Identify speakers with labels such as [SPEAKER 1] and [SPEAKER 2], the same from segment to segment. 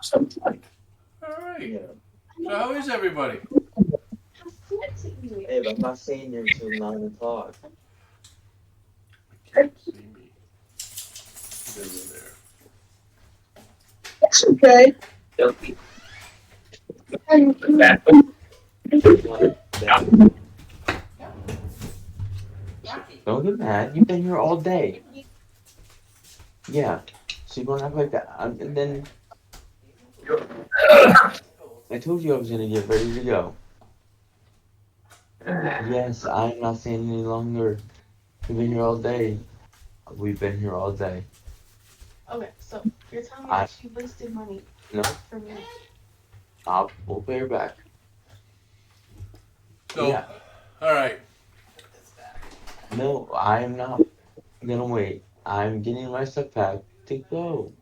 [SPEAKER 1] right. So how is everybody?
[SPEAKER 2] Hey, I'm not staying here until 9 o'clock.
[SPEAKER 1] I can't see me. There.
[SPEAKER 3] It's okay.
[SPEAKER 2] Don't get mad. You've been here all day. Yeah. So you're gonna act like that, and then I told you I was gonna get ready to go. Yes, I'm not staying any longer. We've been here all day. We've been here all day.
[SPEAKER 3] Okay, so you're telling me that she wasted money
[SPEAKER 2] No,
[SPEAKER 3] for me.
[SPEAKER 2] we'll pay her back.
[SPEAKER 1] So,
[SPEAKER 2] Yeah.
[SPEAKER 1] all right.
[SPEAKER 2] No, I'm not gonna wait. I'm getting my stuff packed to go.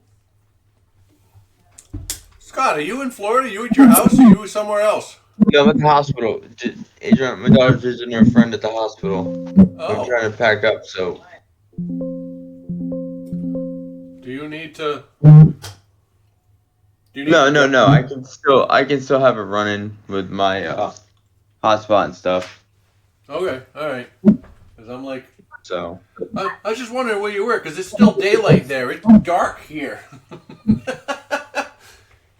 [SPEAKER 1] Scott, are you in Florida? You at your house or you somewhere else?
[SPEAKER 2] No, I'm at the hospital. Adrian, my daughter's visiting her friend at the hospital. I'm
[SPEAKER 1] Oh.
[SPEAKER 2] trying to pack up, so.
[SPEAKER 1] Do you need to?
[SPEAKER 2] No. I can still have it running with my hotspot and stuff.
[SPEAKER 1] Okay, all right. Because I'm like,
[SPEAKER 2] So.
[SPEAKER 1] I was just wondering where you were because it's still daylight there. It's dark here.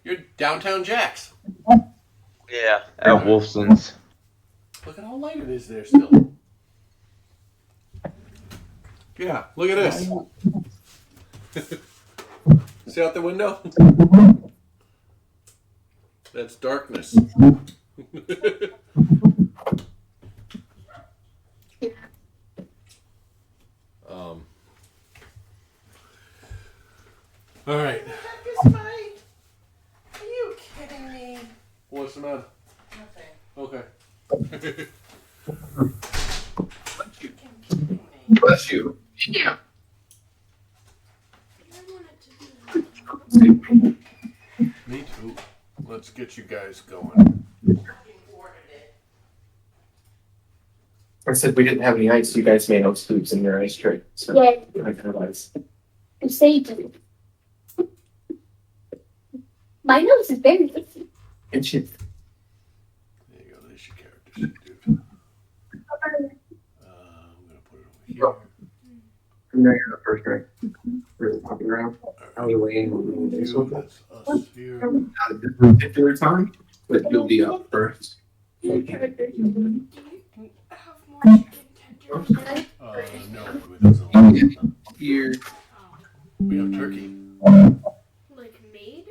[SPEAKER 1] You're downtown Jax.
[SPEAKER 2] Yeah. At Wolfson's.
[SPEAKER 1] Look at how light it is there still. Yeah, look at this. See out the window? That's darkness. All right.
[SPEAKER 3] Are you kidding me?
[SPEAKER 1] What's the matter?
[SPEAKER 3] Nothing.
[SPEAKER 1] Okay.
[SPEAKER 4] Bless you. Yeah.
[SPEAKER 1] Me too. Let's get you guys going.
[SPEAKER 4] I said we didn't have any ice. You guys made no scoops in your ice tray. So
[SPEAKER 5] Yeah.
[SPEAKER 4] I can have ice.
[SPEAKER 5] You say you do. My nose is very itchy.
[SPEAKER 4] And shit.
[SPEAKER 1] There you go. There's your character sheet, dude. I'm gonna put it over here.
[SPEAKER 4] No, you're the first right. Really popping around. I was away in the
[SPEAKER 1] You, that's us here.
[SPEAKER 4] Not at this particular time, but you'll be up first.
[SPEAKER 1] No, it doesn't.
[SPEAKER 4] Here.
[SPEAKER 1] We have turkey.
[SPEAKER 3] Like made?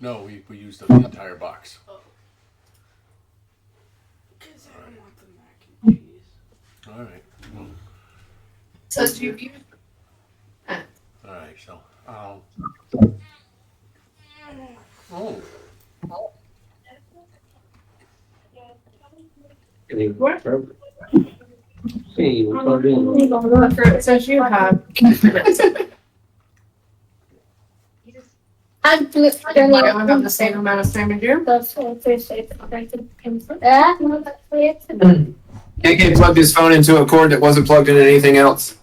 [SPEAKER 1] No, we used up the entire box.
[SPEAKER 3] Because I don't want the mac and cheese.
[SPEAKER 1] All right.
[SPEAKER 3] So you
[SPEAKER 1] All right. So, oh,
[SPEAKER 4] What? Hey, what's all doing?
[SPEAKER 3] it says you have.
[SPEAKER 5] I'm doing
[SPEAKER 3] I don't have the same amount of time as you.
[SPEAKER 5] that's what I say. No, that's it.
[SPEAKER 4] KK plugged his phone into a cord that wasn't plugged into anything else.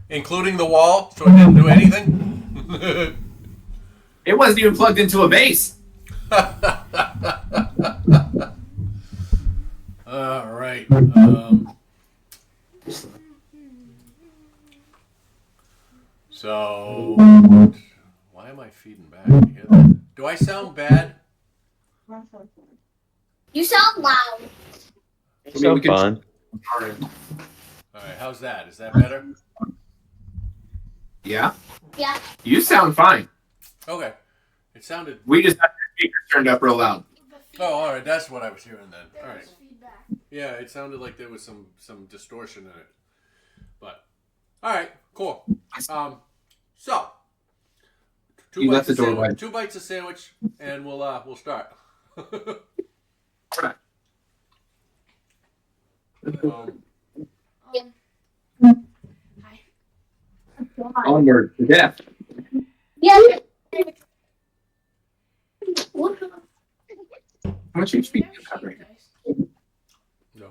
[SPEAKER 1] including the wall, so it didn't do anything.
[SPEAKER 4] It wasn't even plugged into a base.
[SPEAKER 1] All right. So, why am I feeding back? You hear that? Do I sound bad?
[SPEAKER 5] You sound loud.
[SPEAKER 2] It's so fun.
[SPEAKER 1] All right. How's that? Is that better?
[SPEAKER 4] Yeah.
[SPEAKER 5] Yeah.
[SPEAKER 4] You sound fine.
[SPEAKER 1] Okay. It sounded.
[SPEAKER 4] We just had the speakers turned up real loud.
[SPEAKER 1] Oh, all right. That's what I was hearing then. All right.
[SPEAKER 3] Feedback.
[SPEAKER 1] Yeah, it sounded like there was some distortion in it. But all right, cool. So
[SPEAKER 4] You left the door wide.
[SPEAKER 1] 2 bites of sandwich, and we'll start.
[SPEAKER 4] Right.
[SPEAKER 3] Hi.
[SPEAKER 4] Onward to death.
[SPEAKER 5] Yeah.
[SPEAKER 4] How much HP do you have right now?
[SPEAKER 1] No,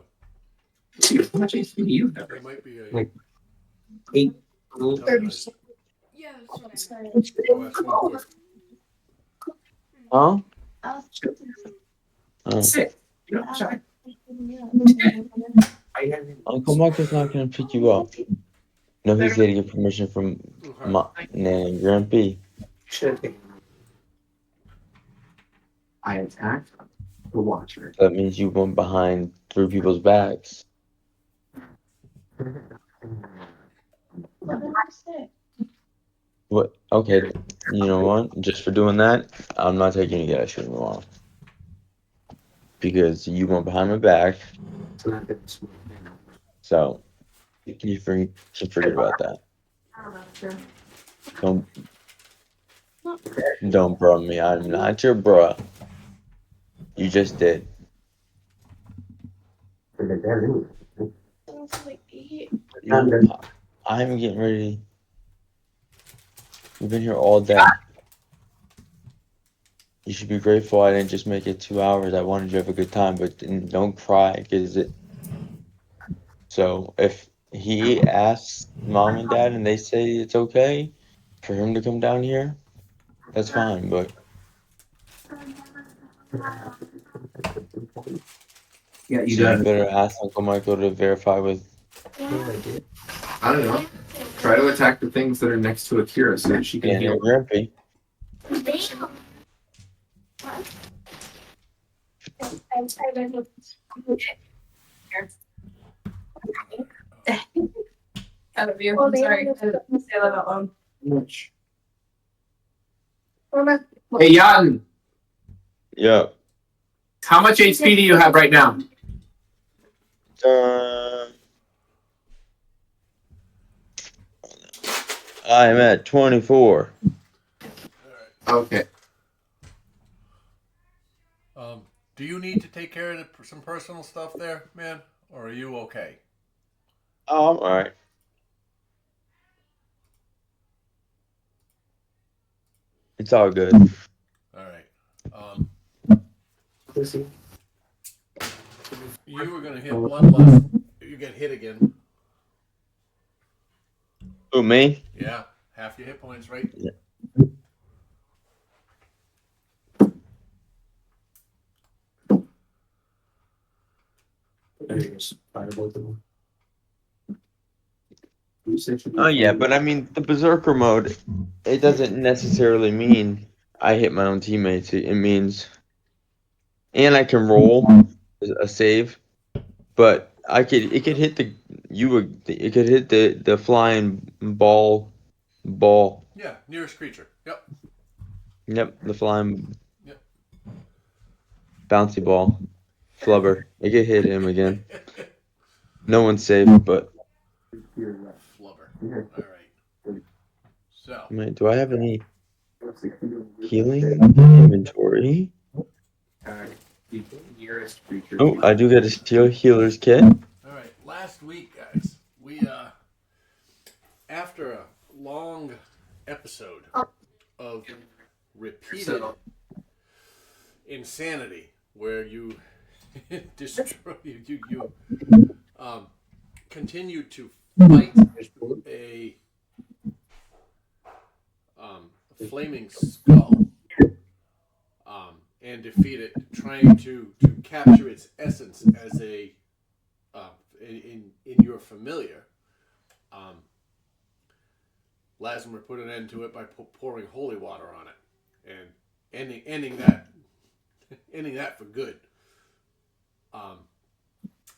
[SPEAKER 4] How much HP do you have right
[SPEAKER 1] it might be a
[SPEAKER 4] Like- 8.
[SPEAKER 1] no,
[SPEAKER 3] Yeah,
[SPEAKER 1] I'll ask one quick.
[SPEAKER 2] Huh?
[SPEAKER 3] I was
[SPEAKER 2] Oh.
[SPEAKER 4] Sit. You know, sorry.
[SPEAKER 2] Uncle Michael's not gonna pick you up. No, he's got to get permission from
[SPEAKER 1] Okay.
[SPEAKER 2] Grampy.
[SPEAKER 4] Should have taken. I attacked the watcher.
[SPEAKER 2] That means you went behind through people's backs.
[SPEAKER 3] What did I say?
[SPEAKER 2] What? Okay, you know what? Just for doing that, I'm not taking you guys anymore. Because you went behind my back,
[SPEAKER 4] So that didn't.
[SPEAKER 2] so you should forget about that. Don't bro me. I'm not your bruh. You just did.
[SPEAKER 3] It was like 8.
[SPEAKER 2] No, I'm getting ready. We've been here all day. You should be grateful I didn't just make it 2 hours. I wanted you to have a good time, but don't cry because it. So if he asks mom and dad and they say it's okay for him to come down here, that's fine. But
[SPEAKER 4] Yeah, you
[SPEAKER 2] so you
[SPEAKER 4] got
[SPEAKER 2] better ask Uncle Michael to verify with.
[SPEAKER 4] I don't know. Try to attack the things that are next to Akira so that she can
[SPEAKER 2] And
[SPEAKER 4] heal.
[SPEAKER 2] Grampy.
[SPEAKER 5] Out of you. I'm sorry. I didn't say that out loud.
[SPEAKER 4] Much. Hey, Yaten,
[SPEAKER 2] Yeah.
[SPEAKER 4] how much HP do you have right now?
[SPEAKER 2] I'm at 24.
[SPEAKER 4] Okay.
[SPEAKER 1] Do you need to take care of some personal stuff there, man? Or are you okay?
[SPEAKER 2] Oh, I'm alright. It's all good.
[SPEAKER 1] Alright. You were gonna hit one less. You get hit again.
[SPEAKER 2] Who, me?
[SPEAKER 1] Yeah. Half your hit points, right?
[SPEAKER 2] Yeah. Oh, yeah, but I mean, the Berserker mode, it doesn't necessarily mean I hit my own teammates. It means. And I can roll a save, but it could hit it could hit the flying ball.
[SPEAKER 1] Yeah, nearest creature. Yep.
[SPEAKER 2] Yep, the flying
[SPEAKER 1] Yep.
[SPEAKER 2] bouncy ball. Flubber. It could hit him again. No one's safe, but
[SPEAKER 1] Flubber. Alright. So.
[SPEAKER 2] wait, do I have any healing inventory? Oh, I do get a steel healer's kit.
[SPEAKER 1] Alright, last week, guys, we after a long episode of repeated insanity where you destroy you continue to fight a flaming skull and defeat it, trying to capture its essence as a in your familiar. Lasmer put an end to it by pouring holy water on it, and ending that for good.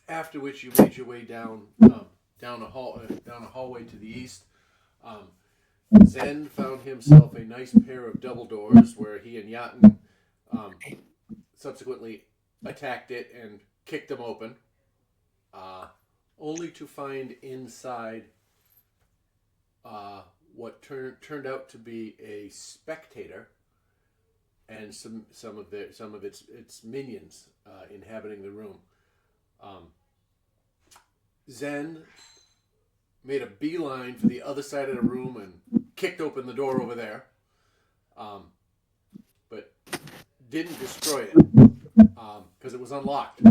[SPEAKER 1] After which you made your way down a hallway to the east. Zen found himself a nice pair of double doors where he and Yaten subsequently attacked it and kicked them open, only to find inside what turned out to be a spectator and some of its minions inhabiting the room. Zen made a beeline for the other side of the room and kicked open the door over there, but didn't destroy it because it was unlocked.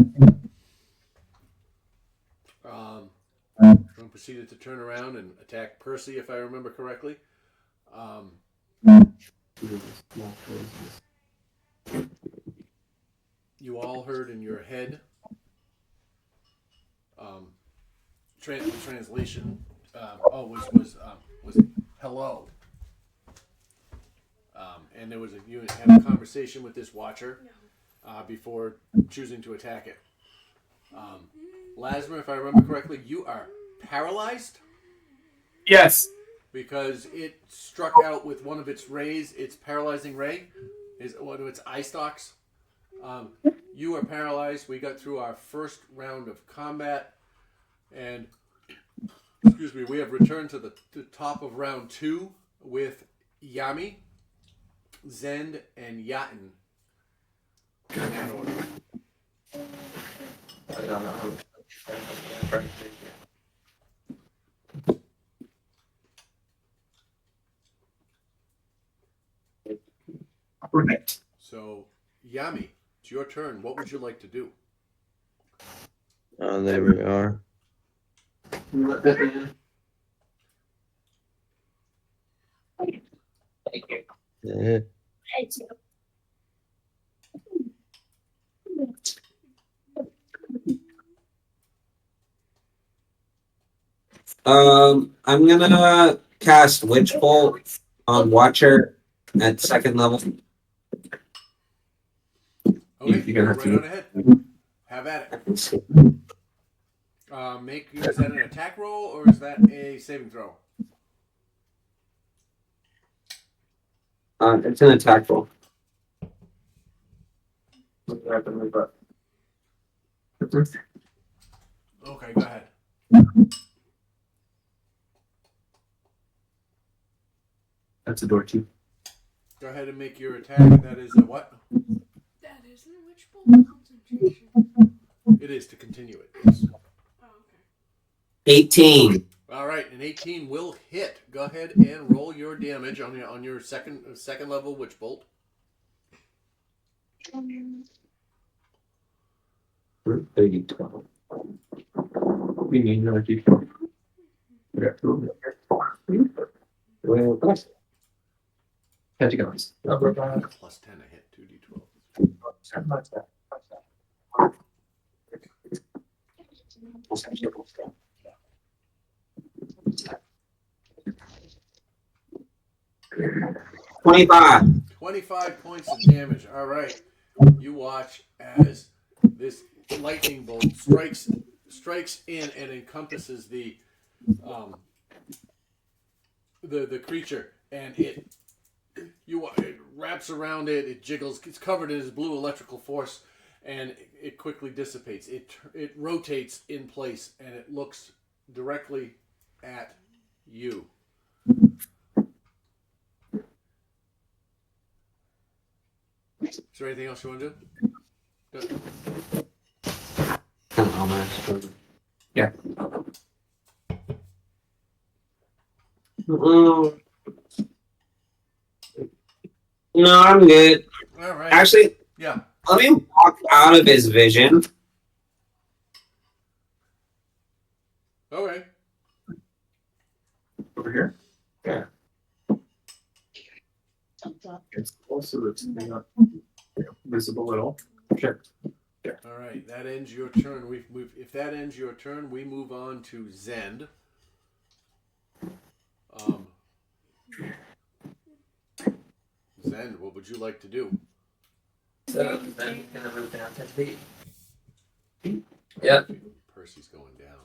[SPEAKER 1] Proceeded to turn around and attack Percy, if I remember correctly. You all heard in your head. Translation. Was hello. And there was you had a conversation with this watcher before choosing to attack it. Lasmer, if I remember correctly, you are paralyzed.
[SPEAKER 6] Yes.
[SPEAKER 1] Because it struck out with one of its rays, its paralyzing ray, is one of its eye stalks. You are paralyzed. We got through our first round of combat, and excuse me, we have returned to the top of round 2 with Yami, Zend, and Yatin. In that order.
[SPEAKER 4] I don't know.
[SPEAKER 6] Right.
[SPEAKER 1] So, Yami, it's your turn. What would you like to do?
[SPEAKER 2] Oh, there we are. Yeah.
[SPEAKER 7] I'm gonna cast Witch Bolt on Watcher at 2nd level.
[SPEAKER 1] Okay,
[SPEAKER 7] You're
[SPEAKER 1] go
[SPEAKER 7] gonna have
[SPEAKER 1] right
[SPEAKER 7] to-
[SPEAKER 1] on ahead. Have at it. Is that an attack roll or is that a saving throw?
[SPEAKER 7] It's an attack roll.
[SPEAKER 1] Okay, go ahead.
[SPEAKER 7] That's a door too.
[SPEAKER 1] Go ahead and make your attack. That is a what?
[SPEAKER 3] That isn't a witch bolt concentration.
[SPEAKER 1] It is to continue it. Yes.
[SPEAKER 3] Oh, okay.
[SPEAKER 7] 18.
[SPEAKER 1] All right, an 18 will hit. Go ahead and roll your damage on your second level witch bolt.
[SPEAKER 7] 30, 12. We need another d4. We got 2 over here. Well, plus. How'd you go?
[SPEAKER 1] Plus 10 to hit 2d12.
[SPEAKER 7] 25.
[SPEAKER 1] 25 points of damage. All right. You watch as this lightning bolt strikes in and encompasses the creature, and it wraps around it. It jiggles. It's covered in this blue electrical force, and it quickly dissipates. It rotates in place, and it looks directly at you. Is there anything else you want to do?
[SPEAKER 7] Yeah. No, I'm good.
[SPEAKER 1] All right.
[SPEAKER 7] Actually,
[SPEAKER 1] Yeah.
[SPEAKER 7] let me walk out of his vision.
[SPEAKER 1] Okay.
[SPEAKER 4] Over here.
[SPEAKER 7] Yeah.
[SPEAKER 4] It's also it's not visible at all. Sure.
[SPEAKER 1] All right. That ends your turn. If that ends your turn, we move on to Zend. Zend, what would you like to do?
[SPEAKER 4] So then he's gonna move down 10 feet.
[SPEAKER 7] Yep.
[SPEAKER 1] Percy's going down.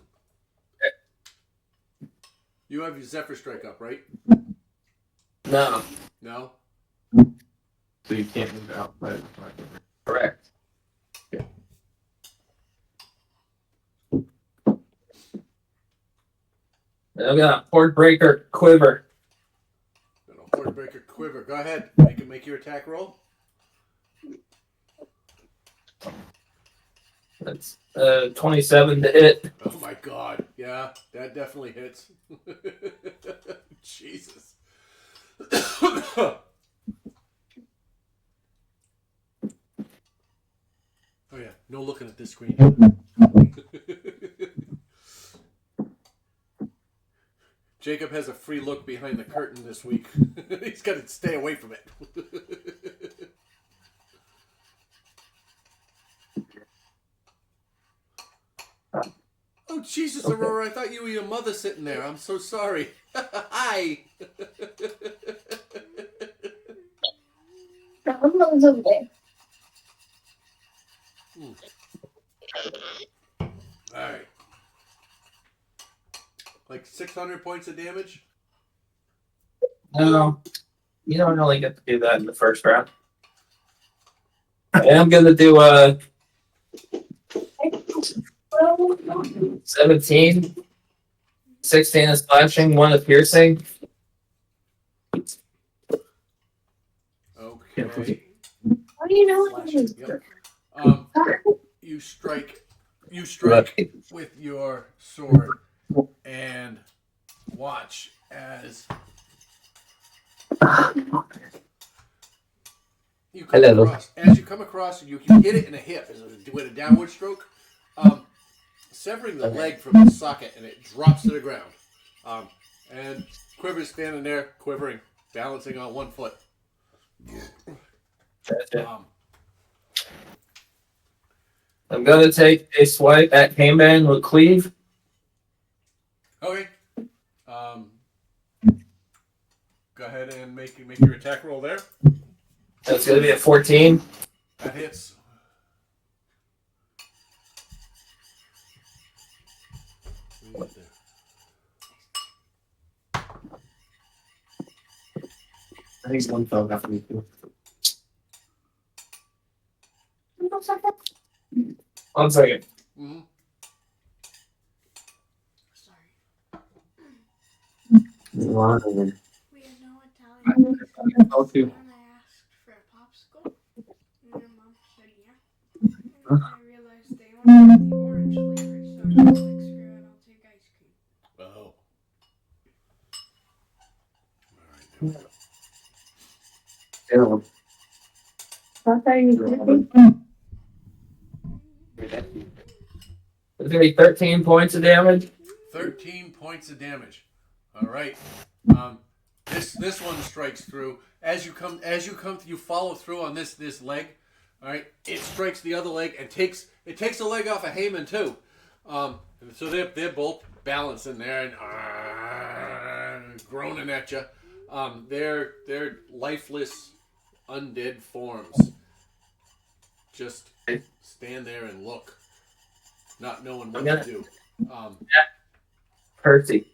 [SPEAKER 1] You have your Zephyr Strike up, right?
[SPEAKER 7] No.
[SPEAKER 1] No?
[SPEAKER 4] So you can't move out. Right.
[SPEAKER 7] Correct. I got Horde Breaker Quiver.
[SPEAKER 1] Got a Horde Breaker Quiver. Go ahead. Make your attack roll.
[SPEAKER 7] That's 27 to hit.
[SPEAKER 1] Oh my god. Yeah, that definitely hits. Jesus. Oh yeah, no looking at this screen. Jacob has a free look behind the curtain this week. He's got to stay away from it. Oh, Jesus,
[SPEAKER 7] Okay.
[SPEAKER 1] Aurora, I thought you were your mother sitting there. I'm so sorry. Hi.
[SPEAKER 5] Someone's over there.
[SPEAKER 1] All right. Like 600 points of damage?
[SPEAKER 7] No, you don't really get to do that in the first round. I am gonna do 17, 16 is slashing, 1 is piercing.
[SPEAKER 1] Okay.
[SPEAKER 5] How do you know what it
[SPEAKER 1] Slashing,
[SPEAKER 5] is?
[SPEAKER 1] yep. You strike with your sword and watch as you come
[SPEAKER 7] Hello.
[SPEAKER 1] across. As you come across, you can hit it in the hip with a downward stroke, severing the leg from the socket, and it drops to the ground. And Quiver's standing there, quivering, balancing on one foot.
[SPEAKER 7] I'm gonna take a swipe at Hangman with Cleave.
[SPEAKER 1] Okay. Go ahead and make your attack roll there.
[SPEAKER 7] That's gonna be a 14.
[SPEAKER 1] That hits.
[SPEAKER 4] I think one fell after me too.
[SPEAKER 7] 1 second.
[SPEAKER 1] Mm-hmm.
[SPEAKER 3] Sorry.
[SPEAKER 4] Lion.
[SPEAKER 3] We had no Italian.
[SPEAKER 4] Oh, too.
[SPEAKER 3] And I asked for a popsicle. And your mom said yeah. And then I realized they wanted the orange flavor, so I was like, screw it, I'll take ice cream.
[SPEAKER 1] Oh. All right.
[SPEAKER 4] Yeah.
[SPEAKER 5] What are you doing?
[SPEAKER 7] It's gonna be 13 points of damage.
[SPEAKER 1] 13 points of damage. All right. This one strikes through. As you come, you follow through on this leg. All right. It strikes the other leg and takes a leg off of Heyman too. So they're both balancing there and groaning at you. They're lifeless, undead forms. Just stand there and look, not knowing what to do.
[SPEAKER 7] Percy.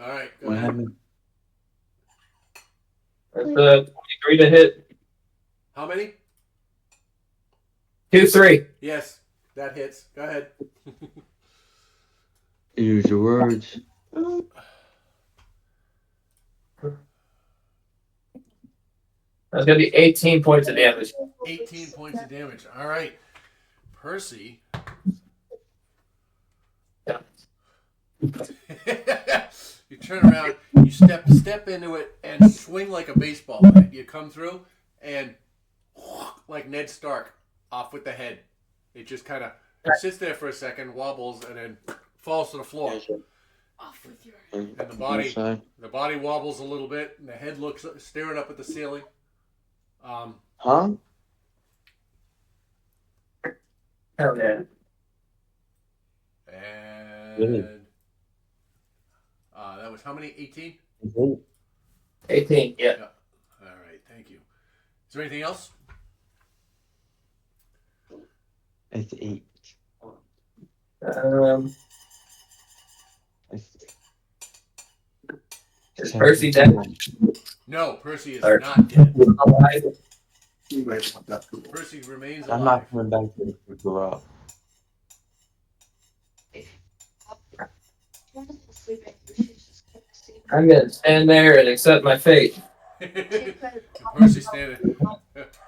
[SPEAKER 1] All right. Go
[SPEAKER 2] What
[SPEAKER 1] ahead.
[SPEAKER 2] happened?
[SPEAKER 7] That's 23 to hit.
[SPEAKER 1] How many?
[SPEAKER 7] 2, 3.
[SPEAKER 1] Yes, that hits. Go ahead.
[SPEAKER 2] Use your words.
[SPEAKER 7] That's gonna be 18 points of damage.
[SPEAKER 1] 18 points of damage. All right. Percy.
[SPEAKER 7] Yeah.
[SPEAKER 1] You turn around, you step into it and swing like a baseball bat. You come through and like Ned Stark off with the head. It just kind of sits there for a second, wobbles, and then falls to the floor.
[SPEAKER 3] Off with your
[SPEAKER 1] And the body wobbles a little bit, and the head looks staring up at the ceiling.
[SPEAKER 2] Huh?
[SPEAKER 7] Hell yeah.
[SPEAKER 1] And
[SPEAKER 2] Really?
[SPEAKER 1] that was how many? 18?
[SPEAKER 7] 18, yeah.
[SPEAKER 1] All right, thank you. Is there anything else?
[SPEAKER 2] It's 8.
[SPEAKER 7] Is Percy dead?
[SPEAKER 1] No, Percy is
[SPEAKER 7] Or-
[SPEAKER 1] not dead.
[SPEAKER 7] Alive?
[SPEAKER 4] You might want that.
[SPEAKER 1] Percy remains
[SPEAKER 2] I'm
[SPEAKER 1] alive.
[SPEAKER 2] not coming back to the go up.
[SPEAKER 7] I'm gonna stand there and accept my fate.
[SPEAKER 1] Percy standing.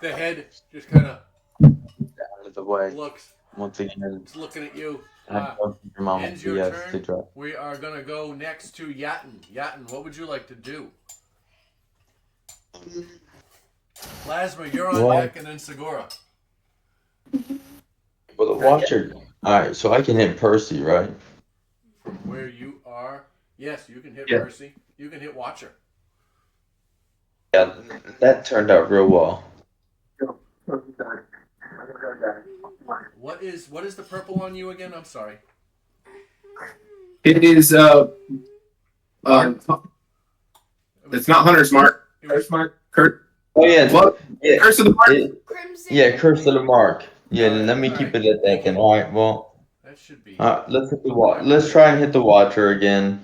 [SPEAKER 1] The head just kind of
[SPEAKER 2] Out of the way.
[SPEAKER 1] looks.
[SPEAKER 2] Once again,
[SPEAKER 1] It's looking at you.
[SPEAKER 2] I don't think your mom
[SPEAKER 1] Ends
[SPEAKER 2] will
[SPEAKER 1] your
[SPEAKER 2] be yes to
[SPEAKER 1] turn.
[SPEAKER 2] drop.
[SPEAKER 1] We are gonna go next to Yatin. Yatin, what would you like to do? Plasma, you're on
[SPEAKER 2] Well-
[SPEAKER 1] deck, and then Segura.
[SPEAKER 2] Well, the watcher. Alright, so I can hit Percy, right?
[SPEAKER 1] From where you are, Yes, you can hit
[SPEAKER 7] Yeah.
[SPEAKER 1] Mercy. You can hit Watcher.
[SPEAKER 2] Yeah, that turned out real well.
[SPEAKER 1] What is the purple on you again? I'm sorry.
[SPEAKER 6] It is it's not Hunter's Mark.
[SPEAKER 1] It was
[SPEAKER 6] Hunter's Mark. Kurt.
[SPEAKER 2] Oh yeah,
[SPEAKER 6] What?
[SPEAKER 2] yeah,
[SPEAKER 6] Curse of the Mark.
[SPEAKER 3] Crimson.
[SPEAKER 2] yeah. Curse of the Mark. Yeah, then let me
[SPEAKER 1] All
[SPEAKER 2] keep
[SPEAKER 1] right,
[SPEAKER 2] it at that
[SPEAKER 1] thank
[SPEAKER 2] then.
[SPEAKER 1] you.
[SPEAKER 2] All right, well,
[SPEAKER 1] That should be.
[SPEAKER 2] let's hit the let's try and hit the Watcher again.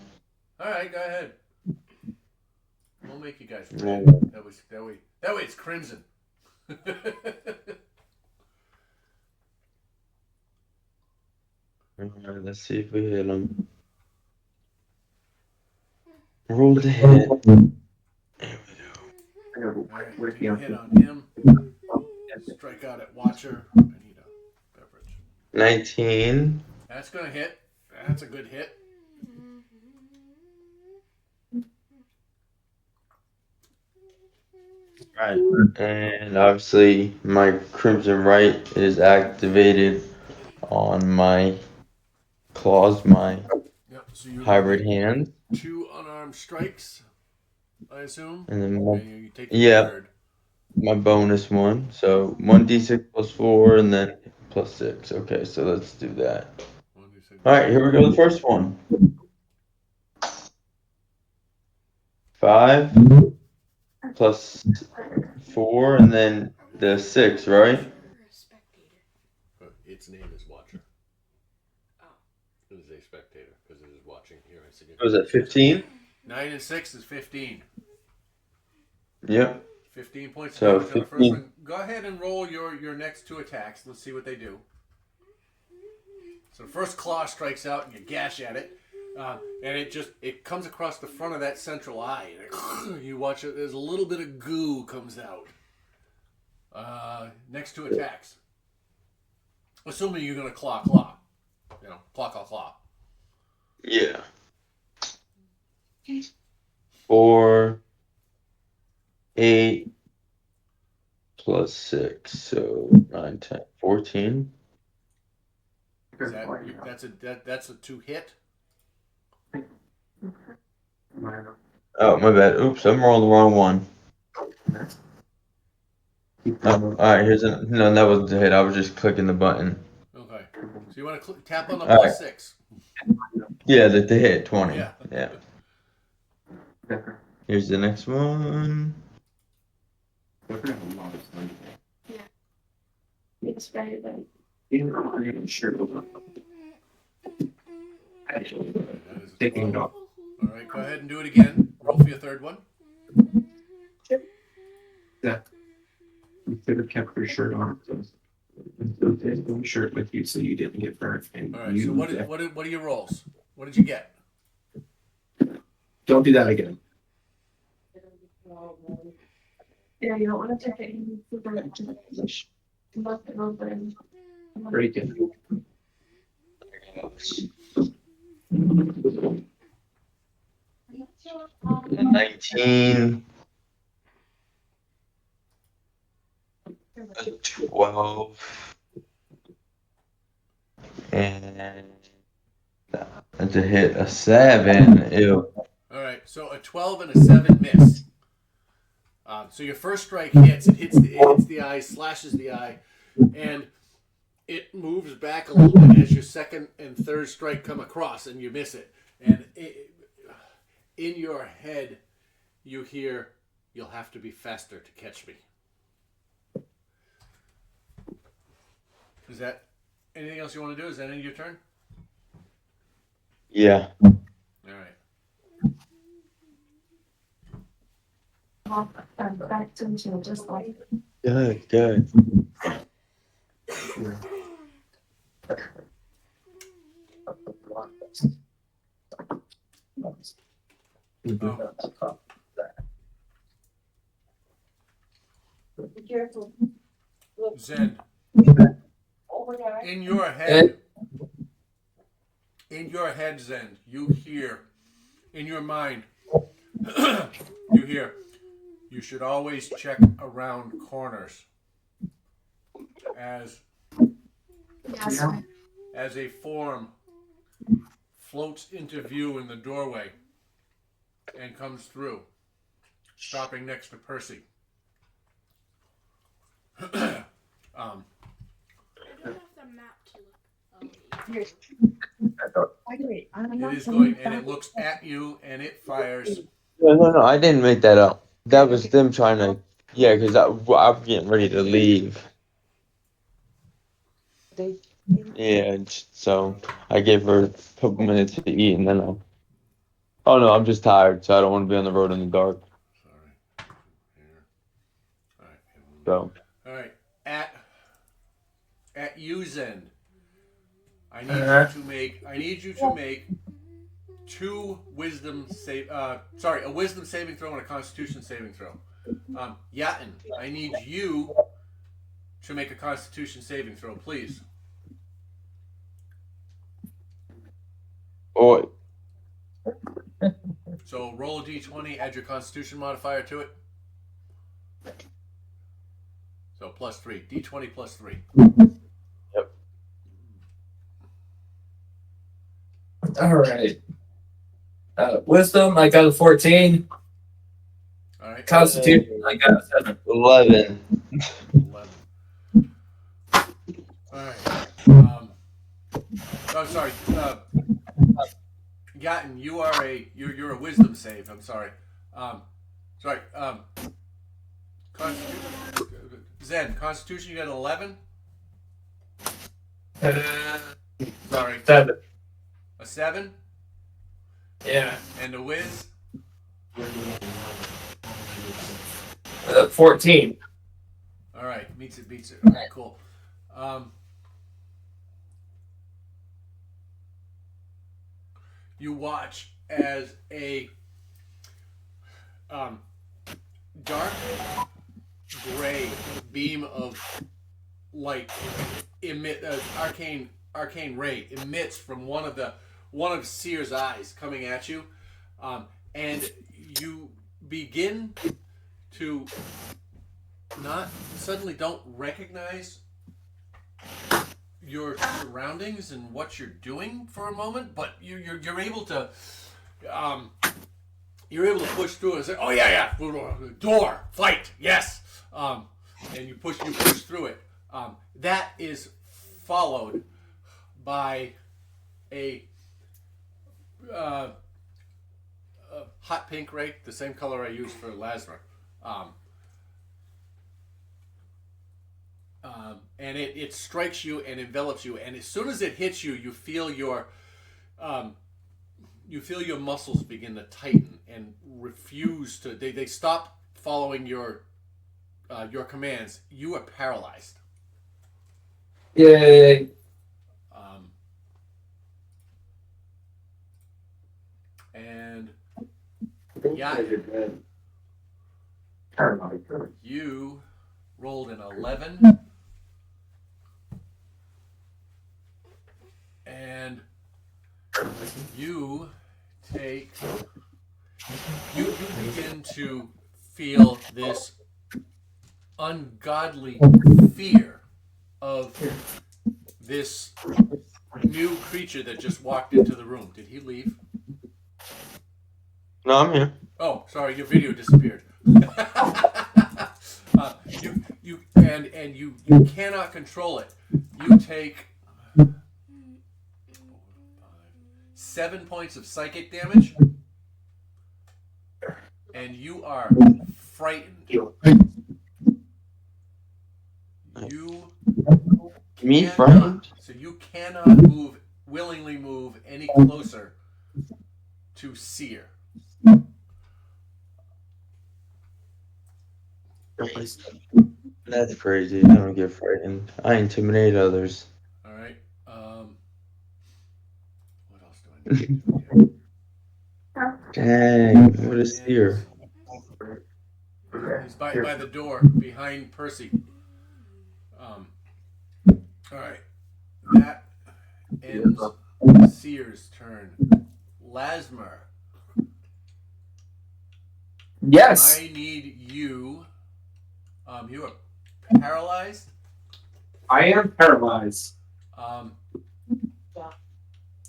[SPEAKER 1] All right, go ahead. We'll make you guys red.
[SPEAKER 2] Yeah.
[SPEAKER 1] That way it's crimson.
[SPEAKER 2] All right, let's see if we hit him. Roll the hit. There we go.
[SPEAKER 1] All right, take a hit on him. Strike out at Watcher. I need a beverage.
[SPEAKER 2] 19.
[SPEAKER 1] That's gonna hit. That's a good hit.
[SPEAKER 2] Right. And obviously my Crimson Right is activated on my claws, my
[SPEAKER 1] Yep. So you
[SPEAKER 2] hybrid hand.
[SPEAKER 1] 2 unarmed strikes, I assume.
[SPEAKER 2] And then
[SPEAKER 1] And you take the
[SPEAKER 2] yeah.
[SPEAKER 1] third.
[SPEAKER 2] my bonus one. So 1d6 plus 4 and then plus 6. Okay, so let's do that.
[SPEAKER 1] 1d6.
[SPEAKER 2] Alright, here we go. The first one. 5 plus 4 and then the 6, right?
[SPEAKER 3] You're a spectator.
[SPEAKER 1] Its name is Watcher. It is a spectator because it is watching here. I see it.
[SPEAKER 2] What was that, 15?
[SPEAKER 1] 9 and 6 is 15.
[SPEAKER 2] Yep.
[SPEAKER 1] 15 points of
[SPEAKER 2] So,
[SPEAKER 1] damage on the first
[SPEAKER 2] 15.
[SPEAKER 1] one. Go ahead and roll your next 2 attacks. Let's see what they do. So the first claw strikes out and you gash at it. And it comes across the front of that central eye. And you watch it, there's a little bit of goo comes out. Next 2 attacks. Assuming you're going to claw. You know, claw.
[SPEAKER 2] Yeah. 4, 8 plus 6, so 9, 10, 14.
[SPEAKER 1] That's a 2 hit.
[SPEAKER 2] Oh, my bad. Oops, I'm rolling the wrong one. Oh, alright, no, that wasn't a hit. I was just clicking the button.
[SPEAKER 1] Okay. So you want to tap on the
[SPEAKER 2] All
[SPEAKER 1] plus
[SPEAKER 2] right.
[SPEAKER 1] 6.
[SPEAKER 2] Yeah, the hit, 20.
[SPEAKER 1] Yeah.
[SPEAKER 2] Here's the next one.
[SPEAKER 5] It's very good.
[SPEAKER 1] That is a
[SPEAKER 6] Taking it
[SPEAKER 1] 12.
[SPEAKER 6] off.
[SPEAKER 1] All right, go ahead and do it again. Roll for your third one.
[SPEAKER 6] You should have kept your shirt on. Your shirt with you so you didn't get burnt. And
[SPEAKER 1] All right. So what are your rolls? What did you get?
[SPEAKER 6] don't do that again.
[SPEAKER 5] Yeah, you don't want to take it in super much. Look it over and
[SPEAKER 6] Break it.
[SPEAKER 2] 19. 12. And to hit a 7. Ew.
[SPEAKER 1] All right. So a 12 and a 7 miss. So your first strike hits. It hits the eye, slashes the eye, and it moves back a little bit as your second and third strike come across, and you miss it. And in your head, you hear, "You'll have to be faster to catch me." Is that anything else you want to do? Is that end your turn?
[SPEAKER 2] Yeah.
[SPEAKER 1] All right.
[SPEAKER 5] back to you, just like.
[SPEAKER 2] Good.
[SPEAKER 5] Be careful.
[SPEAKER 1] Zen.
[SPEAKER 5] Over there.
[SPEAKER 1] In your head, Zen, you hear, in your mind, you hear, you should always check around corners as
[SPEAKER 5] Yes.
[SPEAKER 1] a form floats into view in the doorway. and comes through, stopping next to Percy.
[SPEAKER 3] I don't have the map to look.
[SPEAKER 1] It is going, and it looks at you, and it fires.
[SPEAKER 2] No, I didn't make that up. That was them trying to. Yeah, because I'm getting ready to leave. Yeah, so I gave her a couple minutes to eat, and then oh no, I'm just tired, so I don't want to be on the road in the dark.
[SPEAKER 1] Sorry. Here. All right.
[SPEAKER 2] So
[SPEAKER 1] All right. At U's end, I need you to make two wisdom save. Sorry, a wisdom saving throw and a Constitution saving throw. Yatin, I need you to make a Constitution saving throw, please.
[SPEAKER 2] oh,
[SPEAKER 1] So roll a d20, add your Constitution modifier to it. So +3, d20 +3.
[SPEAKER 2] Yep.
[SPEAKER 7] All right. Wisdom, I got a 14.
[SPEAKER 1] All right.
[SPEAKER 7] Constitution, I got a 7.
[SPEAKER 2] 11.
[SPEAKER 1] 11. All right. Oh, sorry. Yatin, you're a wisdom save. I'm sorry. Sorry. Zen, Constitution, you got an 11. Sorry.
[SPEAKER 7] 7.
[SPEAKER 1] A 7
[SPEAKER 7] Yeah.
[SPEAKER 1] and a whiz.
[SPEAKER 7] 14.
[SPEAKER 1] All right, beats it. Okay, cool. You watch as a dark gray beam of light arcane ray emits from one of Seer's eyes coming at you, and you begin to don't recognize your surroundings and what you're doing for a moment, but you're able to push through and say, "Oh yeah, door, fight, yes," and you push through it. That is followed by a hot pink ray, the same color I used for Lasmer. And it strikes you and envelops you, and as soon as it hits you, you feel your muscles begin to tighten and refuse to. They stop following your commands. You are paralyzed.
[SPEAKER 7] Yay.
[SPEAKER 1] And yeah, you rolled an 11, and you begin to feel this ungodly fear of this new creature that just walked into the room. Did he leave?
[SPEAKER 2] No, I'm here.
[SPEAKER 1] Oh, sorry, your video disappeared. You cannot control it. You take 7 points of psychic damage, and you are frightened.
[SPEAKER 2] Me frightened?
[SPEAKER 1] So you cannot willingly move any closer to Seer.
[SPEAKER 2] That's crazy. I don't get frightened. I intimidate others.
[SPEAKER 1] All right. What else do I need to do here?
[SPEAKER 2] Dang, what is here?
[SPEAKER 1] He's by the door behind Percy. All right. That ends Seer's turn. Lasmer.
[SPEAKER 7] Yes.
[SPEAKER 1] I need you. You are paralyzed.
[SPEAKER 7] I am paralyzed.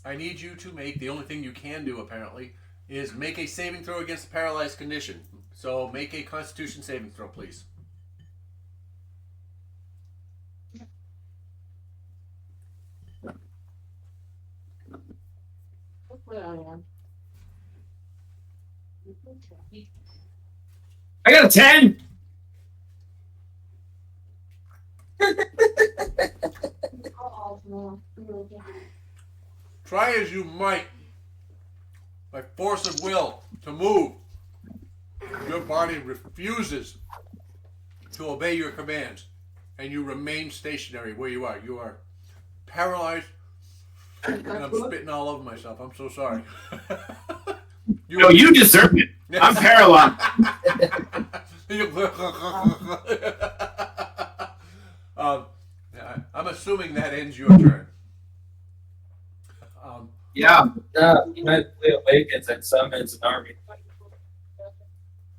[SPEAKER 1] I need you to make the only thing you can do apparently is make a saving throw against a paralyzed condition. So make a Constitution saving throw, please.
[SPEAKER 6] I got a 10.
[SPEAKER 1] Try as you might, by force of will, to move, your body refuses to obey your commands, and you remain stationary where you are. You are paralyzed, and I'm spitting all over myself. I'm so sorry.
[SPEAKER 6] No, you deserve it. I'm paralyzed.
[SPEAKER 1] I'm assuming that ends your turn.
[SPEAKER 6] Yeah.
[SPEAKER 7] You might play awakens and summons an army.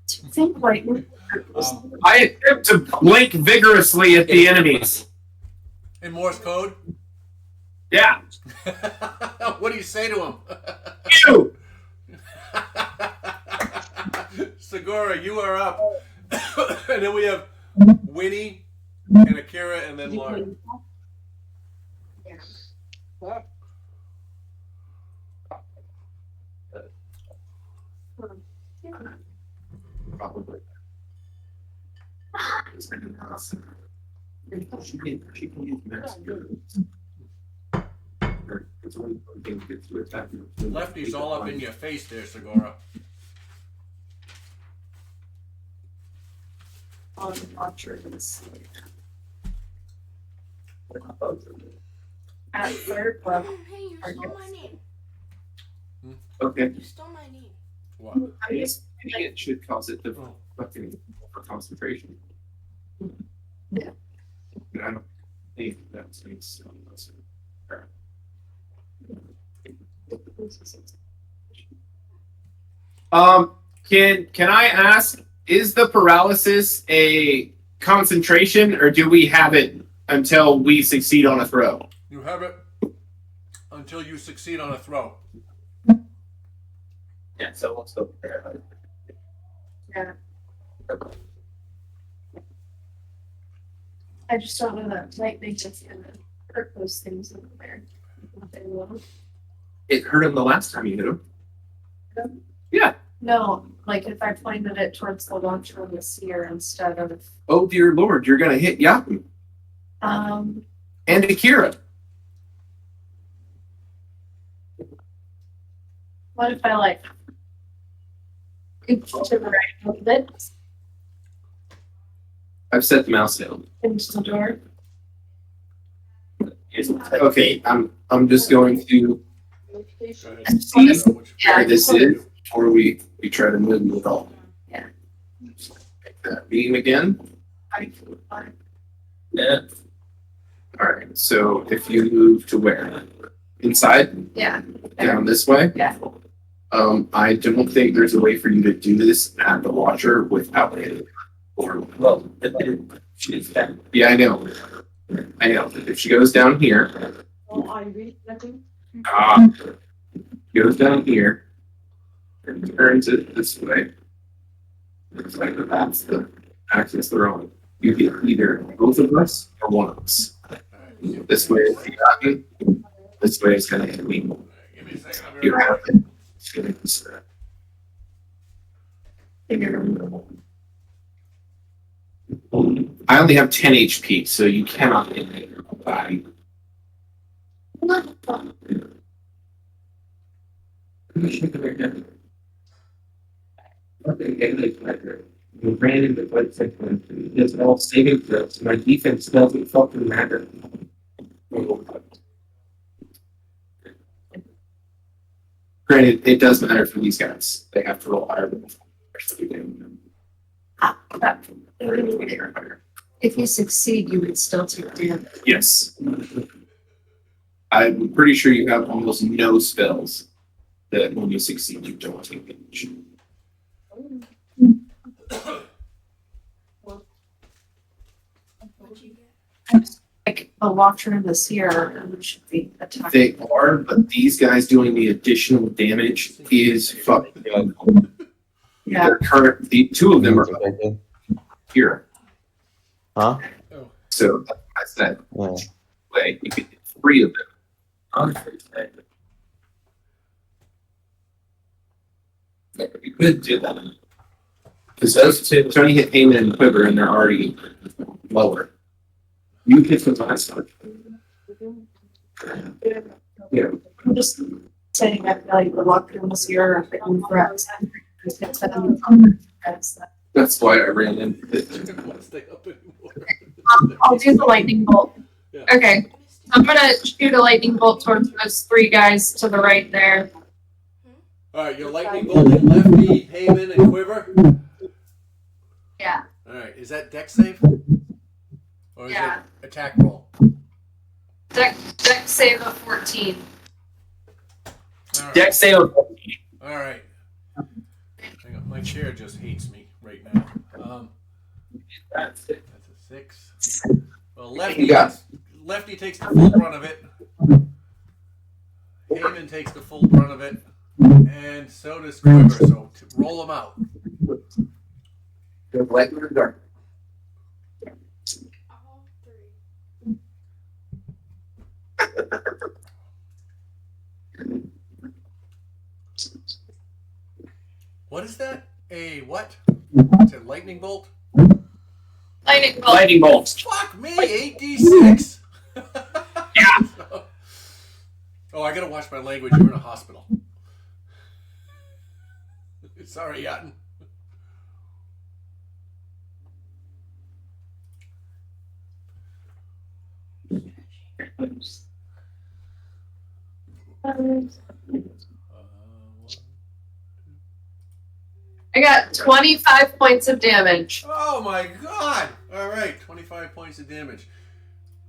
[SPEAKER 5] Think right.
[SPEAKER 6] I attempt to blink vigorously at the enemies.
[SPEAKER 1] In Morse code?
[SPEAKER 6] Yeah.
[SPEAKER 1] What do you say to him?
[SPEAKER 6] You.
[SPEAKER 1] Segura, you are up. And then we have Winnie and Akira and then Lauren.
[SPEAKER 6] Probably. She can use Mexico.
[SPEAKER 1] Lefty's all up in your face there, Segura.
[SPEAKER 5] On Archers. At third level.
[SPEAKER 3] Hey, you stole my name.
[SPEAKER 6] Okay.
[SPEAKER 3] You stole my name.
[SPEAKER 1] What?
[SPEAKER 6] I guess maybe it should cause it to fucking for concentration.
[SPEAKER 5] Yeah.
[SPEAKER 6] But I don't think that's makes sense. Can I ask, is the paralysis a concentration, or do we have it until we succeed on a throw?
[SPEAKER 1] You have it until you succeed on a throw.
[SPEAKER 7] Yeah, so let's go there.
[SPEAKER 5] Yeah. I just don't know that lightning is gonna hurt those things in there. They will.
[SPEAKER 6] It hurt him the last time you hit him. Yeah.
[SPEAKER 5] No, like if I pointed it towards the launcher of the seer instead of
[SPEAKER 6] Oh dear Lord, you're gonna hit Yaku and Akira.
[SPEAKER 5] what if I like to the right a little bit
[SPEAKER 6] I've set the mouse down.
[SPEAKER 5] into the door?
[SPEAKER 6] Okay, I'm just going to
[SPEAKER 1] Go ahead.
[SPEAKER 6] see
[SPEAKER 5] Yeah.
[SPEAKER 6] where this is before we try to move it all.
[SPEAKER 5] Yeah.
[SPEAKER 6] Make that beam again.
[SPEAKER 7] Yeah.
[SPEAKER 6] Alright, so if you move to where? Inside?
[SPEAKER 5] Yeah.
[SPEAKER 6] Down this way?
[SPEAKER 5] Yeah.
[SPEAKER 6] I don't think there's a way for you to do this at the watcher without it. Or
[SPEAKER 7] Well, she's back.
[SPEAKER 6] yeah, I know. I know. If she goes down here, goes down here, and turns it this way. Looks like that's the axis they're on. You get either both of us or one of us. This way is the Yaku, this way is gonna hit me.
[SPEAKER 1] Give me a second. I'll be
[SPEAKER 6] You
[SPEAKER 1] right
[SPEAKER 6] have
[SPEAKER 1] back.
[SPEAKER 6] it. I only have 10 HP, so you cannot hit me. Bye.
[SPEAKER 7] We ran into what it's all saving throws. My defense doesn't fucking matter.
[SPEAKER 6] Granted, it does matter for these guys. They have to roll higher than the rest of the game.
[SPEAKER 5] If you succeed, you would still take damage.
[SPEAKER 6] Yes. I'm pretty sure you have almost no spells that when you succeed, you don't take damage.
[SPEAKER 3] What'd you get?
[SPEAKER 5] Like a watcher of the seer, which should be attack.
[SPEAKER 6] They are, but these guys doing the additional damage is fucking good.
[SPEAKER 5] Yeah.
[SPEAKER 6] They're current. The two of them are up here.
[SPEAKER 2] Huh?
[SPEAKER 6] So that's what I said.
[SPEAKER 2] Yeah.
[SPEAKER 6] Way you could get 3 of them on the first day. You could do that. Because those two, Tony hit Heyman and Quiver, and they're already lower. You hit the last one. Yeah.
[SPEAKER 5] I'm just saying, I feel like the locker room was here for us.
[SPEAKER 6] That's why I ran in.
[SPEAKER 1] Stay up anymore.
[SPEAKER 5] I'll do the lightning bolt.
[SPEAKER 1] Yeah.
[SPEAKER 5] Okay, I'm gonna shoot a lightning bolt towards those 3 guys to the right there.
[SPEAKER 1] All right, you're lightning bolting Lefty, Heyman, and Quiver.
[SPEAKER 5] Yeah.
[SPEAKER 1] All right, is that deck save? Or is
[SPEAKER 5] Yeah.
[SPEAKER 1] it attack roll?
[SPEAKER 5] Deck save of 14.
[SPEAKER 1] All right.
[SPEAKER 6] Deck sale.
[SPEAKER 1] All right. Hang on, my chair just hates me right now.
[SPEAKER 6] That's it.
[SPEAKER 1] That's a 6. Well, Lefty,
[SPEAKER 6] You got
[SPEAKER 1] Lefty takes the full brunt of it. Heyman takes the full brunt of it. And so does Quiver, so roll them out.
[SPEAKER 6] The light in the dark.
[SPEAKER 3] All 3.
[SPEAKER 1] What is that? A what? It's a lightning bolt?
[SPEAKER 5] Lightning bolt.
[SPEAKER 6] Lightning bolts.
[SPEAKER 1] Fuck me, 8d6?
[SPEAKER 6] Yeah.
[SPEAKER 1] Oh, I gotta watch my language. You're in a hospital. Sorry, Yatten.
[SPEAKER 5] I got 25 points of damage.
[SPEAKER 1] Oh my god! Alright, 25 points of damage.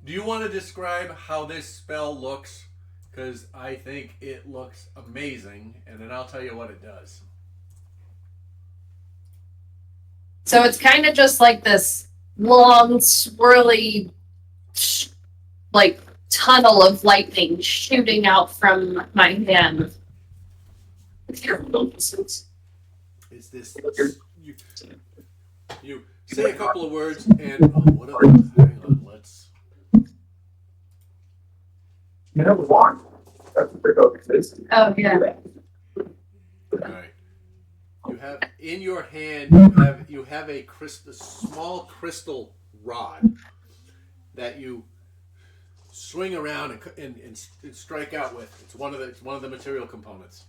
[SPEAKER 1] Do you want to describe how this spell looks? Because I think it looks amazing, and then I'll tell you what it does.
[SPEAKER 5] So it's kind of just like this long, swirly, like tunnel of lightning shooting out from my hand.
[SPEAKER 1] It's this. You say a couple of words, and oh, what else? Hang on, let's.
[SPEAKER 6] You know, wand. That's what their focus is.
[SPEAKER 5] Oh, yeah.
[SPEAKER 1] Alright. You have in your hand. You have a small crystal rod that you swing around and strike out with. It's one of the material components.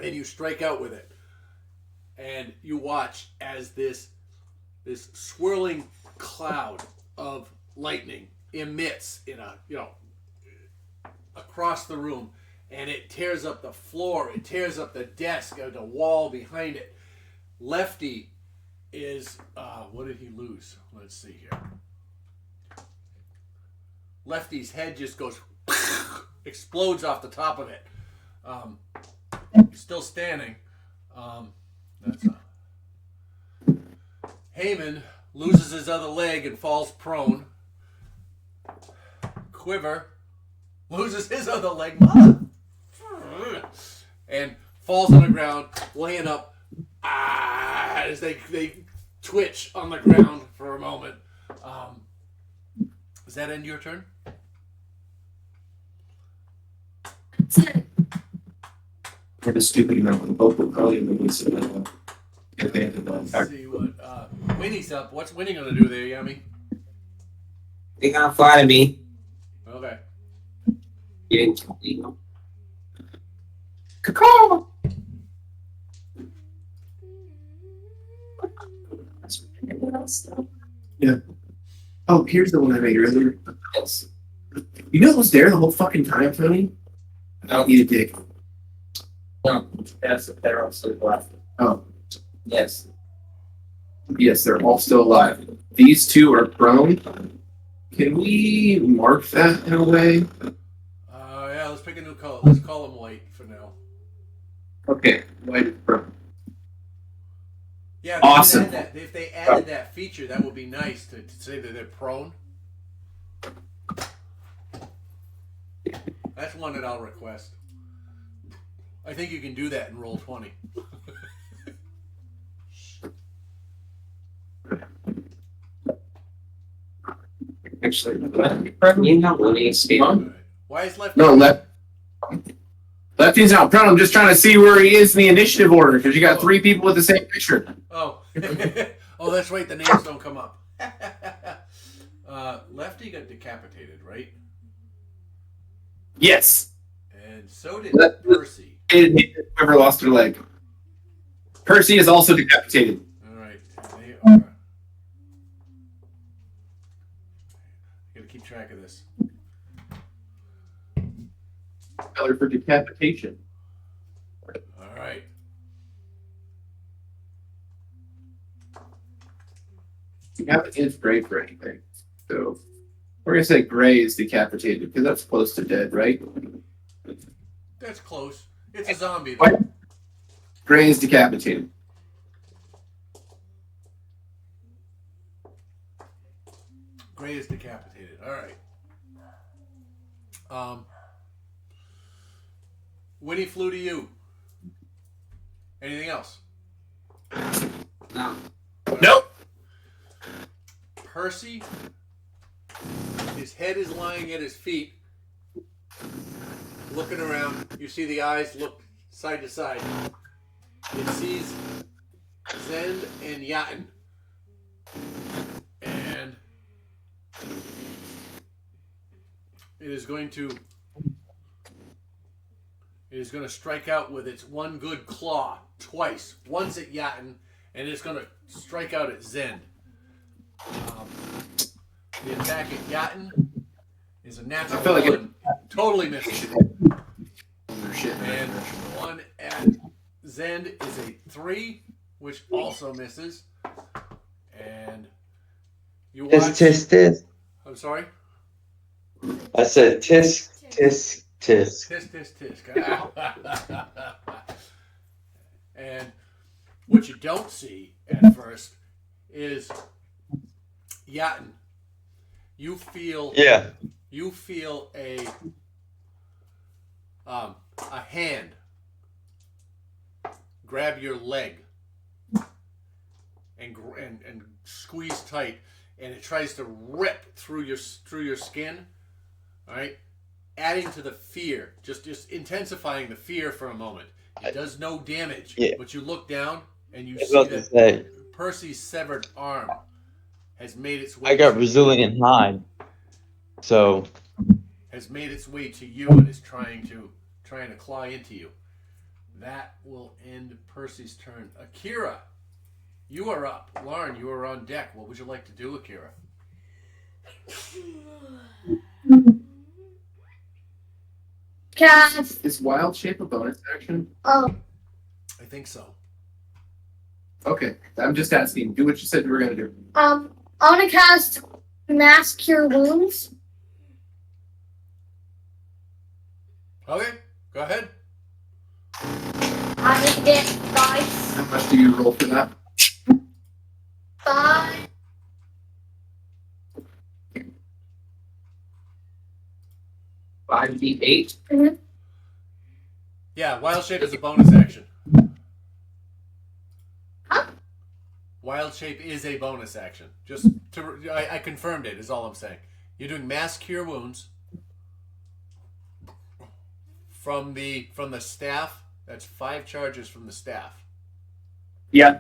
[SPEAKER 1] And you strike out with it, and you watch as this swirling cloud of lightning emits in across the room, and it tears up the floor, it tears up the desk or the wall behind it. Lefty is what did he lose? Let's see here. Lefty's head just goes explodes off the top of it. He's still standing. That's Heyman loses his other leg and falls prone. Quiver loses his other leg, and falls on the ground, laying up as they twitch on the ground for a moment. Does that end your turn?
[SPEAKER 5] That's it.
[SPEAKER 6] For the stupid amount of both will probably release it.
[SPEAKER 1] Let's see what Winnie's up. What's Winnie gonna do there, Yummy?
[SPEAKER 8] They gonna fly to me.
[SPEAKER 1] Okay.
[SPEAKER 8] Yeah.
[SPEAKER 6] Caw. Yeah. Oh, here's the one I made earlier.
[SPEAKER 8] Yes.
[SPEAKER 6] You know it was there the whole fucking time, Tony? I don't need a dick.
[SPEAKER 8] No. Yes, they're all still alive.
[SPEAKER 6] Oh,
[SPEAKER 8] Yes.
[SPEAKER 6] yes, they're all still alive. These two are prone. Can we mark that in a way?
[SPEAKER 1] Yeah, let's pick a new color. Let's call them white for now.
[SPEAKER 6] Okay, white is prone.
[SPEAKER 1] Yeah,
[SPEAKER 6] Awesome.
[SPEAKER 1] if they added that feature, that would be nice to say that they're prone. That's one that I'll request. I think you can do that in roll 20.
[SPEAKER 6] Actually,
[SPEAKER 4] You know what he's
[SPEAKER 1] All right. Why is left?
[SPEAKER 6] no, Lefty's out front. I'm just trying to see where he is in the initiative order because you got 3 people with the same picture.
[SPEAKER 1] Oh. Oh, that's right. The names don't come up. Lefty got decapitated, right?
[SPEAKER 6] Yes.
[SPEAKER 1] And so did
[SPEAKER 6] Let-
[SPEAKER 1] Percy.
[SPEAKER 6] Whoever lost their leg. Percy is also decapitated.
[SPEAKER 1] All right. They are. I gotta keep track of this.
[SPEAKER 6] Color for decapitation.
[SPEAKER 1] All right.
[SPEAKER 6] You haven't is gray for anything. So we're gonna say gray is decapitated because that's close to dead, right?
[SPEAKER 1] That's close. It's a zombie, though.
[SPEAKER 6] What? Gray is decapitated.
[SPEAKER 1] Gray is decapitated. All right. Winnie flew to you. Anything else?
[SPEAKER 4] No.
[SPEAKER 6] Nope.
[SPEAKER 1] Percy, his head is lying at his feet, looking around. You see the eyes look side to side. It sees Zend and Yatin. And it is going to strike out with its one good claw twice. Once at Yatin, and it's going to strike out at Zend. The attack at Yatin is a natural
[SPEAKER 6] I feel like
[SPEAKER 1] one. Totally misses.
[SPEAKER 6] Shit,
[SPEAKER 1] And the one at Zend is a 3, which also misses. And you watch.
[SPEAKER 2] Tis.
[SPEAKER 1] I'm sorry?
[SPEAKER 2] I said tis.
[SPEAKER 1] Tisk, tisk. And what you don't see at first is Yatin. You feel a hand grab your leg and squeeze tight, and it tries to rip through your skin. All right, adding to the fear, just intensifying the fear for a moment. It does no damage, but you look down and you see that Percy's severed arm has made its way.
[SPEAKER 2] I got Brazilian hide, so
[SPEAKER 1] has made its way to you and is trying to claw into you. That will end Percy's turn. Akira, you are up. Lauren, you are on deck. What would you like to do, Akira?
[SPEAKER 5] Cast.
[SPEAKER 6] Is wild shape a bonus action?
[SPEAKER 5] Oh,
[SPEAKER 1] I think so.
[SPEAKER 6] Okay, I'm just asking. Do what you said you were gonna do.
[SPEAKER 5] I want to cast Mass Cure Wounds.
[SPEAKER 1] Okay, go ahead.
[SPEAKER 5] I need to get dice.
[SPEAKER 6] How much do you roll for that?
[SPEAKER 5] 5.
[SPEAKER 6] 5d8.
[SPEAKER 1] Yeah, wild shape is a bonus action.
[SPEAKER 5] Huh?
[SPEAKER 1] Wild shape is a bonus action. Just I confirmed it. Is all I'm saying. You're doing mass cure wounds from the staff. That's 5 charges from the staff.
[SPEAKER 6] Yeah.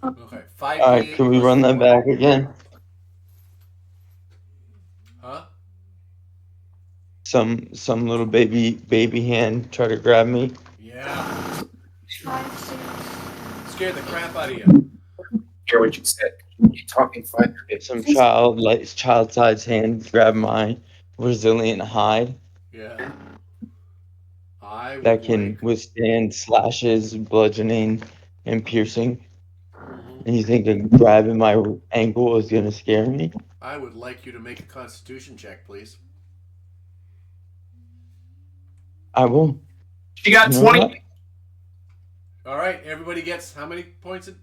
[SPEAKER 1] Okay, 5.
[SPEAKER 2] all right. Can we run that back again?
[SPEAKER 1] Huh?
[SPEAKER 2] Some little baby hand try to grab me.
[SPEAKER 1] Yeah.
[SPEAKER 3] 5, 6.
[SPEAKER 1] Scared the crap out of you.
[SPEAKER 6] Hear what you said. You talking 5 minutes.
[SPEAKER 2] Some child-sized hand grab my Brazilian hide
[SPEAKER 1] Yeah. I would
[SPEAKER 2] that can
[SPEAKER 1] like,
[SPEAKER 2] withstand slashes, bludgeoning, and piercing.
[SPEAKER 1] Mhm.
[SPEAKER 2] And you think that grabbing my ankle is gonna scare me?
[SPEAKER 1] I would like you to make a Constitution check, please.
[SPEAKER 2] I will.
[SPEAKER 6] She got
[SPEAKER 2] You know
[SPEAKER 6] 20.
[SPEAKER 2] what?
[SPEAKER 1] All right, everybody gets how many points of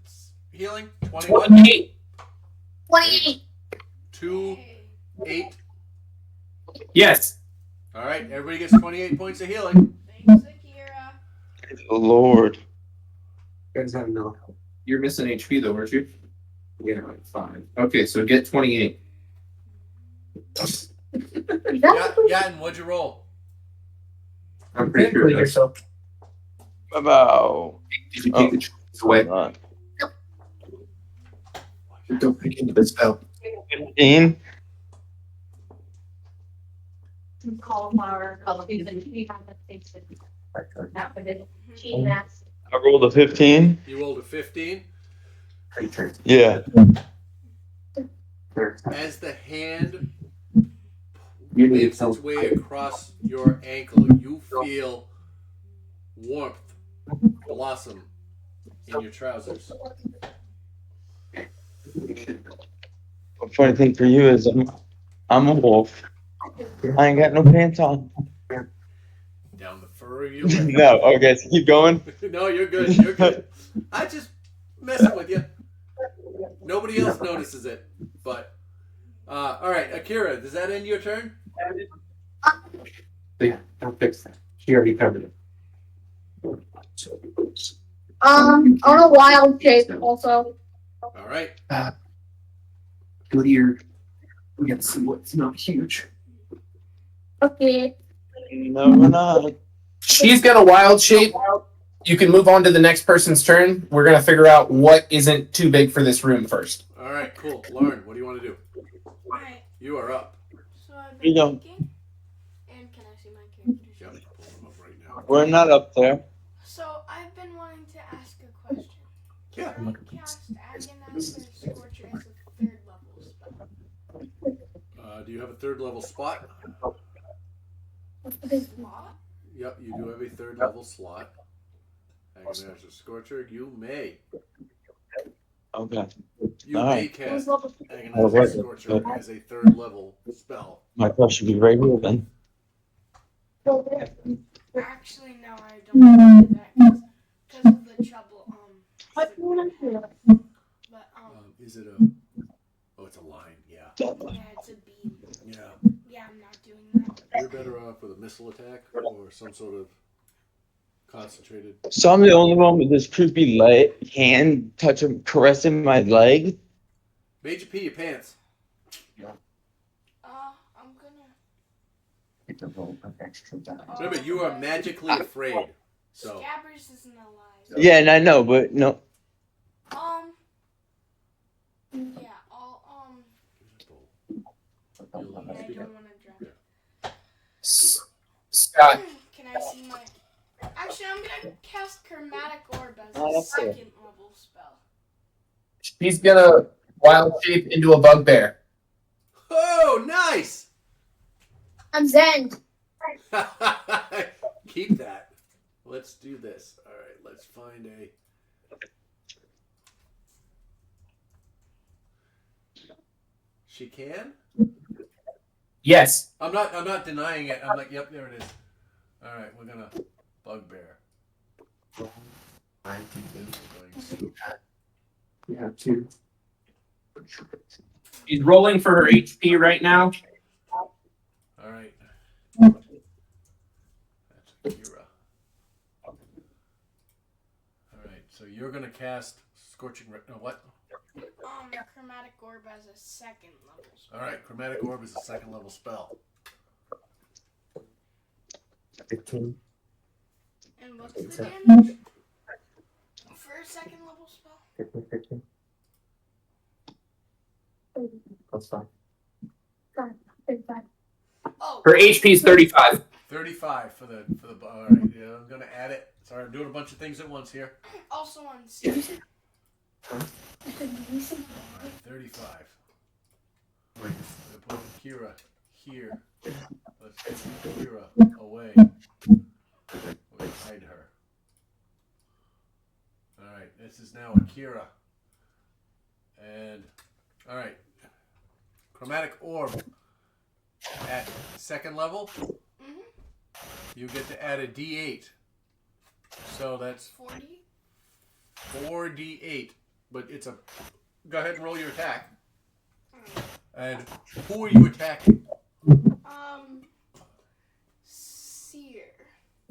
[SPEAKER 1] healing? 21?
[SPEAKER 6] 28.
[SPEAKER 5] 28.
[SPEAKER 1] 2, 8.
[SPEAKER 6] Yes.
[SPEAKER 1] All right, everybody gets 28 points of healing.
[SPEAKER 3] Thanks, Akira.
[SPEAKER 2] Oh, Lord.
[SPEAKER 4] You guys have no.
[SPEAKER 6] You're missing HP though, weren't you? Yeah, like 5. Okay, so get 28.
[SPEAKER 1] Yeah, and what'd you roll?
[SPEAKER 6] I'm pretty sure that's.
[SPEAKER 8] yourself.
[SPEAKER 2] About.
[SPEAKER 6] Did you take the trees away?
[SPEAKER 2] Hold on.
[SPEAKER 6] Don't pick into the spell.
[SPEAKER 2] 15.
[SPEAKER 5] Cauliflower, and she had to fix it. That would it. She asked.
[SPEAKER 2] I rolled a 15.
[SPEAKER 1] You rolled a 15.
[SPEAKER 2] Yeah.
[SPEAKER 1] As the hand
[SPEAKER 4] You need
[SPEAKER 1] makes its way across your ankle, you feel warmth blossom in your trousers.
[SPEAKER 2] The funny thing for you is I'm a wolf. I ain't got no pants on.
[SPEAKER 1] Down the fur of your leg.
[SPEAKER 2] No, okay, so keep going.
[SPEAKER 1] No, you're good. You're good. I just messing with you. Nobody else notices it, but all right, Akira, does that end your turn?
[SPEAKER 4] Yeah, I'll fix that. She already covered it.
[SPEAKER 5] On a wild shape also.
[SPEAKER 1] All right.
[SPEAKER 6] Go to your. We gotta see what's not huge.
[SPEAKER 5] Okay.
[SPEAKER 2] No, we're not.
[SPEAKER 8] She's got a wild shape. You can move on to the next person's turn. We're gonna figure out what isn't too big for this room first.
[SPEAKER 1] All right, cool. Lauren, what do you want to do?
[SPEAKER 3] Alright,
[SPEAKER 1] You are up.
[SPEAKER 3] so I've
[SPEAKER 2] You
[SPEAKER 3] been
[SPEAKER 2] go.
[SPEAKER 3] thinking. And can I see my character sheet?
[SPEAKER 1] Yep, pull them up right now.
[SPEAKER 2] We're not up there.
[SPEAKER 3] So I've been wanting to ask a question.
[SPEAKER 1] Yeah.
[SPEAKER 3] Can I cast Agonizer Scorcher as a 3rd level spell?
[SPEAKER 1] Do you have a 3rd level spot?
[SPEAKER 3] Slot?
[SPEAKER 1] Yep, you do have a 3rd level slot. Agonizer Scorcher, you may.
[SPEAKER 2] Okay.
[SPEAKER 1] You
[SPEAKER 2] All
[SPEAKER 1] may
[SPEAKER 2] right.
[SPEAKER 1] cast
[SPEAKER 2] Oh,
[SPEAKER 1] Agonizer
[SPEAKER 2] right.
[SPEAKER 1] Scorcher as a 3rd level spell.
[SPEAKER 2] My question should be right here then.
[SPEAKER 3] Actually, no, I don't want to do that because of the trouble. But
[SPEAKER 1] Is it a? Oh, it's a line. Yeah.
[SPEAKER 3] yeah, it's a beam.
[SPEAKER 1] Yeah.
[SPEAKER 3] Yeah, I'm not doing that.
[SPEAKER 1] You're better off with a missile attack or some sort of concentrated.
[SPEAKER 2] So I'm the only one with this creepy hand touching, caressing my leg.
[SPEAKER 1] Made you pee your pants.
[SPEAKER 3] I'm gonna.
[SPEAKER 4] It's a roll of extra die.
[SPEAKER 1] Remember, you are magically afraid. So.
[SPEAKER 3] Scabbers isn't alive.
[SPEAKER 2] Yeah, and I know, but no.
[SPEAKER 3] Yeah, I'll yeah, I don't want to drop.
[SPEAKER 8] Scott,
[SPEAKER 3] Can I see my? Actually, I'm gonna cast Chromatic Orb as
[SPEAKER 2] Oh,
[SPEAKER 3] a
[SPEAKER 2] that's cool.
[SPEAKER 3] 2nd level spell.
[SPEAKER 8] she's gonna wild shape into a bugbear.
[SPEAKER 1] Oh, nice!
[SPEAKER 5] I'm Zen.
[SPEAKER 1] Keep that. Let's do this. All right, let's find a. She can?
[SPEAKER 8] Yes.
[SPEAKER 1] I'm not denying it. I'm like, yep, there it is. All right, we're gonna bugbear.
[SPEAKER 4] You have 2.
[SPEAKER 8] She's rolling for her HP right now.
[SPEAKER 1] All right. That's Akira. All right, so you're gonna cast Scorching. No, what?
[SPEAKER 3] Chromatic Orb as a 2nd level spell.
[SPEAKER 1] All right, Chromatic Orb is a 2nd level spell.
[SPEAKER 4] 15.
[SPEAKER 3] And what's the damage for a 2nd level spell?
[SPEAKER 4] 15. That's fine.
[SPEAKER 3] Oh,
[SPEAKER 8] Her HP is 35.
[SPEAKER 1] 35 for the. All right, yeah, I'm gonna add it. Sorry, I'm doing a bunch of things at once here.
[SPEAKER 3] also on Steam.
[SPEAKER 1] All right, 35. I'm gonna put Akira here. Let's get Akira away. We'll hide her. All right, this is now Akira. And all right, Chromatic Orb at 2nd level. You get to add a D8. So that's
[SPEAKER 3] 40.
[SPEAKER 1] 4d8, but it's a. Go ahead and roll your attack. And who are you attacking?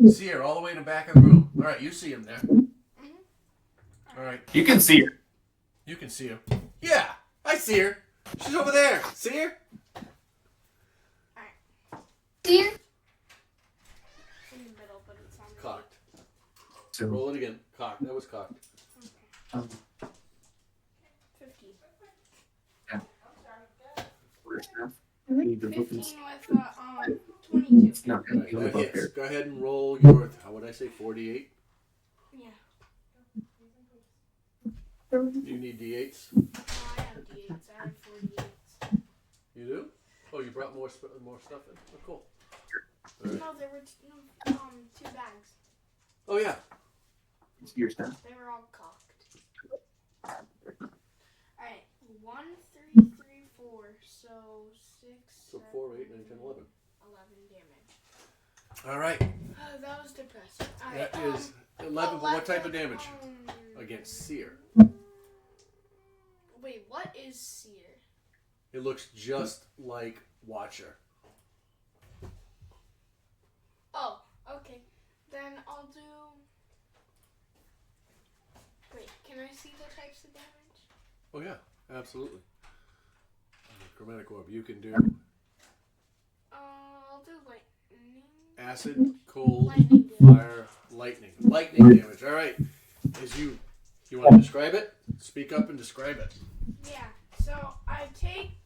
[SPEAKER 1] Seer, all the way in the back of the room. All right, you see him there. All right,
[SPEAKER 8] You can see her.
[SPEAKER 1] you can see her. Yeah, I see her. She's over there. See her?
[SPEAKER 5] Dear?
[SPEAKER 3] In the middle, but it's on the
[SPEAKER 1] Cocked.
[SPEAKER 7] So,
[SPEAKER 1] Roll it again. Cocked. That was cocked.
[SPEAKER 3] 15.
[SPEAKER 7] we're half. Need to
[SPEAKER 3] 15
[SPEAKER 7] look
[SPEAKER 3] with 22.
[SPEAKER 7] No,
[SPEAKER 1] All right,
[SPEAKER 7] you
[SPEAKER 1] that
[SPEAKER 7] look up
[SPEAKER 1] hits.
[SPEAKER 7] here.
[SPEAKER 1] Go ahead and roll your, how would I say, 48?
[SPEAKER 3] Yeah.
[SPEAKER 1] You need D8s?
[SPEAKER 3] I have D8s. I have 48s.
[SPEAKER 1] You do? Oh, you brought more stuff in? Oh, cool. All right.
[SPEAKER 3] No, there were two bags.
[SPEAKER 1] Oh, yeah.
[SPEAKER 7] It's your stuff.
[SPEAKER 3] They were all cocked. Alright. 1, 3, 3, 4. So 6,
[SPEAKER 1] So
[SPEAKER 3] 7,
[SPEAKER 1] 4, 8, 9, 10, 11.
[SPEAKER 3] 11 damage.
[SPEAKER 1] All right.
[SPEAKER 3] That was depressing. Alright.
[SPEAKER 1] That is 11, but what type of damage? Against Seer.
[SPEAKER 3] Wait, what is Seer?
[SPEAKER 1] It looks just like Watcher.
[SPEAKER 3] Oh, okay. Then I'll do. Wait, can I see the types of damage?
[SPEAKER 1] Oh, yeah. Absolutely. Chromatic Orb. You can do
[SPEAKER 3] I'll do lightning.
[SPEAKER 1] acid, cold,
[SPEAKER 3] Lightning damage.
[SPEAKER 1] fire, lightning. Lightning damage. All right. As you want to describe it? Speak up and describe it.
[SPEAKER 3] Yeah. So I take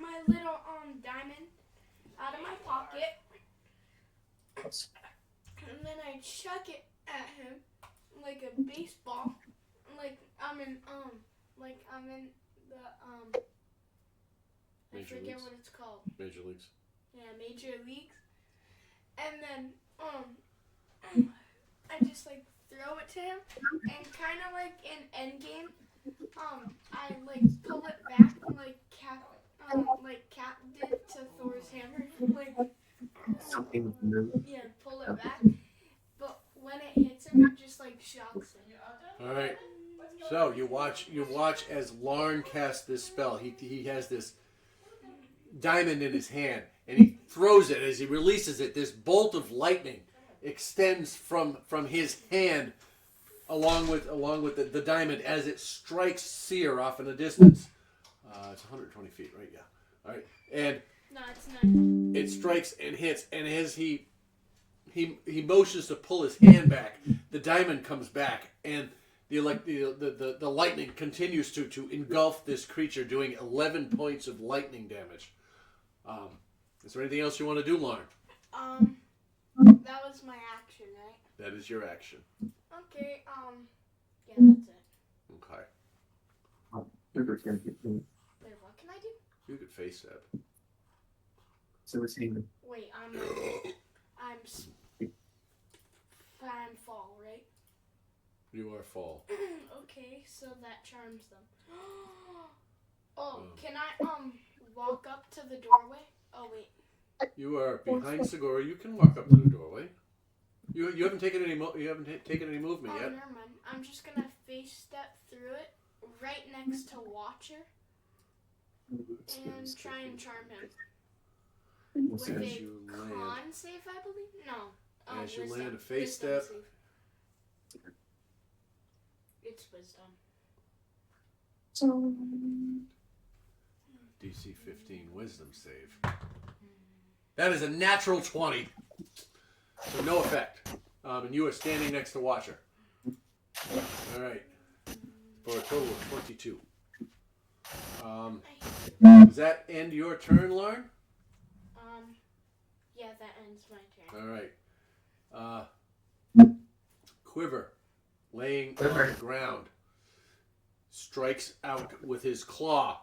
[SPEAKER 3] my little diamond out of my pocket, and then I chuck it at him like a baseball, like I'm in the I
[SPEAKER 1] Major
[SPEAKER 3] forget
[SPEAKER 1] leagues.
[SPEAKER 3] what it's called.
[SPEAKER 1] Major Leagues.
[SPEAKER 3] Yeah, Major Leagues. And then I just like throw it to him, and kind of like in Endgame, I like pull it back like Cap did to Thor's hammer, like
[SPEAKER 7] Something new.
[SPEAKER 3] yeah, pull it back. But when it hits him, it just like shocks him.
[SPEAKER 1] All right. So you watch as Larn casts this spell. He has this diamond in his hand, and he throws it. As he releases it, this bolt of lightning extends from his hand along with the diamond as it strikes Seer off in the distance. It's 120 feet, right? Yeah. All right. And
[SPEAKER 3] No, it's not.
[SPEAKER 1] it strikes and hits, and as he motions to pull his hand back, the diamond comes back, and the lightning continues to engulf this creature, doing 11 points of lightning damage. Is there anything else you want to do, Lauren?
[SPEAKER 3] That was my action, right?
[SPEAKER 1] That is your action.
[SPEAKER 3] Okay. Yeah, that's it.
[SPEAKER 1] Okay.
[SPEAKER 7] River's gonna get me.
[SPEAKER 3] Wait, what can I do?
[SPEAKER 1] You could face that.
[SPEAKER 7] So it's hanging.
[SPEAKER 3] Wait, I'm fall, right?
[SPEAKER 1] You are fall.
[SPEAKER 3] Okay, so that charms them. Oh, can I walk up to the doorway? Oh wait.
[SPEAKER 1] You are behind Segura. You can walk up to the doorway. You haven't taken any taken any movement
[SPEAKER 3] Oh,
[SPEAKER 1] yet.
[SPEAKER 3] never mind. I'm just gonna face step through it, right next to Watcher, and try and charm him with
[SPEAKER 1] As
[SPEAKER 3] a
[SPEAKER 1] you land,
[SPEAKER 3] con save, I believe. No.
[SPEAKER 1] As you
[SPEAKER 3] wisdom.
[SPEAKER 1] land a face
[SPEAKER 3] Wisdom
[SPEAKER 1] step.
[SPEAKER 3] save. It's wisdom.
[SPEAKER 1] DC 15 Wisdom save. That is a natural 20. So no effect. And you are standing next to Watcher. All right. For a total of 22. Does that end your turn, Lauren?
[SPEAKER 3] Yeah, that ends my turn.
[SPEAKER 1] All right. Quiver, laying on the ground, strikes out with his claw.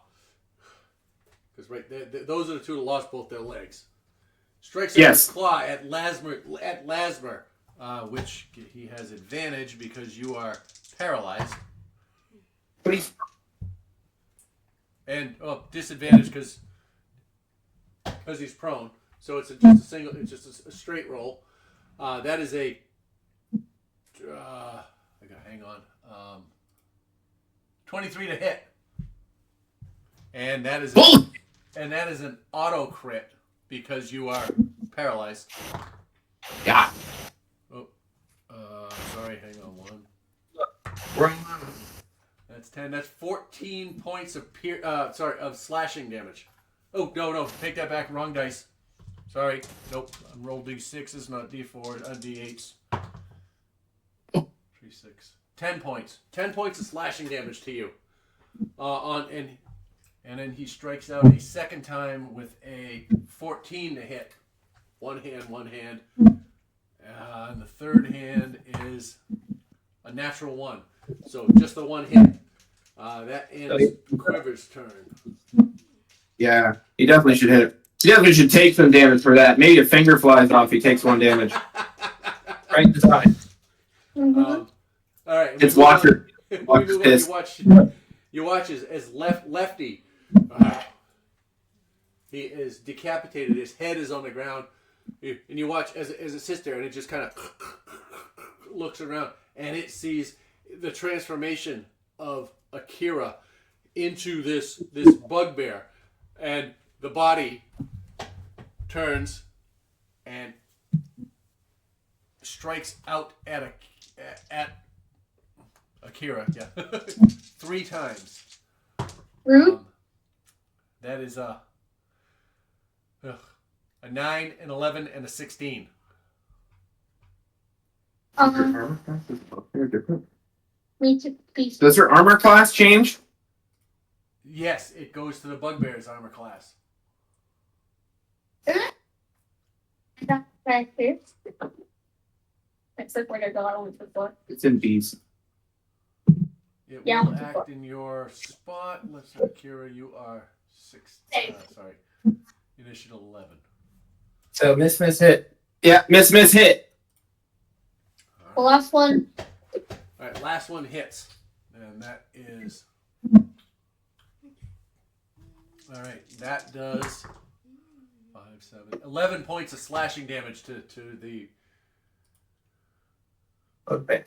[SPEAKER 1] Because those are the two that lost both their legs. Strikes out his claw at Lasmer, which he has advantage because you are paralyzed.
[SPEAKER 8] Please.
[SPEAKER 1] And disadvantage because he's prone. So it's just a straight roll. That is a. I gotta hang on. 23 to hit, and that is an auto crit because you are paralyzed.
[SPEAKER 8] Yeah.
[SPEAKER 1] sorry. Hang on. 1.
[SPEAKER 8] Run.
[SPEAKER 1] That's 10. That's 14 points of of slashing damage. Oh, no. Take that back. Wrong dice. Sorry. Nope. I'm rolled D6s, not D4, D8s. 3, 6. 10 points. 10 points of slashing damage to you. And then he strikes out a second time with a 14 to hit. One hand. And the third hand is a natural 1. So just the one hit. That ends Quiver's turn.
[SPEAKER 8] Yeah, he definitely should hit it. He definitely should take some damage for that. Maybe a finger flies off. He takes 1 damage. Right in the side.
[SPEAKER 1] All right.
[SPEAKER 8] It's Watcher.
[SPEAKER 1] You watch as Lefty. He is decapitated. His head is on the ground. And you watch as it sits there, and it just kind of looks around, and it sees the transformation of Akira into this bugbear, and the body turns and strikes out at Akira. Yeah, 3 times.
[SPEAKER 5] Rude.
[SPEAKER 1] That is a 9, an 11, and a 16.
[SPEAKER 8] Does her armor class change?
[SPEAKER 1] Yes, it goes to the bugbear's armor class.
[SPEAKER 5] Except where they're going before.
[SPEAKER 8] It's in B's.
[SPEAKER 1] It
[SPEAKER 5] Yeah.
[SPEAKER 1] will act in your spot. Let's see, Akira, you are 6. Sorry, initiative 11.
[SPEAKER 8] So miss hit. Yeah, miss hit.
[SPEAKER 5] The last one.
[SPEAKER 1] All right, last one hits, and that is. All right, that does 5, 7, 11 points of slashing damage to the
[SPEAKER 8] Okay.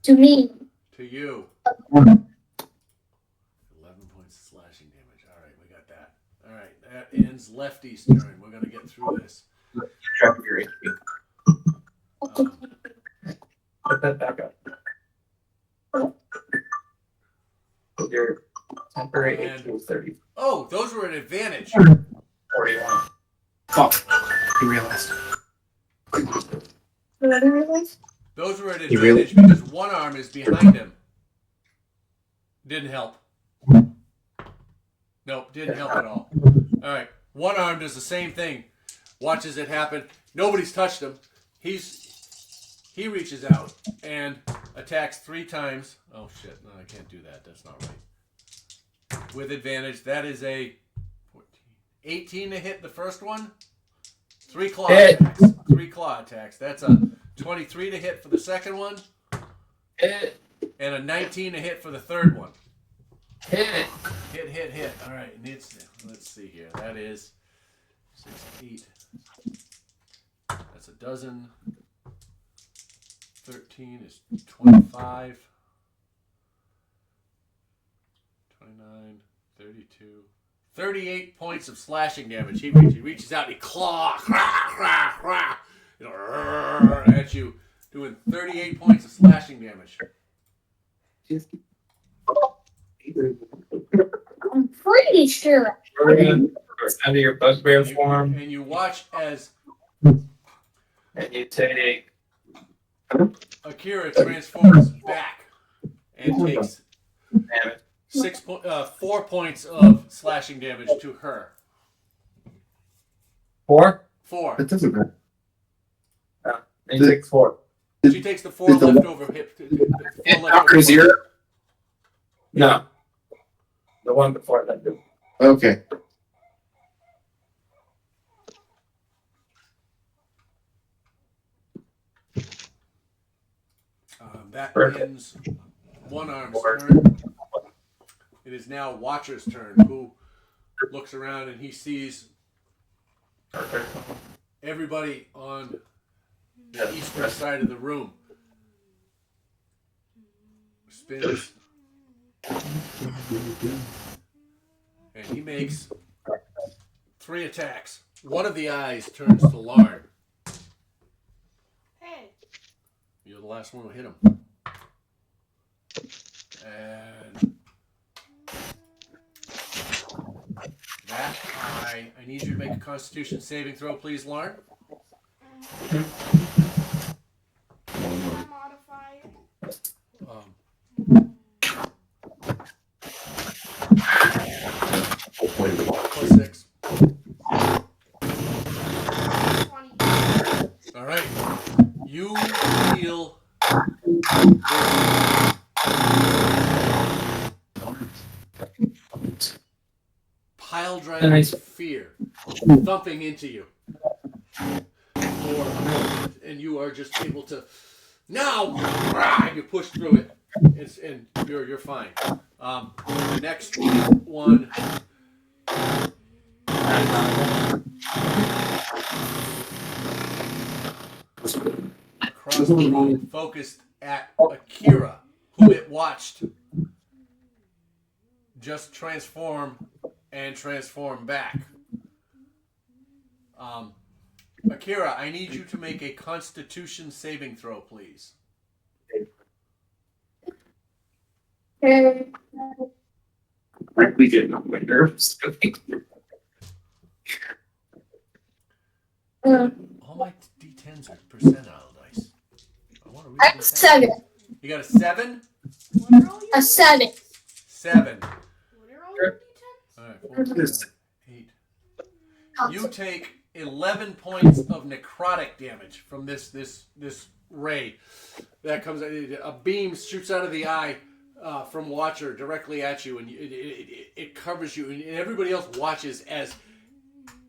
[SPEAKER 5] To me.
[SPEAKER 1] to you. 11 points of slashing damage. All right, we got that. All right, that ends Lefty's turn. We're gonna get through this.
[SPEAKER 8] Check your HP. Put that back up. Your temporary HP is 30.
[SPEAKER 1] Oh, those were an advantage.
[SPEAKER 8] 41. Fuck. You realized.
[SPEAKER 1] Those were an
[SPEAKER 8] You really-
[SPEAKER 1] advantage because one arm is behind him. Didn't help. Nope, didn't help at all. All right, one arm does the same thing. Watches it happen. Nobody's touched him. He reaches out and attacks 3 times. Oh shit! No, I can't do that. That's not right. With advantage, that is a 14, 18 to hit the first one. 3 claw attacks. 3 claw attacks. That's a 23 to hit for the second one.
[SPEAKER 8] Hit.
[SPEAKER 1] And a 19 to hit for the third one.
[SPEAKER 8] Hit.
[SPEAKER 1] Hit. All right, and let's see here. That is 6, 8. That's a dozen. 13 is 25. 29, 32. 38 points of slashing damage. He reaches out and he claws at you, doing 38 points of slashing damage.
[SPEAKER 5] I'm pretty sure.
[SPEAKER 8] Under your bugbear form,
[SPEAKER 1] And you watch as
[SPEAKER 8] and you take
[SPEAKER 1] Akira transforms back and takes
[SPEAKER 8] damage.
[SPEAKER 1] 4 points of slashing damage to her.
[SPEAKER 8] 4?
[SPEAKER 1] 4.
[SPEAKER 4] That doesn't matter.
[SPEAKER 8] And you take 4.
[SPEAKER 1] She takes the 4 leftover hit.
[SPEAKER 8] After 0? No. The one before that.
[SPEAKER 4] Okay.
[SPEAKER 1] That
[SPEAKER 8] Perfect.
[SPEAKER 1] ends one arm's turn. It is now Watcher's turn, who looks around and he sees everybody on the eastern side of the room. Spins. And he makes 3 attacks. One of the eyes turns to Larn.
[SPEAKER 3] Hey.
[SPEAKER 1] You're the last one will hit him. And that I need you to make a Constitution saving throw, please, Lauren.
[SPEAKER 3] Modifier.
[SPEAKER 1] Plus 6.
[SPEAKER 3] 20.
[SPEAKER 1] All right. You feel pile driving
[SPEAKER 8] Nice.
[SPEAKER 1] fear thumping into you for a moment, and you are just able to now. And you push through it, and you're fine. The next one. Across the room, focused at Akira, who it watched just transform and transform back. Akira, I need you to make a Constitution saving throw, please.
[SPEAKER 8] Frankly, getting on my nerves.
[SPEAKER 1] All my D10s are percentile dice. I want to read
[SPEAKER 5] I'm 7.
[SPEAKER 1] You got a 7?
[SPEAKER 3] What are all your
[SPEAKER 5] A 7.
[SPEAKER 1] 7.
[SPEAKER 3] What are all your D10s?
[SPEAKER 1] All right, 4, 8. You take 11 points of necrotic damage from this ray that comes. A beam shoots out of the eye from Watcher directly at you, and it covers you, and everybody else watches as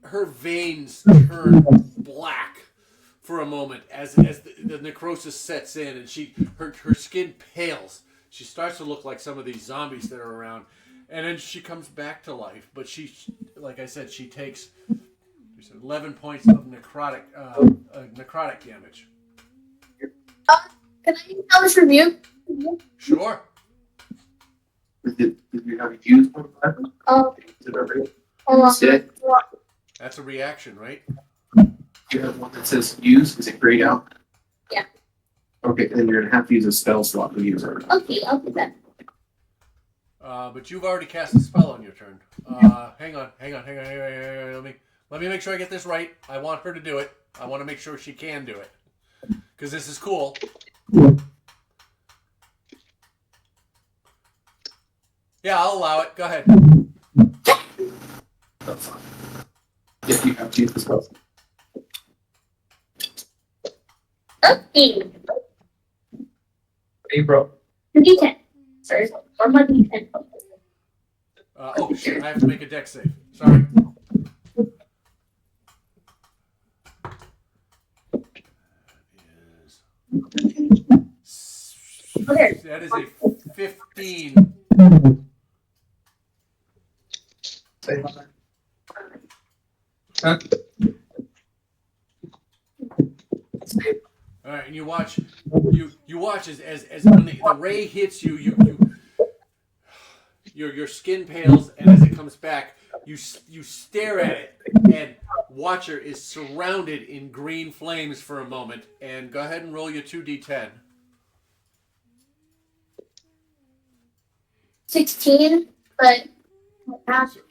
[SPEAKER 1] her veins turn black for a moment as the necrosis sets in, and her skin pales. She starts to look like some of these zombies that are around, and then she comes back to life. But she, like I said, she takes 11 points of necrotic damage.
[SPEAKER 5] Can I use Hellish Rebuke?
[SPEAKER 1] Sure.
[SPEAKER 8] Did you have used one?
[SPEAKER 5] Oh,
[SPEAKER 8] Is it already?
[SPEAKER 5] hold on.
[SPEAKER 8] Sit.
[SPEAKER 1] That's a reaction, right?
[SPEAKER 8] Do you have one that says use? Is it grayed out?
[SPEAKER 5] Yeah.
[SPEAKER 8] Okay, then you're gonna have to use a spell slot to use it.
[SPEAKER 5] Okay, I'll do that.
[SPEAKER 1] But you've already cast a spell on your turn. Hang on. Let me make sure I get this right. I want her to do it. I want to make sure she can do it. Because this is cool. Yeah, I'll allow it. Go ahead.
[SPEAKER 8] That's fine. If you have to use the spell.
[SPEAKER 5] Okay.
[SPEAKER 8] April.
[SPEAKER 5] 2d10. Sorry, or my d10.
[SPEAKER 1] Oh, shit. I have to make a dex save. Sorry.
[SPEAKER 5] Okay.
[SPEAKER 1] That is a 15. All right, and you watch. You watch as when the ray hits you, your skin pales, and as it comes back, you stare at it, and Watcher is surrounded in green flames for a moment. And go ahead and roll your 2d10.
[SPEAKER 5] 16, but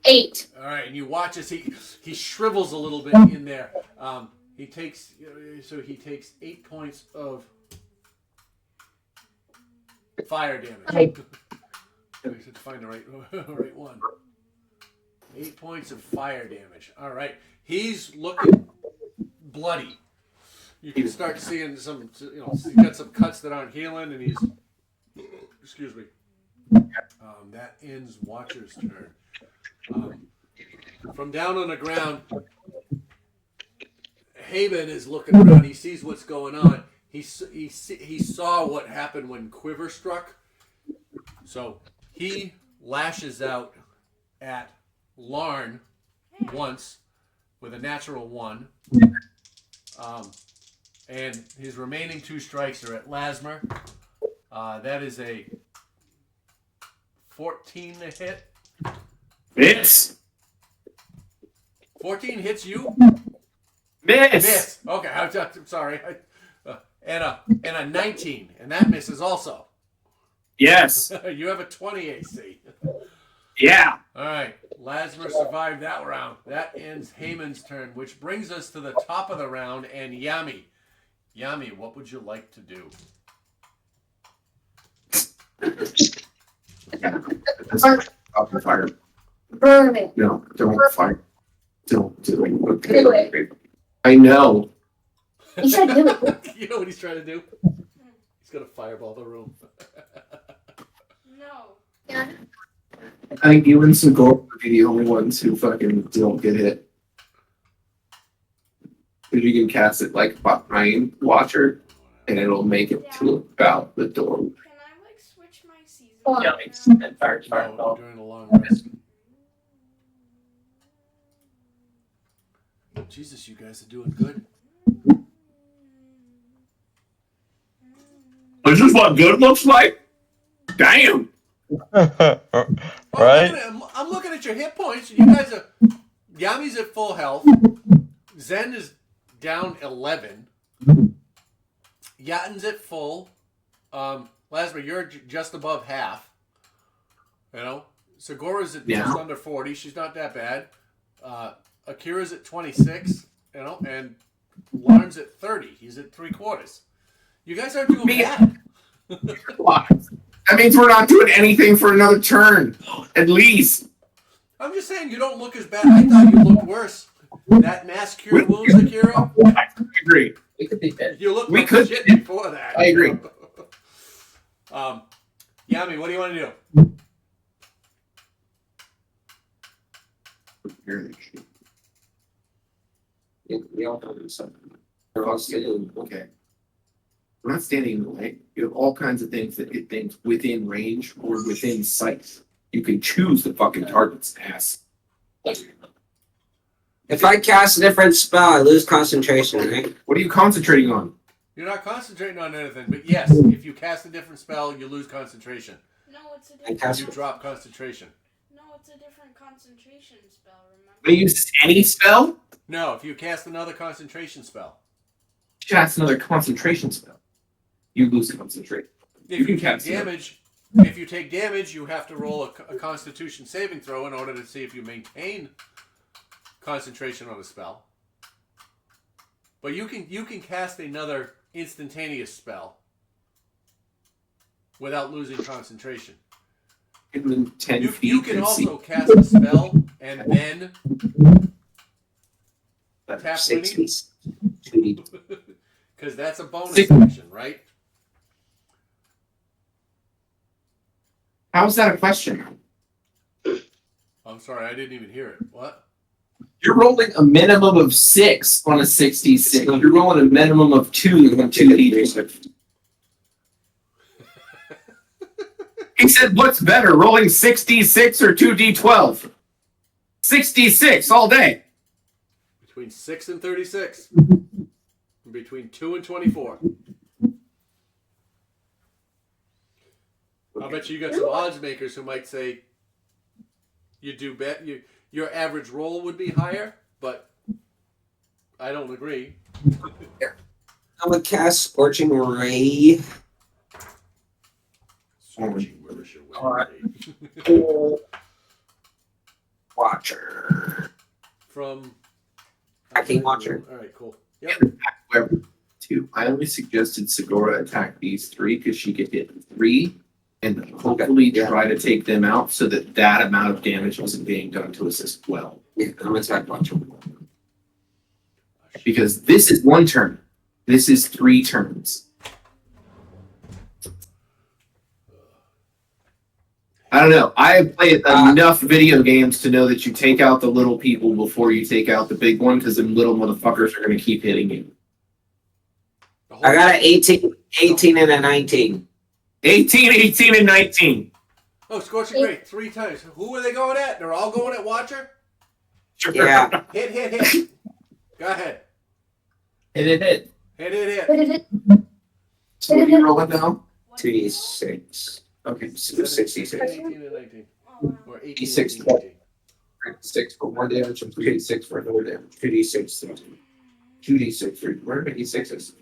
[SPEAKER 5] 8.
[SPEAKER 1] All right, and you watch as he shrivels a little bit in there. He takes 8 points of fire damage. I have to find the right one. 8 points of fire damage. All right, he's looking bloody. You can start seeing some, he's got some cuts that aren't healing, and he's, excuse me. That ends Watcher's turn. From down on the ground, Haben is looking around. He sees what's going on. He saw what happened when Quiver struck. So he lashes out at Larn once with a natural 1. And his remaining 2 strikes are at Lasmer. That is a 14 to hit.
[SPEAKER 8] Miss.
[SPEAKER 1] 14 hits you?
[SPEAKER 8] Miss.
[SPEAKER 1] Miss. Okay, I'm sorry. and a 19, and that misses also.
[SPEAKER 8] Yes.
[SPEAKER 1] You have a 20 AC.
[SPEAKER 8] Yeah.
[SPEAKER 1] All right, Lazarus survived that round. That ends Heyman's turn, which brings us to the top of the round and Yami. Yami, what would you like to do?
[SPEAKER 8] Off the fire.
[SPEAKER 5] Burn it.
[SPEAKER 8] No, don't fire. Don't do it.
[SPEAKER 5] Do it.
[SPEAKER 8] I know.
[SPEAKER 5] You should do it.
[SPEAKER 1] You know what he's trying to do? He's gonna fireball the room.
[SPEAKER 3] No.
[SPEAKER 5] Yeah.
[SPEAKER 8] I think you and Segura would be the only ones who fucking don't get hit. Because you can cast it like behind Watcher, and it'll make it to about the door.
[SPEAKER 3] Can I like switch my season?
[SPEAKER 5] Oh.
[SPEAKER 6] Yeah, it's and fire.
[SPEAKER 1] No, during a long rest. Jesus, you guys are doing good.
[SPEAKER 8] This is what good looks like? Damn!
[SPEAKER 2] Right?
[SPEAKER 1] I'm looking at your hit points. You guys are. Yami's at full health. Zen is down 11. Yatin's at full. Lasma, you're just above half. You know, Segura's at just under 40. She's not that bad. Akira's at 26. You know, and Larn's at 30. He's at 3/4. You guys aren't doing bad.
[SPEAKER 8] That means we're not doing anything for another turn, at least.
[SPEAKER 1] I'm just saying you don't look as bad. I thought you looked worse. That mass cure wounds, Akira.
[SPEAKER 8] I agree.
[SPEAKER 6] It could be better.
[SPEAKER 1] You looked
[SPEAKER 8] We
[SPEAKER 1] like
[SPEAKER 8] could-
[SPEAKER 1] shit before that.
[SPEAKER 8] I agree.
[SPEAKER 1] Yami, what do you want to do?
[SPEAKER 6] We all do something. They're all sitting.
[SPEAKER 8] Okay. We're not standing in the way. You have all kinds of things that hit things within range or within sight. You can choose the fucking target's ass.
[SPEAKER 9] If I cast a different spell, I lose concentration, right?
[SPEAKER 8] What are you concentrating on?
[SPEAKER 1] You're not concentrating on anything, but yes, if you cast a different spell, you lose concentration.
[SPEAKER 3] No, it's a
[SPEAKER 9] I
[SPEAKER 3] different.
[SPEAKER 9] cast
[SPEAKER 1] You drop concentration.
[SPEAKER 3] No, it's a different concentration spell. Remember?
[SPEAKER 8] Do you use any spell?
[SPEAKER 1] No, if you cast another concentration spell.
[SPEAKER 8] Cast another concentration spell. You lose concentration.
[SPEAKER 1] If
[SPEAKER 8] You
[SPEAKER 1] you
[SPEAKER 8] can
[SPEAKER 1] take
[SPEAKER 8] cast
[SPEAKER 1] damage, if you take damage, you have to roll a Constitution saving throw in order to see if you maintain concentration on a spell. But you can cast another instantaneous spell without losing concentration.
[SPEAKER 8] Within 10
[SPEAKER 1] You,
[SPEAKER 8] feet.
[SPEAKER 1] you can
[SPEAKER 8] and see-
[SPEAKER 1] also cast a spell and then tap
[SPEAKER 9] 60.
[SPEAKER 1] winning, because that's a bonus
[SPEAKER 8] Six-
[SPEAKER 1] action, right?
[SPEAKER 8] How's that a question?
[SPEAKER 1] I'm sorry, I didn't even hear it. What?
[SPEAKER 8] You're rolling a minimum of 6 on a 66. You're rolling a minimum of 2 on 2d6. He said, what's better, rolling 6d6 or 2d12? 66 all day.
[SPEAKER 1] Between 6 and 36. Between 2 and 24. I'll bet you got some odds makers who might say you do bet your average roll would be higher, but I don't agree.
[SPEAKER 9] I'm gonna cast Scorching Ray. Watcher.
[SPEAKER 1] From
[SPEAKER 9] Attacking Watcher.
[SPEAKER 1] All right, cool. Yep.
[SPEAKER 8] However, 2. I only suggested Segura attack these 3 because she could hit 3 and hopefully try to take them out so that that amount of damage wasn't being done to us as well.
[SPEAKER 9] Yeah, I'm gonna attack Watcher.
[SPEAKER 8] Because this is 1 turn. This is 3 turns. I don't know. I have played enough video games to know that you take out the little people before you take out the big one, because them little motherfuckers are going to keep hitting you.
[SPEAKER 9] I got an 18 and a 19.
[SPEAKER 8] 18, 18, and 19.
[SPEAKER 1] Oh, Scorching Ray 3 times. Who are they going at? They're all going at Watcher?
[SPEAKER 9] Yeah.
[SPEAKER 1] Hit. Go ahead.
[SPEAKER 6] Hit.
[SPEAKER 1] Hit.
[SPEAKER 8] So what are you rolling now?
[SPEAKER 9] 2d6.
[SPEAKER 8] Okay.
[SPEAKER 9] 66.
[SPEAKER 1] 18 and 19.
[SPEAKER 3] Oh, wow.
[SPEAKER 1] Or 18
[SPEAKER 8] 6
[SPEAKER 1] and 19.
[SPEAKER 7] 6 for 1 damage and 3d6 for another damage. 2d6. 2d6 for where are d6s?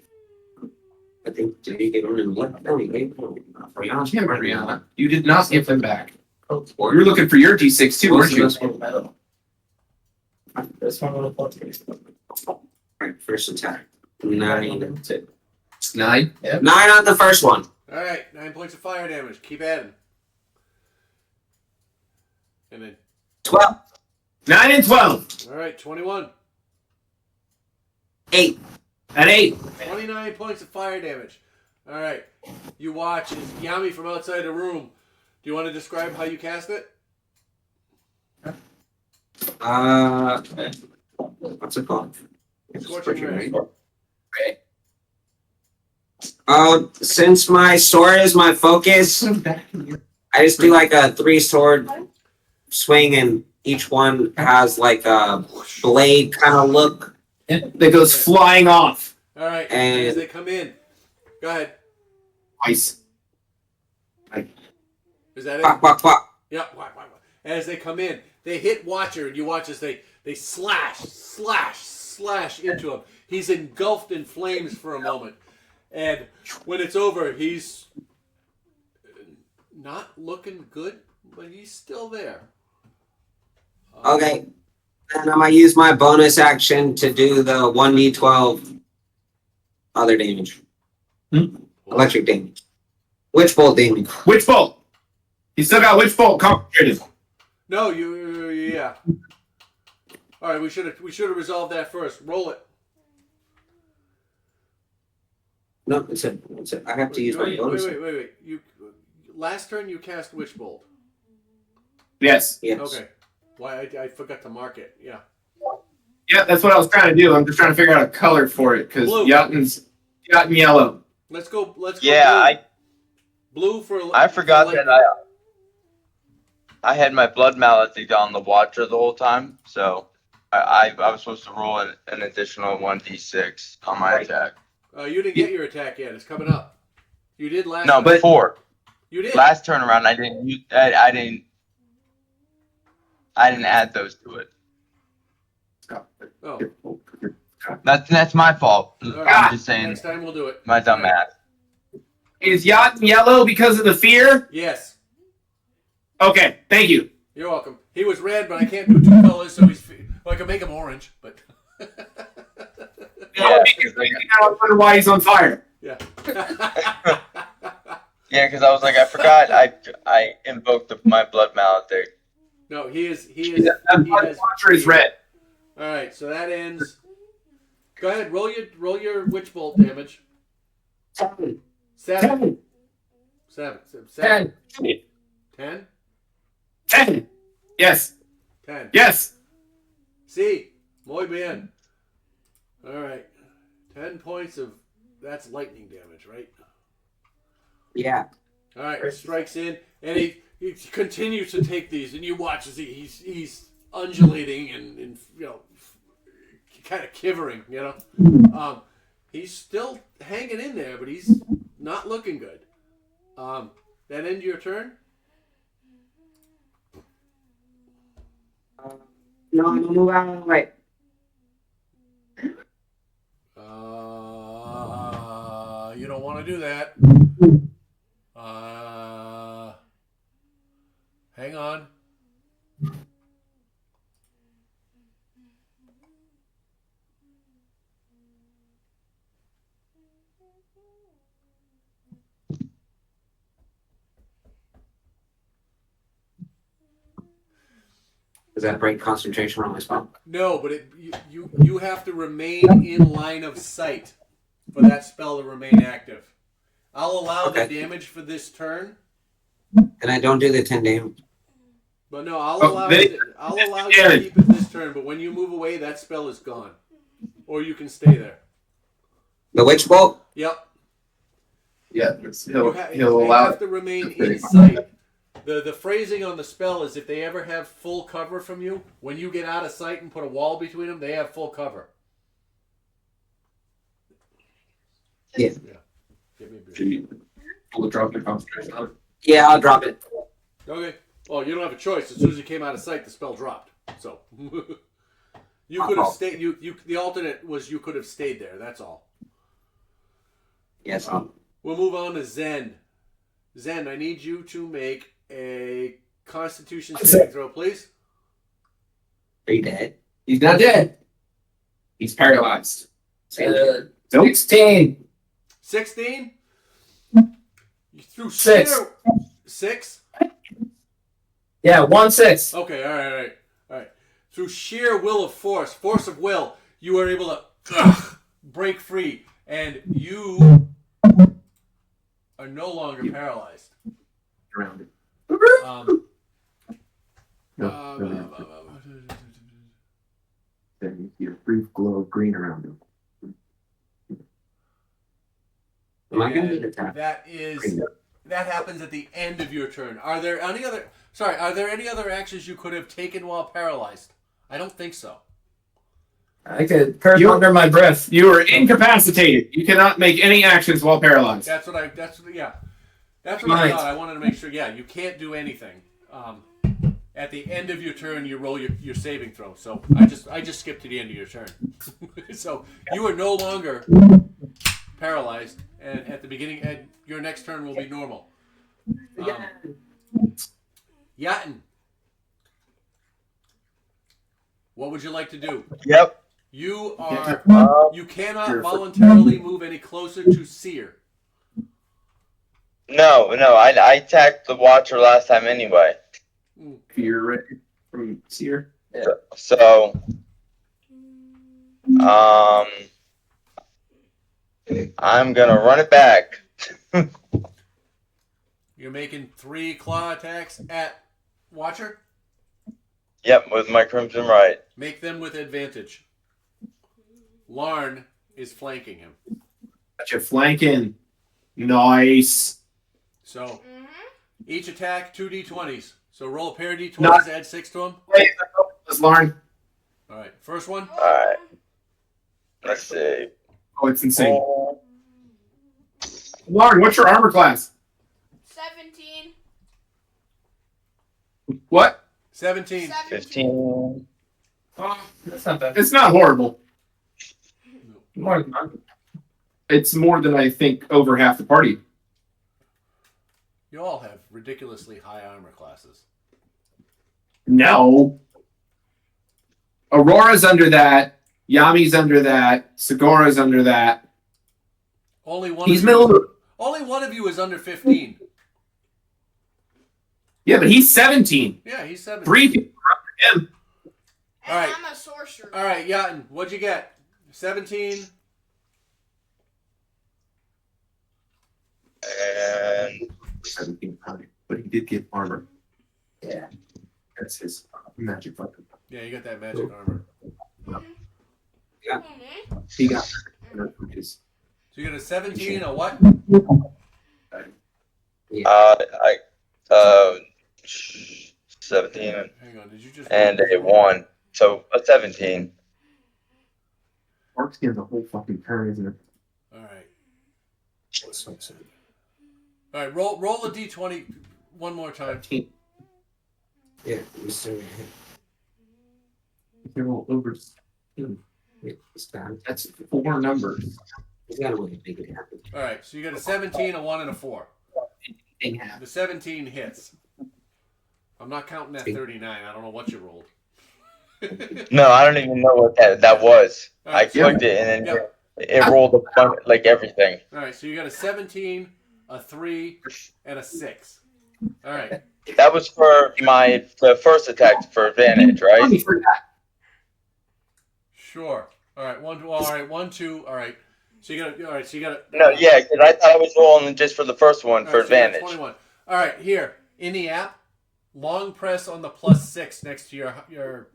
[SPEAKER 9] I think, did you get one in what? No, you gave one. Rihanna.
[SPEAKER 8] Yeah, Mariana. You did not give them back. You were looking for your D6 too, weren't you?
[SPEAKER 7] This one will plug.
[SPEAKER 9] Right, first attack. 9.
[SPEAKER 8] It's 9.
[SPEAKER 9] 9 on the first one.
[SPEAKER 1] All right, 9 points of fire damage. Keep adding. And then,
[SPEAKER 9] 12.
[SPEAKER 8] 9 and 12.
[SPEAKER 1] all right, 21.
[SPEAKER 9] 8.
[SPEAKER 8] At 8.
[SPEAKER 1] 29 points of fire damage. All right, you watch as Yami from outside the room. Do you want to describe how you cast it?
[SPEAKER 9] What's it called?
[SPEAKER 1] Scorching Ray.
[SPEAKER 9] Since my sword is my focus, I just do like a 3-sword swing, and each one has like a blade kind of look.
[SPEAKER 8] That goes flying off.
[SPEAKER 1] All right,
[SPEAKER 9] And-
[SPEAKER 1] as they come in. Go ahead.
[SPEAKER 8] Ice.
[SPEAKER 1] Is that it?
[SPEAKER 9] Quack, quack, quack.
[SPEAKER 1] Yeah. Whack, whack, whack. As they come in, they hit Watcher, and you watch as they slash into him. He's engulfed in flames for a moment. And when it's over, he's not looking good, but he's still there.
[SPEAKER 9] Okay. And I'm gonna use my bonus action to do the 1d12 other damage. Electric damage. Witch bolt damage.
[SPEAKER 8] Witch bolt. You still got witch bolt concentrated.
[SPEAKER 1] No, yeah. All right, we should have resolved that first. Roll it.
[SPEAKER 9] No, it's it. I have to use my bonus.
[SPEAKER 1] Wait. You last turn you cast Witch Bolt.
[SPEAKER 8] Yes.
[SPEAKER 9] Yes.
[SPEAKER 1] Okay. Why I forgot to mark it. Yeah.
[SPEAKER 8] Yeah, that's what I was trying to do. I'm just trying to figure out a color for it because
[SPEAKER 1] Blue.
[SPEAKER 8] Jotun yellow.
[SPEAKER 1] Let's go.
[SPEAKER 2] Yeah,
[SPEAKER 1] blue for.
[SPEAKER 2] I forgot
[SPEAKER 1] for
[SPEAKER 2] that
[SPEAKER 1] lightning.
[SPEAKER 2] I had my blood malady on the Watcher the whole time, so I was supposed to roll an additional 1d6 on my attack.
[SPEAKER 1] You didn't get your attack yet. It's coming up. You did last.
[SPEAKER 2] No,
[SPEAKER 1] time.
[SPEAKER 2] before.
[SPEAKER 1] You did.
[SPEAKER 2] Last turn around, I didn't add those to it.
[SPEAKER 1] Oh.
[SPEAKER 2] That's my fault.
[SPEAKER 1] All right.
[SPEAKER 2] I'm just saying,
[SPEAKER 1] Next time we'll do it.
[SPEAKER 2] my dumb ass.
[SPEAKER 8] Is Jotun yellow because of the fear?
[SPEAKER 1] Yes.
[SPEAKER 8] Okay, thank you.
[SPEAKER 1] You're welcome. He was red, but I can't do 2 colors, so he's. Well, I can make him orange, but.
[SPEAKER 8] I wonder why he's on fire.
[SPEAKER 1] Yeah.
[SPEAKER 2] Yeah, because I was like, I forgot I invoked my blood malady.
[SPEAKER 1] No, he is.
[SPEAKER 8] That Watcher is red.
[SPEAKER 1] All right, so that ends. Go ahead, roll your witch bolt damage.
[SPEAKER 9] 7.
[SPEAKER 1] 7. 7. 7. 10.
[SPEAKER 8] 10. Yes.
[SPEAKER 1] 10.
[SPEAKER 8] Yes.
[SPEAKER 1] See, muy bien. All right, 10 points of that's lightning damage, right?
[SPEAKER 9] Yeah.
[SPEAKER 1] All right, strikes in, and he continues to take these, and you watch as he's undulating and kind of quivering, He's still hanging in there, but he's not looking good. That end your turn?
[SPEAKER 9] No, move out of the way.
[SPEAKER 1] You don't want to do that. Hang on.
[SPEAKER 9] Does that break concentration on my spell?
[SPEAKER 1] No, but you have to remain in line of sight for that spell to remain active. I'll allow the damage for this turn,
[SPEAKER 9] And I don't do the 10 damage.
[SPEAKER 1] but no, I'll allow you to keep it this turn. But when you move away, that spell is gone, or you can stay there.
[SPEAKER 9] The witch bolt?
[SPEAKER 1] Yep.
[SPEAKER 8] Yeah,
[SPEAKER 1] You
[SPEAKER 8] he'll allow
[SPEAKER 1] have to remain in sight. The phrasing on the spell is if they ever have full cover from you, when you get out of sight and put a wall between them, they have full cover.
[SPEAKER 9] Yeah.
[SPEAKER 1] Give me a beer.
[SPEAKER 8] Should you pull the drop your concentration on it?
[SPEAKER 9] Yeah, I'll drop it.
[SPEAKER 1] Okay. Well, you don't have a choice. As soon as you came out of sight, the spell dropped. So you could have stayed. The alternate was you could have stayed there. That's all.
[SPEAKER 9] Yes.
[SPEAKER 1] We'll move on to Zen. Zen, I need you to make a Constitution saving throw, please.
[SPEAKER 9] Are you dead?
[SPEAKER 6] He's not dead. He's paralyzed.
[SPEAKER 7] 16.
[SPEAKER 1] 16. You threw
[SPEAKER 7] 6.
[SPEAKER 1] sheer 6.
[SPEAKER 7] Yeah, 1-6.
[SPEAKER 1] Okay, all right. Through sheer will of force of will, you are able to break free, and you are no longer paralyzed.
[SPEAKER 6] Around it. Then you see a brief glow of green around him.
[SPEAKER 9] Am I gonna
[SPEAKER 1] And
[SPEAKER 9] need a tap?
[SPEAKER 1] that happens at the end of your turn. Are there any other actions you could have taken while paralyzed? I don't think so.
[SPEAKER 7] I could curse under my breath.
[SPEAKER 6] You are incapacitated. You cannot make any actions while paralyzed.
[SPEAKER 1] That's what I thought. I wanted to make sure. Yeah, you can't do anything. At the end of your turn, you roll your saving throw. So I just skipped to the end of your turn. So you are no longer paralyzed, and at the beginning, your next turn will be normal. Yatin, what would you like to do?
[SPEAKER 2] Yep.
[SPEAKER 1] You are
[SPEAKER 2] Uh,
[SPEAKER 1] you cannot voluntarily move any closer to Seer.
[SPEAKER 2] no, I attacked the Watcher last time anyway.
[SPEAKER 6] You're ready from Seer.
[SPEAKER 2] So, I'm gonna run it back.
[SPEAKER 1] You're making 3 claw attacks at Watcher.
[SPEAKER 2] Yep, with my Crimson Right.
[SPEAKER 1] Make them with advantage. Larn is flanking him.
[SPEAKER 6] Got you flanking. Nice.
[SPEAKER 1] So each attack 2d20s. So roll a pair of d20s,
[SPEAKER 6] Not-
[SPEAKER 1] add 6 to them.
[SPEAKER 6] Wait, that's Lauren.
[SPEAKER 1] All right, first one.
[SPEAKER 2] Alright. Let's see.
[SPEAKER 6] Oh, it's insane. Lauren, what's your armor class?
[SPEAKER 3] 17.
[SPEAKER 6] What?
[SPEAKER 1] 17.
[SPEAKER 2] 15.
[SPEAKER 7] Oh, that's not bad.
[SPEAKER 6] It's not horrible.
[SPEAKER 7] More than mine.
[SPEAKER 6] It's more than I think over half the party.
[SPEAKER 1] You all have ridiculously high armor classes.
[SPEAKER 6] No. Aurora's under that. Yami's under that. Segura's under that.
[SPEAKER 1] Only one.
[SPEAKER 6] He's
[SPEAKER 1] of you,
[SPEAKER 6] middle.
[SPEAKER 1] only one of you is under 15.
[SPEAKER 6] Yeah, but he's 17.
[SPEAKER 1] Yeah, he's 17.
[SPEAKER 6] 3 people are under him.
[SPEAKER 3] And
[SPEAKER 1] All right.
[SPEAKER 3] I'm a sorcerer.
[SPEAKER 1] All right, Yatin, what'd you get? 17.
[SPEAKER 2] And
[SPEAKER 6] 17, but he did get armor.
[SPEAKER 9] Yeah.
[SPEAKER 6] That's his magic weapon.
[SPEAKER 1] Yeah, you got that magic armor.
[SPEAKER 6] He got his.
[SPEAKER 1] So you got a 17, a what?
[SPEAKER 2] I 17
[SPEAKER 1] Hang on, did you just?
[SPEAKER 2] and a 1. So a 17.
[SPEAKER 6] Mark skin's a whole fucking turn, isn't it?
[SPEAKER 1] All right. All right, roll a d20 one more time.
[SPEAKER 9] Yeah, we still
[SPEAKER 6] They're all over.
[SPEAKER 9] it's bad.
[SPEAKER 6] That's 4 numbers.
[SPEAKER 9] He's got a way to make it happen.
[SPEAKER 1] All right, so you got a 17, a 1, and a 4.
[SPEAKER 6] Anything happens.
[SPEAKER 1] The 17 hits. I'm not counting that 39. I don't know what you rolled.
[SPEAKER 2] No, I don't even know what that was.
[SPEAKER 1] All
[SPEAKER 2] I
[SPEAKER 1] right,
[SPEAKER 2] clicked it and then
[SPEAKER 1] Yep.
[SPEAKER 2] it rolled a bunch, like everything.
[SPEAKER 1] All right, so you got a 17, a 3, and a 6. All right.
[SPEAKER 2] That was for the first attack for advantage, right?
[SPEAKER 1] Sure. All right. 1, 2. All right. 1, 2. All right. So you got. All right. So you got.
[SPEAKER 2] No, yeah, because I thought I was rolling just for the first one for
[SPEAKER 1] So you got
[SPEAKER 2] advantage.
[SPEAKER 1] 21. All right. Here in the app, long press on the +6 next to your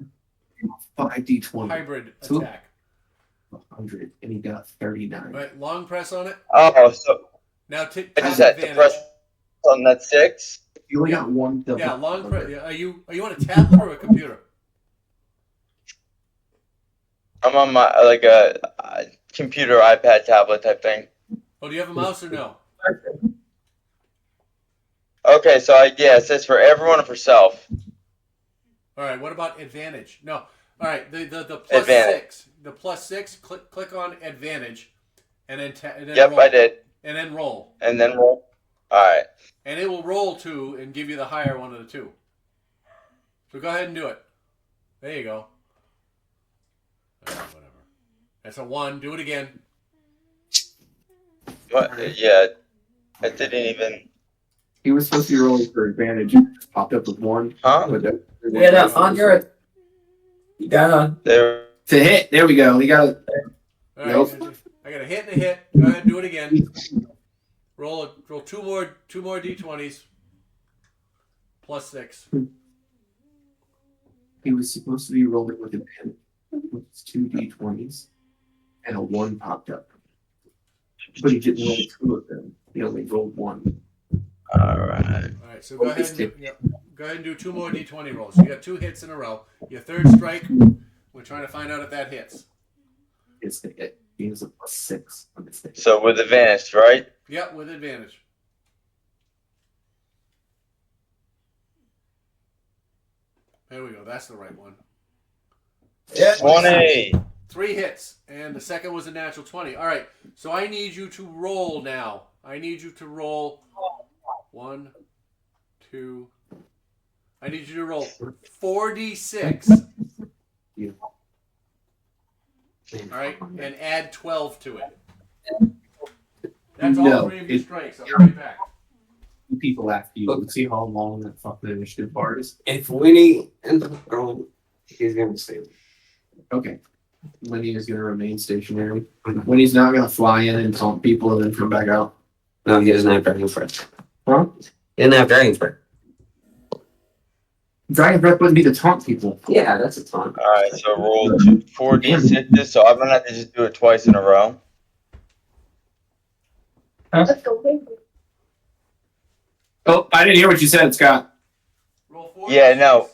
[SPEAKER 6] 5d20.
[SPEAKER 1] hybrid
[SPEAKER 6] So-
[SPEAKER 1] attack.
[SPEAKER 6] 100, and he got 39.
[SPEAKER 1] Right. Long press on it.
[SPEAKER 2] Oh, so
[SPEAKER 1] Now
[SPEAKER 2] what
[SPEAKER 1] tap
[SPEAKER 2] is that? The
[SPEAKER 1] advantage.
[SPEAKER 2] press on that 6?
[SPEAKER 6] You only got one double.
[SPEAKER 1] Yeah. Long press. Are you on a tablet or a computer?
[SPEAKER 2] I'm on my like a computer, iPad, tablet type thing.
[SPEAKER 1] Oh, do you have a mouse or no?
[SPEAKER 2] Okay, so it says for everyone and for self.
[SPEAKER 1] All right. What about advantage? No. All right. The
[SPEAKER 2] Advantage.
[SPEAKER 1] +6. The +6. Click on advantage, and then
[SPEAKER 2] Yep,
[SPEAKER 1] roll.
[SPEAKER 2] I did.
[SPEAKER 1] and then roll.
[SPEAKER 2] And then roll. Alright.
[SPEAKER 1] And it will roll 2 and give you the higher one of the two. So go ahead and do it. There you go. Whatever. That's a 1. Do it again.
[SPEAKER 2] What? Yeah. I didn't even.
[SPEAKER 8] He was supposed to be rolling for advantage. It just popped up with 1.
[SPEAKER 2] Huh?
[SPEAKER 9] Yeah, that fun. You gotta.
[SPEAKER 2] There.
[SPEAKER 8] To hit. There we go. We got it.
[SPEAKER 1] All right. I got a hit and a hit. Go ahead and do it again. Roll two more d20s. Plus 6.
[SPEAKER 8] He was supposed to be rolling with advantage. With 2 d20s. And a 1 popped up. But he didn't roll 2 of them. He only rolled 1.
[SPEAKER 2] Alright.
[SPEAKER 1] All right. So go ahead and do 2 more d20 rolls. You got 2 hits in a row. Your third strike. We're trying to find out if that hits.
[SPEAKER 8] It's the hit. He has a +6 on his hit.
[SPEAKER 2] So with advantage, right?
[SPEAKER 1] Yep, with advantage. There we go. That's the right one.
[SPEAKER 9] Yeah.
[SPEAKER 2] 20.
[SPEAKER 1] 3 hits, and the second was a natural 20. All right, so I need you to roll now. I need you to roll 1, 2. I need you to roll 4d6.
[SPEAKER 8] Yeah.
[SPEAKER 1] All right, and add 12 to it. That's all
[SPEAKER 8] No,
[SPEAKER 1] 3 of your
[SPEAKER 8] it-
[SPEAKER 1] strikes. I'll be right back.
[SPEAKER 8] People after you. Let's see how long that fucking initiative bar is.
[SPEAKER 9] If Winnie ends up going, he's gonna stay.
[SPEAKER 8] Okay. Winnie is going to remain stationary. Winnie's not going to fly in and taunt people and then come back out.
[SPEAKER 9] No, he doesn't have Dragon Breath.
[SPEAKER 8] Huh?
[SPEAKER 9] He doesn't have Dragon Breath.
[SPEAKER 8] Dragon Breath wouldn't be to taunt people.
[SPEAKER 9] Yeah, that's a taunt.
[SPEAKER 2] Alright, so roll 4d6s, so I'm gonna have to just do it twice in a row.
[SPEAKER 8] Oh, I didn't hear what you said, Scott.
[SPEAKER 1] Roll 4.
[SPEAKER 2] Yeah, no.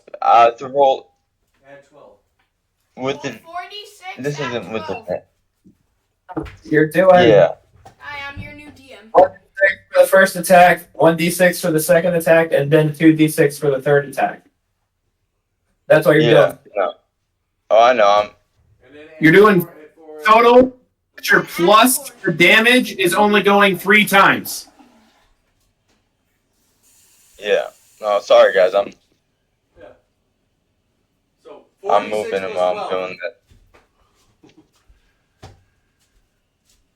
[SPEAKER 2] To roll
[SPEAKER 1] Add 12.
[SPEAKER 2] with the.
[SPEAKER 3] 46.
[SPEAKER 2] This isn't with the.
[SPEAKER 9] You're doing
[SPEAKER 2] Yeah.
[SPEAKER 3] I am your new DM.
[SPEAKER 9] for the first attack, 1d6 for the second attack, and then 2d6 for the third attack. That's what you're
[SPEAKER 2] Yeah.
[SPEAKER 9] doing.
[SPEAKER 2] No. Oh, I know.
[SPEAKER 1] And then add
[SPEAKER 8] You're doing
[SPEAKER 1] 4, add 4.
[SPEAKER 8] Total, your plus for damage is only going 3 times.
[SPEAKER 2] Yeah. No, sorry guys. I'm
[SPEAKER 1] So
[SPEAKER 2] I'm
[SPEAKER 1] 46
[SPEAKER 2] moving and
[SPEAKER 1] plus
[SPEAKER 2] while
[SPEAKER 1] 12.
[SPEAKER 2] I'm doing that.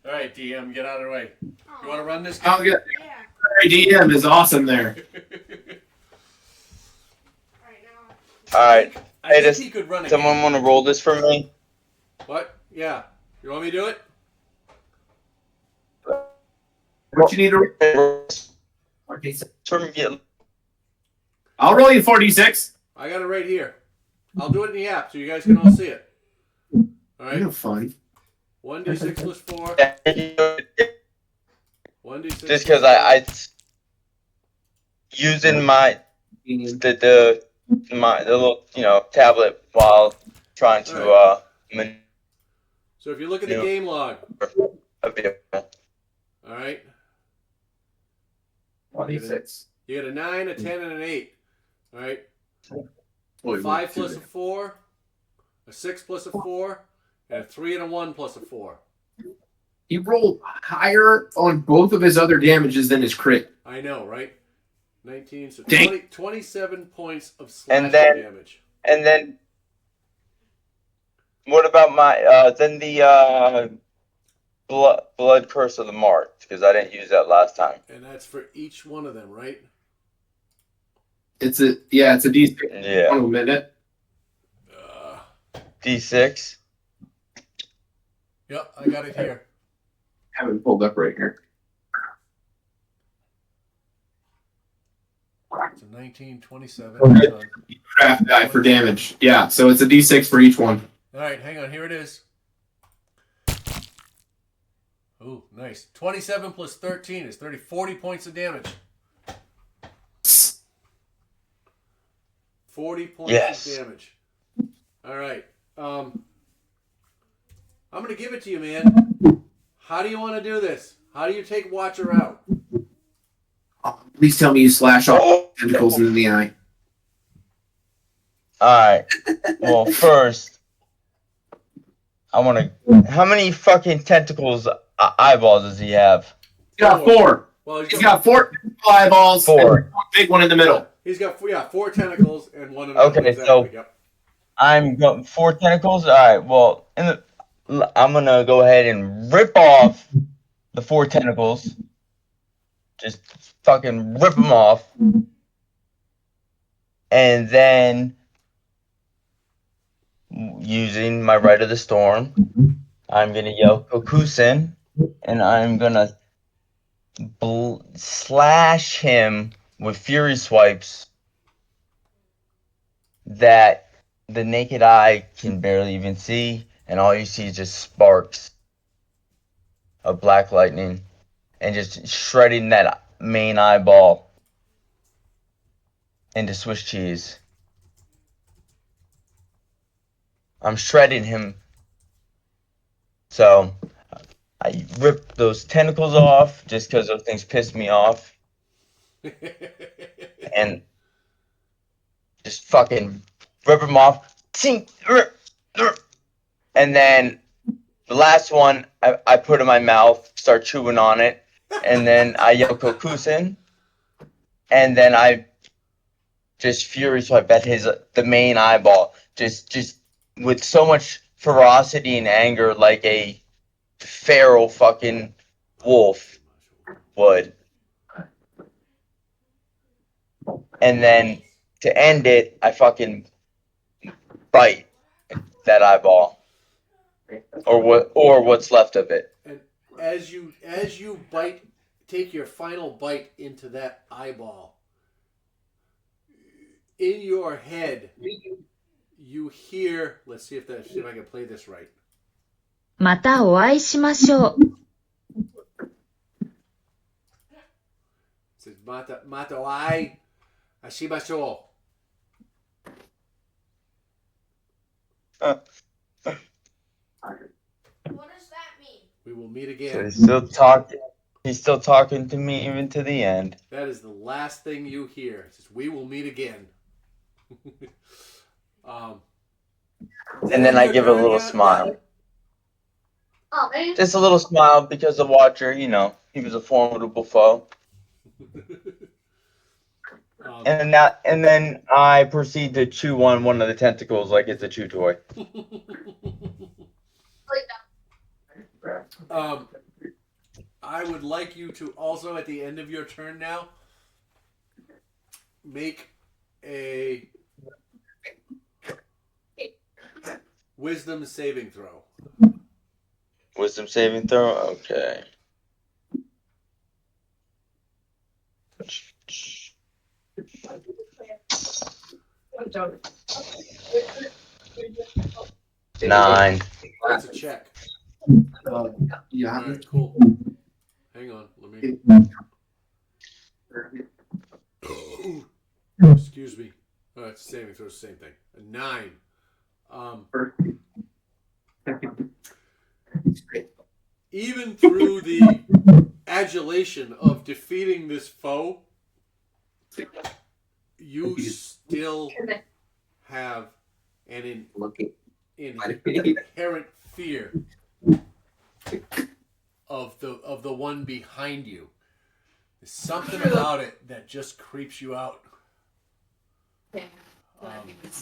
[SPEAKER 1] All right, DM, get out of the way. You want to run this?
[SPEAKER 8] I'll get
[SPEAKER 3] Yeah.
[SPEAKER 8] DM is awesome there.
[SPEAKER 3] Right now.
[SPEAKER 2] Alright.
[SPEAKER 1] I
[SPEAKER 2] Hey,
[SPEAKER 1] think
[SPEAKER 2] does
[SPEAKER 1] he could run again.
[SPEAKER 2] someone want to roll this for me?
[SPEAKER 1] What? Yeah. You want me to do it?
[SPEAKER 8] What you need to
[SPEAKER 2] For me, yeah.
[SPEAKER 8] I'll roll you 46.
[SPEAKER 1] I got it right here. I'll do it in the app so you guys can all see it. All right.
[SPEAKER 8] You're fun.
[SPEAKER 1] 1d6 plus 4. 1d6.
[SPEAKER 2] Just because I using my the little tablet while trying to
[SPEAKER 1] So if you look at the game log,
[SPEAKER 2] maneuver.
[SPEAKER 1] all right,
[SPEAKER 8] 26.
[SPEAKER 1] you get a 9, a 10, and an 8. All right. 5 plus a 4, a 6 plus a 4, and a 3 and a 1 plus a 4.
[SPEAKER 8] He rolled higher on both of his other damages than his crit.
[SPEAKER 1] I know, right? 19, so
[SPEAKER 8] Dang.
[SPEAKER 1] 27 points of slashing
[SPEAKER 2] And then-
[SPEAKER 1] damage.
[SPEAKER 2] And then what about my then the blood curse of the mark, because I didn't use that last time.
[SPEAKER 1] And that's for each one of them, right?
[SPEAKER 8] It's a D6
[SPEAKER 2] Yeah.
[SPEAKER 8] on a minute.
[SPEAKER 2] D6.
[SPEAKER 1] Yep, I got it here.
[SPEAKER 8] I have it pulled up right here.
[SPEAKER 1] It's a 19, 27.
[SPEAKER 8] Craft die for damage. Yeah, so it's a D6 for each one.
[SPEAKER 1] All right, hang on. Here it is. Oh, nice. 27 plus 13 is 40 points of damage. 40 points
[SPEAKER 2] Yes.
[SPEAKER 1] of damage. All right. I'm going to give it to you, man. How do you want to do this? How do you take Watcher out?
[SPEAKER 8] Please tell me you slash off tentacles into the eye.
[SPEAKER 2] Alright. Well, first, I want to. How many fucking tentacles, eyeballs does he have?
[SPEAKER 8] got four.
[SPEAKER 1] Well,
[SPEAKER 8] He's got four eyeballs.
[SPEAKER 2] Four.
[SPEAKER 8] And one big one in the middle.
[SPEAKER 1] He's got four tentacles and one in the
[SPEAKER 2] Okay,
[SPEAKER 1] middle. Exactly.
[SPEAKER 2] so-
[SPEAKER 1] Yep.
[SPEAKER 2] I'm going 4 tentacles. All right. Well, I'm gonna go ahead and rip off the 4 tentacles. Just fucking rip them off, and then using my Rite of the Storm, I'm gonna yell Kokusen, and I'm gonna slash him with Fury Swipes that the naked eye can barely even see, and all you see is just sparks of black lightning, and just shredding that main eyeball into Swiss cheese. I'm shredding him. So I ripped those tentacles off just because those things pissed me off, and just fucking rip them off. And then the last one I put in my mouth, start chewing on it, and then I yell Kokusen, and then I just fury swipe at the main eyeball, just with so much ferocity and anger, like a feral fucking wolf would. And then to end it, I fucking bite that eyeball, or what's left of it.
[SPEAKER 1] And as you bite, take your final bite into that eyeball. In your head, you hear. Let's see if I can play this right.
[SPEAKER 10] またお会いしましょう。
[SPEAKER 1] It says Mata ai ashibasho.
[SPEAKER 3] What does that mean?
[SPEAKER 1] We will meet
[SPEAKER 2] So
[SPEAKER 1] again.
[SPEAKER 2] he's still talking to me even to the end.
[SPEAKER 1] That is the last thing you hear. It says, "We will meet again."
[SPEAKER 2] And then I give a little smile.
[SPEAKER 5] Oh man.
[SPEAKER 2] Just a little smile because the Watcher, he was a formidable foe. And then I proceed to chew on one of the tentacles like it's a chew toy.
[SPEAKER 1] I would like you to also, at the end of your turn now, make a wisdom saving throw.
[SPEAKER 2] Wisdom saving throw? Okay. Nine.
[SPEAKER 1] That's a check.
[SPEAKER 8] Yeah.
[SPEAKER 1] All right, cool. Hang on, let me. Excuse me. It's saving throw, same thing. A 9. Even through the adulation of defeating this foe, you still have an inherent fear of the one behind you. There's something about it that just creeps you out.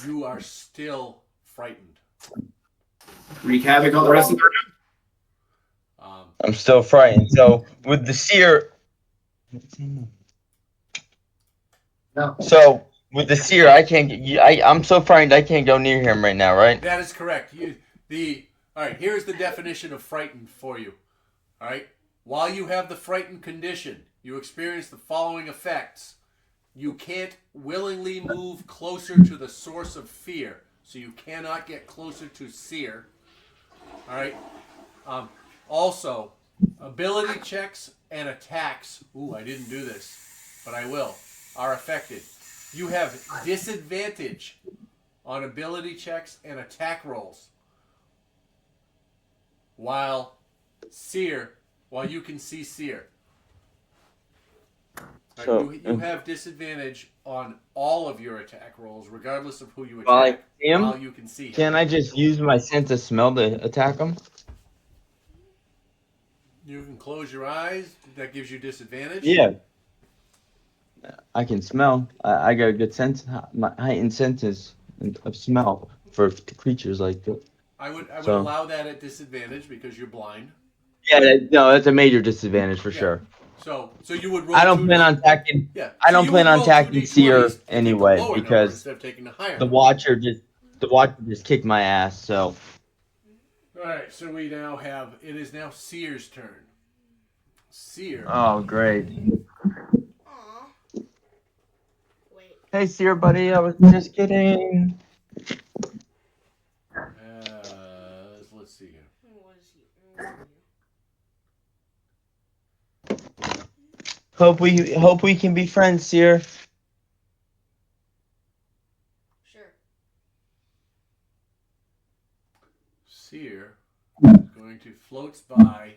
[SPEAKER 1] You are still frightened.
[SPEAKER 8] Wreak havoc on the rest of the room.
[SPEAKER 2] I'm still frightened. So with the seer.
[SPEAKER 4] No.
[SPEAKER 2] So with the seer, I can't. I'm so frightened I can't go near him right now, right?
[SPEAKER 1] That is correct. All right. Here's the definition of frightened for you. All right. While you have the frightened condition, you experience the following effects. You can't willingly move closer to the source of fear, so you cannot get closer to seer. All right. Also, ability checks and attacks. Ooh, I didn't do this, but I will. Are affected. You have disadvantage on ability checks and attack rolls. While you can see seer. Right,
[SPEAKER 2] So
[SPEAKER 1] you have disadvantage on all of your attack rolls, regardless of who you
[SPEAKER 2] While I
[SPEAKER 1] attack.
[SPEAKER 2] see him?
[SPEAKER 1] While you can see him.
[SPEAKER 2] Can I just use my sense of smell to attack him?
[SPEAKER 1] You can close your eyes. That gives you disadvantage.
[SPEAKER 2] Yeah. I can smell. I got a good sense, my heightened senses of smell for creatures like this.
[SPEAKER 1] I would
[SPEAKER 2] So-
[SPEAKER 1] allow that at disadvantage because you're blind.
[SPEAKER 2] Yeah, no, that's a major disadvantage for
[SPEAKER 1] Yeah.
[SPEAKER 2] sure.
[SPEAKER 1] So you would roll.
[SPEAKER 2] I don't plan on attacking.
[SPEAKER 1] Yeah.
[SPEAKER 2] I
[SPEAKER 1] so
[SPEAKER 2] don't
[SPEAKER 1] you
[SPEAKER 2] plan
[SPEAKER 1] would
[SPEAKER 2] on
[SPEAKER 1] roll
[SPEAKER 2] attacking
[SPEAKER 1] 2d20s
[SPEAKER 2] Seer
[SPEAKER 1] and take the
[SPEAKER 2] anyway
[SPEAKER 1] lower number
[SPEAKER 2] because
[SPEAKER 1] instead of taking the higher
[SPEAKER 2] the
[SPEAKER 1] number.
[SPEAKER 2] Watcher just kicked my ass. So
[SPEAKER 1] All right. So we now have. It is now Seer's turn. Seer.
[SPEAKER 2] oh great.
[SPEAKER 3] Aw. Wait.
[SPEAKER 2] Hey Seer buddy, I was just kidding.
[SPEAKER 1] Let's see here.
[SPEAKER 3] Who was he?
[SPEAKER 2] Hope we can be friends, Seer.
[SPEAKER 3] Sure.
[SPEAKER 1] Seer is going to floats by.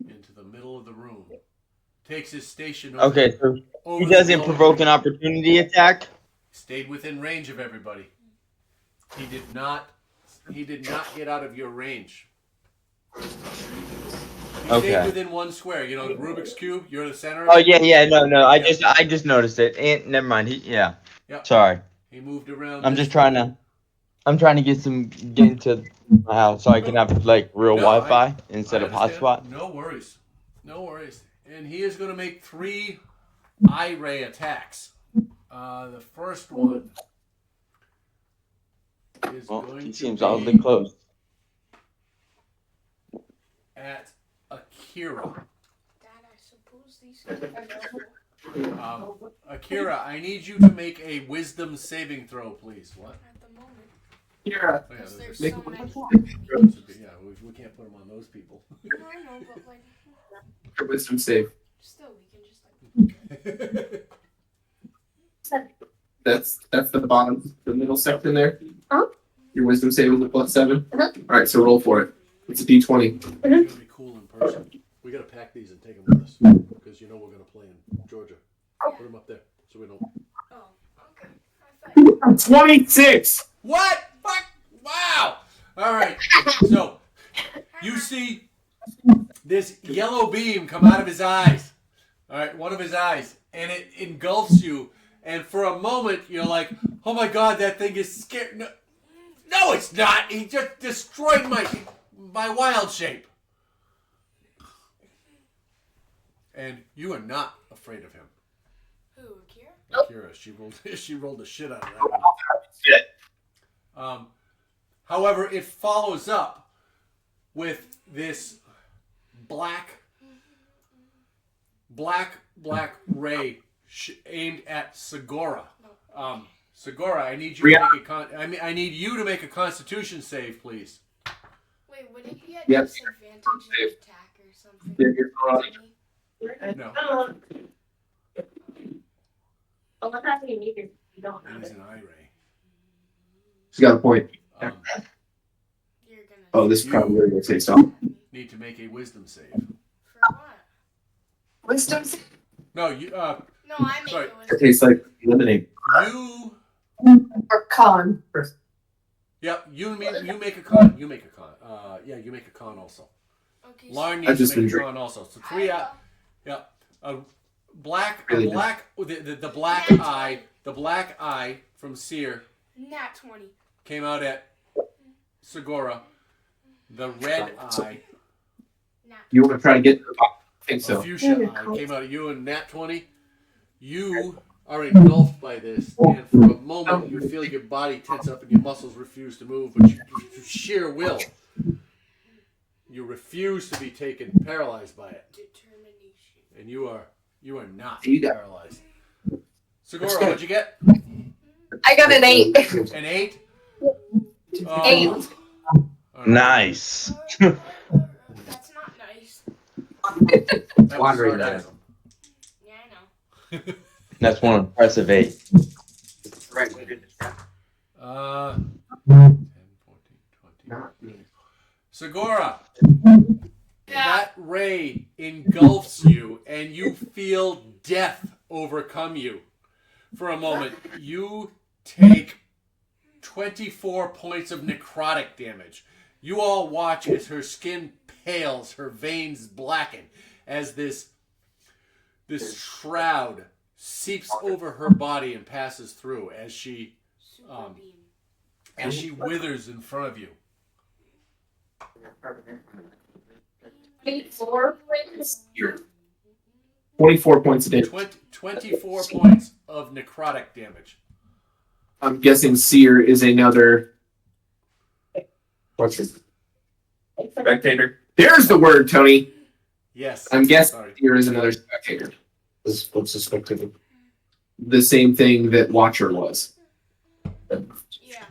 [SPEAKER 1] Into the middle of the room. Takes his station over.
[SPEAKER 2] Okay, so
[SPEAKER 1] over
[SPEAKER 2] he
[SPEAKER 1] the
[SPEAKER 2] doesn't
[SPEAKER 1] lower
[SPEAKER 2] provoke
[SPEAKER 1] room.
[SPEAKER 2] an opportunity attack.
[SPEAKER 1] Stayed within range of everybody. He did not get out of your range. He
[SPEAKER 2] Okay.
[SPEAKER 1] stayed within one square. You know the Rubik's Cube? You're the center of
[SPEAKER 2] Oh
[SPEAKER 1] it?
[SPEAKER 2] yeah, no. I
[SPEAKER 1] Yeah.
[SPEAKER 2] just noticed it. And never mind.
[SPEAKER 1] Yep.
[SPEAKER 2] Sorry.
[SPEAKER 1] He moved around.
[SPEAKER 2] I'm
[SPEAKER 1] this
[SPEAKER 2] just trying
[SPEAKER 1] way.
[SPEAKER 2] to. I'm trying to get into my house so I can have like real
[SPEAKER 1] No,
[SPEAKER 2] Wi-Fi instead
[SPEAKER 1] I
[SPEAKER 2] of
[SPEAKER 1] understand.
[SPEAKER 2] hotspot.
[SPEAKER 1] No worries. And he is going to make 3 eye ray attacks. The first one is
[SPEAKER 2] Well,
[SPEAKER 1] going
[SPEAKER 2] he
[SPEAKER 1] to
[SPEAKER 2] seems
[SPEAKER 1] be
[SPEAKER 2] oddly close.
[SPEAKER 1] at Akira.
[SPEAKER 3] Dad, I suppose these are available
[SPEAKER 1] Akira, I need you to make a wisdom saving throw, please. What?
[SPEAKER 3] at the moment.
[SPEAKER 6] Yeah.
[SPEAKER 1] Oh, yeah,
[SPEAKER 3] Because
[SPEAKER 1] those
[SPEAKER 3] there's
[SPEAKER 1] are-
[SPEAKER 3] so many.
[SPEAKER 1] yeah, we can't put them on those people.
[SPEAKER 3] No, I know, but like,
[SPEAKER 6] Your wisdom save.
[SPEAKER 3] still, we can just like.
[SPEAKER 6] That's the bottom, the middle section there.
[SPEAKER 5] Huh?
[SPEAKER 6] Your wisdom save is a +7.
[SPEAKER 5] Uh-huh.
[SPEAKER 6] All right, so roll for it. It's a D20.
[SPEAKER 1] It's gonna be cool in person. We gotta pack these and take them with us because you know we're gonna play in Georgia. Put them up there so we don't.
[SPEAKER 3] Oh, okay. I thought
[SPEAKER 6] 26.
[SPEAKER 1] What? Fuck! Wow! All right. So you see this yellow beam come out of his eyes. All right, one of his eyes, and it engulfs you. And for a moment, you're like, "Oh my God, that thing is scary." No, it's not. He just destroyed my wild shape. And you are not afraid of him.
[SPEAKER 3] Who, Akira?
[SPEAKER 1] Akira, she rolled the shit out of that one. However, it follows up with this black ray aimed at Segura. Segura, I need you to make I need you to make a Constitution save, please.
[SPEAKER 3] Wait, would it be at
[SPEAKER 6] Yep.
[SPEAKER 3] disadvantage of attack or something?
[SPEAKER 6] Yeah, you're all
[SPEAKER 1] No,
[SPEAKER 5] Well, what happens when you don't
[SPEAKER 1] it is an eye ray.
[SPEAKER 6] She's got a point.
[SPEAKER 1] Um,
[SPEAKER 3] You're gonna.
[SPEAKER 6] Oh, this probably will say stop.
[SPEAKER 1] need to make a Wisdom save.
[SPEAKER 3] For what?
[SPEAKER 5] Wisdom.
[SPEAKER 1] No, you
[SPEAKER 3] No, I make
[SPEAKER 1] Sorry.
[SPEAKER 3] it
[SPEAKER 6] It
[SPEAKER 3] with.
[SPEAKER 6] tastes like lemonade.
[SPEAKER 1] you.
[SPEAKER 5] Or con.
[SPEAKER 1] Yep, you make a con. You make a con. Yeah, you make a con also.
[SPEAKER 3] Okay,
[SPEAKER 1] Lauren
[SPEAKER 6] I've
[SPEAKER 1] needs
[SPEAKER 6] just
[SPEAKER 1] to make
[SPEAKER 6] been
[SPEAKER 1] a con also. So 3 out. Yeah, a black,
[SPEAKER 6] Really
[SPEAKER 1] the black
[SPEAKER 3] Nat
[SPEAKER 1] eye, the black eye from Seer
[SPEAKER 3] Nat 20.
[SPEAKER 1] came out at Segura. The red eye,
[SPEAKER 3] Nat.
[SPEAKER 6] You want to try to get to the bottom? I think
[SPEAKER 1] a
[SPEAKER 6] so.
[SPEAKER 1] fuchsia eye, came out at you and Nat 20. You are engulfed by this, and for a moment you feel your body tense up and your muscles refuse to move, but you sheer will. You refuse to be taken paralyzed by it,
[SPEAKER 3] Determination.
[SPEAKER 1] and you are not
[SPEAKER 6] You got-
[SPEAKER 1] paralyzed. Segura, what'd you get?
[SPEAKER 5] I got an 8.
[SPEAKER 1] An 8?
[SPEAKER 5] 8.
[SPEAKER 1] All right.
[SPEAKER 2] Nice.
[SPEAKER 3] That's not nice.
[SPEAKER 1] That was
[SPEAKER 6] Wandering
[SPEAKER 1] sarcasm.
[SPEAKER 3] Yeah, I know.
[SPEAKER 2] That's one impressive 8.
[SPEAKER 6] Right.
[SPEAKER 1] 10, 14, 20. Segura, that ray engulfs you and you feel death overcome you. For a moment, you take 24 points of necrotic damage. You all watch as her skin pales, her veins blacken, as this shroud seeps over her body and passes through as she withers in front of you.
[SPEAKER 5] 24 points.
[SPEAKER 8] 24 points of damage.
[SPEAKER 1] 24 points of necrotic damage.
[SPEAKER 8] I'm guessing Seer is another. What's it? Spectator. There's the word, Tony.
[SPEAKER 1] Yes.
[SPEAKER 8] I'm guessing
[SPEAKER 1] Sorry.
[SPEAKER 8] Seer is another spectator.
[SPEAKER 7] What's the spectator?
[SPEAKER 8] The same thing that Watcher was.
[SPEAKER 3] Yeah.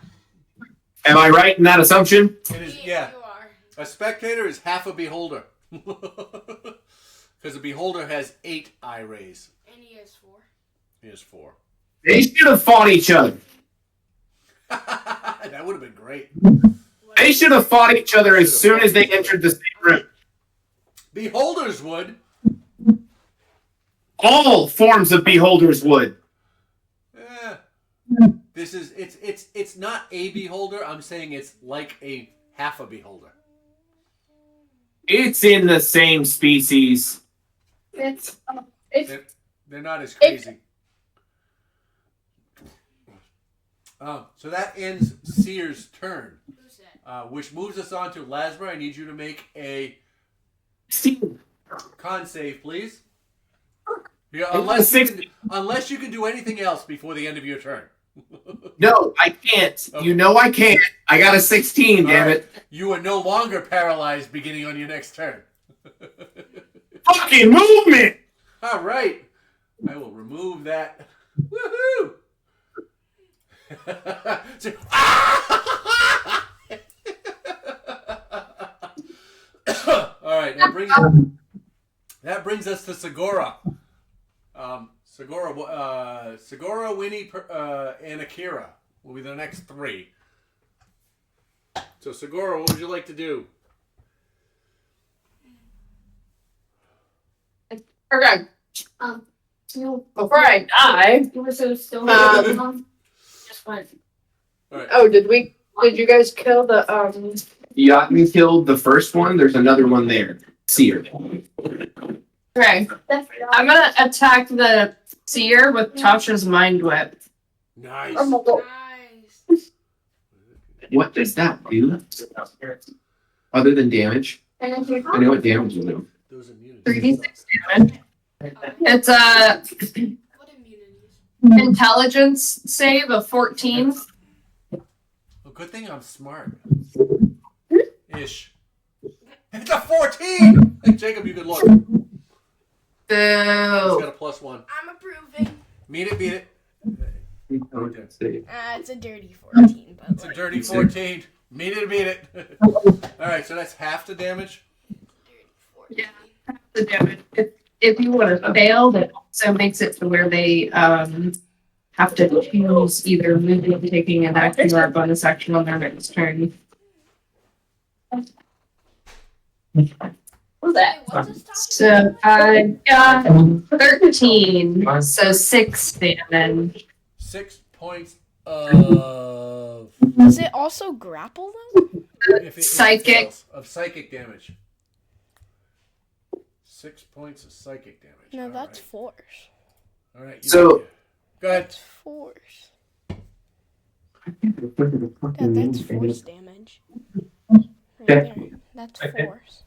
[SPEAKER 8] Am I right in that assumption?
[SPEAKER 1] It is, yeah.
[SPEAKER 3] You are.
[SPEAKER 1] A spectator is half a beholder. Because a beholder has 8 eye rays.
[SPEAKER 3] And he has 4.
[SPEAKER 1] He has 4.
[SPEAKER 8] They should have fought each other.
[SPEAKER 1] That would have been great.
[SPEAKER 8] They should have fought each other as soon as they entered the same room.
[SPEAKER 1] Beholders would.
[SPEAKER 8] All forms of beholders would.
[SPEAKER 1] This is it's not a beholder. I'm saying it's like a half a beholder.
[SPEAKER 8] It's in the same species.
[SPEAKER 1] They're not as crazy. So that ends Seer's turn,
[SPEAKER 3] Who's that?
[SPEAKER 1] which moves us on to Lasmer. I need you to make a con save, please. Yeah, unless you can do anything else before the end of your turn.
[SPEAKER 8] No, I can't.
[SPEAKER 1] Okay.
[SPEAKER 8] You know I can't. I got a 16, damn it.
[SPEAKER 1] You are no longer paralyzed beginning on your next turn.
[SPEAKER 8] Fucking movement!
[SPEAKER 1] All right. I will remove that. Woohoo! So- All right. That brings us to Segura. Segura, Winnie, and Akira will be the next 3. So, Segura, what would you like to do?
[SPEAKER 5] Okay. Before I die, just fine.
[SPEAKER 1] All right.
[SPEAKER 5] Oh, did you guys kill the
[SPEAKER 8] Yatni killed the first one. There's another one there. Seer.
[SPEAKER 5] Okay. I'm gonna attack the seer with Tasha's mind whip.
[SPEAKER 1] Nice.
[SPEAKER 3] Nice.
[SPEAKER 8] What does that do? Other than damage? I know what damage will do.
[SPEAKER 1] Those immunities.
[SPEAKER 5] 3d6 damage. It's a
[SPEAKER 3] What immunities?
[SPEAKER 5] intelligence save of 14.
[SPEAKER 1] Well, good thing I'm smart. Ish. It's a 14! Jacob, you can look. He's
[SPEAKER 5] Boo.
[SPEAKER 1] got a +1.
[SPEAKER 3] I'm approving.
[SPEAKER 1] Beat it.
[SPEAKER 3] It's a dirty 14, but
[SPEAKER 1] It's a dirty 14. Beat it. Alright, so that's half the damage.
[SPEAKER 3] dirty 14.
[SPEAKER 5] Yeah. The damage. If you would have failed, it also makes it to where they have to choose either moving, taking an action, or a bonus action on their next turn. What's that?
[SPEAKER 3] Wait, what's this talking
[SPEAKER 5] So I got 13, so 6 damage.
[SPEAKER 1] 6 points of
[SPEAKER 3] Does it also grapple though?
[SPEAKER 1] if it
[SPEAKER 5] Psychic.
[SPEAKER 1] fails, of psychic damage. 6 points of psychic damage.
[SPEAKER 3] No,
[SPEAKER 1] All
[SPEAKER 3] that's
[SPEAKER 1] right.
[SPEAKER 3] force.
[SPEAKER 1] All right.
[SPEAKER 8] So-
[SPEAKER 1] go ahead.
[SPEAKER 3] That's force. That's force damage. Right there. That's force.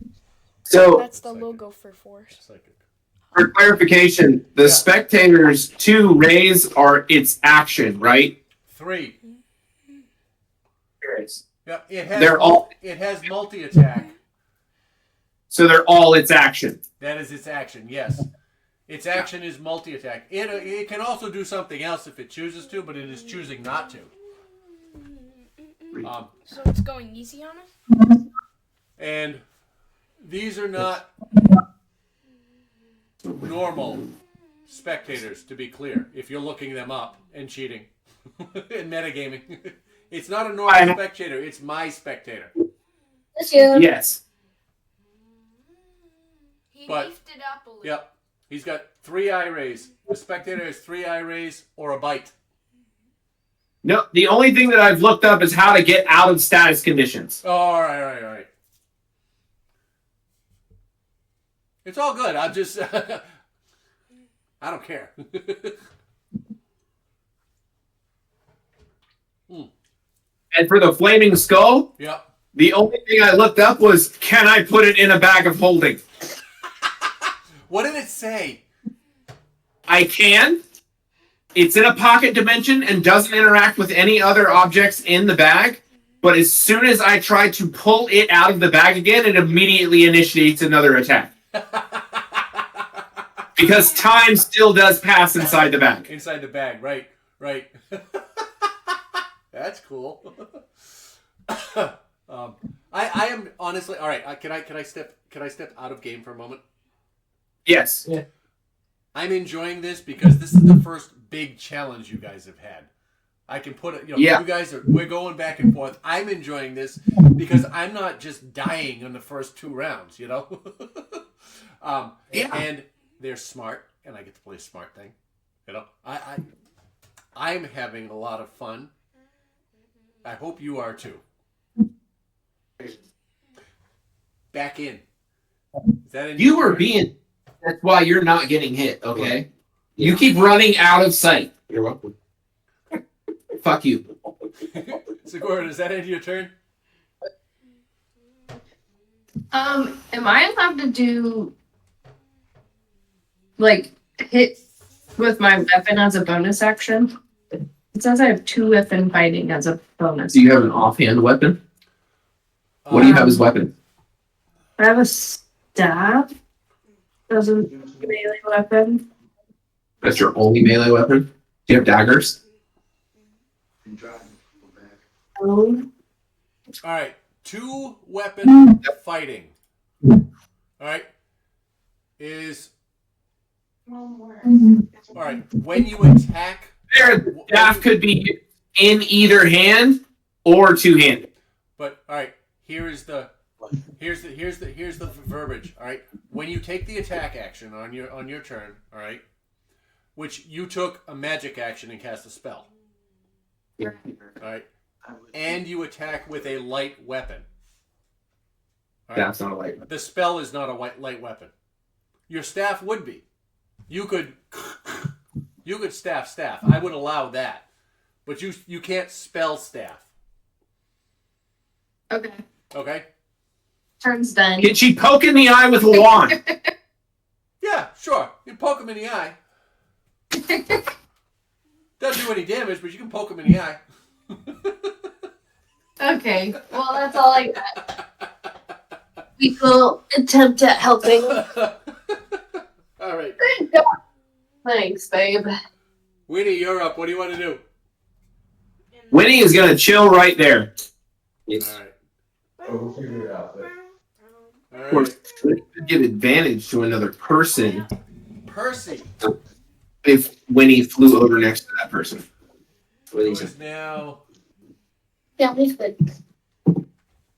[SPEAKER 8] So,
[SPEAKER 3] That's the logo for force.
[SPEAKER 1] Psychic.
[SPEAKER 8] for clarification, the spectator's 2 rays are its action, right?
[SPEAKER 1] 3. Yep. It has multi attack.
[SPEAKER 8] So they're all its action.
[SPEAKER 1] That is its action. Yes. Its action is multi attack. It can also do something else if it chooses to, but it is choosing not to.
[SPEAKER 3] So it's going easy on us?
[SPEAKER 1] And these are not normal spectators, to be clear, if you're looking them up and cheating and metagaming. It's not a normal spectator, it's my spectator.
[SPEAKER 8] Yes.
[SPEAKER 3] He
[SPEAKER 1] But-
[SPEAKER 3] beefed it up a little.
[SPEAKER 1] Yep. He's got 3 eye rays. The spectator has 3 eye rays or a bite.
[SPEAKER 8] No, the only thing that I've looked up is how to get out of status conditions.
[SPEAKER 1] Oh, all right. It's all good. I'm just, I don't care.
[SPEAKER 8] And for the flaming skull,
[SPEAKER 1] Yep.
[SPEAKER 8] the only thing I looked up was, can I put it in a bag of holding?
[SPEAKER 1] What did it say?
[SPEAKER 8] I can. It's in a pocket dimension and doesn't interact with any other objects in the bag. But as soon as I try to pull it out of the bag again, it immediately initiates another attack. Because time still does pass inside the bag.
[SPEAKER 1] Inside the bag, right. That's cool. I am honestly all right. Can I step out of game for a moment?
[SPEAKER 8] Yes.
[SPEAKER 7] Yeah.
[SPEAKER 1] I'm enjoying this because this is the first big challenge you guys have had. I can put it.
[SPEAKER 8] Yeah.
[SPEAKER 1] You guys we're going back and forth. I'm enjoying this because I'm not just dying in the first 2 rounds.
[SPEAKER 8] Yeah.
[SPEAKER 1] And they're smart, and I get to play a smart thing. I'm having a lot of fun. I hope you are too. Back in. Is that
[SPEAKER 8] You were being. That's why you're not getting hit, okay? You keep running out of sight.
[SPEAKER 7] You're welcome.
[SPEAKER 8] Fuck you.
[SPEAKER 1] Segura, does that end your turn?
[SPEAKER 5] Am I allowed to do like hit with my weapon as a bonus action? It says I have 2 weapon fighting as a bonus.
[SPEAKER 8] Do you have an offhand weapon? What do you have as weapon?
[SPEAKER 5] I have a staff as a melee weapon.
[SPEAKER 8] That's your only melee weapon? Do you have daggers?
[SPEAKER 5] Oh,
[SPEAKER 1] All right. 2 weapon fighting. All right. Is all right. When you attack,
[SPEAKER 8] There, staff could be in either hand or two-handed.
[SPEAKER 1] but all right. Here's the verbiage. All right. When you take the attack action on your turn, all right, which you took a magic action and cast a spell. All right. And you attack with a light weapon. All right?
[SPEAKER 8] That's not a light weapon.
[SPEAKER 1] The spell is not a light weapon. Your staff would be. You could staff. I would allow that. But you can't spell staff.
[SPEAKER 5] okay.
[SPEAKER 1] Okay?
[SPEAKER 5] Turn's done.
[SPEAKER 8] Can she poke in the eye with a wand?
[SPEAKER 1] Yeah, sure. You can poke him in the eye. Doesn't do any damage, but you can poke him in the eye.
[SPEAKER 5] Okay, well, that's all I got. We will attempt at helping.
[SPEAKER 1] All right.
[SPEAKER 5] Thanks, babe.
[SPEAKER 1] Winnie, you're up. What do you want to do?
[SPEAKER 8] Winnie is going to chill right there.
[SPEAKER 1] All right.
[SPEAKER 7] We'll figure it out. But
[SPEAKER 1] All
[SPEAKER 8] Of course,
[SPEAKER 1] right.
[SPEAKER 8] it could give advantage to another person
[SPEAKER 1] Percy,
[SPEAKER 8] if Winnie flew over next to that person.
[SPEAKER 1] who is now
[SPEAKER 5] Yeah, he's good.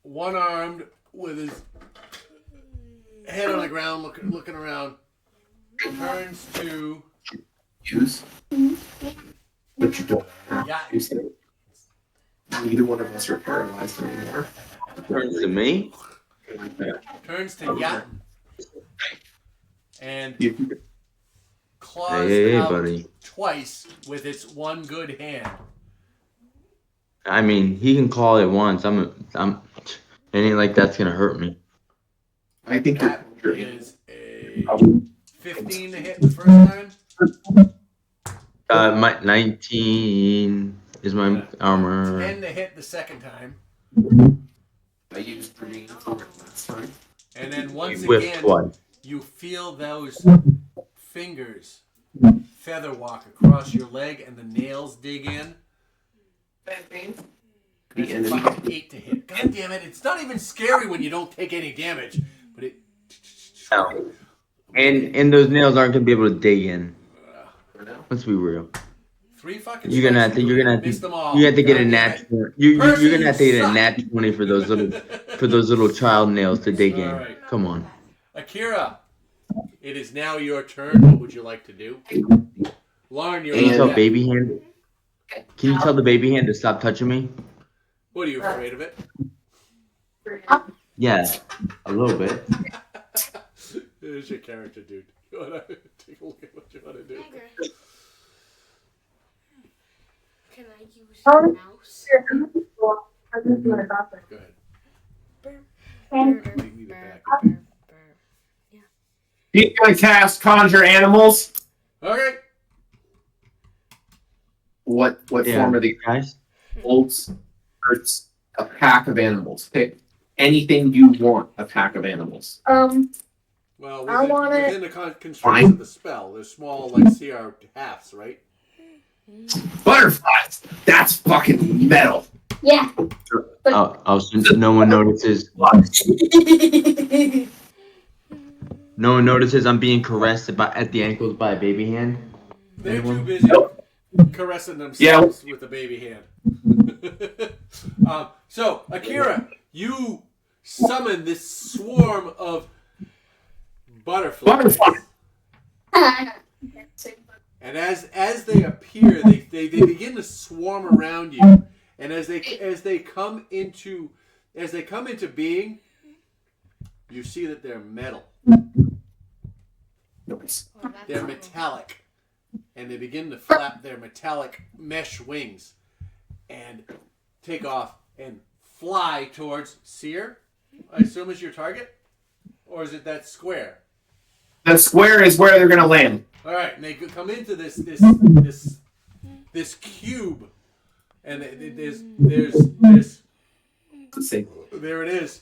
[SPEAKER 1] one-armed with his head on the ground, looking around, turns to
[SPEAKER 8] Use. But you don't
[SPEAKER 1] yeah.
[SPEAKER 8] use it. Neither one of us are paralyzed anymore.
[SPEAKER 2] Turns to me.
[SPEAKER 1] Turns to Yatten and
[SPEAKER 8] You-
[SPEAKER 1] claws
[SPEAKER 2] Hey,
[SPEAKER 1] out
[SPEAKER 2] buddy.
[SPEAKER 1] twice with its one good hand.
[SPEAKER 2] I mean, he can call it once. Anything like that's gonna hurt me.
[SPEAKER 8] I think
[SPEAKER 1] That
[SPEAKER 8] you're
[SPEAKER 1] is a 15 to hit the first time.
[SPEAKER 2] My 19 is my armor.
[SPEAKER 1] 10 to hit the second time.
[SPEAKER 8] I used green for it last time.
[SPEAKER 1] And then once
[SPEAKER 2] Whip
[SPEAKER 1] again,
[SPEAKER 2] twice.
[SPEAKER 1] you feel those fingers feather walk across your leg and the nails dig in.
[SPEAKER 8] The
[SPEAKER 1] It's
[SPEAKER 8] enemy.
[SPEAKER 1] fucking 8 to hit. God damn it, it's not even scary when you don't take any damage. But it.
[SPEAKER 2] No. And those nails aren't gonna be able to dig in. Let's be real.
[SPEAKER 1] 3 fucking
[SPEAKER 2] You're gonna have to.
[SPEAKER 1] strikes,
[SPEAKER 2] You're gonna have
[SPEAKER 1] missed
[SPEAKER 2] to.
[SPEAKER 1] them all.
[SPEAKER 2] You have to get a
[SPEAKER 1] God damn
[SPEAKER 2] nat.
[SPEAKER 1] it.
[SPEAKER 2] You're
[SPEAKER 1] Percy,
[SPEAKER 2] gonna have to
[SPEAKER 1] you
[SPEAKER 2] get a
[SPEAKER 1] suck.
[SPEAKER 2] nat 20 for those little child nails to dig in.
[SPEAKER 1] Alright.
[SPEAKER 2] Come on.
[SPEAKER 1] Akira, it is now your turn. What would you like to do? Lauren, you're
[SPEAKER 8] And-
[SPEAKER 2] What's
[SPEAKER 1] on
[SPEAKER 2] up,
[SPEAKER 1] deck.
[SPEAKER 2] baby hand? Can you tell the baby hand to stop touching me?
[SPEAKER 1] What, are you afraid of it?
[SPEAKER 2] Yeah, a little bit.
[SPEAKER 1] There's your character, dude. You wanna take a look at what you wanna do?
[SPEAKER 3] Okay. Can I use the mouse?
[SPEAKER 1] Go ahead. Take me to back up there.
[SPEAKER 8] He's gonna cast Conjure Animals.
[SPEAKER 1] Okay.
[SPEAKER 8] What
[SPEAKER 2] Yeah,
[SPEAKER 8] form are the
[SPEAKER 2] guys?
[SPEAKER 8] wolves? Birds? A pack of animals. Pick anything you want. A pack of animals.
[SPEAKER 1] Well,
[SPEAKER 3] I want it.
[SPEAKER 1] within the constraints of the spell, they're small, like CR halves, right?
[SPEAKER 8] Butterflies. That's fucking metal.
[SPEAKER 3] Yeah.
[SPEAKER 2] Oh, so no one notices. No one notices I'm being caressed at the ankles by a baby hand.
[SPEAKER 1] They're
[SPEAKER 2] Anyone?
[SPEAKER 1] too busy caressing themselves with a baby hand. So, Akira, you summon this swarm of butterflies. And as they appear, they begin to swarm around you. And as they come into being, you see that they're metal.
[SPEAKER 8] Nice.
[SPEAKER 1] They're metallic. And they begin to flap their metallic mesh wings and take off and fly towards Seer, I assume is your target? Or is it that square?
[SPEAKER 8] The square is where they're gonna land.
[SPEAKER 1] All right, and they come into this cube, and there's there it is.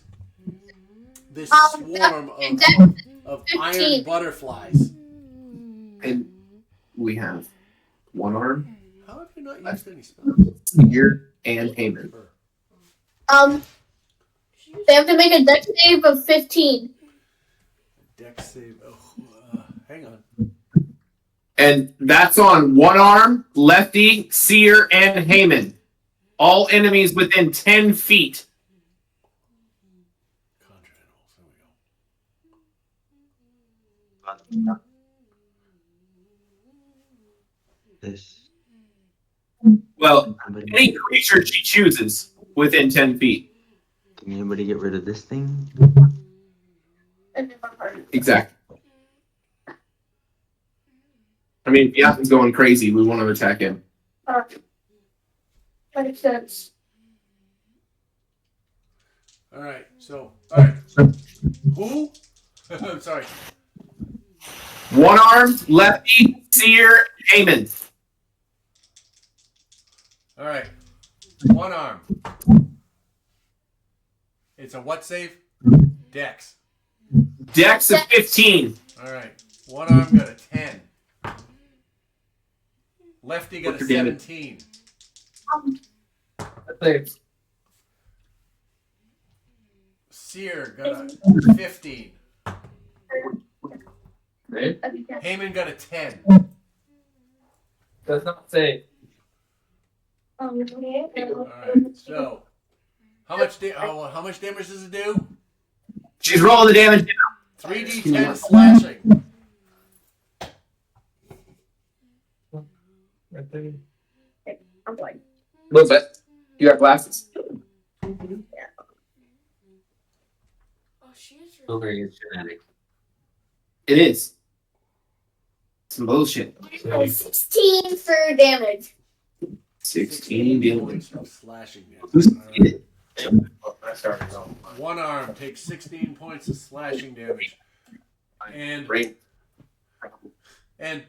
[SPEAKER 1] This swarm of iron butterflies.
[SPEAKER 8] And we have one arm,
[SPEAKER 1] How have you not used any spells?
[SPEAKER 8] Seer, and Haman.
[SPEAKER 3] They have to make a dex save of 15.
[SPEAKER 1] Dex save. Hang on.
[SPEAKER 8] And that's on one arm, Lefty, Seer, and Haman. All enemies within 10 feet.
[SPEAKER 1] Conjure animals. There we go.
[SPEAKER 2] This.
[SPEAKER 8] Well, any creature she chooses within 10 feet.
[SPEAKER 2] Can anybody get rid of this thing?
[SPEAKER 8] Exactly. I mean, if Yasin's going crazy, we want to attack him.
[SPEAKER 3] Makes sense.
[SPEAKER 1] All right. Who? I'm sorry.
[SPEAKER 8] One arm, Lefty, Seer, Haman.
[SPEAKER 1] All right. One arm. It's a what save? Dex.
[SPEAKER 8] Dex of 15.
[SPEAKER 1] All right. One arm got a 10. Lefty got a 17. Seer got a 15. Haman got a 10.
[SPEAKER 7] Does not say.
[SPEAKER 1] All right. So, how much damage does it do?
[SPEAKER 8] She's rolling the damage down.
[SPEAKER 1] 3d10 slashing.
[SPEAKER 3] I'm like,
[SPEAKER 8] A little bit. You got glasses.
[SPEAKER 3] oh, she is
[SPEAKER 9] Oh, there is genetic.
[SPEAKER 8] It is. Some bullshit.
[SPEAKER 3] 16 for damage.
[SPEAKER 8] 16 damage.
[SPEAKER 1] points of slashing damage.
[SPEAKER 8] Who's
[SPEAKER 1] All right.
[SPEAKER 8] it?
[SPEAKER 1] One arm takes 16 points of slashing damage, and
[SPEAKER 8] Great.
[SPEAKER 1] and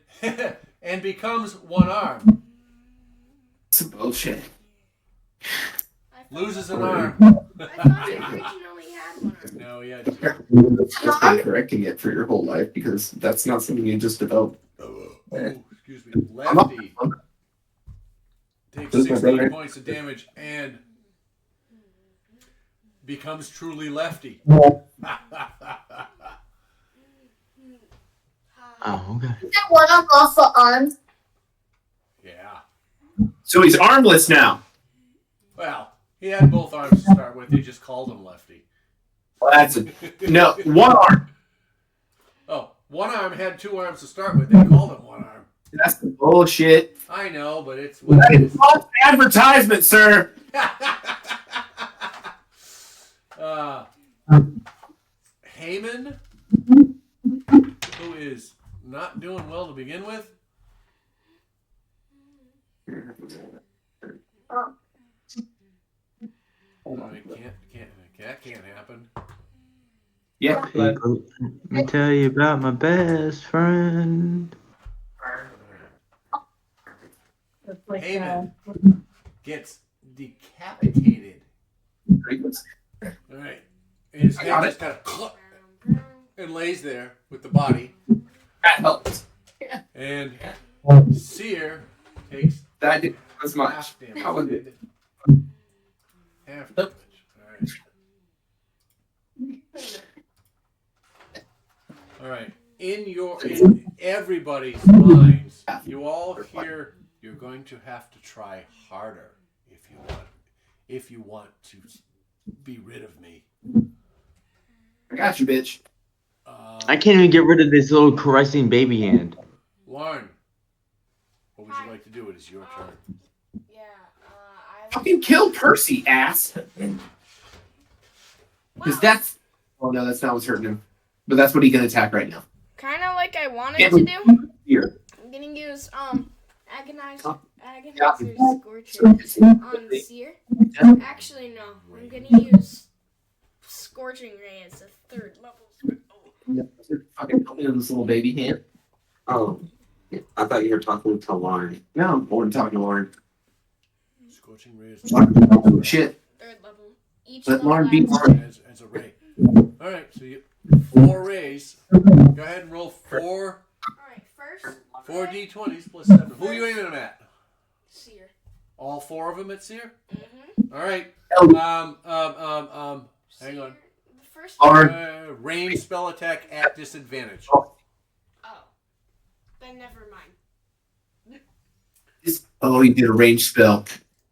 [SPEAKER 1] becomes one arm.
[SPEAKER 8] Some bullshit.
[SPEAKER 1] Loses an arm.
[SPEAKER 3] I thought it originally had one.
[SPEAKER 1] No, yeah.
[SPEAKER 8] Just been correcting it for your whole life because that's not something you just developed.
[SPEAKER 1] Excuse me. Lefty takes 16 points of damage and becomes truly lefty.
[SPEAKER 2] Oh, okay.
[SPEAKER 3] Is that one off the arm?
[SPEAKER 1] Yeah.
[SPEAKER 8] So he's armless now.
[SPEAKER 1] Well, he had both arms to start with. They just called him lefty.
[SPEAKER 8] Well, that's no one arm.
[SPEAKER 1] Oh, one arm had two arms to start with. They called him one arm.
[SPEAKER 8] That's the bullshit.
[SPEAKER 1] I know, but it's what it is.
[SPEAKER 8] False advertisement, sir.
[SPEAKER 1] Heyman, who is not doing well to begin with. That can't happen.
[SPEAKER 8] Yeah.
[SPEAKER 2] Let me tell you about my best friend.
[SPEAKER 1] Heyman gets decapitated. All right. And his head just kind of and lays there with the body.
[SPEAKER 8] That helps.
[SPEAKER 1] And Seer takes
[SPEAKER 8] That did as much.
[SPEAKER 1] half damage.
[SPEAKER 8] How was it?
[SPEAKER 1] Half damage. All right. In everybody's minds, you all hear you're going to have to try harder if you want to be rid of me.
[SPEAKER 8] I got you, bitch.
[SPEAKER 2] I can't even get rid of this little caressing baby hand.
[SPEAKER 1] Lauren, what would you like to do? It is your turn.
[SPEAKER 3] Yeah,
[SPEAKER 8] Fucking kill Percy, ass. Because that's. Oh no, that's not what's hurting him. But that's what he can attack right now.
[SPEAKER 3] kind of like I wanted to do.
[SPEAKER 8] Here.
[SPEAKER 3] I'm gonna use Agonizer's
[SPEAKER 8] Yeah.
[SPEAKER 3] Scorcher on Seer. Actually, no. I'm gonna use Scorching Ray as a third level.
[SPEAKER 8] Fucking help me with this little baby hand.
[SPEAKER 9] Oh, I thought you were talking to Lauren.
[SPEAKER 8] No, I'm more talking to Lauren.
[SPEAKER 1] Scorching ray is
[SPEAKER 8] Shit.
[SPEAKER 3] Third level. Each
[SPEAKER 8] Let
[SPEAKER 3] level
[SPEAKER 8] Lauren be
[SPEAKER 3] adds-
[SPEAKER 8] Lauren.
[SPEAKER 1] as a ray. All right, so you 4 rays. Go ahead and roll 4
[SPEAKER 3] Alright, first.
[SPEAKER 1] 4d20s plus 7. Who are you aiming them at?
[SPEAKER 3] Seer.
[SPEAKER 1] All 4 of them at Seer?
[SPEAKER 3] Mm-hmm.
[SPEAKER 1] All right. Hang on.
[SPEAKER 3] The first
[SPEAKER 8] Lauren.
[SPEAKER 1] Range spell attack at disadvantage.
[SPEAKER 3] Oh. Then never mind.
[SPEAKER 8] Oh, he did a range spell.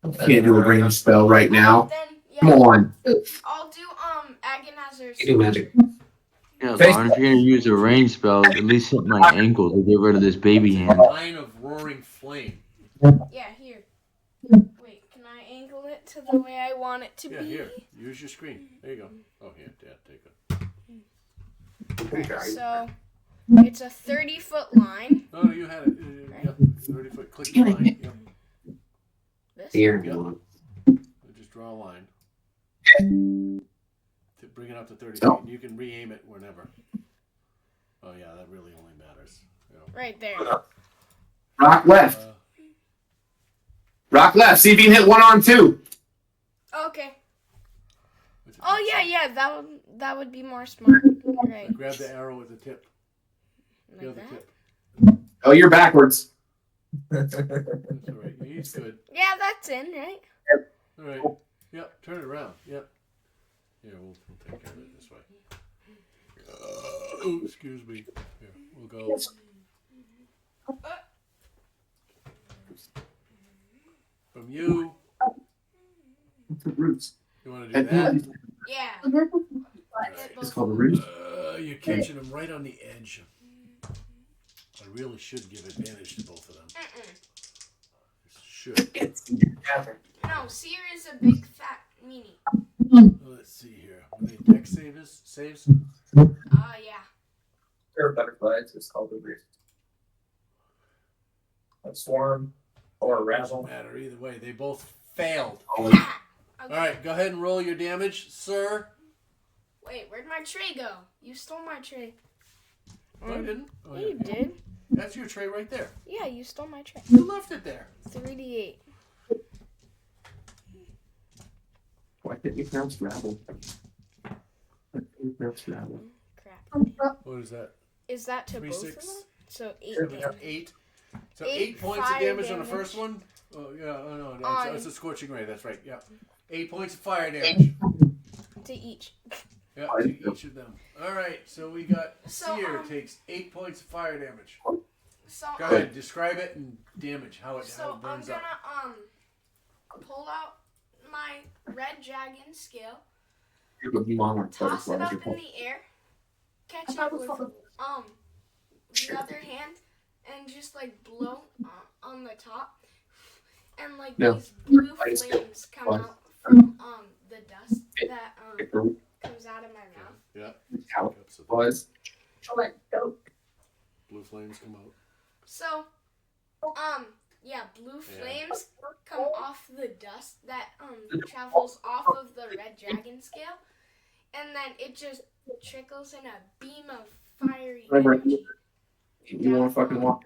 [SPEAKER 8] Can't do a range spell right now.
[SPEAKER 3] Then, yeah.
[SPEAKER 8] Come on.
[SPEAKER 3] I'll do Agonizer's
[SPEAKER 9] You do magic.
[SPEAKER 2] Yeah,
[SPEAKER 8] Face-
[SPEAKER 2] Lauren, if you're gonna use a range spell, at least hit my ankle to get rid of this baby hand.
[SPEAKER 1] Line of roaring flame.
[SPEAKER 3] Yeah, here. Wait, can I angle it to the way I want it to
[SPEAKER 1] Yeah,
[SPEAKER 3] be?
[SPEAKER 1] here. Use your screen. There you go. Oh, here, Dad, take it.
[SPEAKER 3] So, it's a 30-foot line.
[SPEAKER 1] No, you had it. Yep, 30-foot. Click the line. Yep.
[SPEAKER 3] This.
[SPEAKER 9] Here.
[SPEAKER 1] Yep. Just draw a line. To bring it up to 30 feet. And you can re-aim it whenever. Oh, yeah, that really only matters.
[SPEAKER 3] Right there.
[SPEAKER 8] Rock left. Rock left. See if you can hit one on two.
[SPEAKER 3] Okay. Oh, yeah, that would be more smart. Right.
[SPEAKER 1] Grab the arrow at the tip. The
[SPEAKER 3] Like
[SPEAKER 1] other
[SPEAKER 3] that?
[SPEAKER 1] tip.
[SPEAKER 8] Oh, you're backwards.
[SPEAKER 1] That's all right. He's good.
[SPEAKER 3] Yeah, that's in, right?
[SPEAKER 1] All right. Yep. Turn it around. Yep. Here, we'll take care of it this way. Oh, excuse me. Here, we'll go. From you.
[SPEAKER 8] The roots.
[SPEAKER 1] You want to do that?
[SPEAKER 3] Yeah.
[SPEAKER 8] It's called the roots.
[SPEAKER 1] You're catching them right on the edge. I really should give advantage to both of them. Should.
[SPEAKER 3] No, Seer is a big fat meanie.
[SPEAKER 1] Let's see here. Are they deck saves?
[SPEAKER 3] Yeah.
[SPEAKER 7] There are butterflies. It's called a roost. A swarm or a
[SPEAKER 1] Doesn't
[SPEAKER 7] razzle.
[SPEAKER 1] matter either way. They both failed.
[SPEAKER 3] Okay.
[SPEAKER 1] All right, go ahead and roll your damage, sir.
[SPEAKER 3] Wait, where'd my tray go? You stole my tray.
[SPEAKER 1] No, I didn't. Oh,
[SPEAKER 3] Yeah, you did.
[SPEAKER 1] That's your tray right there.
[SPEAKER 3] Yeah, you stole my tray.
[SPEAKER 1] You left it there.
[SPEAKER 3] 3d8.
[SPEAKER 8] Why didn't you pronounce rabble? Why didn't you pronounce rabble?
[SPEAKER 3] Crap.
[SPEAKER 1] What is that?
[SPEAKER 3] Is that to
[SPEAKER 1] 3,
[SPEAKER 3] both
[SPEAKER 1] 6.
[SPEAKER 3] of them? So 8
[SPEAKER 1] 7,
[SPEAKER 3] damage.
[SPEAKER 1] 8. So
[SPEAKER 3] 8
[SPEAKER 1] 8 points of
[SPEAKER 3] fire
[SPEAKER 1] damage on the first
[SPEAKER 3] damage.
[SPEAKER 1] one. Oh yeah, oh no,
[SPEAKER 3] On-
[SPEAKER 1] it's a scorching ray. That's right. Yeah, 8 points of fire damage.
[SPEAKER 3] To each.
[SPEAKER 1] Yeah, to each of them. All right, so we got
[SPEAKER 3] So,
[SPEAKER 1] Seer takes 8 points of fire damage.
[SPEAKER 3] So,
[SPEAKER 1] Go ahead, describe it and damage how it
[SPEAKER 3] So I'm
[SPEAKER 1] burns up.
[SPEAKER 3] gonna pull out my red dragon scale,
[SPEAKER 8] You're the monarch
[SPEAKER 3] toss it
[SPEAKER 8] butterflies.
[SPEAKER 3] up in the air, catch it with the other hand, and just like blow on the top, and like
[SPEAKER 7] No.
[SPEAKER 3] these blue flames come out from the dust that comes out of my mouth.
[SPEAKER 1] Yeah.
[SPEAKER 7] How it was.
[SPEAKER 1] Blue flames come out.
[SPEAKER 3] So, yeah, blue flames come off the dust that travels off of the red dragon scale, and then it just trickles in a beam of fiery energy
[SPEAKER 7] You want to fucking walk?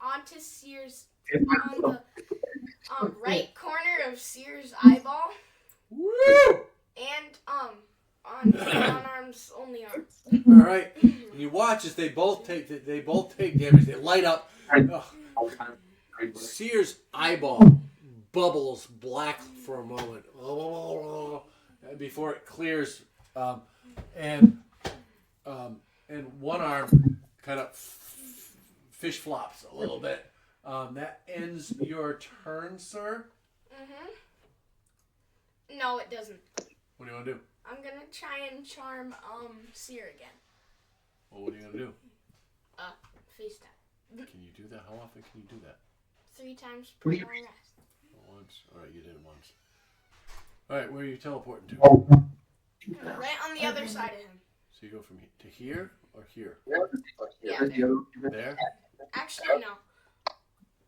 [SPEAKER 3] onto Sears on the right corner of Sears' eyeball.
[SPEAKER 1] Woo!
[SPEAKER 3] And on one arm's only arm.
[SPEAKER 1] All right. And you watch as they both take damage. They light up. Sears' eyeball bubbles black for a moment before it clears, and one arm kind of fish flops a little bit. That ends your turn, sir.
[SPEAKER 3] No, it doesn't.
[SPEAKER 1] What do you want to do?
[SPEAKER 3] I'm gonna try and charm Sear again.
[SPEAKER 1] Well, what are you gonna do?
[SPEAKER 3] Face tap.
[SPEAKER 1] Can you do that? How often can you do that?
[SPEAKER 3] 3 times per long rest.
[SPEAKER 1] Once. All right, you did it once. All right, where are you teleporting to?
[SPEAKER 3] Right on the other side of him.
[SPEAKER 1] So you go from to here or here?
[SPEAKER 3] Yeah.
[SPEAKER 1] There?
[SPEAKER 3] Actually, no.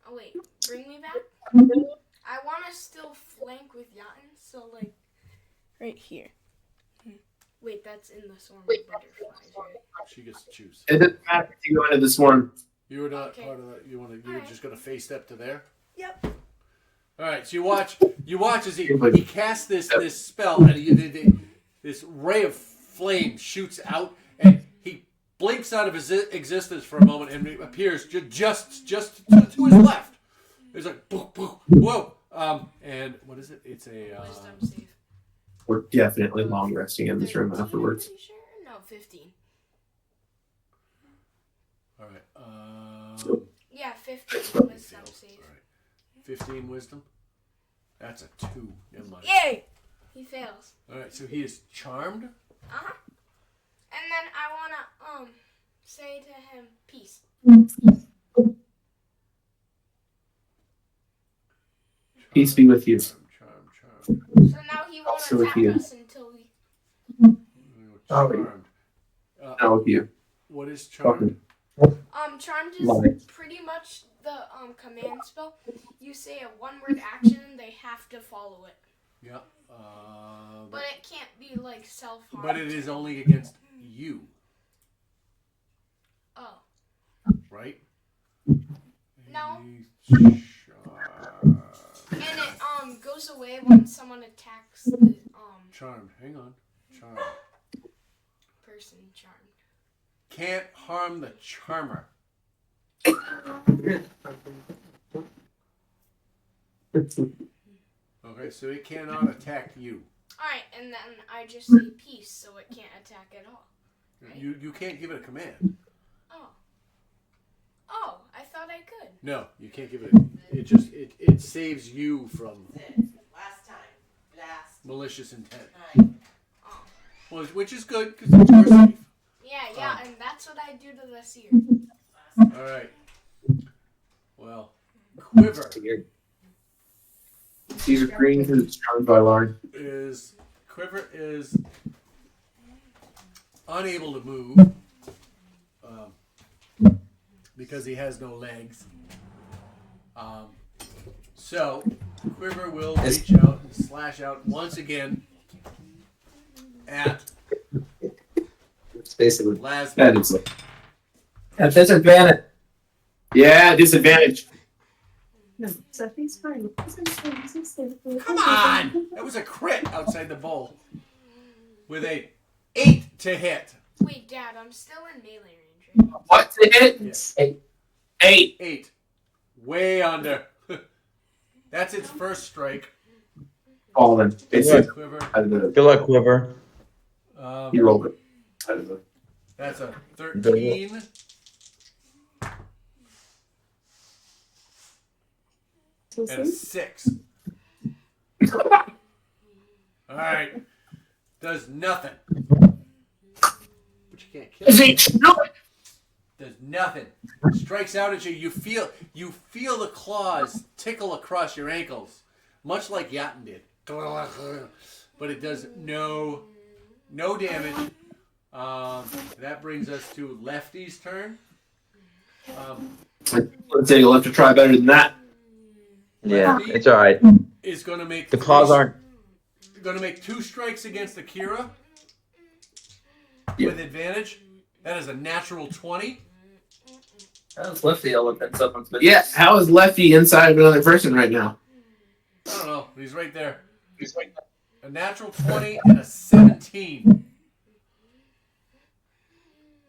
[SPEAKER 3] Oh wait, bring me back. I want to still flank with Yatin, so like right here. Wait, that's in the swarm of butterflies, right?
[SPEAKER 1] She gets to choose.
[SPEAKER 8] It doesn't matter if you go into this one.
[SPEAKER 1] You were not
[SPEAKER 3] Okay.
[SPEAKER 1] part of that. You're just gonna face step to there.
[SPEAKER 3] Yep.
[SPEAKER 1] All right. So you watch as he casts this spell, and this ray of flame shoots out, and he blinks out of his existence for a moment, and it appears just to his left. There's like whoa. And what is it? It's a
[SPEAKER 3] Wisdom save.
[SPEAKER 8] We're definitely long resting in this room
[SPEAKER 3] 13,
[SPEAKER 8] afterwards.
[SPEAKER 3] pretty sure? No, 15.
[SPEAKER 1] all right.
[SPEAKER 3] Yeah, 15 wisdom save.
[SPEAKER 1] All right. 15 wisdom. That's a 2. Never mind.
[SPEAKER 3] Yay! He fails.
[SPEAKER 1] All right. So he is charmed.
[SPEAKER 3] And then I wanna say to him, peace.
[SPEAKER 8] Peace be with you.
[SPEAKER 1] Charm.
[SPEAKER 3] So now he won't
[SPEAKER 8] Also with
[SPEAKER 3] attack
[SPEAKER 8] you.
[SPEAKER 3] us until we.
[SPEAKER 1] Charmed.
[SPEAKER 8] Not with you.
[SPEAKER 1] What is charmed?
[SPEAKER 3] Charmed is
[SPEAKER 8] Love
[SPEAKER 3] pretty much the command spell. You say a 1-word action, they have to follow it.
[SPEAKER 1] Yeah.
[SPEAKER 3] But it can't be like self-harm.
[SPEAKER 1] But it is only against you,
[SPEAKER 3] Oh.
[SPEAKER 1] right?
[SPEAKER 3] No.
[SPEAKER 1] Charmed.
[SPEAKER 3] And it goes away when someone attacks the
[SPEAKER 1] Charmed. Hang on. Charmed.
[SPEAKER 3] person charmed.
[SPEAKER 1] Can't harm the charmer. Okay, so it cannot attack you.
[SPEAKER 3] Alright, and then I just say peace so it can't attack at all. Right.
[SPEAKER 1] You can't give it a command.
[SPEAKER 3] Oh, I thought I could.
[SPEAKER 1] No, you can't give it. It saves you from malicious intent.
[SPEAKER 3] Oh.
[SPEAKER 1] Well, which is good because it's more safe.
[SPEAKER 3] Yeah, and that's what I do to the seer.
[SPEAKER 1] All right. Well, Quiver
[SPEAKER 8] Caesar Green is charmed by Lauren.
[SPEAKER 1] is unable to move because he has no legs. So Quiver will reach out and slash out once again at
[SPEAKER 9] It's basically.
[SPEAKER 1] Lasman.
[SPEAKER 8] That is it.
[SPEAKER 9] At disadvantage.
[SPEAKER 8] Yeah, disadvantage.
[SPEAKER 1] Come on! That was a crit outside the bowl with a 8 to hit.
[SPEAKER 3] Wait, Dad, I'm still in melee range, right?
[SPEAKER 8] What's the hit?
[SPEAKER 1] Yes.
[SPEAKER 8] 8.
[SPEAKER 1] 8. Way under. That's its first strike.
[SPEAKER 8] Fallen. It's
[SPEAKER 2] Yeah.
[SPEAKER 1] Quiver.
[SPEAKER 2] Good luck, Quiver.
[SPEAKER 8] He rolled it. Out of the-
[SPEAKER 1] That's a 13. And a 6. Alright. Does nothing. But you can't kill it. Does nothing. Strikes out at you. You feel the claws tickle across your ankles, much like Yatin did. But it does no damage. That brings us to Lefty's turn.
[SPEAKER 8] Let's say you'll have to try better than that.
[SPEAKER 2] Yeah,
[SPEAKER 1] Lefty
[SPEAKER 2] it's all right.
[SPEAKER 1] is going to make
[SPEAKER 2] The claws aren't.
[SPEAKER 1] Going to make 2 strikes against Akira
[SPEAKER 8] Yeah.
[SPEAKER 1] with advantage. That is a natural 20.
[SPEAKER 7] That's Lefty. I'll look that up on Smith.
[SPEAKER 8] Yeah, how is Lefty inside of another person right now?
[SPEAKER 1] I don't know. He's right there. A natural 20 and a 17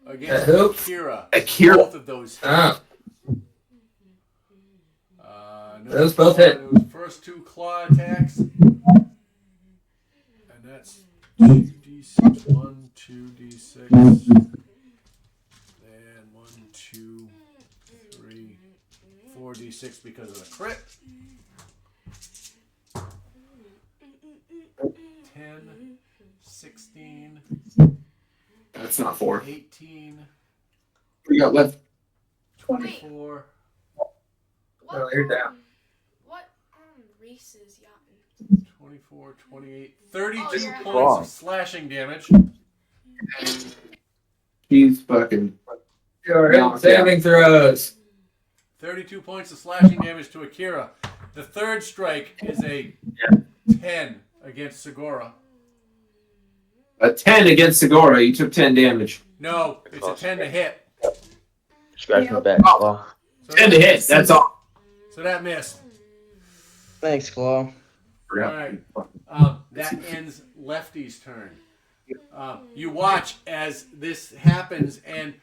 [SPEAKER 1] against
[SPEAKER 7] Who?
[SPEAKER 1] Akira.
[SPEAKER 8] Akira.
[SPEAKER 1] Both of those.
[SPEAKER 7] Ah,
[SPEAKER 1] No
[SPEAKER 7] those both
[SPEAKER 1] claw-
[SPEAKER 7] hit.
[SPEAKER 1] Those first 2 claw attacks. And that's 2d6. 1, 2d6. And 1, 2, 3, 4d6 because of the crit. 10, 16,
[SPEAKER 8] That's not 4.
[SPEAKER 1] 18,
[SPEAKER 8] We got left.
[SPEAKER 1] 24.
[SPEAKER 3] What,
[SPEAKER 7] Oh, you're down.
[SPEAKER 3] What race is Yatin?
[SPEAKER 1] 24, 28, 32
[SPEAKER 3] Oh, you're
[SPEAKER 1] points
[SPEAKER 2] wrong.
[SPEAKER 1] of slashing damage.
[SPEAKER 8] He's fucking.
[SPEAKER 7] Your
[SPEAKER 8] Yeah.
[SPEAKER 7] saving throws.
[SPEAKER 1] 32 points of slashing damage to Akira. The third strike is a 10 against Segura.
[SPEAKER 8] A 10 against Segura. You took 10 damage.
[SPEAKER 1] No, it's a 10 to hit.
[SPEAKER 2] Scratch my back,
[SPEAKER 8] Oh.
[SPEAKER 2] Claw.
[SPEAKER 1] So
[SPEAKER 8] 10 to hit. That's all.
[SPEAKER 1] So that missed.
[SPEAKER 2] Thanks, Claw.
[SPEAKER 1] Alright. That ends Lefty's turn. You watch as this happens, and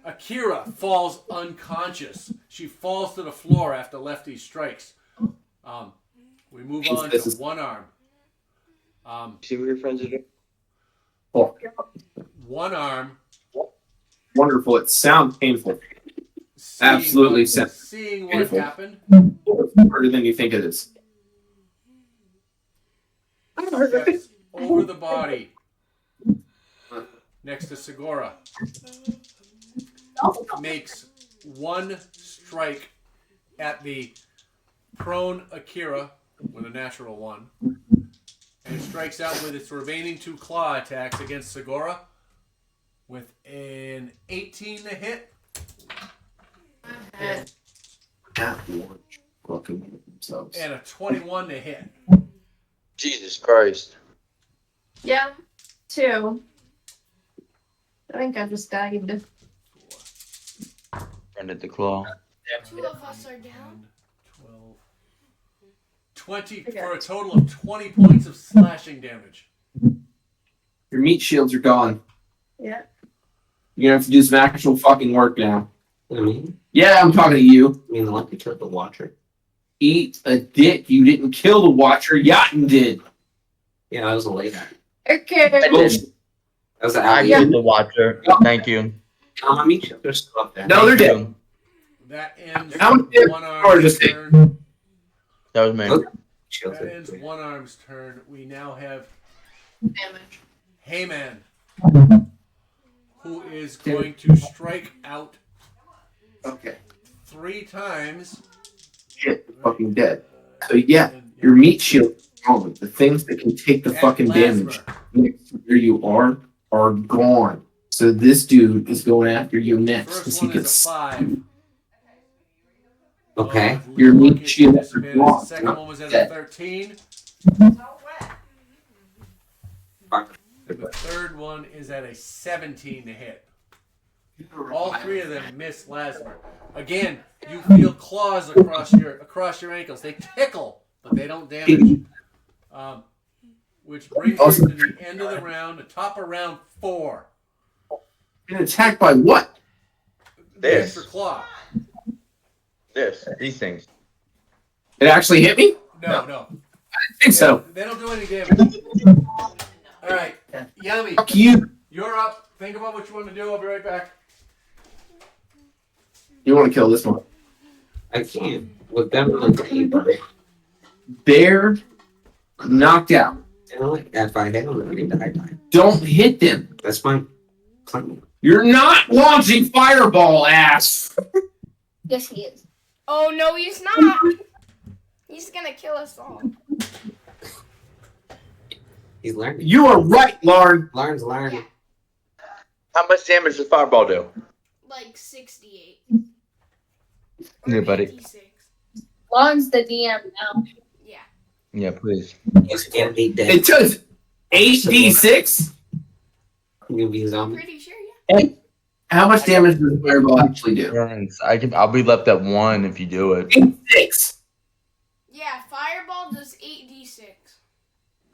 [SPEAKER 1] Akira falls unconscious. She falls to the floor after Lefty strikes. We move on to one arm.
[SPEAKER 2] See what your friends are doing?
[SPEAKER 1] One arm.
[SPEAKER 8] Wonderful. It sounds painful. Absolutely
[SPEAKER 1] Seeing what
[SPEAKER 8] painful.
[SPEAKER 1] happened.
[SPEAKER 8] Harder than you think it is.
[SPEAKER 1] Steps over the body next to Segura. Makes 1 strike at the prone Akira with a natural 1. And strikes out with its remaining 2 claw attacks against Segura with an 18 to hit.
[SPEAKER 8] Fucking themselves.
[SPEAKER 1] And a 21 to hit.
[SPEAKER 2] Jesus Christ.
[SPEAKER 5] Yeah, 2. I think I just died.
[SPEAKER 2] Ended the Claw.
[SPEAKER 3] 2 of us are down.
[SPEAKER 1] 12, 20 for a total of 20 points of slashing damage.
[SPEAKER 8] Your meat shields are gone.
[SPEAKER 5] Yeah.
[SPEAKER 8] You're gonna have to do some actual fucking work now.
[SPEAKER 9] I mean,
[SPEAKER 8] Yeah, I'm talking to you.
[SPEAKER 9] I mean, the Lucky killed the Watcher.
[SPEAKER 8] Eat a dick. You didn't kill the Watcher. Yatin did.
[SPEAKER 9] Yeah, I was a late.
[SPEAKER 5] Okay.
[SPEAKER 9] That was an
[SPEAKER 2] I
[SPEAKER 9] alley.
[SPEAKER 2] killed the Watcher. Thank you.
[SPEAKER 9] My meat shields are still up there.
[SPEAKER 8] No, they're
[SPEAKER 2] Thank
[SPEAKER 8] dead.
[SPEAKER 2] you.
[SPEAKER 1] That ends
[SPEAKER 8] How much damage
[SPEAKER 1] one
[SPEAKER 8] or
[SPEAKER 1] arm's
[SPEAKER 8] just hit?
[SPEAKER 1] turn.
[SPEAKER 2] That was me.
[SPEAKER 9] Shields
[SPEAKER 1] That
[SPEAKER 9] are
[SPEAKER 1] ends one arm's turn. We now have
[SPEAKER 5] Damage.
[SPEAKER 1] Heyman, who is going to strike out
[SPEAKER 8] Okay.
[SPEAKER 1] 3 times.
[SPEAKER 8] Shit, you're fucking dead. So yeah, your meat shield is gone. The things that can take the
[SPEAKER 1] At
[SPEAKER 8] fucking damage
[SPEAKER 1] Lasmer.
[SPEAKER 8] next to where you are gone. So this dude is going after you next
[SPEAKER 1] First
[SPEAKER 8] because he
[SPEAKER 1] one is
[SPEAKER 8] gets
[SPEAKER 1] a 5.
[SPEAKER 9] Okay.
[SPEAKER 8] Your
[SPEAKER 1] Look
[SPEAKER 8] meat
[SPEAKER 1] at
[SPEAKER 8] shield
[SPEAKER 1] this
[SPEAKER 8] are
[SPEAKER 1] bit.
[SPEAKER 8] gone.
[SPEAKER 1] The second one was at a
[SPEAKER 8] Dead.
[SPEAKER 1] 13. The third one is at a 17 to hit. All 3 of them miss Lasmer. Again, you feel claws across your ankles. They tickle, but they don't damage. Which brings us to the end of the round, the top of round 4.
[SPEAKER 8] Been attacked by what?
[SPEAKER 2] This.
[SPEAKER 1] Extra claw.
[SPEAKER 2] These things.
[SPEAKER 8] It actually hit me?
[SPEAKER 1] No.
[SPEAKER 8] I think so.
[SPEAKER 1] They don't do any damage. All right, Yummy,
[SPEAKER 8] Fuck you.
[SPEAKER 1] you're up. Think about what you want to do. I'll be right back.
[SPEAKER 8] You want to kill this one?
[SPEAKER 9] I can't. With them on the paper.
[SPEAKER 8] They're knocked out.
[SPEAKER 9] If I hit them, they die.
[SPEAKER 8] Don't hit them.
[SPEAKER 9] That's my plan.
[SPEAKER 8] You're not launching fireball, ass.
[SPEAKER 3] Yes, he is. Oh no, he's not. He's gonna kill us all.
[SPEAKER 9] He's learning.
[SPEAKER 8] You are right, Lauren.
[SPEAKER 9] Learns.
[SPEAKER 3] Yeah,
[SPEAKER 2] How much damage does Fireball do?
[SPEAKER 3] like 68.
[SPEAKER 2] Yeah, buddy.
[SPEAKER 3] 86.
[SPEAKER 5] Lon's the DM now.
[SPEAKER 3] Yeah.
[SPEAKER 2] Yeah, please.
[SPEAKER 9] He's gonna be dead.
[SPEAKER 8] It does 8d6.
[SPEAKER 9] He's gonna be a
[SPEAKER 3] I'm
[SPEAKER 9] zombie.
[SPEAKER 3] pretty sure, yeah.
[SPEAKER 8] How much damage does fireball actually do?
[SPEAKER 2] Burns. I'll be left at 1 if you do it.
[SPEAKER 8] 8d6.
[SPEAKER 3] Yeah, Fireball does 8d6.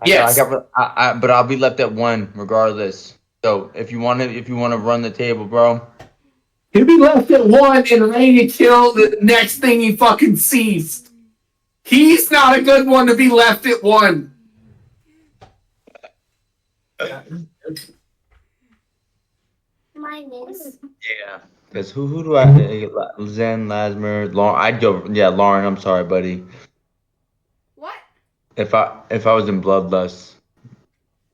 [SPEAKER 8] Yes.
[SPEAKER 2] But I'll be left at 1 regardless. So if you want to run the table, bro.
[SPEAKER 8] He'll be left at 1 and ready to kill the next thing he fucking sees. He's not a good one to be left at 1.
[SPEAKER 3] Mine is.
[SPEAKER 2] Yeah. Because who do I? Zen, Lasmer, Lauren. I'd go. Yeah, Lauren. I'm sorry, buddy.
[SPEAKER 3] What?
[SPEAKER 2] If I was in Bloodlust,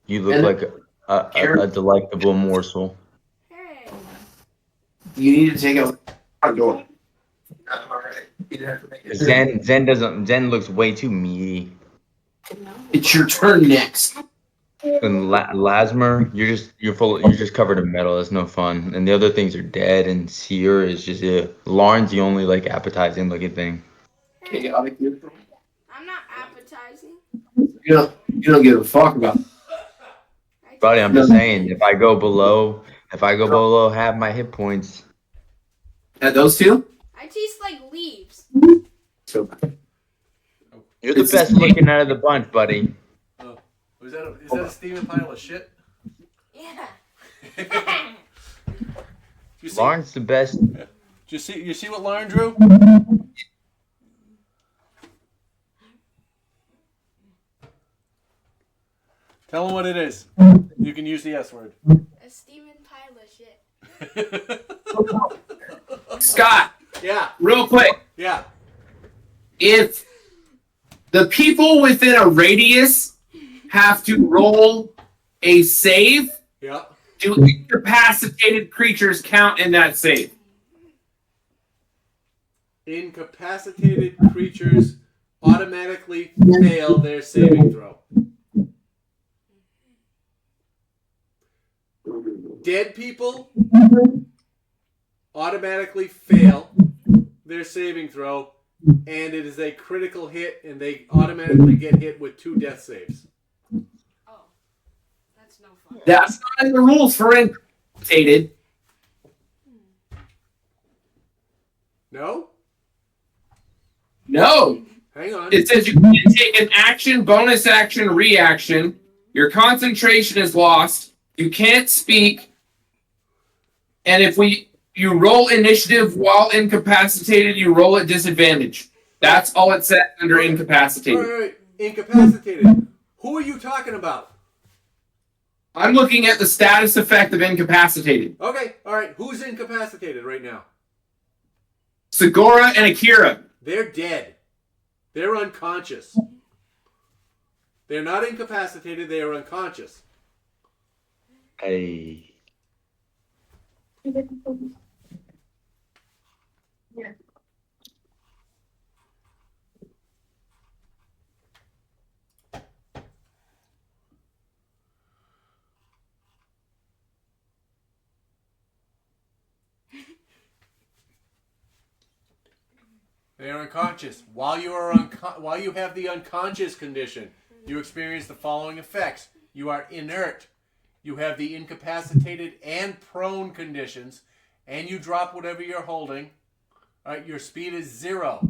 [SPEAKER 2] you look
[SPEAKER 8] And-
[SPEAKER 2] like a delectable morsel.
[SPEAKER 3] Hey.
[SPEAKER 8] You need to take out a door. Alright. You'd have to make it.
[SPEAKER 2] Zen looks way too meaty.
[SPEAKER 8] It's your turn next.
[SPEAKER 2] And Lasmer, you're just covered in metal. That's no fun. And the other things are dead. And Seer is just Lauren's the only like appetizing looking thing.
[SPEAKER 8] Chaotic.
[SPEAKER 3] I'm not appetizing.
[SPEAKER 8] You don't give a fuck about it.
[SPEAKER 2] Buddy, I'm just saying, if I go below half my hit points.
[SPEAKER 8] At those two?
[SPEAKER 3] I taste like leaves.
[SPEAKER 8] So
[SPEAKER 2] You're the best looking out of the bunch, buddy.
[SPEAKER 1] Is that a steaming pile of shit?
[SPEAKER 3] Yeah.
[SPEAKER 1] You see,
[SPEAKER 2] Lauren's the best.
[SPEAKER 1] you see what Lauren drew? Tell him what it is. You can use the S word.
[SPEAKER 3] A steaming pile of shit.
[SPEAKER 8] Scott,
[SPEAKER 1] Yeah,
[SPEAKER 8] real quick.
[SPEAKER 1] yeah.
[SPEAKER 8] If the people within a radius have to roll a save,
[SPEAKER 1] Yeah.
[SPEAKER 8] do incapacitated creatures count in that save?
[SPEAKER 1] Incapacitated creatures automatically fail their saving throw. Dead people automatically fail their saving throw, and it is a critical hit, and they automatically get hit with 2 death saves.
[SPEAKER 3] Oh. That's no fun.
[SPEAKER 8] That's not in the rules for incapacitated.
[SPEAKER 1] No?
[SPEAKER 8] No.
[SPEAKER 1] Hang on.
[SPEAKER 8] It says you can take an action, bonus action, reaction. Your concentration is lost. You can't speak. And if you roll initiative while incapacitated, you roll at disadvantage. That's all it says under incapacitated.
[SPEAKER 1] Right. Incapacitated. Who are you talking about?
[SPEAKER 8] I'm looking at the status effect of incapacitated.
[SPEAKER 1] Okay, alright. Who's incapacitated right now?
[SPEAKER 8] Segura and Akira.
[SPEAKER 1] They're dead. They're unconscious. They're not incapacitated, they are unconscious.
[SPEAKER 2] Hey.
[SPEAKER 1] They are unconscious. While you have the unconscious condition, you experience the following effects. You are inert. You have the incapacitated and prone conditions, and you drop whatever you're holding. All right, your speed is 0.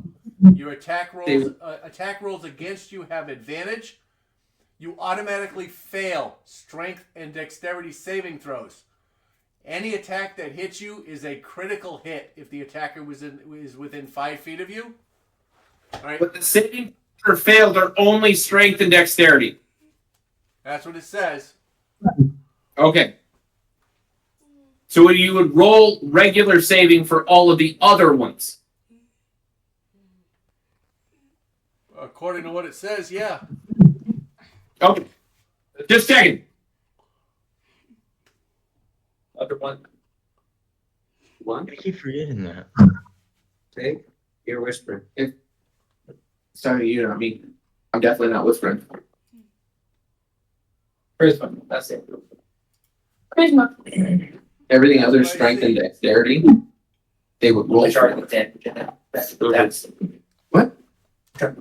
[SPEAKER 1] Your attack rolls against you have advantage. You automatically fail strength and dexterity saving throws. Any attack that hits you is a critical hit if the attacker is within 5 feet of you. All right,
[SPEAKER 8] But the saving or failed are only strength and dexterity.
[SPEAKER 1] that's what it says.
[SPEAKER 8] Okay. So you would roll regular saving for all of the other ones.
[SPEAKER 1] According to what it says, yeah.
[SPEAKER 8] Okay. Just checking. Other one.
[SPEAKER 9] What?
[SPEAKER 2] I keep forgetting that.
[SPEAKER 9] Hey, you're whispering.
[SPEAKER 8] Sorry, you know me. I'm definitely not whispering.
[SPEAKER 7] Charisma. That's it.
[SPEAKER 8] Everything other strength and dexterity, they would roll.
[SPEAKER 7] Which are the damage in it. That's
[SPEAKER 8] What?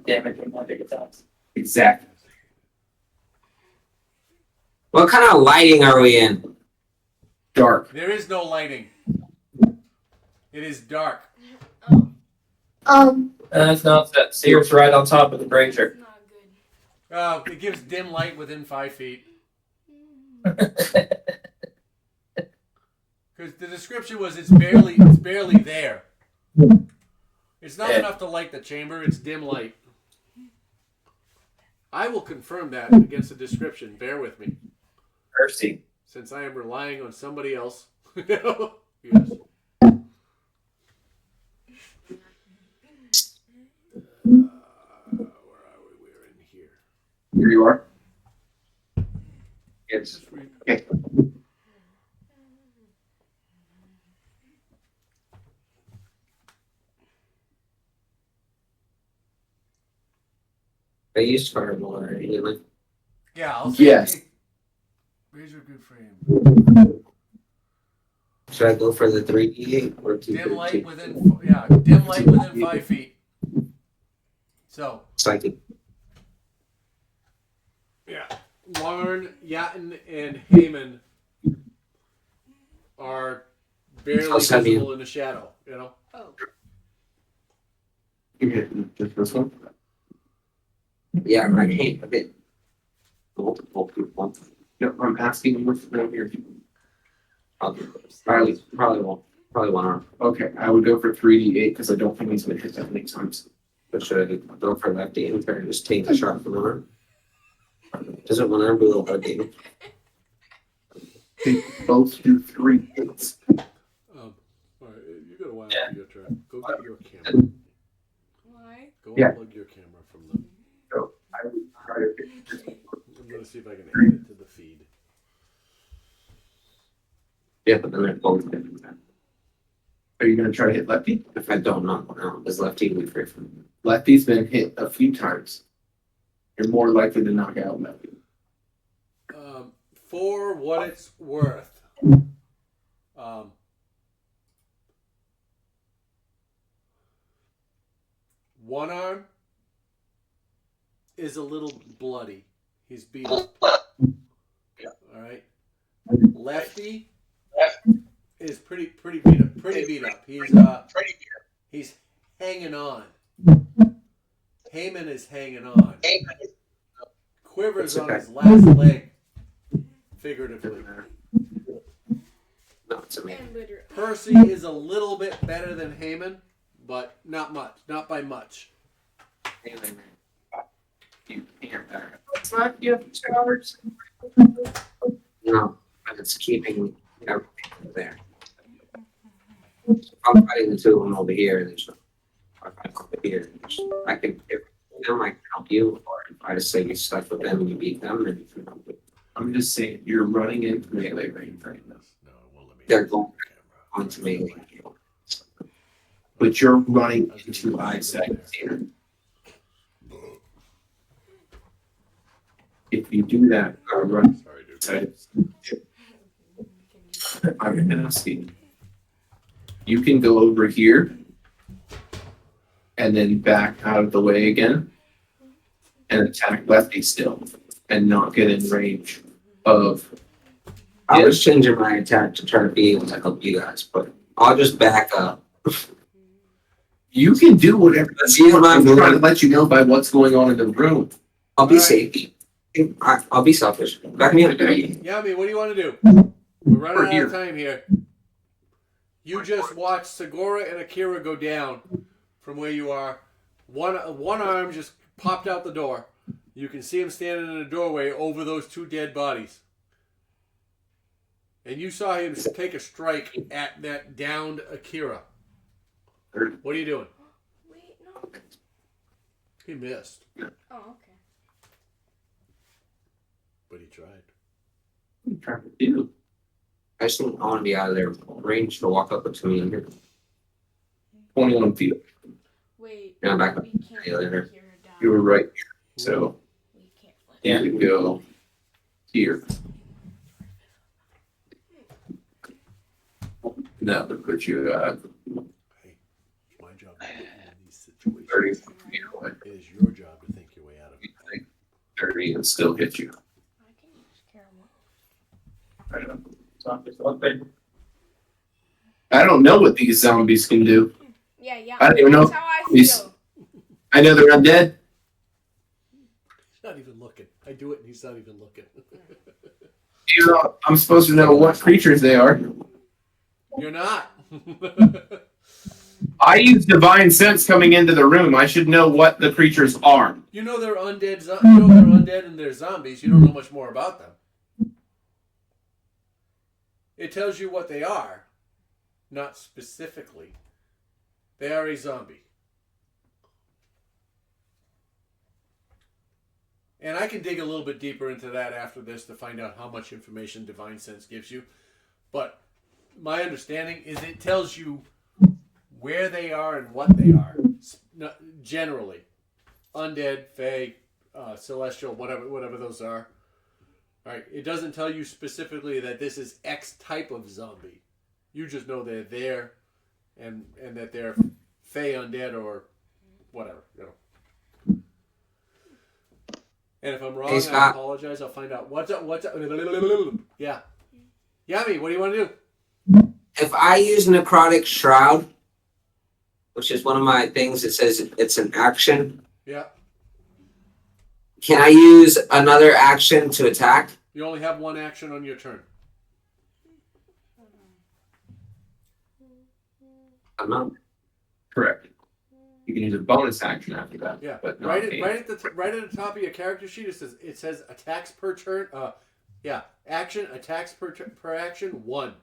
[SPEAKER 7] damage in one big attacks.
[SPEAKER 8] Exactly.
[SPEAKER 9] What kind of lighting are we in?
[SPEAKER 8] Dark.
[SPEAKER 1] There is no lighting. It is dark.
[SPEAKER 7] That's not that. Seer's right on top of the brazier.
[SPEAKER 3] Not good.
[SPEAKER 1] It gives dim light within 5 feet. Because the description was it's barely there. It's not enough to light the chamber. It's dim light. I will confirm that against the description. Bear with me,
[SPEAKER 7] Mercy.
[SPEAKER 1] since I am relying on somebody else. Yes. Where are we? We're in here.
[SPEAKER 8] Here you are.
[SPEAKER 9] Yes.
[SPEAKER 1] Just read-
[SPEAKER 8] Okay.
[SPEAKER 9] I used fireball already, didn't I?
[SPEAKER 1] Yeah, I'll say.
[SPEAKER 8] Yes.
[SPEAKER 1] Razor good frame.
[SPEAKER 9] Should I go for the 3d8 or 2?
[SPEAKER 1] Dim light within 5 feet. So
[SPEAKER 9] Psychic.
[SPEAKER 1] yeah, Larn, Yatin, and Heyman are barely
[SPEAKER 9] I'll send you.
[SPEAKER 1] visible in the shadow. You know.
[SPEAKER 3] Oh.
[SPEAKER 8] You hit just this one.
[SPEAKER 9] Yeah, right hand a bit. Multiple people.
[SPEAKER 8] No, I'm asking what's down here.
[SPEAKER 9] I'll do it. Probably won't. Probably one arm.
[SPEAKER 8] Okay, I would go for 3d8 because I don't think he's gonna hit that many times.
[SPEAKER 9] But should I go for lefty and try to just take the shot from the arm? Doesn't one arm do a little hard damage?
[SPEAKER 8] They both do 3 hits.
[SPEAKER 1] All right, you got a while for your turn. Go get your camera.
[SPEAKER 3] Why?
[SPEAKER 1] Go
[SPEAKER 8] Yeah.
[SPEAKER 1] unplug your camera from the.
[SPEAKER 8] So I would try to hit this one.
[SPEAKER 1] I'm gonna see if I can add it to the feed.
[SPEAKER 9] Yeah, but then they're both different.
[SPEAKER 8] Are you gonna try to hit lefty?
[SPEAKER 9] If I don't knock one out, does lefty weak free from me?
[SPEAKER 8] Lefty's been hit a few times. You're more likely to knock out lefty.
[SPEAKER 1] For what it's worth, one arm is a little bloody. He's beat up. All right. Lefty is pretty beat up. Pretty beat up. He's hanging on. Heyman is hanging on. Quivers on his last leg, figuratively.
[SPEAKER 9] No, it's a man.
[SPEAKER 3] And literally.
[SPEAKER 1] Percy is a little bit better than Heyman, but not much. Not by much.
[SPEAKER 8] You can't back.
[SPEAKER 7] It's not you have 2 hours.
[SPEAKER 9] No, but it's keeping everything there. If I'm fighting the two of them over here, then sure. If I fight over here, I can, if them, I can help you, or if I just say you stuck with them and you beat them, then you can help me.
[SPEAKER 8] I'm just saying, you're running into melee range right now.
[SPEAKER 1] No, it won't let me.
[SPEAKER 9] They're going on to me.
[SPEAKER 8] But you're running into eyesight here. If you do that, I'll run
[SPEAKER 1] Sorry, dude.
[SPEAKER 8] inside. I'm asking. You can go over here and then back out of the way again and attack lefty still and not get in range of.
[SPEAKER 9] I was changing my attack to try to be able to help you guys, but I'll just back up.
[SPEAKER 8] You can do whatever.
[SPEAKER 9] Let's use my
[SPEAKER 8] I'm trying to
[SPEAKER 9] movement.
[SPEAKER 8] let you know by what's going on in the room.
[SPEAKER 9] I'll be
[SPEAKER 1] Alright.
[SPEAKER 9] safe. I'll be selfish. Back me up.
[SPEAKER 1] Yami, what do you want to do? We're running out
[SPEAKER 8] here.
[SPEAKER 1] of time here. You just watched Segura and Akira go down from where you are. One arm just popped out the door. You can see him standing in a doorway over those 2 dead bodies. And you saw him take a strike at that downed Akira. What are you doing?
[SPEAKER 3] Wait, no.
[SPEAKER 1] He missed,
[SPEAKER 3] Oh, okay.
[SPEAKER 1] but he tried.
[SPEAKER 8] What are you trying to do?
[SPEAKER 9] I just don't want to be out of their range to walk up to me.
[SPEAKER 6] 21 feet.
[SPEAKER 3] Wait.
[SPEAKER 9] Yeah, back up.
[SPEAKER 3] We can't
[SPEAKER 9] Yeah, later.
[SPEAKER 3] flank here, Dad.
[SPEAKER 6] You were right here. So
[SPEAKER 3] We can't flank.
[SPEAKER 6] you can go here. That would put you
[SPEAKER 1] Hey, it's my job to put you in these situations.
[SPEAKER 6] 30 feet away.
[SPEAKER 1] It is your job to think your way out of it.
[SPEAKER 6] 30 and still hit you.
[SPEAKER 3] I can use caramel.
[SPEAKER 8] I don't know what these zombies can do.
[SPEAKER 3] Yeah.
[SPEAKER 8] I don't even know
[SPEAKER 3] That's how I
[SPEAKER 8] these-
[SPEAKER 3] feel.
[SPEAKER 8] I know they're undead.
[SPEAKER 1] He's not even looking. I do it and he's not even looking.
[SPEAKER 8] You know, I'm supposed to know what creatures they are.
[SPEAKER 1] You're not.
[SPEAKER 8] I use divine sense coming into the room. I should know what the creatures are.
[SPEAKER 1] You know they're undead. You know they're undead and they're zombies. You don't know much more about them. It tells you what they are, not specifically. They are a zombie. And I can dig a little bit deeper into that after this to find out how much information Divine Sense gives you. But my understanding is it tells you where they are and what they are. Generally. Undead, fae, celestial, whatever those are. All right. It doesn't tell you specifically that this is X type of zombie. You just know they're there and that they're fae, undead, or whatever. You know. And if I'm wrong,
[SPEAKER 9] Hey,
[SPEAKER 1] I
[SPEAKER 9] Scott.
[SPEAKER 1] apologize. I'll find out. What's up? Yeah. Yummy, what do you want to do?
[SPEAKER 9] If I use Necrotic Shroud, which is one of my things, it says it's an action.
[SPEAKER 1] Yeah.
[SPEAKER 9] Can I use another action to attack?
[SPEAKER 1] You only have one action on your turn.
[SPEAKER 9] I'm not.
[SPEAKER 6] Correct. You can use a bonus action after that.
[SPEAKER 1] Yeah.
[SPEAKER 6] But not
[SPEAKER 1] Right
[SPEAKER 6] a-
[SPEAKER 1] at the top of your character sheet, it says attacks per turn. Action attacks per action 1.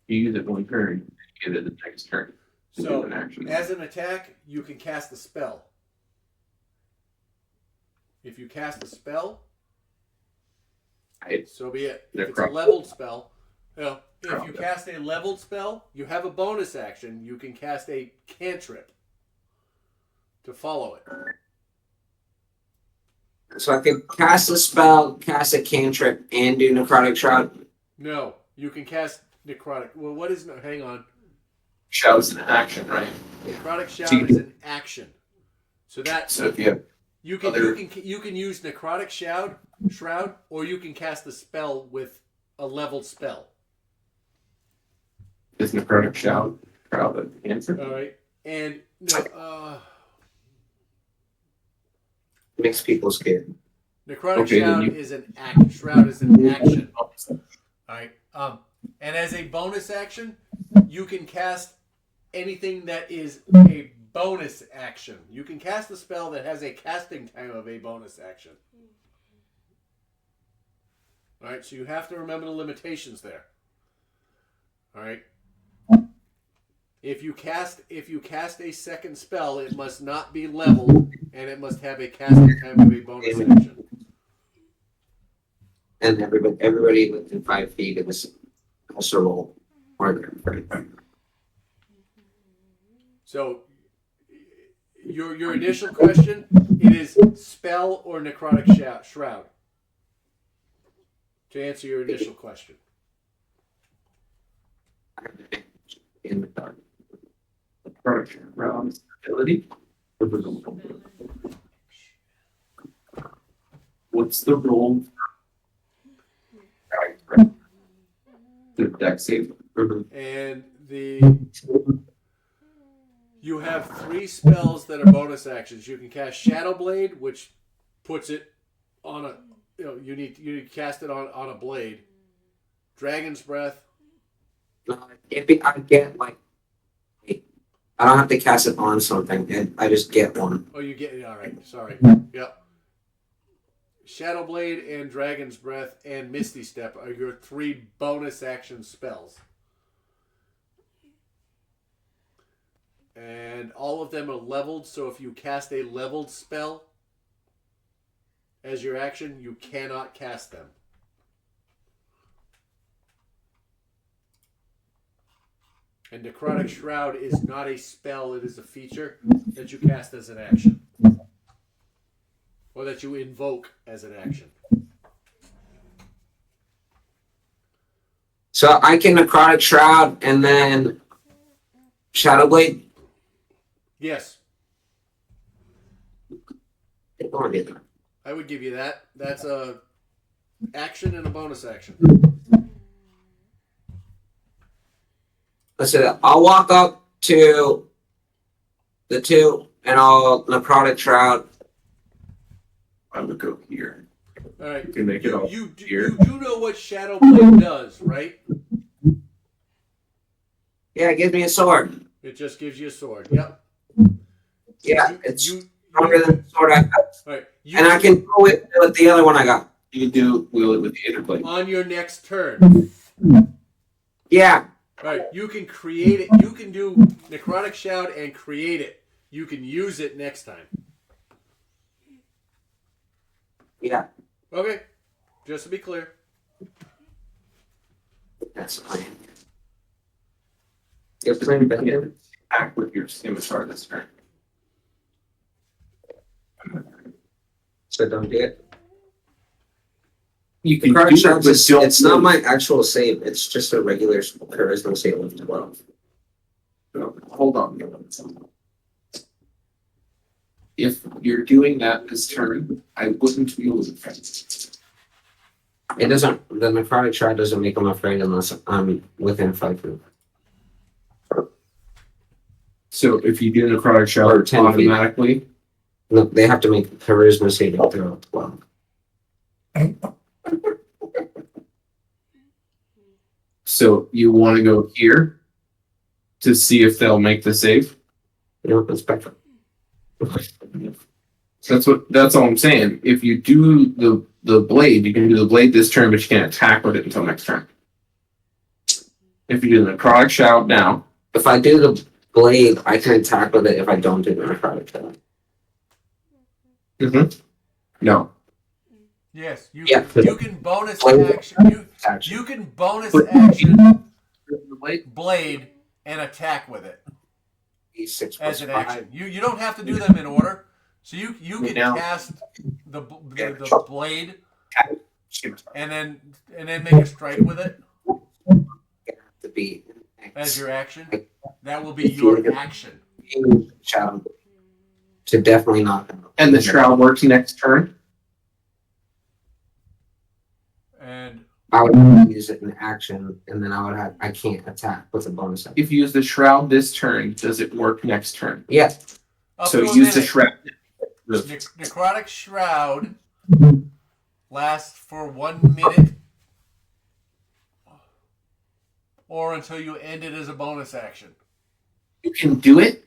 [SPEAKER 6] You use it one turn, you get it the next turn. You do
[SPEAKER 1] So
[SPEAKER 6] an action.
[SPEAKER 1] as an attack, you can cast a spell. If you cast a spell, so be it. If it's a leveled spell, if you cast a leveled spell, you have a bonus action. You can cast a cantrip to follow it.
[SPEAKER 9] So I can cast a spell, cast a cantrip, and do Necrotic Shroud.
[SPEAKER 1] No, you can cast necrotic. Well, what is hang on?
[SPEAKER 6] Shout's an action, right?
[SPEAKER 1] Necrotic shout
[SPEAKER 6] So you
[SPEAKER 1] is
[SPEAKER 6] can-
[SPEAKER 1] an action. So that
[SPEAKER 6] So if you have
[SPEAKER 1] you can
[SPEAKER 6] other-
[SPEAKER 1] you can use necrotic shroud, or you can cast the spell with a leveled spell.
[SPEAKER 6] this necrotic shout, crowd of cancer.
[SPEAKER 1] All right, and no,
[SPEAKER 9] Makes people scared.
[SPEAKER 1] necrotic
[SPEAKER 6] Okay, then
[SPEAKER 1] shroud
[SPEAKER 6] you-
[SPEAKER 1] is an act. Shroud is an action. All right. And as a bonus action, you can cast anything that is a bonus action. You can cast a spell that has a casting time of a bonus action. All right, so you have to remember the limitations there. All right. If you cast a second spell, it must not be leveled, and it must have a casting time of a bonus action.
[SPEAKER 9] And everybody within 5 feet of this also roll.
[SPEAKER 1] So, your initial question, it is spell or necrotic shroud. To answer your initial question.
[SPEAKER 9] In the dark.
[SPEAKER 6] Necrotic round ability. What's the roll? The deck save.
[SPEAKER 1] And you have 3 spells that are bonus actions. You can cast Shadow Blade, which puts it on a you need to cast it on a blade. Dragon's Breath.
[SPEAKER 9] I get like. I don't have to cast it on something. I just get one.
[SPEAKER 1] Oh, you get it. All right. Sorry. Yep. Shadow Blade and Dragon's Breath and Misty Step are your 3 bonus action spells. And all of them are leveled, so if you cast a leveled spell as your action, you cannot cast them. And Necrotic Shroud is not a spell, it is a feature that you cast as an action. Or that you invoke as an action.
[SPEAKER 9] So I can Necrotic Shroud and then Shadow Blade.
[SPEAKER 1] Yes,
[SPEAKER 9] I don't wanna do that.
[SPEAKER 1] I would give you that. That's a action and a bonus action.
[SPEAKER 9] Let's do that. I'll walk up to the two and I'll Necrotic Shroud.
[SPEAKER 6] I would go here.
[SPEAKER 1] All right.
[SPEAKER 6] You can make it all
[SPEAKER 1] You
[SPEAKER 6] here.
[SPEAKER 1] do know what Shadow Blade does, right?
[SPEAKER 9] Yeah, it gives me a sword.
[SPEAKER 1] It just gives you a sword. Yep.
[SPEAKER 9] Yeah,
[SPEAKER 1] You-
[SPEAKER 9] it's
[SPEAKER 1] you-
[SPEAKER 9] stronger than the sword I got.
[SPEAKER 1] All right.
[SPEAKER 9] And I can throw it with the other one I got.
[SPEAKER 6] You can do wheel it with the interplay.
[SPEAKER 1] on your next turn.
[SPEAKER 9] Yeah.
[SPEAKER 1] Right, you can create it. You can do Necrotic Shout and create it. You can use it next time.
[SPEAKER 9] Yeah.
[SPEAKER 1] Okay, just to be clear.
[SPEAKER 9] That's fine.
[SPEAKER 6] You're playing better. Act with your scimitar this turn.
[SPEAKER 9] So don't do it.
[SPEAKER 6] You can
[SPEAKER 9] Necrotic
[SPEAKER 6] do
[SPEAKER 9] Shroud
[SPEAKER 6] it, but don't
[SPEAKER 9] it's not
[SPEAKER 6] move.
[SPEAKER 9] my actual save. It's just a regular charisma save of 12.
[SPEAKER 6] No, hold on. If you're doing that this turn, I wouldn't wheel it.
[SPEAKER 9] It doesn't. The Necrotic Shroud doesn't make them afraid unless I'm within 5 feet.
[SPEAKER 6] So if you do necrotic
[SPEAKER 9] Or
[SPEAKER 6] shout
[SPEAKER 9] 10 feet.
[SPEAKER 6] automatically,
[SPEAKER 9] No, they have to make charisma saving throw of 12.
[SPEAKER 6] so you want to go here to see if they'll make the save.
[SPEAKER 9] You know, it's better.
[SPEAKER 6] So that's all I'm saying. If you do the blade, you can do the blade this turn, but you can't attack with it until next turn. If you do the necrotic shout now,
[SPEAKER 9] If I do the blade, I can attack with it if I don't do the Necrotic Shroud.
[SPEAKER 6] no.
[SPEAKER 1] Yes, you
[SPEAKER 9] Yeah.
[SPEAKER 1] you can bonus
[SPEAKER 9] Blade.
[SPEAKER 1] action.
[SPEAKER 9] Action.
[SPEAKER 1] You can bonus action
[SPEAKER 6] The blade.
[SPEAKER 1] blade and attack with it
[SPEAKER 9] E6
[SPEAKER 1] as
[SPEAKER 9] plus
[SPEAKER 1] an
[SPEAKER 9] 5.
[SPEAKER 1] action. You don't have to do them in order. So you can
[SPEAKER 6] Now-
[SPEAKER 1] cast the blade
[SPEAKER 6] Scimitar.
[SPEAKER 1] and then make a strike with it
[SPEAKER 9] To be
[SPEAKER 1] as your action. That will be your action.
[SPEAKER 9] Shadow. To definitely not.
[SPEAKER 6] And the shroud works next turn.
[SPEAKER 1] And
[SPEAKER 9] I would use it in action, and then I can't attack with a bonus action.
[SPEAKER 6] If you use the shroud this turn, does it work next turn?
[SPEAKER 9] Yeah.
[SPEAKER 1] up
[SPEAKER 6] So
[SPEAKER 1] to a
[SPEAKER 6] use the
[SPEAKER 1] minute.
[SPEAKER 6] shroud.
[SPEAKER 1] Necrotic Shroud lasts for 1 minute or until you end it as a bonus action.
[SPEAKER 6] You can do it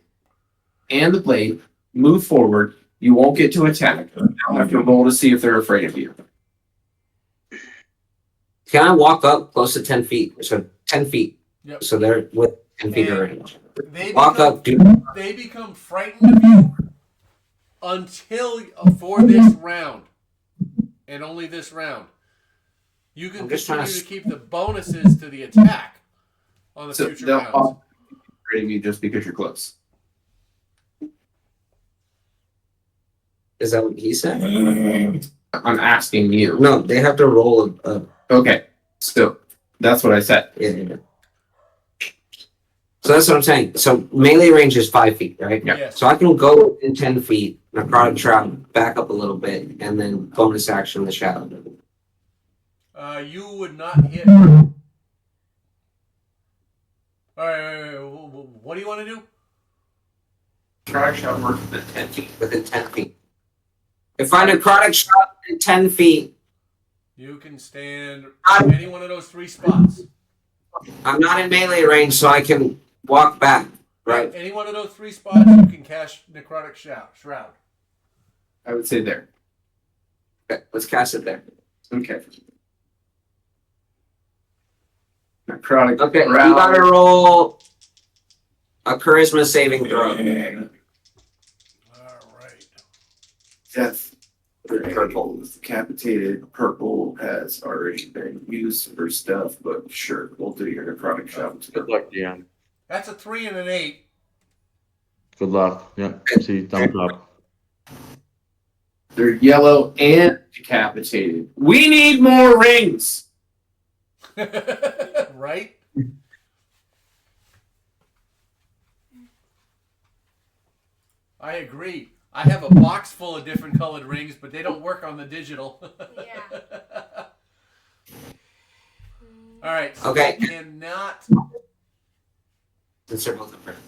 [SPEAKER 6] and the blade, move forward. You won't get to attack. I'll have to roll to see if they're afraid of you.
[SPEAKER 9] Can I walk up close to 10 feet? So 10 feet.
[SPEAKER 1] Yep.
[SPEAKER 9] So they're with 10 feet of
[SPEAKER 1] And
[SPEAKER 9] range.
[SPEAKER 1] They
[SPEAKER 9] Walk
[SPEAKER 1] become,
[SPEAKER 9] up, dude.
[SPEAKER 1] they become frightened of you until for this round. And only this round. You can
[SPEAKER 9] I'm just
[SPEAKER 1] continue
[SPEAKER 9] trying
[SPEAKER 1] to
[SPEAKER 9] to-
[SPEAKER 1] keep the bonuses to the attack on the
[SPEAKER 6] So
[SPEAKER 1] future
[SPEAKER 6] they'll
[SPEAKER 1] rounds.
[SPEAKER 6] all be afraid of you just because you're close.
[SPEAKER 9] Is that what he said?
[SPEAKER 6] I'm asking you.
[SPEAKER 9] No, they have to roll a
[SPEAKER 6] Okay, so that's what I said.
[SPEAKER 9] yeah. So that's what I'm saying. So melee range is 5 feet, right?
[SPEAKER 6] Yeah.
[SPEAKER 1] Yes.
[SPEAKER 9] So I can go in 10 feet, Necrotic Shroud, back up a little bit, and then bonus action the shadow.
[SPEAKER 1] You would not hit. All right. What do you want to do?
[SPEAKER 6] Try shot work within 10 feet.
[SPEAKER 9] Within 10 feet. If I Necrotic Shroud in 10 feet,
[SPEAKER 1] You can stand any one of those 3 spots.
[SPEAKER 9] I'm not in melee range, so I can walk back, right?
[SPEAKER 1] Any one of those 3 spots, you can cast Necrotic Shroud.
[SPEAKER 6] I would say there.
[SPEAKER 9] Okay, let's cast it there.
[SPEAKER 6] Okay. Necrotic.
[SPEAKER 9] Okay, you
[SPEAKER 6] Shroud.
[SPEAKER 9] gotta roll a charisma saving throw.
[SPEAKER 1] All right.
[SPEAKER 6] Death. Purple is decapitated. Purple has already been used for stuff, but sure, we'll do your necrotic shot.
[SPEAKER 2] Good luck, Dion.
[SPEAKER 1] That's a 3 and an 8.
[SPEAKER 2] Good luck. Yep. See, thumbs up.
[SPEAKER 8] They're yellow and decapitated. We need more rings.
[SPEAKER 1] Right? I agree. I have a box full of different colored rings, but they don't work on the digital.
[SPEAKER 3] Yeah.
[SPEAKER 1] All right. So
[SPEAKER 9] Okay.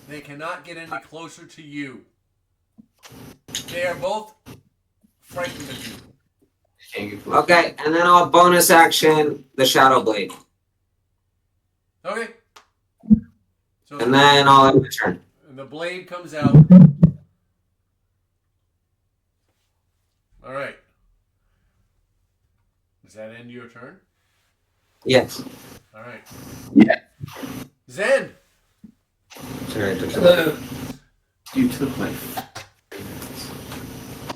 [SPEAKER 1] they cannot get any closer to you. They are both frightened of you.
[SPEAKER 9] Okay, and then I'll bonus action the Shadow Blade.
[SPEAKER 1] Okay. So
[SPEAKER 9] And then I'll end my turn.
[SPEAKER 1] and the blade comes out. All right. Does that end your turn?
[SPEAKER 9] Yes.
[SPEAKER 1] All right.
[SPEAKER 8] Yeah.
[SPEAKER 1] Zen.
[SPEAKER 9] Sorry, I took the-
[SPEAKER 8] You took my.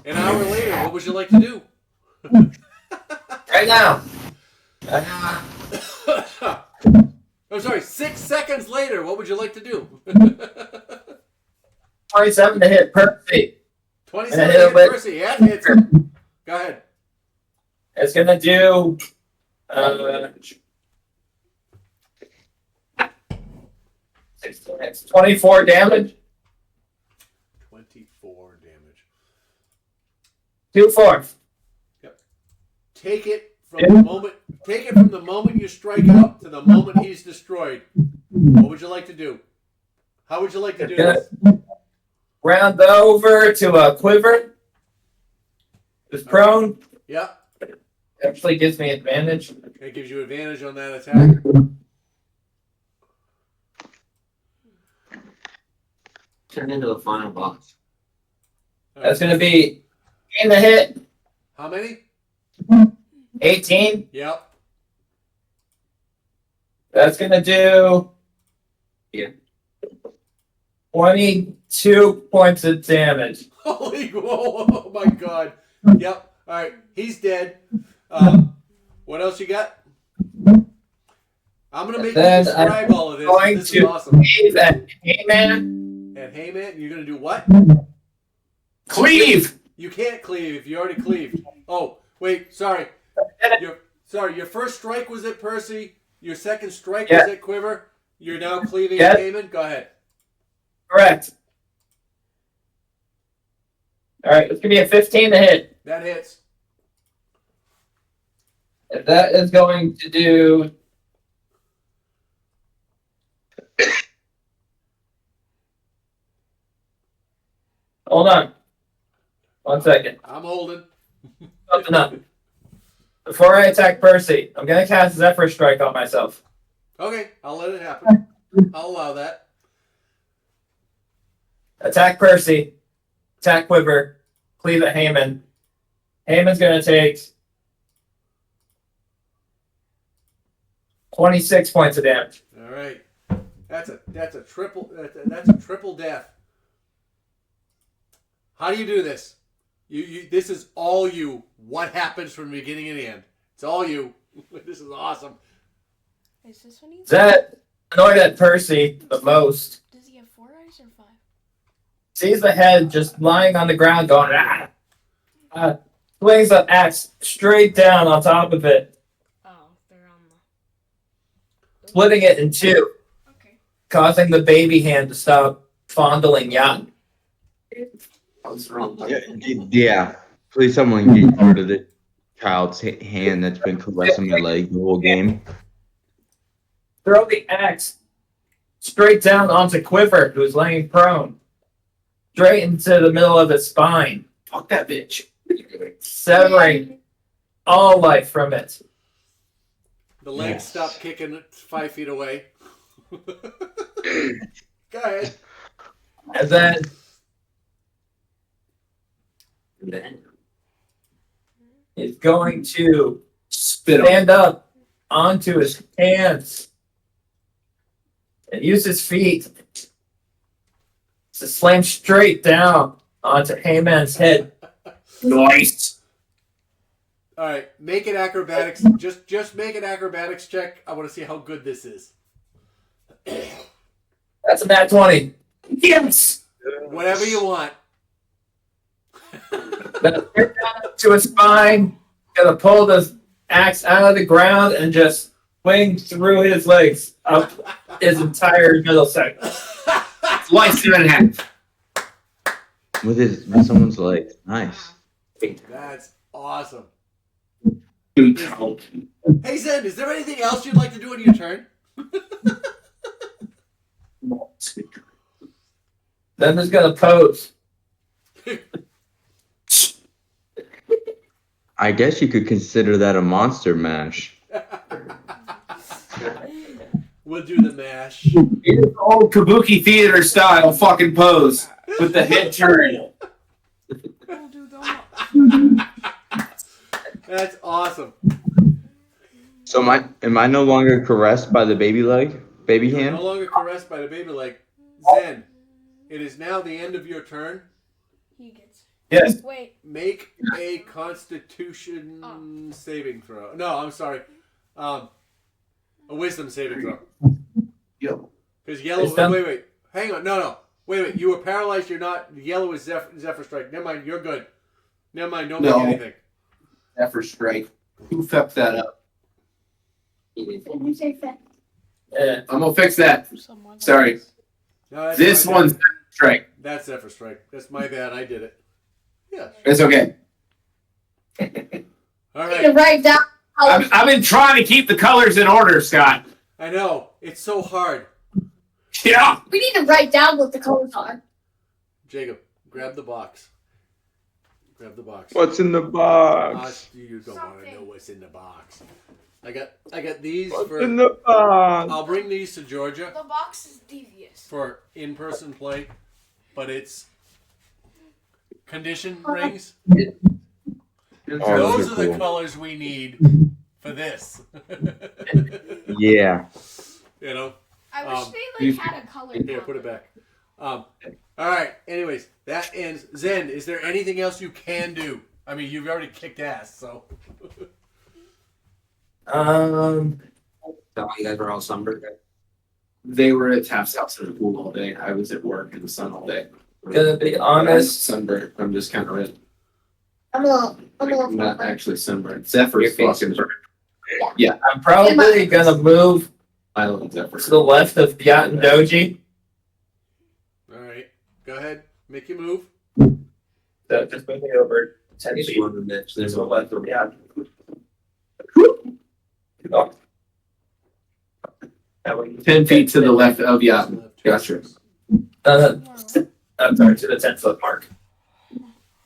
[SPEAKER 1] An hour later, what would you like to do?
[SPEAKER 7] Right now.
[SPEAKER 1] I'm sorry, 6 seconds later, what would you like to do?
[SPEAKER 7] 27 to hit Percy.
[SPEAKER 1] 27
[SPEAKER 7] And a
[SPEAKER 1] hit
[SPEAKER 7] bit.
[SPEAKER 1] Percy. Yeah, hits him. Go ahead.
[SPEAKER 7] It's gonna do it's 24 damage.
[SPEAKER 1] 24 damage.
[SPEAKER 7] 2/4.
[SPEAKER 1] Take it from the moment. Take it from the moment you strike out to the moment he's destroyed. What would you like to do? How would you like to do this?
[SPEAKER 7] Round over to a quiver. It's prone.
[SPEAKER 1] Yep.
[SPEAKER 7] Actually gives me advantage.
[SPEAKER 1] It gives you advantage on that attack.
[SPEAKER 9] Turn into the final boss.
[SPEAKER 7] That's gonna be in the hit.
[SPEAKER 1] How many?
[SPEAKER 7] 18.
[SPEAKER 1] Yep.
[SPEAKER 7] That's gonna do 22 points of damage.
[SPEAKER 1] Holy, whoa, oh my god. Yep. All right, he's dead. What else you got? I'm gonna make you
[SPEAKER 7] Then
[SPEAKER 1] describe all of this.
[SPEAKER 7] going
[SPEAKER 1] This is
[SPEAKER 7] to
[SPEAKER 1] awesome.
[SPEAKER 7] save at Heyman.
[SPEAKER 1] And hey man, you're gonna do what?
[SPEAKER 8] Cleave!
[SPEAKER 1] You can't cleave. You already cleaved. Oh, wait, sorry. Your first strike was at Percy. Your second strike was at Quiver. You're now cleaving at Heyman. Go ahead.
[SPEAKER 7] Correct. Alright, it's gonna be a 15 to hit.
[SPEAKER 1] That hits.
[SPEAKER 7] That is going to do hold on. 1 second.
[SPEAKER 1] I'm holding.
[SPEAKER 7] Something up. Before I attack Percy, I'm gonna cast Zephyr Strike on myself.
[SPEAKER 1] Okay, I'll let it happen. I'll allow that.
[SPEAKER 7] Attack Percy. Attack Quiver. Cleave at Heyman. Heyman's gonna take 26 points of damage.
[SPEAKER 1] All right. That's a triple death. How do you do this? You this is all you. What happens from the beginning and the end? It's all you. This is awesome.
[SPEAKER 3] Is this one easy?
[SPEAKER 7] That annoyed at Percy the most.
[SPEAKER 3] Does he have 4 eyes or 5?
[SPEAKER 7] Sees the head just lying on the ground going, swings an axe straight down on top of it,
[SPEAKER 3] Oh, they're on the.
[SPEAKER 7] splitting it in two,
[SPEAKER 3] Okay.
[SPEAKER 7] causing the baby hand to stop fondling Jan.
[SPEAKER 9] What's wrong?
[SPEAKER 2] Yeah. Please, someone get rid of the child's hand that's been caressing my leg the whole game.
[SPEAKER 7] Throw the axe straight down onto Quiver, who is laying prone, straight into the middle of his spine,
[SPEAKER 8] Fuck that bitch.
[SPEAKER 7] severing all life from it.
[SPEAKER 1] The legs
[SPEAKER 2] Yes.
[SPEAKER 1] stop kicking 5 feet away. Go ahead.
[SPEAKER 7] And then he's going to
[SPEAKER 8] Spit on.
[SPEAKER 7] stand up onto his hands and use his feet to slam straight down onto Heyman's head.
[SPEAKER 8] Nice.
[SPEAKER 1] All right, make it acrobatics. Just make an acrobatics check. I want to see how good this is.
[SPEAKER 7] That's a nat 20. Yes.
[SPEAKER 1] Whatever you want.
[SPEAKER 7] Gonna get down to his spine. Gonna pull the axe out of the ground and just swing through his legs up his entire middle section.
[SPEAKER 8] Slice it in half.
[SPEAKER 2] With someone's leg. Nice.
[SPEAKER 1] That's awesome.
[SPEAKER 8] Dude,
[SPEAKER 1] Hey Zen, is there anything else you'd like to do on your turn?
[SPEAKER 7] Then he's gonna pose.
[SPEAKER 2] I guess you could consider that a monster mash.
[SPEAKER 1] We'll do the mash.
[SPEAKER 8] It's old kabuki theater style fucking pose with the head turn.
[SPEAKER 3] We'll do the
[SPEAKER 1] That's awesome.
[SPEAKER 2] So am I no longer caressed by the baby
[SPEAKER 1] You're
[SPEAKER 2] hand?
[SPEAKER 1] no longer caressed by the baby leg. Zen, it is now the end of your turn.
[SPEAKER 3] He gets.
[SPEAKER 7] Yes.
[SPEAKER 3] Wait.
[SPEAKER 1] Make a Constitution saving throw. No, I'm sorry. A Wisdom saving throw.
[SPEAKER 8] Yep.
[SPEAKER 1] Because yellow.
[SPEAKER 7] Wisdom?
[SPEAKER 1] Wait. Hang on. No. Wait. You were paralyzed. You're not. Yellow is Zephyr Strike. Never mind. You're good. Never mind. Don't
[SPEAKER 8] No.
[SPEAKER 1] make anything.
[SPEAKER 8] Zephyr Strike. Who fucked that up?
[SPEAKER 3] Did you say fat?
[SPEAKER 8] I'm gonna fix that.
[SPEAKER 3] Someone
[SPEAKER 8] Sorry.
[SPEAKER 3] else.
[SPEAKER 1] No, that's
[SPEAKER 8] This
[SPEAKER 1] my
[SPEAKER 8] one's
[SPEAKER 1] bad.
[SPEAKER 8] Zephyr Strike.
[SPEAKER 1] That's Zephyr Strike. That's my bad. I did it. Yeah.
[SPEAKER 8] It's okay.
[SPEAKER 1] All
[SPEAKER 5] To
[SPEAKER 1] right.
[SPEAKER 5] write down.
[SPEAKER 8] I've been trying to keep the colors in order, Scott.
[SPEAKER 1] I know. It's so hard.
[SPEAKER 8] Yeah.
[SPEAKER 5] We need to write down what the colors are.
[SPEAKER 1] Jacob, grab the box. Grab the box.
[SPEAKER 2] What's in the box?
[SPEAKER 1] You don't want to
[SPEAKER 3] Something.
[SPEAKER 1] know what's in the box. I got these
[SPEAKER 2] What's
[SPEAKER 1] for.
[SPEAKER 2] in the box?
[SPEAKER 1] I'll bring these to Georgia
[SPEAKER 3] The box is devious.
[SPEAKER 1] for in-person play, but it's condition rings.
[SPEAKER 2] Oh,
[SPEAKER 1] Those
[SPEAKER 2] those
[SPEAKER 1] are
[SPEAKER 2] are
[SPEAKER 1] the
[SPEAKER 2] cool.
[SPEAKER 1] colors we need for this.
[SPEAKER 2] Yeah.
[SPEAKER 1] You know.
[SPEAKER 3] I wish
[SPEAKER 1] Um,
[SPEAKER 3] they like had a color.
[SPEAKER 1] Here, put it back. All right. Anyways, that ends. Zen, is there anything else you can do? I mean, you've already kicked ass, so.
[SPEAKER 9] So you guys were all sunburned.
[SPEAKER 8] They were at Taft's house in the pool all day. I was at work in the sun all day.
[SPEAKER 7] Gonna be
[SPEAKER 8] I'm
[SPEAKER 7] honest.
[SPEAKER 8] sunburned. I'm just kind of red.
[SPEAKER 5] I'm a
[SPEAKER 8] Like,
[SPEAKER 5] little.
[SPEAKER 8] I'm not actually sunburned. Zephyr's
[SPEAKER 9] Your face
[SPEAKER 8] fucking
[SPEAKER 9] is-
[SPEAKER 8] burnt.
[SPEAKER 7] I'm probably gonna move
[SPEAKER 8] I love Zephyr.
[SPEAKER 7] to the left of Yacht and Doji.
[SPEAKER 1] All right. Go ahead. Make your move.
[SPEAKER 7] So just moving over 10
[SPEAKER 9] Just
[SPEAKER 7] feet
[SPEAKER 9] one of them,
[SPEAKER 7] to the left of Yacht. That way.
[SPEAKER 8] 10 feet to the left of Yacht. Gotcha.
[SPEAKER 7] I'm sorry, to the 10-foot mark.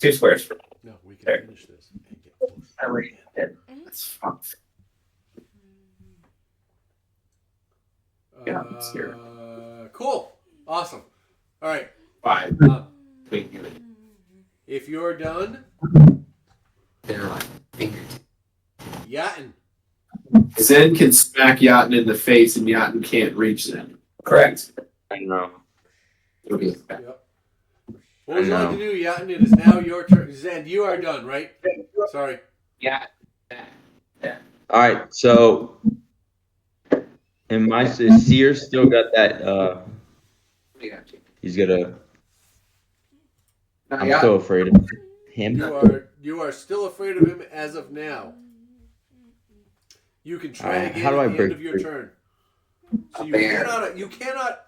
[SPEAKER 7] 2 squares from
[SPEAKER 1] No, we can
[SPEAKER 7] There.
[SPEAKER 1] finish this. And get closer.
[SPEAKER 7] that way.
[SPEAKER 8] That's fucked. Yeah, it's here.
[SPEAKER 1] Cool. Awesome. All right.
[SPEAKER 8] 5. Wait,
[SPEAKER 1] If you're done,
[SPEAKER 9] They're like fingers.
[SPEAKER 1] Yatin.
[SPEAKER 8] Zen can smack Yatin in the face and Yatin can't reach them.
[SPEAKER 7] Correct.
[SPEAKER 2] I know.
[SPEAKER 8] It'll be
[SPEAKER 1] Yep. What would you
[SPEAKER 2] I
[SPEAKER 1] like to
[SPEAKER 2] know.
[SPEAKER 1] do, Yatin? It is now your turn. Zen, you are done, right? Sorry.
[SPEAKER 8] Yeah.
[SPEAKER 2] All right. So, and my Seer still got that. He's gonna. I'm still afraid of him.
[SPEAKER 1] You are still afraid of him as of now. You can try
[SPEAKER 2] Alright,
[SPEAKER 1] again
[SPEAKER 2] how do I
[SPEAKER 1] at the end
[SPEAKER 2] break
[SPEAKER 1] of your
[SPEAKER 2] free?
[SPEAKER 1] turn. So you
[SPEAKER 9] Bear.
[SPEAKER 1] cannot. You cannot.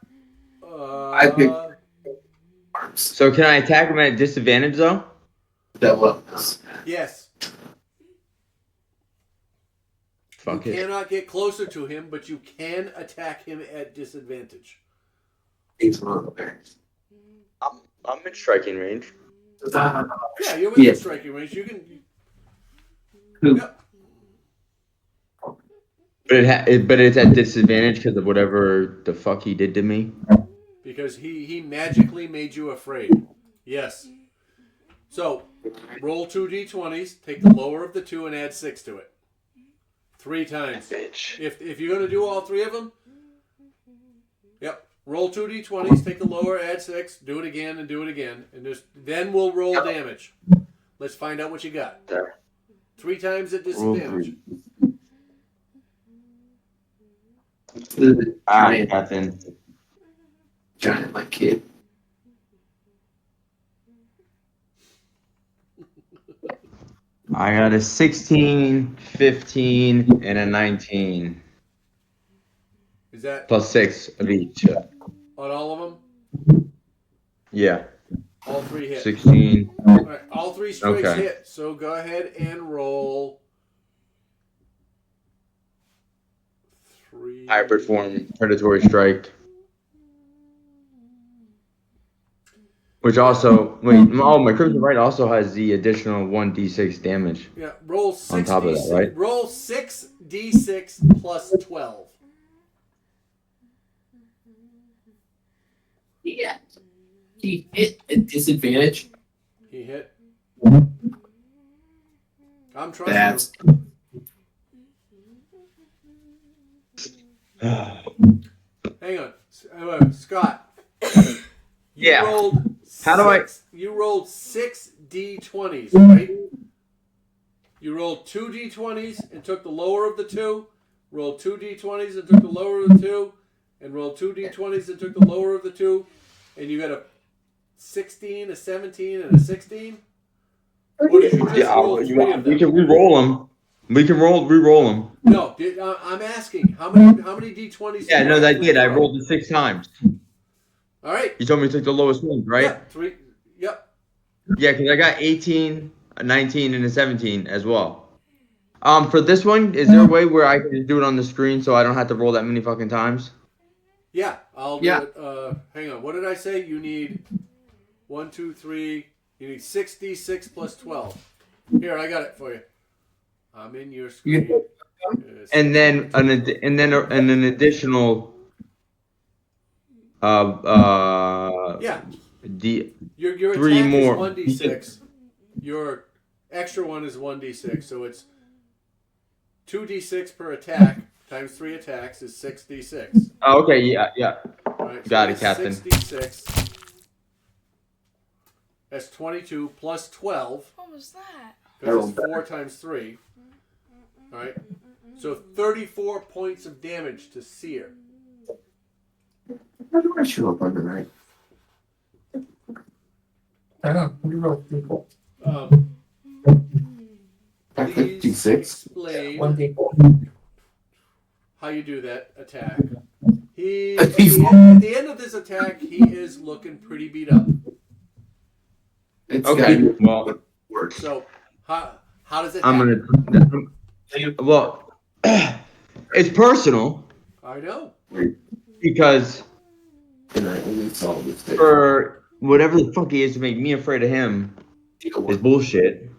[SPEAKER 8] I picked-
[SPEAKER 2] So can I attack him at disadvantage though?
[SPEAKER 8] That was.
[SPEAKER 1] Yes.
[SPEAKER 2] Fuck
[SPEAKER 1] You
[SPEAKER 2] it.
[SPEAKER 1] cannot get closer to him, but you can attack him at disadvantage.
[SPEAKER 8] He's one of the bears.
[SPEAKER 2] I'm in striking range.
[SPEAKER 1] Yeah, you're within
[SPEAKER 8] Yeah.
[SPEAKER 1] striking range. You can.
[SPEAKER 8] Who?
[SPEAKER 1] Yep.
[SPEAKER 2] But it's at disadvantage because of whatever the fuck he did to me.
[SPEAKER 1] Because he magically made you afraid. Yes. So, roll 2 d20s, take the lower of the 2 and add 6 to it. 3 times.
[SPEAKER 2] Bitch.
[SPEAKER 1] If you're going to do all 3 of them, yep. Roll 2 d20s, take the lower, add 6, do it again, and do it again. And then we'll roll damage. Let's find out what you got.
[SPEAKER 2] There.
[SPEAKER 1] 3 times at
[SPEAKER 2] Roll
[SPEAKER 1] disadvantage.
[SPEAKER 2] 3. Ah, nothing.
[SPEAKER 6] Giant like kid.
[SPEAKER 2] I got a 16, 15, and a 19.
[SPEAKER 1] Is that
[SPEAKER 2] Plus 6 of each.
[SPEAKER 1] on all of them?
[SPEAKER 2] Yeah.
[SPEAKER 1] All three hit.
[SPEAKER 2] 16.
[SPEAKER 1] All right, all three strikes
[SPEAKER 2] Okay.
[SPEAKER 1] hit. So go ahead and roll. 3.
[SPEAKER 2] Hybrid form, predatory strike. Which also, wait, oh, my Crimson Right also has the additional 1d6 damage.
[SPEAKER 1] Yeah, roll 6
[SPEAKER 2] On top of that,
[SPEAKER 1] D6.
[SPEAKER 2] right?
[SPEAKER 1] Roll 6d6 plus 12.
[SPEAKER 8] Yeah. He hit at disadvantage.
[SPEAKER 1] He hit. I'm trusting
[SPEAKER 8] That's
[SPEAKER 1] him. Hang on, Scott. You
[SPEAKER 2] Yeah.
[SPEAKER 1] rolled
[SPEAKER 2] How do I-
[SPEAKER 1] You rolled 6 d20s, right? You rolled 2 d20s and took the lower of the two. Rolled 2 d20s and took the lower of the two, and rolled 2 d20s and took the lower of the two, and you got a 16, a 17, and a 16. Or did you just roll 3 of them?
[SPEAKER 2] We can re-roll them. We can re-roll them.
[SPEAKER 1] No, I'm asking how many d20s?
[SPEAKER 2] Yeah,
[SPEAKER 1] did
[SPEAKER 2] no,
[SPEAKER 1] you
[SPEAKER 2] I
[SPEAKER 1] actually
[SPEAKER 2] did. I
[SPEAKER 1] throw?
[SPEAKER 2] rolled it 6 times.
[SPEAKER 1] All right.
[SPEAKER 2] You told me to take the lowest one, right?
[SPEAKER 1] Yeah, 3. Yep.
[SPEAKER 2] Yeah, because I got 18, a 19, and a 17 as well. For this one, is there a way where I can just do it on the screen so I don't have to roll that many fucking times?
[SPEAKER 1] Yeah, I'll do
[SPEAKER 8] Yeah.
[SPEAKER 1] it. Hang on. What did I say? You need 1, 2, 3. You need 6d6 plus 12. Here, I got it for you. I'm in your screen.
[SPEAKER 2] And then an additional
[SPEAKER 1] Yeah,
[SPEAKER 2] D
[SPEAKER 1] your
[SPEAKER 2] 3
[SPEAKER 1] attack
[SPEAKER 2] more.
[SPEAKER 1] is 1d6. Your extra one is 1d6, so it's 2d6 per attack times 3 attacks is 6d6.
[SPEAKER 2] Oh, okay, yeah.
[SPEAKER 1] All right,
[SPEAKER 2] Got it,
[SPEAKER 1] that's
[SPEAKER 2] Captain.
[SPEAKER 1] 6d6. That's 22 plus 12.
[SPEAKER 3] What was that?
[SPEAKER 1] Because it's 4 times 3. Alright? So 34 points of damage to Seer.
[SPEAKER 6] How do I show up on the night? I know. You roll people.
[SPEAKER 1] Please
[SPEAKER 6] 56.
[SPEAKER 1] explain
[SPEAKER 6] 1d4.
[SPEAKER 1] how you do that attack. At the end of this attack, he is looking pretty beat up.
[SPEAKER 6] It's
[SPEAKER 2] Okay,
[SPEAKER 6] got-
[SPEAKER 2] well,
[SPEAKER 1] So, how does it
[SPEAKER 2] I'm
[SPEAKER 1] happen?
[SPEAKER 2] gonna. Well, it's personal
[SPEAKER 1] I know.
[SPEAKER 2] because
[SPEAKER 6] And I only saw this thing.
[SPEAKER 2] for whatever the fuck he is to make me afraid of him
[SPEAKER 6] Deal
[SPEAKER 2] is
[SPEAKER 6] with
[SPEAKER 2] bullshit.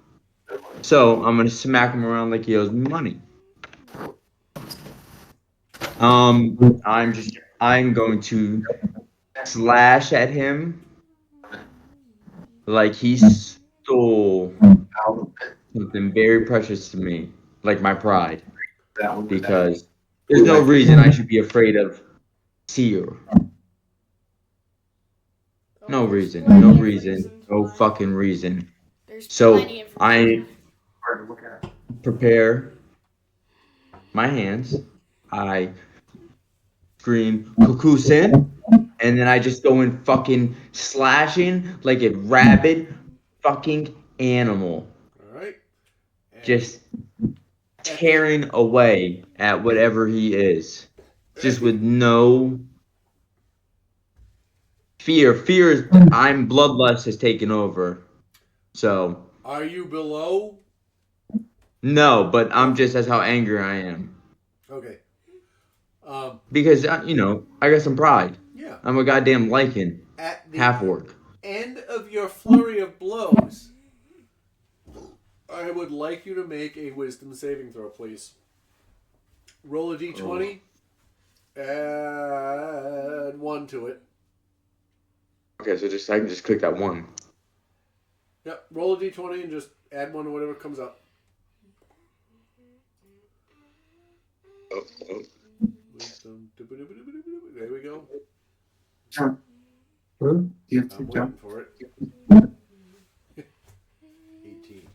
[SPEAKER 2] So I'm gonna smack him around like he owes me money. I'm going to slash at him like he stole something very precious to me, like my pride,
[SPEAKER 6] that one.
[SPEAKER 2] because there's no reason I should be afraid of Seer. No reason, no reason, no fucking reason.
[SPEAKER 3] There's
[SPEAKER 2] So
[SPEAKER 3] plenty of
[SPEAKER 2] I
[SPEAKER 3] reasons.
[SPEAKER 6] Hard to look at.
[SPEAKER 2] prepare my hands. I scream Kukusen, and then I just go in fucking slashing like a rabid fucking animal,
[SPEAKER 1] Alright.
[SPEAKER 2] just tearing away at whatever he is, just with no fear. Fear is bloodlust has taken over. So
[SPEAKER 1] Are you below?
[SPEAKER 2] no, but I'm just that's how angry I am
[SPEAKER 1] Okay.
[SPEAKER 2] because I got some pride.
[SPEAKER 1] Yeah.
[SPEAKER 2] I'm a goddamn lichen,
[SPEAKER 1] At the
[SPEAKER 2] half orc.
[SPEAKER 1] end of your flurry of blows, I would like you to make a wisdom saving throw, please. Roll a d20. Add 1 to it.
[SPEAKER 2] Okay, so I can just click that one.
[SPEAKER 1] Yep. Roll a d20 and just add 1 to whatever comes up. Wisdom. There we go.
[SPEAKER 6] You have to
[SPEAKER 1] I'm
[SPEAKER 6] jump.
[SPEAKER 1] waiting for it. 18.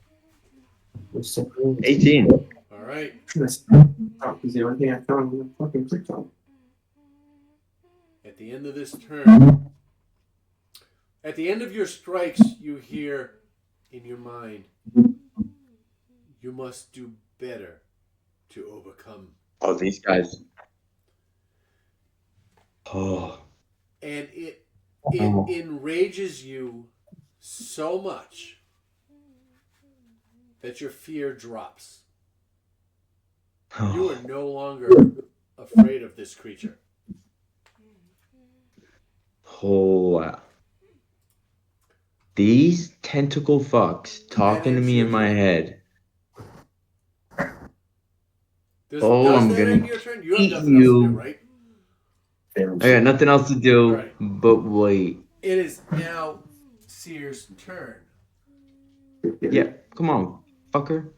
[SPEAKER 2] 18.
[SPEAKER 1] All right.
[SPEAKER 6] Because the only thing I found was fucking clicked on.
[SPEAKER 1] At at the end of this turn, at the end of your strikes, you hear in your mind, you must do better to overcome.
[SPEAKER 2] Oh, these guys. Oh.
[SPEAKER 1] And it enrages you so much that your fear drops. You are no longer afraid of this creature.
[SPEAKER 2] Oh, wow. These tentacle fucks talking to me in my head.
[SPEAKER 1] Does
[SPEAKER 2] I'm
[SPEAKER 1] that
[SPEAKER 2] gonna
[SPEAKER 1] end your turn? You have
[SPEAKER 2] eat
[SPEAKER 1] nothing else to do,
[SPEAKER 2] you.
[SPEAKER 1] right?
[SPEAKER 2] I got nothing else to do,
[SPEAKER 1] Right.
[SPEAKER 2] but wait.
[SPEAKER 1] It is now Seer's turn.
[SPEAKER 2] Yeah, come on, fucker.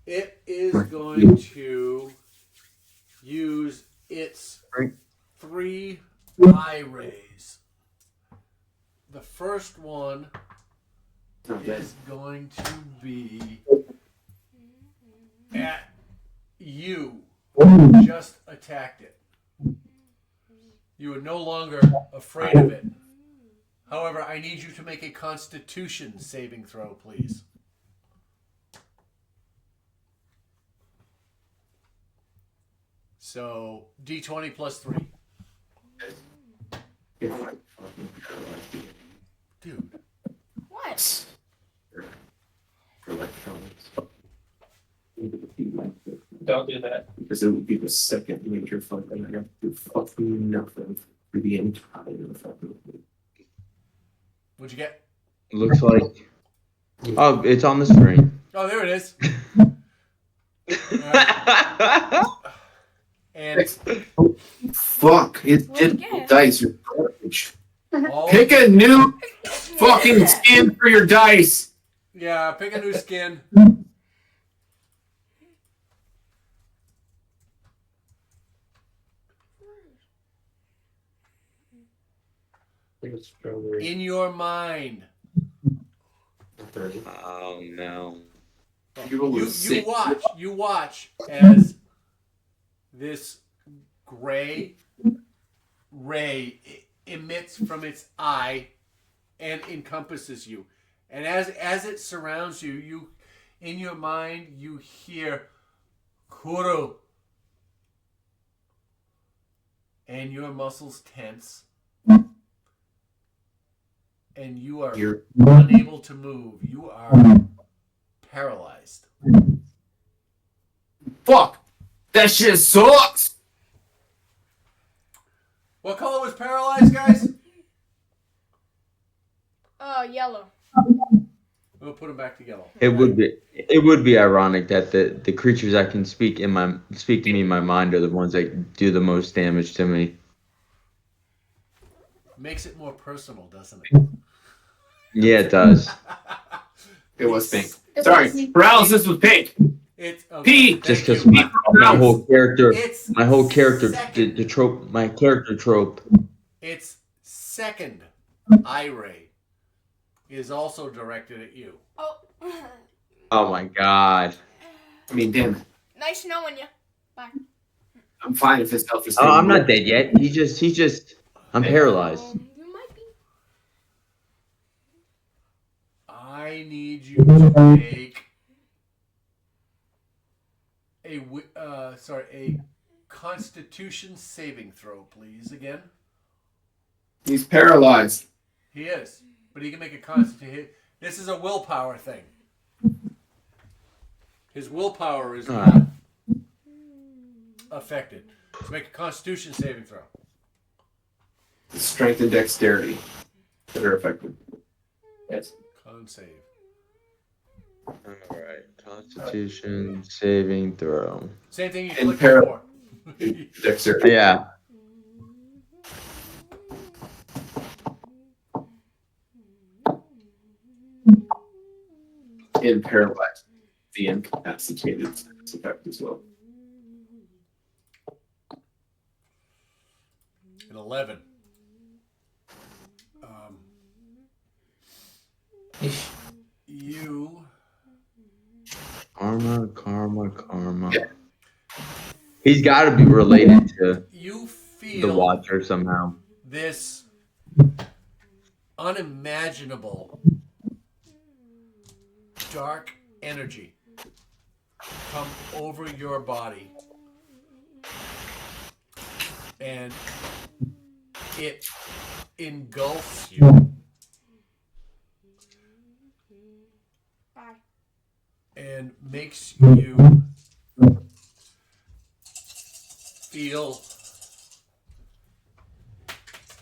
[SPEAKER 1] It is going to use its 3 eye rays. The first one is going to be at you. Just attacked it. You are no longer afraid of it. However, I need you to make a Constitution saving throw, please. So, D20 plus 3. Dude.
[SPEAKER 3] What?
[SPEAKER 6] Don't do that. Because it would be the second major fight and I have to do fucking nothing for the entire fucking week.
[SPEAKER 1] What'd you get?
[SPEAKER 2] Looks like. Oh, it's on the screen.
[SPEAKER 1] Oh, there it is. And
[SPEAKER 6] Fuck, it's
[SPEAKER 3] What'd
[SPEAKER 6] dice. You're garbage.
[SPEAKER 1] all,
[SPEAKER 8] Pick a new fucking skin for your dice.
[SPEAKER 1] yeah, pick a new skin. In your mind,
[SPEAKER 2] Oh no.
[SPEAKER 1] you watch as this gray ray emits from its eye and encompasses you. And as it surrounds you, you in your mind you hear Kuru. And your muscles tense. And you're unable to move. You are paralyzed.
[SPEAKER 8] Fuck. That shit sucks.
[SPEAKER 1] What color was paralyzed, guys?
[SPEAKER 3] Yellow.
[SPEAKER 1] We'll put them back to yellow.
[SPEAKER 2] It would be ironic that the creatures that can speak to me in my mind are the ones that do the most damage to me.
[SPEAKER 1] Makes it more personal, doesn't it?
[SPEAKER 2] Yeah, it does.
[SPEAKER 8] It was pink. Sorry, paralysis was pink.
[SPEAKER 1] It's
[SPEAKER 8] P.
[SPEAKER 2] Just
[SPEAKER 1] thank
[SPEAKER 2] because
[SPEAKER 1] you.
[SPEAKER 2] my whole character,
[SPEAKER 1] It's second.
[SPEAKER 2] the trope, my character trope.
[SPEAKER 1] Its second eye ray is also directed at you.
[SPEAKER 3] Oh.
[SPEAKER 2] Oh my god.
[SPEAKER 8] I mean, damn it.
[SPEAKER 3] Nice knowing you. Bye.
[SPEAKER 8] I'm fine if his health is.
[SPEAKER 2] Oh, I'm not dead yet. He's just. I'm paralyzed.
[SPEAKER 3] You might be.
[SPEAKER 1] I need you to make a Constitution saving throw, please. Again,
[SPEAKER 8] He's paralyzed.
[SPEAKER 1] he is, but he can make a Constitution. This is a willpower thing. His willpower is not affected. So make a Constitution saving throw.
[SPEAKER 6] Strength and dexterity that are affected. Yes.
[SPEAKER 1] Con save.
[SPEAKER 2] Alright. Constitution saving throw.
[SPEAKER 1] Same thing you
[SPEAKER 6] And
[SPEAKER 1] clicked before.
[SPEAKER 6] Dexterity.
[SPEAKER 2] Yeah.
[SPEAKER 6] And paralyzed. The incapacitated is effect as well.
[SPEAKER 1] An 11. You
[SPEAKER 2] Karma.
[SPEAKER 6] Yeah.
[SPEAKER 2] He's got to be related to.
[SPEAKER 1] you feel
[SPEAKER 2] Watcher somehow.
[SPEAKER 1] this unimaginable dark energy come over your body, and it engulfs you and makes you feel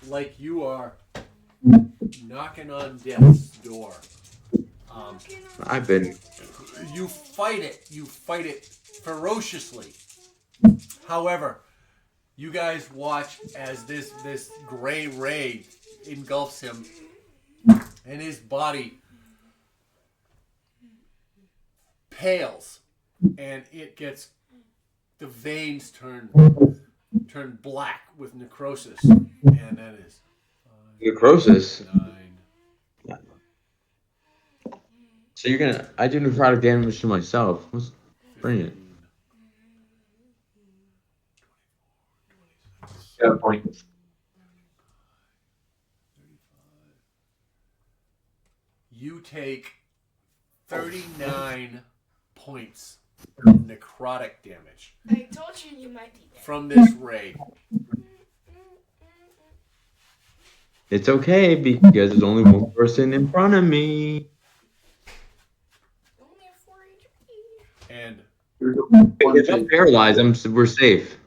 [SPEAKER 1] like you are knocking on death's door.
[SPEAKER 2] I've been.
[SPEAKER 1] You fight it. You fight it ferociously. However, you guys watch as this gray ray engulfs him, and his body pales, and it gets the veins turn black with necrosis, and that is
[SPEAKER 2] Necrosis.
[SPEAKER 1] 9.
[SPEAKER 2] So you're gonna. I do necrotic damage to myself. Let's bring it.
[SPEAKER 7] Got a point.
[SPEAKER 1] You take 39 points of necrotic damage
[SPEAKER 3] I told you you might be dead.
[SPEAKER 1] from this ray.
[SPEAKER 2] It's okay because there's only one person in front of me.
[SPEAKER 3] Only a 4 HP.
[SPEAKER 1] And
[SPEAKER 2] If I'm paralyzed, we're safe.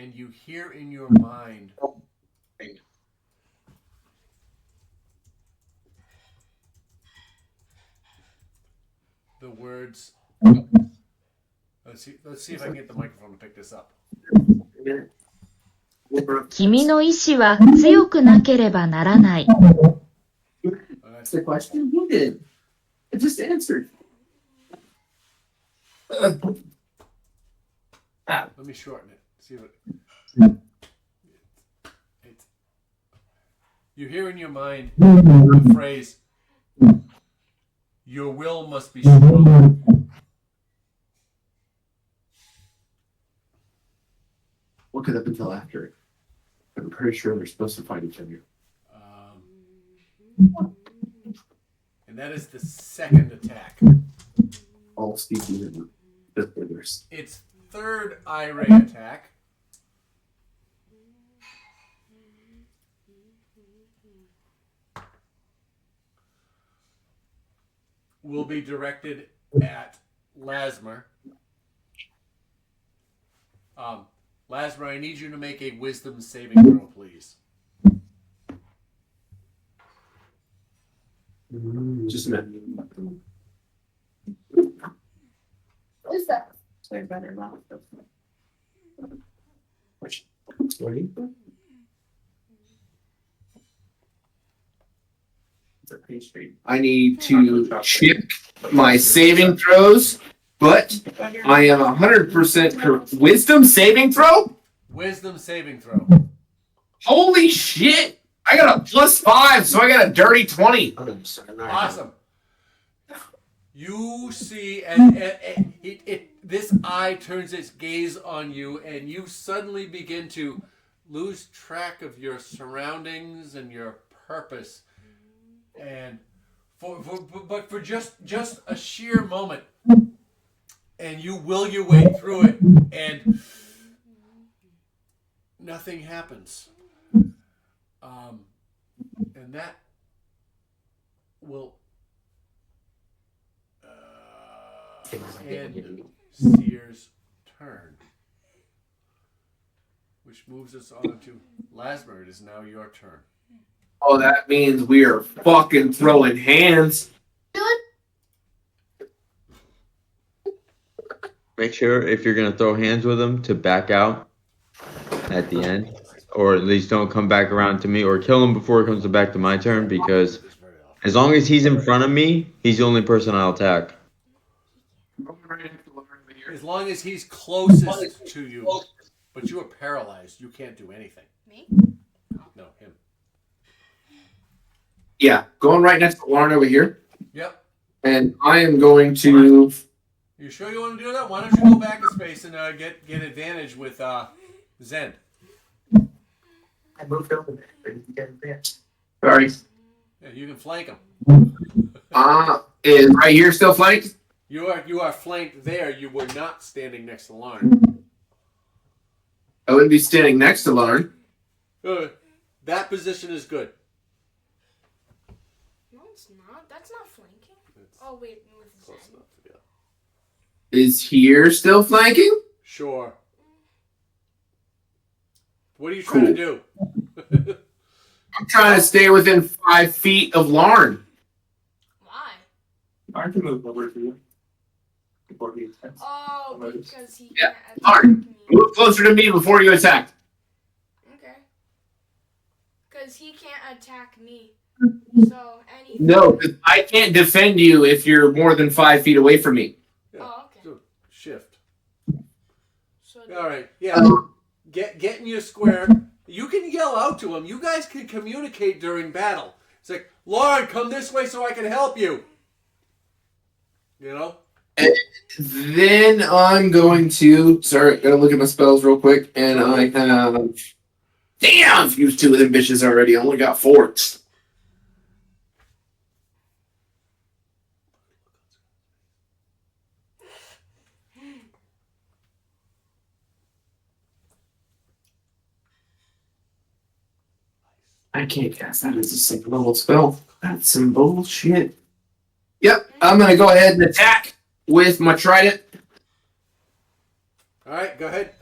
[SPEAKER 1] and you hear in your mind the words. Let's see if I can get the microphone to pick this up.
[SPEAKER 10] 君の意志は強くなければならない。
[SPEAKER 6] That's the question you did. I just answered.
[SPEAKER 1] Let me shorten it. See what it's. You hear in your mind the phrase, "Your will must be strong."
[SPEAKER 6] Look it up until after it. I'm pretty sure they're supposed to fight each other.
[SPEAKER 1] And that is the second attack.
[SPEAKER 6] All species and the others.
[SPEAKER 1] Its third eye ray attack will be directed at Lasmer. Lasmer, I need you to make a wisdom saving throw, please.
[SPEAKER 6] Just a minute.
[SPEAKER 5] What is that? Sorry, better not.
[SPEAKER 6] Ready? I need to check my saving throws, but I am 100% wisdom saving throw.
[SPEAKER 1] Wisdom saving throw.
[SPEAKER 8] Holy shit! I got a +5, so I got a dirty 20.
[SPEAKER 1] Awesome. You see, and this eye turns its gaze on you, and you suddenly begin to lose track of your surroundings and your purpose. And but for just a sheer moment, and you will your way through it, and nothing happens. And that will end Seer's turn, which moves us on to Lasmer. It is now your turn.
[SPEAKER 8] Oh, that means we are fucking throwing hands.
[SPEAKER 2] Make sure if you're gonna throw hands with him to back out at the end, or at least don't come back around to me, or kill him before it comes back to my turn. Because as long as he's in front of me, he's the only person I'll attack.
[SPEAKER 1] As long as he's closest to you, but you are paralyzed, you can't do anything.
[SPEAKER 3] Me?
[SPEAKER 1] No, him.
[SPEAKER 8] Yeah, going right next to Lauren over here.
[SPEAKER 1] Yep.
[SPEAKER 8] And I am going to.
[SPEAKER 1] You sure you want to do that? Why don't you go back a space and get advantage with Zen.
[SPEAKER 6] I moved over there. Sorry.
[SPEAKER 1] Yeah, you can flank him.
[SPEAKER 8] Is right here still flanked?
[SPEAKER 1] You are flanked there. You were not standing next to Lauren.
[SPEAKER 8] I wouldn't be standing next to Lauren.
[SPEAKER 1] That position is good.
[SPEAKER 3] No, it's not. That's not flanking. Oh, wait. With
[SPEAKER 1] Close
[SPEAKER 3] Zen.
[SPEAKER 1] enough. Yeah.
[SPEAKER 8] Is here still flanking?
[SPEAKER 1] Sure. What are you trying to do?
[SPEAKER 8] I'm trying to stay within 5 feet of Lauren.
[SPEAKER 3] Why?
[SPEAKER 6] I can move over to you. Before he attacks.
[SPEAKER 3] Oh, because he
[SPEAKER 8] Yeah.
[SPEAKER 3] can't attack
[SPEAKER 8] Lauren,
[SPEAKER 3] me.
[SPEAKER 8] move closer to me before you attack.
[SPEAKER 3] Okay. Because he can't attack me. So, anything.
[SPEAKER 8] No, 'cause I can't defend you if you're more than 5 feet away from me.
[SPEAKER 1] Yeah.
[SPEAKER 3] Oh, okay.
[SPEAKER 1] So, shift.
[SPEAKER 3] So
[SPEAKER 1] All right. Yeah. Get in your square. You can yell out to him. You guys can communicate during battle. It's like, Lauren, come this way so I can help you. You know?
[SPEAKER 8] Then I'm going to. Sorry, gotta look at my spells real quick. And I have. Damn! I've used 2 of them bitches already. I only got 4. I can't cast that as a single level spell. That's some bullshit. Yep, I'm gonna go ahead and attack with my trident.
[SPEAKER 1] All right, go ahead.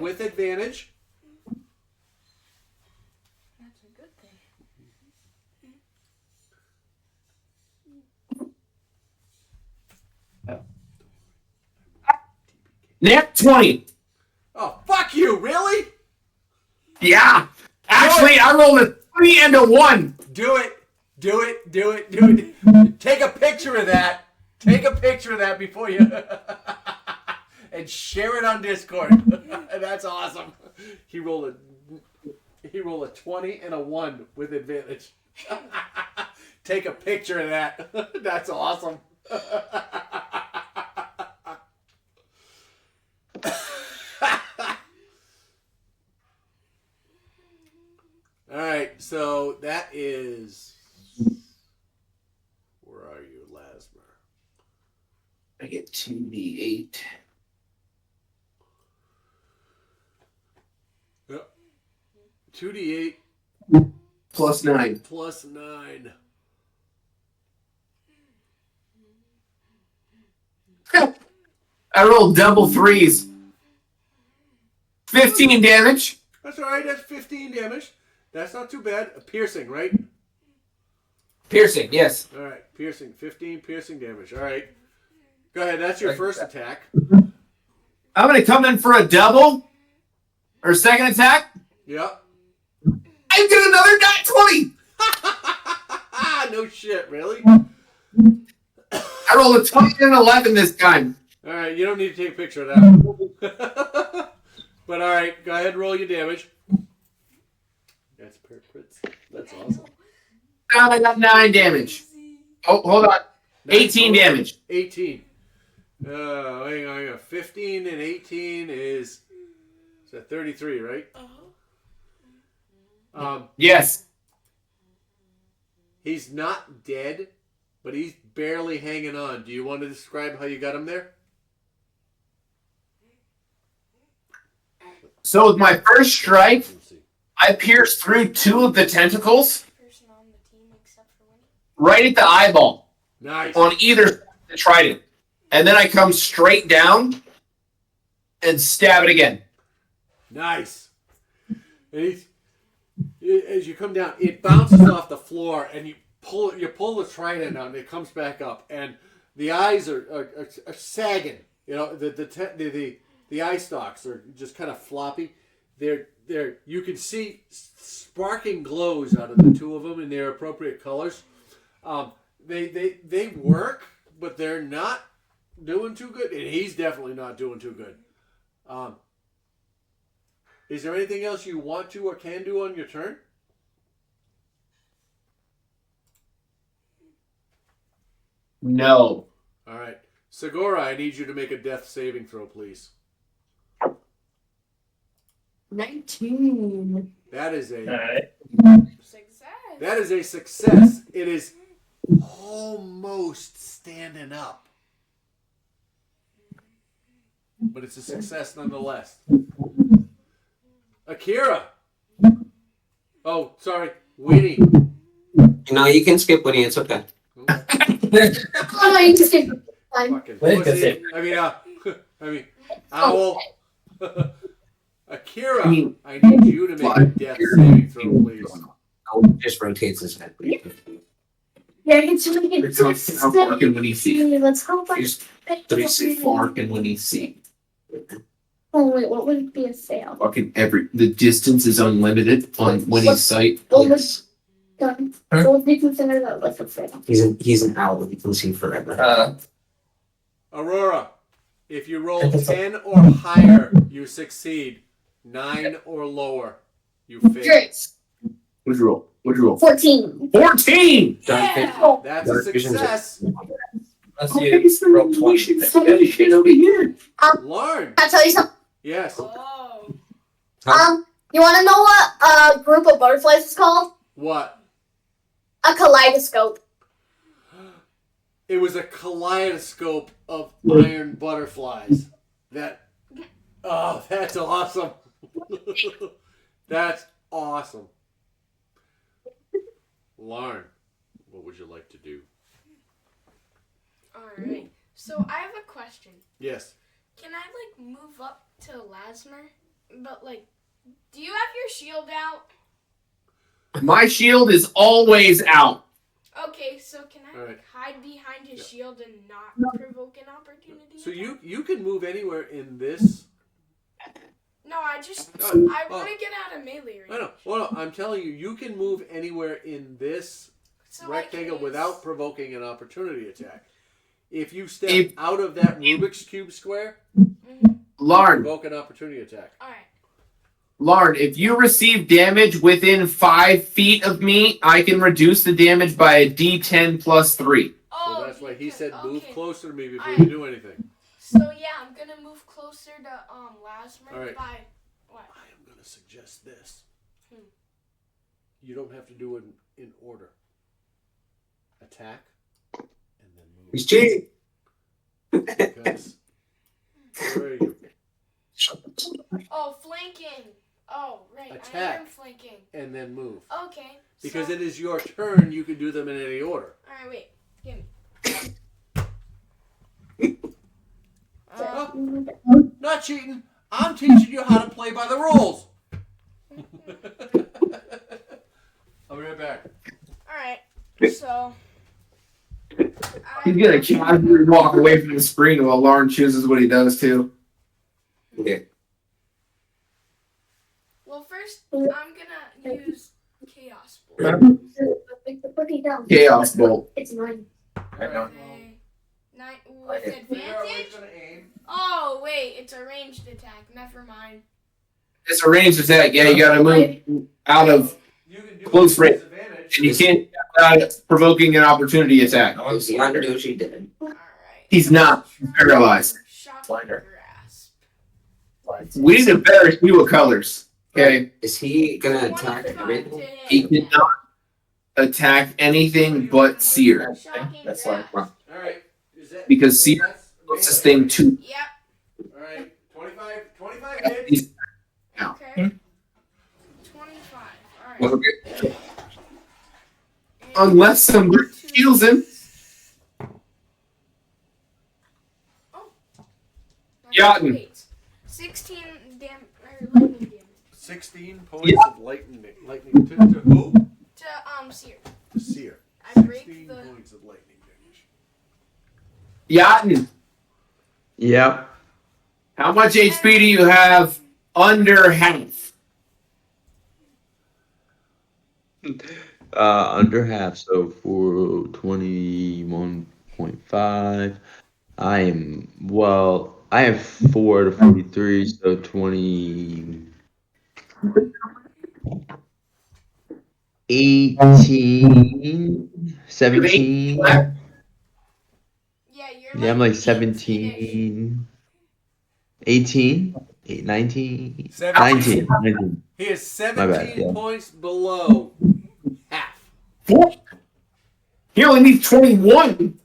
[SPEAKER 1] With advantage.
[SPEAKER 3] that's a good thing.
[SPEAKER 8] Nat 20.
[SPEAKER 1] Oh, fuck you! Really?
[SPEAKER 8] Yeah. Actually, I rolled a 3 and a 1.
[SPEAKER 1] Do it. Do it. Do it. Do it. Take a picture of that. Take a picture of that before you and share it on Discord. That's awesome. He rolled a 20 and a 1 with advantage. Take a picture of that. That's awesome. All right, so that is. Where are you, Lasmer?
[SPEAKER 8] I get 2d8.
[SPEAKER 1] Yep. 2d8
[SPEAKER 8] Plus 9.
[SPEAKER 1] plus 9.
[SPEAKER 8] I rolled double 3s. 15 damage.
[SPEAKER 1] That's all right. That's 15 damage. That's not too bad. A piercing, right?
[SPEAKER 8] Piercing, yes.
[SPEAKER 1] All right, piercing. 15 piercing damage. All right. Go ahead. That's your first attack.
[SPEAKER 8] I'm going to come in for a double or second attack.
[SPEAKER 1] Yep.
[SPEAKER 8] I get another nat 20.
[SPEAKER 1] No shit, really?
[SPEAKER 8] I rolled a 20 and an 11 this time.
[SPEAKER 1] All right, you don't need to take a picture of that. But all right, go ahead and roll your damage. That's perfect. That's awesome.
[SPEAKER 8] Now I got 9 damage. Oh, hold on. 18 damage.
[SPEAKER 1] 18. Hang on. 15 and 18 is that 33, right?
[SPEAKER 8] Yes.
[SPEAKER 1] He's not dead, but he's barely hanging on. Do you want to describe how you got him there?
[SPEAKER 8] So with my first strike, I pierced through 2 of the tentacles
[SPEAKER 3] Person on the team except for Winnie.
[SPEAKER 8] right at the eyeball
[SPEAKER 1] Nice.
[SPEAKER 8] on either side of the trident. And then I come straight down and stab it again.
[SPEAKER 1] Nice. And as you come down, it bounces off the floor, and you pull the trident out, and it comes back up, and the eyes are sagging. You know, the eye stalks are just kind of floppy. They're you can see sparking glows out of the 2 of them in their appropriate colors. They work, but they're not doing too good, and he's definitely not doing too good. Is there anything else you want to or can do on your turn?
[SPEAKER 8] No.
[SPEAKER 1] All right. Segura, I need you to make a death saving throw, please.
[SPEAKER 5] 19.
[SPEAKER 1] That is a
[SPEAKER 3] Success.
[SPEAKER 1] that is a success. It is almost standing up, but it's a success nonetheless. Akira. Oh, sorry, Winnie.
[SPEAKER 9] No, you can skip Winnie. It's okay.
[SPEAKER 5] Oh, no, you just did fine.
[SPEAKER 1] Fucking
[SPEAKER 7] Wait,
[SPEAKER 1] pussy. I mean, owl. Akira, I need you to make a death saving throw, please.
[SPEAKER 9] Oh, just rotates his head.
[SPEAKER 5] Yeah, it's really good.
[SPEAKER 8] It's how far can Winnie see?
[SPEAKER 5] Let's hope I
[SPEAKER 9] He's
[SPEAKER 5] pick
[SPEAKER 8] How
[SPEAKER 5] up
[SPEAKER 8] far can Winnie see?
[SPEAKER 5] Oh, wait, what would be a fail?
[SPEAKER 8] Fucking the distance is unlimited on Winnie's sight.
[SPEAKER 5] What was done? So would we consider that like a fail?
[SPEAKER 9] He's an owl. He can see forever.
[SPEAKER 1] Aurora, if you roll 10 or higher, you succeed. 9 or lower, you fail.
[SPEAKER 5] Great.
[SPEAKER 8] What'd you roll?
[SPEAKER 5] 14.
[SPEAKER 8] 14!
[SPEAKER 5] Yeah.
[SPEAKER 1] That's a success.
[SPEAKER 7] Let's see. Roll 20.
[SPEAKER 8] Shit over here.
[SPEAKER 1] Lauren.
[SPEAKER 5] I'll tell you something.
[SPEAKER 1] Yes.
[SPEAKER 3] Oh.
[SPEAKER 5] You want to know what a group of butterflies is called?
[SPEAKER 1] What?
[SPEAKER 5] A kaleidoscope.
[SPEAKER 1] It was a kaleidoscope of iron butterflies. That's awesome. That's awesome. Lauren, what would you like to do?
[SPEAKER 3] Alright. So I have a question.
[SPEAKER 1] Yes.
[SPEAKER 3] Can I like move up to Lasmer? But like, do you have your shield out?
[SPEAKER 8] My shield is always out.
[SPEAKER 3] Okay, so can I
[SPEAKER 1] Alright.
[SPEAKER 3] like hide behind his shield and not provoke an opportunity?
[SPEAKER 1] So you can move anywhere in this.
[SPEAKER 3] No, I
[SPEAKER 1] Oh,
[SPEAKER 3] want to get out of melee range.
[SPEAKER 1] No. Well, no, I'm telling you, you can move anywhere in this
[SPEAKER 3] So
[SPEAKER 1] rectangle
[SPEAKER 3] I can
[SPEAKER 1] without provoking an opportunity attack. If you step
[SPEAKER 8] If-
[SPEAKER 1] out of that Rubik's Cube square,
[SPEAKER 8] Lauren,
[SPEAKER 1] provoke an opportunity attack.
[SPEAKER 3] Alright.
[SPEAKER 8] Lauren, if you receive damage within 5 feet of me, I can reduce the damage by a D10 plus 3.
[SPEAKER 3] Oh,
[SPEAKER 1] So that's why he said move
[SPEAKER 3] okay.
[SPEAKER 1] closer to me before
[SPEAKER 3] Alright.
[SPEAKER 1] you do anything.
[SPEAKER 3] So yeah, I'm gonna move closer to Lasmer
[SPEAKER 1] Alright.
[SPEAKER 3] by what?
[SPEAKER 1] I am going to suggest this.
[SPEAKER 3] Hmm.
[SPEAKER 1] You don't have to do it in order. Attack and then move.
[SPEAKER 9] He's cheating.
[SPEAKER 1] Because where are you?
[SPEAKER 3] Oh, flanking. Oh, right. I
[SPEAKER 1] Attack.
[SPEAKER 3] am flanking.
[SPEAKER 1] And then move.
[SPEAKER 3] Okay.
[SPEAKER 1] Because
[SPEAKER 3] so,
[SPEAKER 1] it is your turn, you can do them in any order.
[SPEAKER 3] Alright, wait. Give me.
[SPEAKER 1] Not cheating. I'm teaching you how to play by the rules. I'll be right back.
[SPEAKER 3] Alright. So.
[SPEAKER 8] He's gonna casually walk away from the screen while Lauren chooses what he does too.
[SPEAKER 9] Yeah.
[SPEAKER 3] Well, first, I'm gonna use Chaos Bolt.
[SPEAKER 8] Chaos Bolt.
[SPEAKER 5] It's 9.
[SPEAKER 3] Okay. 9 with advantage? Oh, wait. It's a ranged attack. Never mind.
[SPEAKER 8] It's a ranged attack. Yeah, you gotta move out of
[SPEAKER 1] You can do
[SPEAKER 8] Close
[SPEAKER 1] it with
[SPEAKER 8] range.
[SPEAKER 1] disadvantage.
[SPEAKER 8] and you can't provoking an opportunity attack.
[SPEAKER 9] He understood she did.
[SPEAKER 3] Alright.
[SPEAKER 8] He's not paralyzed.
[SPEAKER 3] Shocking
[SPEAKER 7] Blinder.
[SPEAKER 3] grasp.
[SPEAKER 8] We need a better hue of colors. Okay.
[SPEAKER 9] Is he gonna attack
[SPEAKER 3] 25
[SPEAKER 9] everything?
[SPEAKER 3] to hit.
[SPEAKER 8] He cannot attack anything but Seer.
[SPEAKER 3] Shocking
[SPEAKER 7] That's
[SPEAKER 3] grasp.
[SPEAKER 7] like-
[SPEAKER 1] Alright. Is that
[SPEAKER 8] Because Seer
[SPEAKER 1] that's-
[SPEAKER 8] puts this thing to
[SPEAKER 3] Yep.
[SPEAKER 1] Alright. 25 hits.
[SPEAKER 8] He's
[SPEAKER 3] Okay. 25. Alright.
[SPEAKER 9] Okay.
[SPEAKER 8] unless somebody heals him.
[SPEAKER 3] Oh.
[SPEAKER 8] Yachten.
[SPEAKER 3] Wait. 16 lightning damage.
[SPEAKER 1] 16 points of lightning to who?
[SPEAKER 3] To Seer.
[SPEAKER 1] To Seer.
[SPEAKER 3] I break
[SPEAKER 1] 16
[SPEAKER 3] the.
[SPEAKER 1] points of lightning damage.
[SPEAKER 8] Yachten.
[SPEAKER 2] Yep.
[SPEAKER 8] How much HP do you have under half?
[SPEAKER 2] Under half, so for 21.5, I have 4 to 43, so 20, 18, 17.
[SPEAKER 3] Yeah, you're
[SPEAKER 2] Yeah, I'm like
[SPEAKER 3] 18-ish.
[SPEAKER 2] 17. 18, 19,
[SPEAKER 1] 17.
[SPEAKER 2] 19.
[SPEAKER 1] He is
[SPEAKER 2] My bad,
[SPEAKER 1] 17
[SPEAKER 2] yeah.
[SPEAKER 1] points below half.
[SPEAKER 8] He only needs 21.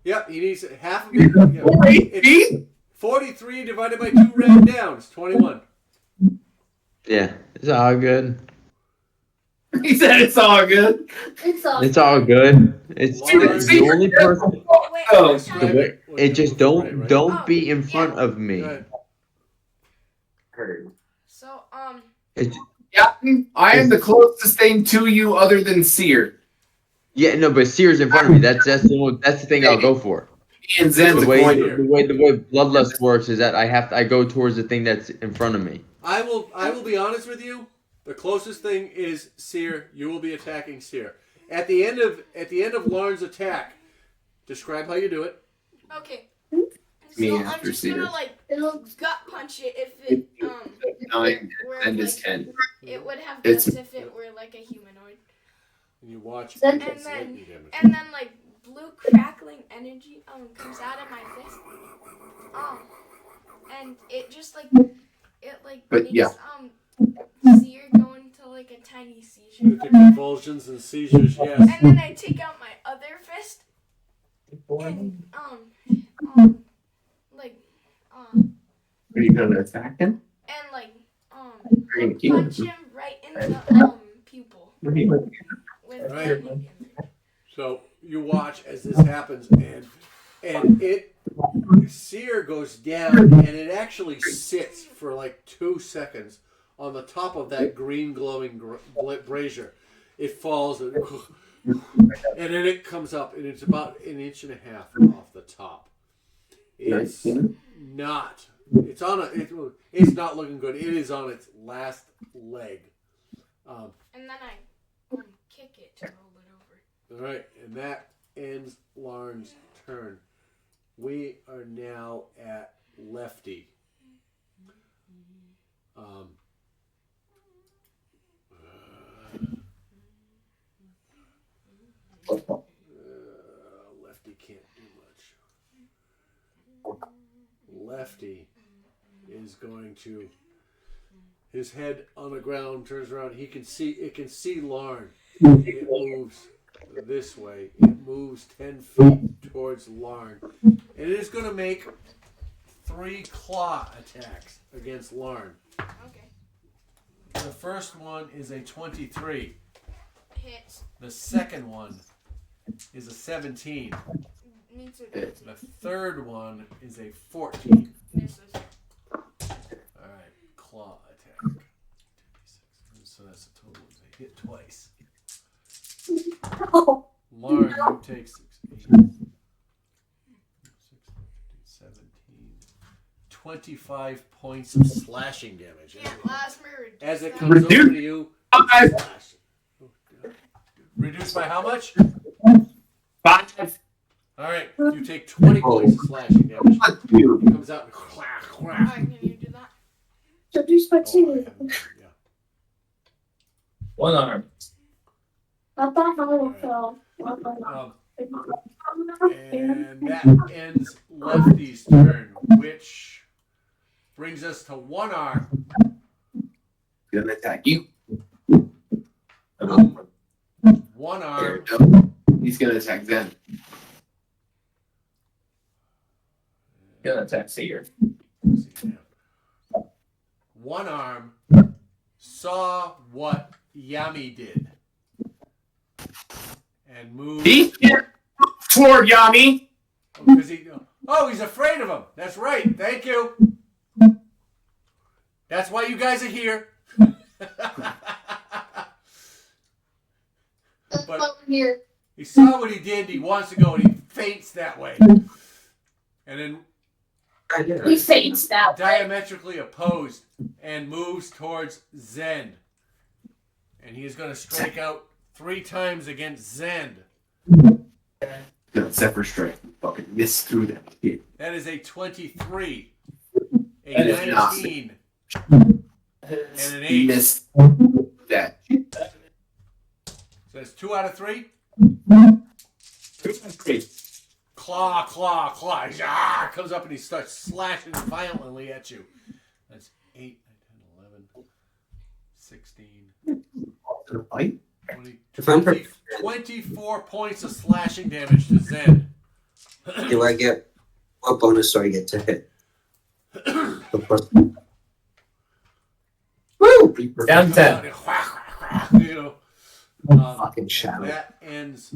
[SPEAKER 1] Yep, he needs half of it. Yeah.
[SPEAKER 8] 418?
[SPEAKER 1] 43 divided by 2 round down is 21.
[SPEAKER 2] Yeah, it's all good.
[SPEAKER 8] He said it's all good.
[SPEAKER 5] It's all
[SPEAKER 2] It's all good. It's
[SPEAKER 1] Lars-
[SPEAKER 2] the only person.
[SPEAKER 3] Wait,
[SPEAKER 8] Oh,
[SPEAKER 3] what's
[SPEAKER 2] The
[SPEAKER 1] Describe
[SPEAKER 2] way,
[SPEAKER 3] happening?
[SPEAKER 1] what
[SPEAKER 2] it
[SPEAKER 1] you
[SPEAKER 2] just
[SPEAKER 1] move
[SPEAKER 2] don't
[SPEAKER 1] right, right?
[SPEAKER 2] don't
[SPEAKER 3] Oh,
[SPEAKER 2] be in
[SPEAKER 3] yeah.
[SPEAKER 2] front of me.
[SPEAKER 1] Go ahead.
[SPEAKER 4] Heard.
[SPEAKER 3] So,
[SPEAKER 2] It's,
[SPEAKER 8] Yeah, I am the closest thing to you other than Seer.
[SPEAKER 2] yeah, no, but Seer's in front of me. That's the thing I'll go for.
[SPEAKER 8] And Zen's
[SPEAKER 2] The
[SPEAKER 8] a
[SPEAKER 2] way
[SPEAKER 8] coin.
[SPEAKER 2] the way Bloodlust works is that I go towards the thing that's in front of me.
[SPEAKER 1] I will be honest with you. The closest thing is Seer. You will be attacking Seer. At the end of Lauren's attack, describe how you do it.
[SPEAKER 3] okay.
[SPEAKER 8] Me
[SPEAKER 3] So I'm
[SPEAKER 8] after
[SPEAKER 3] just
[SPEAKER 8] Seer.
[SPEAKER 3] gonna like gut punch it if it
[SPEAKER 8] 9,
[SPEAKER 3] were
[SPEAKER 8] 10
[SPEAKER 3] like,
[SPEAKER 8] is 10.
[SPEAKER 3] it would have
[SPEAKER 8] It's-
[SPEAKER 3] guts if it were like a humanoid.
[SPEAKER 1] And you watch.
[SPEAKER 5] And
[SPEAKER 1] it's
[SPEAKER 3] then-
[SPEAKER 1] lightning damage.
[SPEAKER 3] And then like blue crackling energy comes out of my fist. And it just like
[SPEAKER 8] But,
[SPEAKER 3] makes
[SPEAKER 8] yeah.
[SPEAKER 3] Seer go into like a tiny seizure.
[SPEAKER 1] With the convulsions and seizures, yes.
[SPEAKER 3] And then I take out my other fist and
[SPEAKER 8] Are you going to attack him?
[SPEAKER 3] and like
[SPEAKER 8] You're gonna kill him.
[SPEAKER 3] punch him right in the pupil
[SPEAKER 8] What are you
[SPEAKER 3] with
[SPEAKER 1] Right.
[SPEAKER 3] lightning damage.
[SPEAKER 1] So you watch as this happens, and it Seer goes down, and it actually sits for like 2 seconds on the top of that green glowing brazier. It falls, and then it comes up, and it's about 1.5 inches off the top. It's not. It's on a. It's not looking good. It is on its last leg.
[SPEAKER 3] And then I kick it to roll it over.
[SPEAKER 1] All right, and that ends Lauren's turn. We are now at Lefty. Lefty can't do much. Lefty is going to. His head on the ground turns around. He can see. It can see Lauren. It moves this way. It moves 10 feet towards Lauren, and it is going to make 3 claw attacks against Lauren.
[SPEAKER 3] Okay.
[SPEAKER 1] The first one is a 23.
[SPEAKER 3] Hits.
[SPEAKER 1] The second one is a 17.
[SPEAKER 3] Means it
[SPEAKER 1] The third one is a 14.
[SPEAKER 3] misses.
[SPEAKER 1] All right, claw attack. So that's a total of a hit twice. Lauren, you take 6, 8, 17, 25 points of slashing damage.
[SPEAKER 3] Can't last me.
[SPEAKER 1] As it comes over to you, slash. Oh, God. Reduced by how much?
[SPEAKER 8] 5.
[SPEAKER 1] All right, you take 20 points of slashing damage. It comes out and whack, whack.
[SPEAKER 3] Alright, can you do that?
[SPEAKER 1] Oh, I haven't- yeah.
[SPEAKER 7] One arm.
[SPEAKER 1] And that ends Lefty's turn, which brings us to One Arm.
[SPEAKER 8] Gonna attack you.
[SPEAKER 1] One Arm.
[SPEAKER 8] He's gonna attack Zen.
[SPEAKER 7] Gonna attack Seer.
[SPEAKER 1] One Arm saw what Yami did and moved.
[SPEAKER 8] He can't move toward Yami.
[SPEAKER 1] Because he's afraid of him. That's right. Thank you. That's why you guys are here. But he saw what he did. He wants to go, and he faints that way. And then
[SPEAKER 5] He faints that way.
[SPEAKER 1] diametrically opposed and moves towards Zend. And he is going to strike out 3 times against Zend.
[SPEAKER 8] Gonna Zephyr Strike. Fucking miss through that kid.
[SPEAKER 1] That is a 23, a
[SPEAKER 8] That is
[SPEAKER 1] 19, and an 8.
[SPEAKER 8] Miss that.
[SPEAKER 1] So that's 2 out of 3.
[SPEAKER 8] 3.
[SPEAKER 1] claw, claw, claw. Ah, comes up and he starts slashing violently at you. That's 8, 9, 10, 11, 16,
[SPEAKER 7] Fight?
[SPEAKER 1] 20,
[SPEAKER 9] If I'm
[SPEAKER 1] 20 24 points of slashing damage to Zen.
[SPEAKER 9] Do I get what bonus do I get to hit? The plus. Woo!
[SPEAKER 7] Down 10.
[SPEAKER 1] You know,
[SPEAKER 9] Fucking
[SPEAKER 1] and
[SPEAKER 9] shadow.
[SPEAKER 1] that ends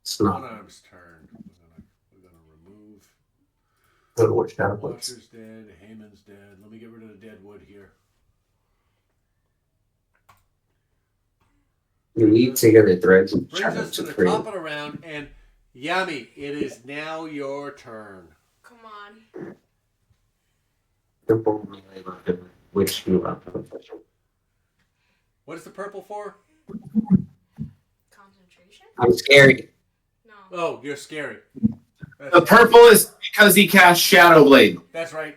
[SPEAKER 9] It's
[SPEAKER 1] One
[SPEAKER 9] not.
[SPEAKER 1] Arm's turn. We're gonna remove.
[SPEAKER 7] Go to what shadow points?
[SPEAKER 1] Watcher's dead. Haman's dead. Let me get rid of the dead wood here.
[SPEAKER 9] You weave together threads and
[SPEAKER 1] Brings
[SPEAKER 9] shadow
[SPEAKER 1] us to
[SPEAKER 9] to
[SPEAKER 1] the
[SPEAKER 9] create.
[SPEAKER 1] top of the round, and Yami, it is now your turn.
[SPEAKER 3] Come on.
[SPEAKER 9] Simple melee weapon, which you are.
[SPEAKER 1] What is the purple for?
[SPEAKER 3] Concentration?
[SPEAKER 9] I'm scary.
[SPEAKER 3] No.
[SPEAKER 1] Oh, you're scary.
[SPEAKER 8] The purple is because he cast Shadow Blade.
[SPEAKER 1] That's right.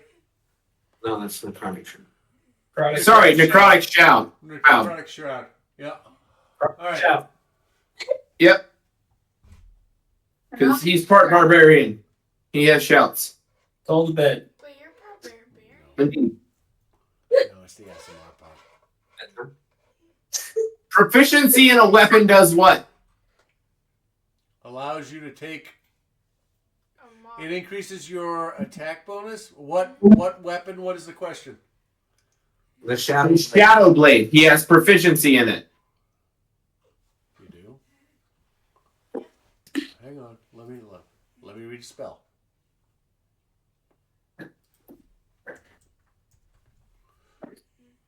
[SPEAKER 9] No, that's the chronic.
[SPEAKER 8] Sorry, Necrotic Shout.
[SPEAKER 1] Necrotic Shroud. Yeah. All right.
[SPEAKER 7] Shout.
[SPEAKER 8] Yep. Because he's part barbarian. He has shouts.
[SPEAKER 7] Go to bed.
[SPEAKER 3] But you're barbarian.
[SPEAKER 1] No, it's the SMR part.
[SPEAKER 8] Proficiency in a weapon does what?
[SPEAKER 1] Allows you to take.
[SPEAKER 3] A
[SPEAKER 1] It increases your attack bonus. What weapon? What is the question?
[SPEAKER 9] The shadow.
[SPEAKER 8] Shadow Blade. He has proficiency in it.
[SPEAKER 1] You do. Hang on. Let me read a spell.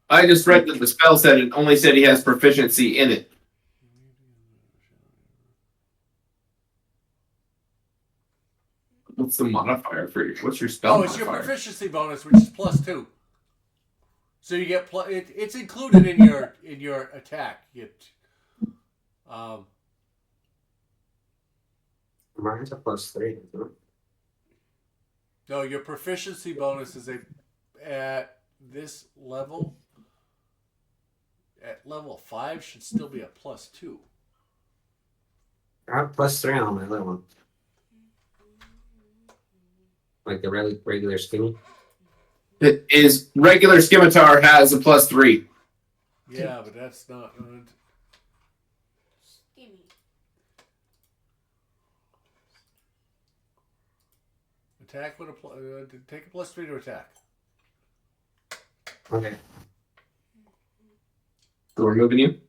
[SPEAKER 8] I just read that the spell said it only said he has proficiency in it. What's the modifier for you? What's your spell
[SPEAKER 1] Oh, it's your
[SPEAKER 8] modifier?
[SPEAKER 1] proficiency bonus, which is +2. So you get it's included in your attack.
[SPEAKER 9] Mine's a +3. Isn't it?
[SPEAKER 1] No, your proficiency bonus is at this level. At level 5 should still be a +2.
[SPEAKER 9] I have +3 on my other one. Like the regular skinny.
[SPEAKER 8] It is regular scimitar has a +3.
[SPEAKER 1] Yeah, but that's not.
[SPEAKER 3] Skinny.
[SPEAKER 1] Attack with take a +3 to attack.
[SPEAKER 9] Okay.
[SPEAKER 8] So we're moving you.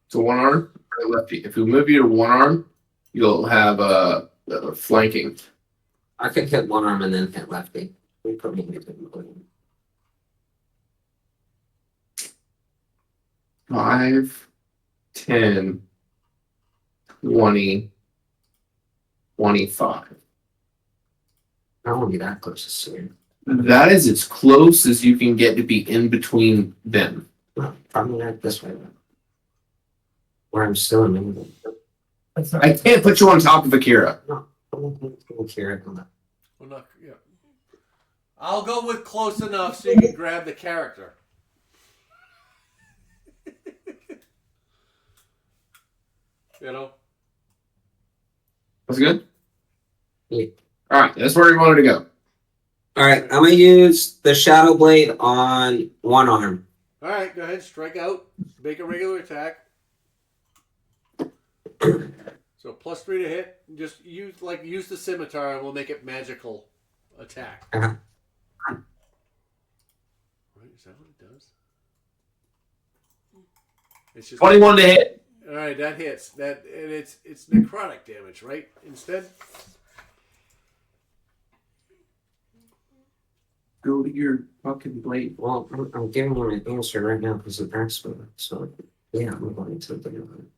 [SPEAKER 8] So one arm or lefty. If we move you to one arm, you'll have a flanking.
[SPEAKER 9] I could hit one arm and then hit lefty. We probably need to.
[SPEAKER 8] 5, 10, 20, 25.
[SPEAKER 9] I won't be that close to see.
[SPEAKER 8] That is as close as you can get to be in between them.
[SPEAKER 9] No, probably not this way. Then. Where I'm still in England.
[SPEAKER 8] I can't put you on top of Akira.
[SPEAKER 9] No, I won't care on that.
[SPEAKER 1] Well, not, yeah. I'll go with close enough so you can grab the character. You know?
[SPEAKER 8] That's good?
[SPEAKER 9] Yeah.
[SPEAKER 8] Alright, that's where we wanted to go.
[SPEAKER 9] All right, I'm gonna use the shadow blade on one arm.
[SPEAKER 1] All right, go ahead, strike out, make a regular attack. So +3 to hit. Just use the scimitar, and we'll make it magical attack.
[SPEAKER 9] Uh-huh.
[SPEAKER 1] Right? Is that what it does? It's just
[SPEAKER 8] 21 to hit.
[SPEAKER 1] All right, that hits. That and it's necrotic damage, right? Instead.
[SPEAKER 8] Go to your fucking blade.
[SPEAKER 9] Well, I'm giving you an answer right now because of that spell. So yeah, I'm going to think about it.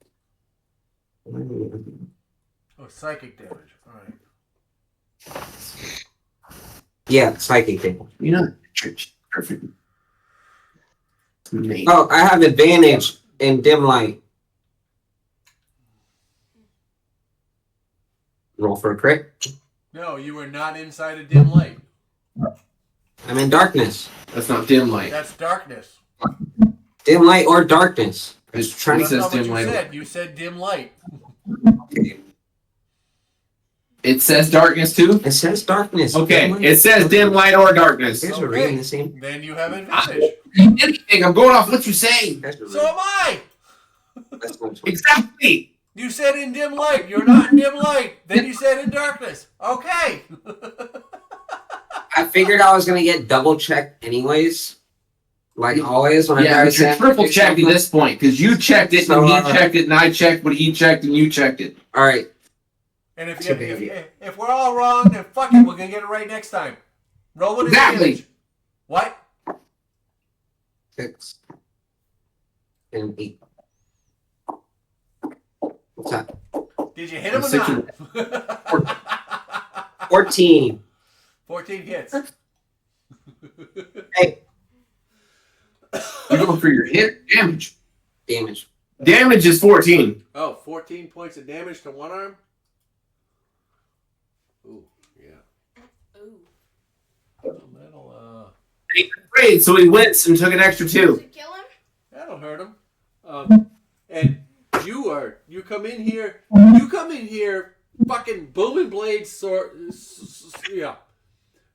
[SPEAKER 1] Oh, psychic damage. All right.
[SPEAKER 9] Yeah, psychic damage.
[SPEAKER 8] You know, perfect.
[SPEAKER 9] Oh, I have advantage in dim light. Roll for a crit.
[SPEAKER 1] No, you were not inside a dim light.
[SPEAKER 9] I'm in darkness.
[SPEAKER 8] That's not dim light.
[SPEAKER 1] That's darkness.
[SPEAKER 9] Dim light or darkness.
[SPEAKER 8] It's
[SPEAKER 9] Trying
[SPEAKER 8] it
[SPEAKER 1] That's
[SPEAKER 8] says
[SPEAKER 1] not what
[SPEAKER 8] dim
[SPEAKER 1] you
[SPEAKER 8] light.
[SPEAKER 1] said. You said dim light.
[SPEAKER 8] It says darkness too.
[SPEAKER 9] It says darkness.
[SPEAKER 8] Okay, it says dim light or darkness.
[SPEAKER 9] You guys are reading the same.
[SPEAKER 1] Then you have advantage.
[SPEAKER 8] Anything. I'm going off what you say.
[SPEAKER 9] You guys are
[SPEAKER 1] So am I.
[SPEAKER 9] That's not true.
[SPEAKER 8] Exactly.
[SPEAKER 1] You said in dim light. You're not in dim light. Then you said in darkness. Okay.
[SPEAKER 9] I figured I was gonna get double checked anyways. Like always, whenever
[SPEAKER 8] Yeah,
[SPEAKER 9] I
[SPEAKER 8] but you're
[SPEAKER 9] said
[SPEAKER 8] triple checked at this point because you checked it
[SPEAKER 9] So,
[SPEAKER 8] and he checked it and I checked what he checked and you checked it.
[SPEAKER 9] All right,
[SPEAKER 1] And if we're all wrong, then fuck it. We're gonna get it right next time. Roll with
[SPEAKER 8] Exactly.
[SPEAKER 1] advantage. What?
[SPEAKER 9] 6 and 8. What's that?
[SPEAKER 1] Did you hit him or
[SPEAKER 8] Six
[SPEAKER 1] not?
[SPEAKER 9] 14.
[SPEAKER 1] 14 hits.
[SPEAKER 9] Hey,
[SPEAKER 8] You're going for your hit damage.
[SPEAKER 9] damage.
[SPEAKER 8] Damage is 14.
[SPEAKER 1] Oh, 14 points of damage to one arm? Ooh, yeah.
[SPEAKER 3] Ooh.
[SPEAKER 1] That'll,
[SPEAKER 8] He's afraid, so he winced and took an extra
[SPEAKER 3] Does
[SPEAKER 8] 2.
[SPEAKER 3] it kill him?
[SPEAKER 1] that'll hurt him. And you come in here, fucking booming blades,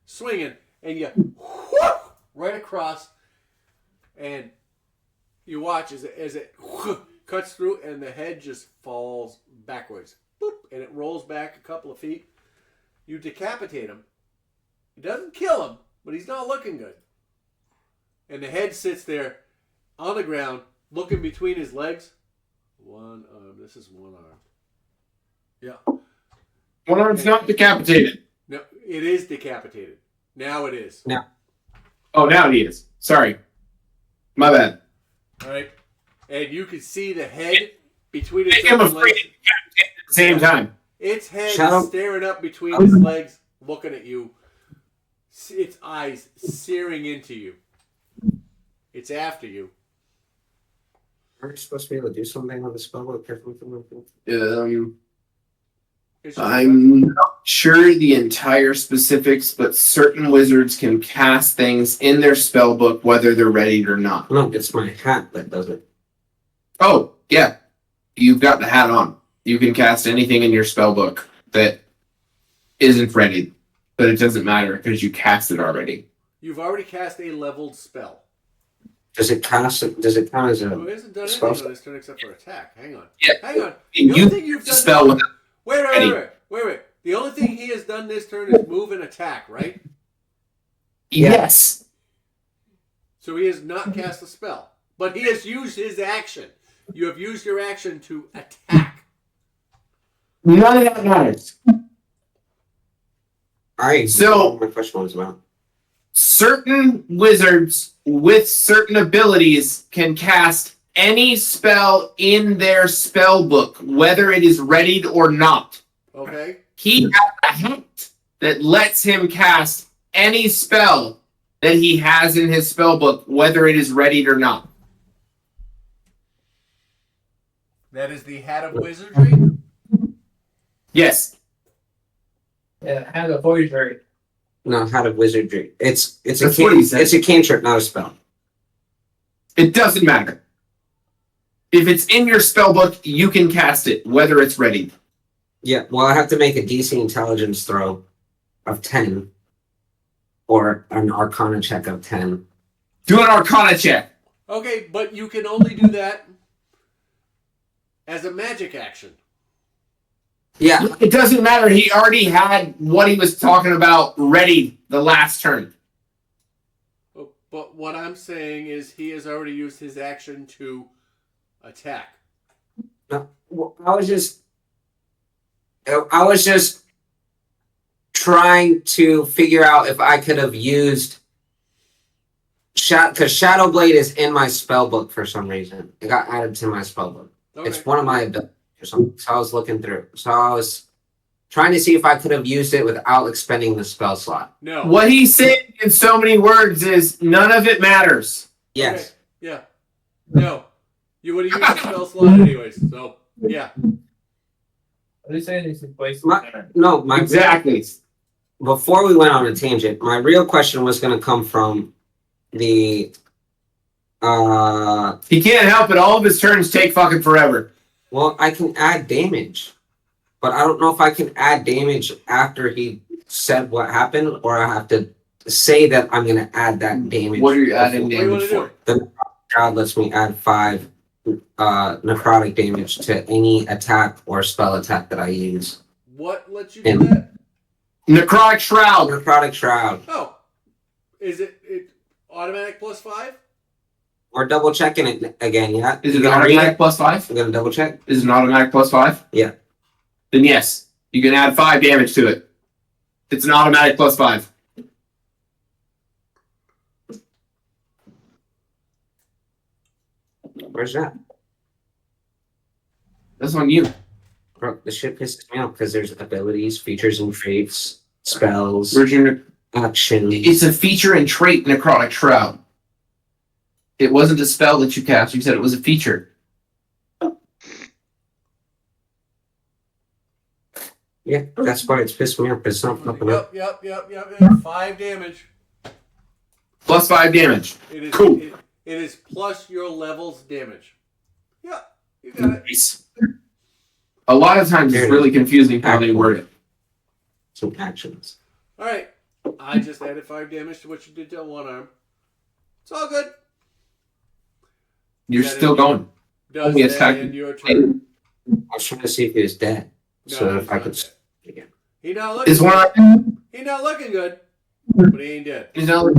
[SPEAKER 1] swinging, and you whoop, right across, and you watch as it cuts through, and the head just falls backwards, boop, and it rolls back a couple of feet. You decapitate him. It doesn't kill him, but he's not looking good. And the head sits there on the ground, looking between his legs. One arm. This is one arm. Yeah.
[SPEAKER 8] One arm's not decapitated.
[SPEAKER 1] No, it is decapitated. Now it is.
[SPEAKER 8] Oh, now he is. Sorry. My bad.
[SPEAKER 1] All right. And you can see the head between
[SPEAKER 8] Make
[SPEAKER 1] its
[SPEAKER 8] him
[SPEAKER 1] own
[SPEAKER 8] afraid
[SPEAKER 1] legs.
[SPEAKER 8] to decapitate at the same time.
[SPEAKER 1] Its head
[SPEAKER 9] Shadow-
[SPEAKER 1] is staring up between its legs, looking at you. Its eyes searing into you. It's after you.
[SPEAKER 9] Are we supposed to be able to do something on the spell book?
[SPEAKER 1] It's
[SPEAKER 8] I'm not sure the entire specifics, but certain wizards can cast things in their spell book whether they're ready or not.
[SPEAKER 9] No, it's my hat that does it.
[SPEAKER 8] Oh, yeah. You've got the hat on. You can cast anything in your spell book that isn't ready, but it doesn't matter because you cast it already.
[SPEAKER 1] You've already cast a leveled spell.
[SPEAKER 9] Does it count as
[SPEAKER 1] Oh,
[SPEAKER 9] a?
[SPEAKER 1] he hasn't done
[SPEAKER 9] Spell
[SPEAKER 1] anything on this turn except for attack. Hang on.
[SPEAKER 8] Yeah.
[SPEAKER 1] Hang on.
[SPEAKER 8] You
[SPEAKER 1] The only thing you've done.
[SPEAKER 8] spell with
[SPEAKER 1] Wait. The only thing he has done this turn is move and attack, right?
[SPEAKER 8] Yes.
[SPEAKER 1] So he has not cast a spell. But he has used his action. You have used your action to attack.
[SPEAKER 8] None of that matters.
[SPEAKER 9] Alright,
[SPEAKER 8] So-
[SPEAKER 9] my question was about.
[SPEAKER 8] Certain wizards with certain abilities can cast any spell in their spell book, whether it is readied or not.
[SPEAKER 1] Okay?
[SPEAKER 8] He has a hat that lets him cast any spell that he has in his spell book, whether it is readied or not.
[SPEAKER 1] That is the Hat of Wizardry.
[SPEAKER 8] Yes.
[SPEAKER 7] Yeah, has a voyager.
[SPEAKER 9] No, hat of wizardry. It's a
[SPEAKER 8] That's what he said.
[SPEAKER 9] it's a cantrip, not a spell.
[SPEAKER 8] It doesn't matter. If it's in your spell book, you can cast it, whether it's ready.
[SPEAKER 9] Yeah, well, I have to make a DC intelligence throw of 10 or an arcana check of 10.
[SPEAKER 8] Do an arcana check.
[SPEAKER 1] Okay, but you can only do that as a magic action.
[SPEAKER 9] Yeah,
[SPEAKER 8] It doesn't matter. He already had what he was talking about ready the last turn.
[SPEAKER 1] But what I'm saying is he has already used his action to attack.
[SPEAKER 9] no, well, I was just trying to figure out if I could have used because Shadow Blade is in my spell book for some reason. It got added to my spell book.
[SPEAKER 1] Okay.
[SPEAKER 9] It's one of my abilities or something. So I was looking through. So I was trying to see if I could have used it without expending the spell slot.
[SPEAKER 1] No.
[SPEAKER 8] What he's saying in so many words is none of it matters.
[SPEAKER 9] Yes.
[SPEAKER 1] Okay. Yeah. No. You would have used the spell slot anyways, so yeah.
[SPEAKER 7] At least anything place.
[SPEAKER 9] No, my
[SPEAKER 8] Exactly.
[SPEAKER 9] before we went on a tangent, my real question was going to come from the
[SPEAKER 8] He can't help it. All of his turns take fucking forever.
[SPEAKER 9] Well, I can add damage, but I don't know if I can add damage after he said what happened, or I have to say that I'm gonna add that damage.
[SPEAKER 8] What are you adding
[SPEAKER 1] What do you
[SPEAKER 8] damage
[SPEAKER 1] wanna
[SPEAKER 8] for?
[SPEAKER 1] do?
[SPEAKER 9] God lets me add 5 necrotic damage to any attack or spell attack that I use.
[SPEAKER 1] What lets you do that?
[SPEAKER 8] Necrotic Shroud.
[SPEAKER 9] Necrotic Shroud.
[SPEAKER 1] Oh, is it automatic +5?
[SPEAKER 9] We're double checking it again, yeah?
[SPEAKER 8] Is it
[SPEAKER 9] You
[SPEAKER 8] an
[SPEAKER 9] gonna read
[SPEAKER 8] automatic
[SPEAKER 9] it?
[SPEAKER 8] +5?
[SPEAKER 9] I'm gonna double check.
[SPEAKER 8] Is it an automatic +5?
[SPEAKER 9] Yeah.
[SPEAKER 8] Then yes, you can add 5 damage to it. It's an automatic +5.
[SPEAKER 9] Where's that?
[SPEAKER 8] That's on you.
[SPEAKER 9] Bro, this shit pisses me off because there's abilities, features, and traits, spells,
[SPEAKER 8] Where's your
[SPEAKER 9] actions.
[SPEAKER 8] It's a feature and trait, Necrotic Shroud. It wasn't a spell that you cast. You said it was a feature.
[SPEAKER 9] Yeah, that's why it's pissed me off. It's not fucking up.
[SPEAKER 1] Yep. 5 damage.
[SPEAKER 8] +5 damage.
[SPEAKER 1] It is
[SPEAKER 8] Cool.
[SPEAKER 1] It is plus your level's damage. Yeah, you got it.
[SPEAKER 8] Nice. A lot of times it's really confusing how they word it.
[SPEAKER 9] Some actions.
[SPEAKER 1] All right. I just added 5 damage to what you did to one arm. It's all good.
[SPEAKER 8] You're
[SPEAKER 1] That
[SPEAKER 8] still
[SPEAKER 1] end-
[SPEAKER 8] going.
[SPEAKER 1] Does
[SPEAKER 8] Only
[SPEAKER 1] that
[SPEAKER 8] attack-
[SPEAKER 1] end your turn?
[SPEAKER 9] I was trying to see if he was dead. So
[SPEAKER 1] No,
[SPEAKER 9] if I
[SPEAKER 1] he's
[SPEAKER 9] could.
[SPEAKER 1] not
[SPEAKER 9] Again.
[SPEAKER 1] He not looking.
[SPEAKER 8] Is one
[SPEAKER 1] good.
[SPEAKER 8] arm?
[SPEAKER 1] He not looking good, but he ain't dead.
[SPEAKER 8] He's not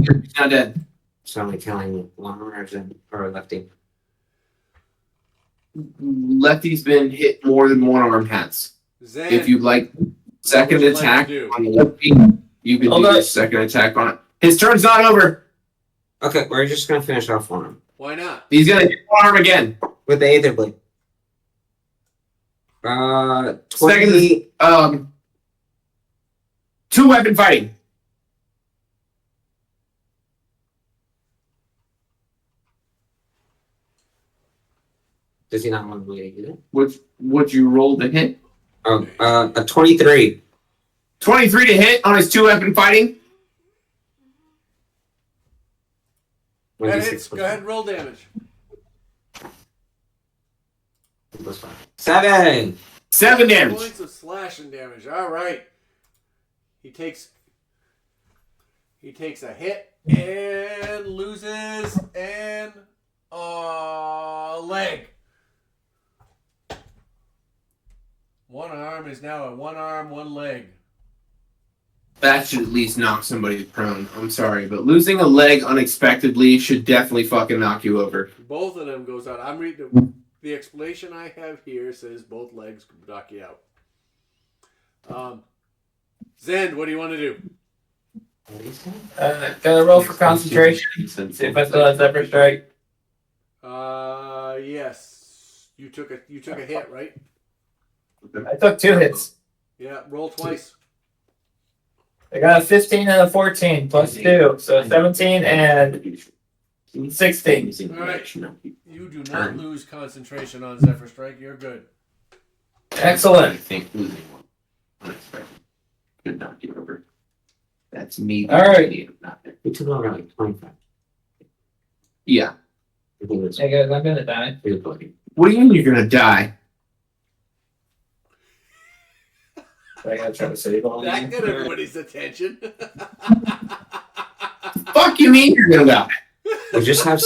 [SPEAKER 8] dead.
[SPEAKER 9] So I'm killing one or lefty.
[SPEAKER 8] Lefty's been hit more than one arm has.
[SPEAKER 1] Zen,
[SPEAKER 8] If you like second
[SPEAKER 1] would you like
[SPEAKER 8] attack
[SPEAKER 1] to do?
[SPEAKER 8] on the lefty, you can do
[SPEAKER 5] Okay.
[SPEAKER 8] your second attack on it. His turn's not over.
[SPEAKER 9] Okay, we're just gonna finish off one
[SPEAKER 1] Why not?
[SPEAKER 8] He's gonna hit one arm again.
[SPEAKER 9] with the Aether Blade. 20.
[SPEAKER 8] Second, 2-weapon fighting.
[SPEAKER 9] Does he not want to bleed either?
[SPEAKER 8] Would you roll to hit?
[SPEAKER 9] Oh, a 23.
[SPEAKER 8] 23 to hit on his 2-weapon fighting.
[SPEAKER 1] That hits. Go ahead and roll damage.
[SPEAKER 9] 7.
[SPEAKER 8] 7 damage.
[SPEAKER 1] Points of slashing damage. All right. He takes a hit and loses an leg. One arm is now a 1 arm, 1 leg.
[SPEAKER 8] That should at least knock somebody prone. I'm sorry, but losing a leg unexpectedly should definitely fucking knock you over.
[SPEAKER 1] Both of them goes out. I'm reading the explanation I have here says both legs knock you out. Zend, what do you want to do?
[SPEAKER 11] Gonna roll for concentration. See if I still have Zephyr Strike.
[SPEAKER 1] Yes. You took a hit, right?
[SPEAKER 11] I took 2 hits.
[SPEAKER 1] Yeah. Roll twice.
[SPEAKER 11] I got a 15 and a 14 plus 2, so 17 and 16.
[SPEAKER 1] All right. You do not lose concentration on Zephyr Strike. You're good.
[SPEAKER 8] I
[SPEAKER 11] Excellent.
[SPEAKER 8] think losing one unexpected could knock you over. That's me.
[SPEAKER 11] All right.
[SPEAKER 9] We took over like 25.
[SPEAKER 8] Yeah.
[SPEAKER 9] I think it's
[SPEAKER 11] Hey guys, I'm gonna die.
[SPEAKER 8] What do you mean you're gonna die?
[SPEAKER 11] I gotta try to save all
[SPEAKER 1] That
[SPEAKER 11] of
[SPEAKER 1] got
[SPEAKER 11] you.
[SPEAKER 1] everybody's attention.
[SPEAKER 8] Fuck you mean you're gonna die?
[SPEAKER 9] We just have.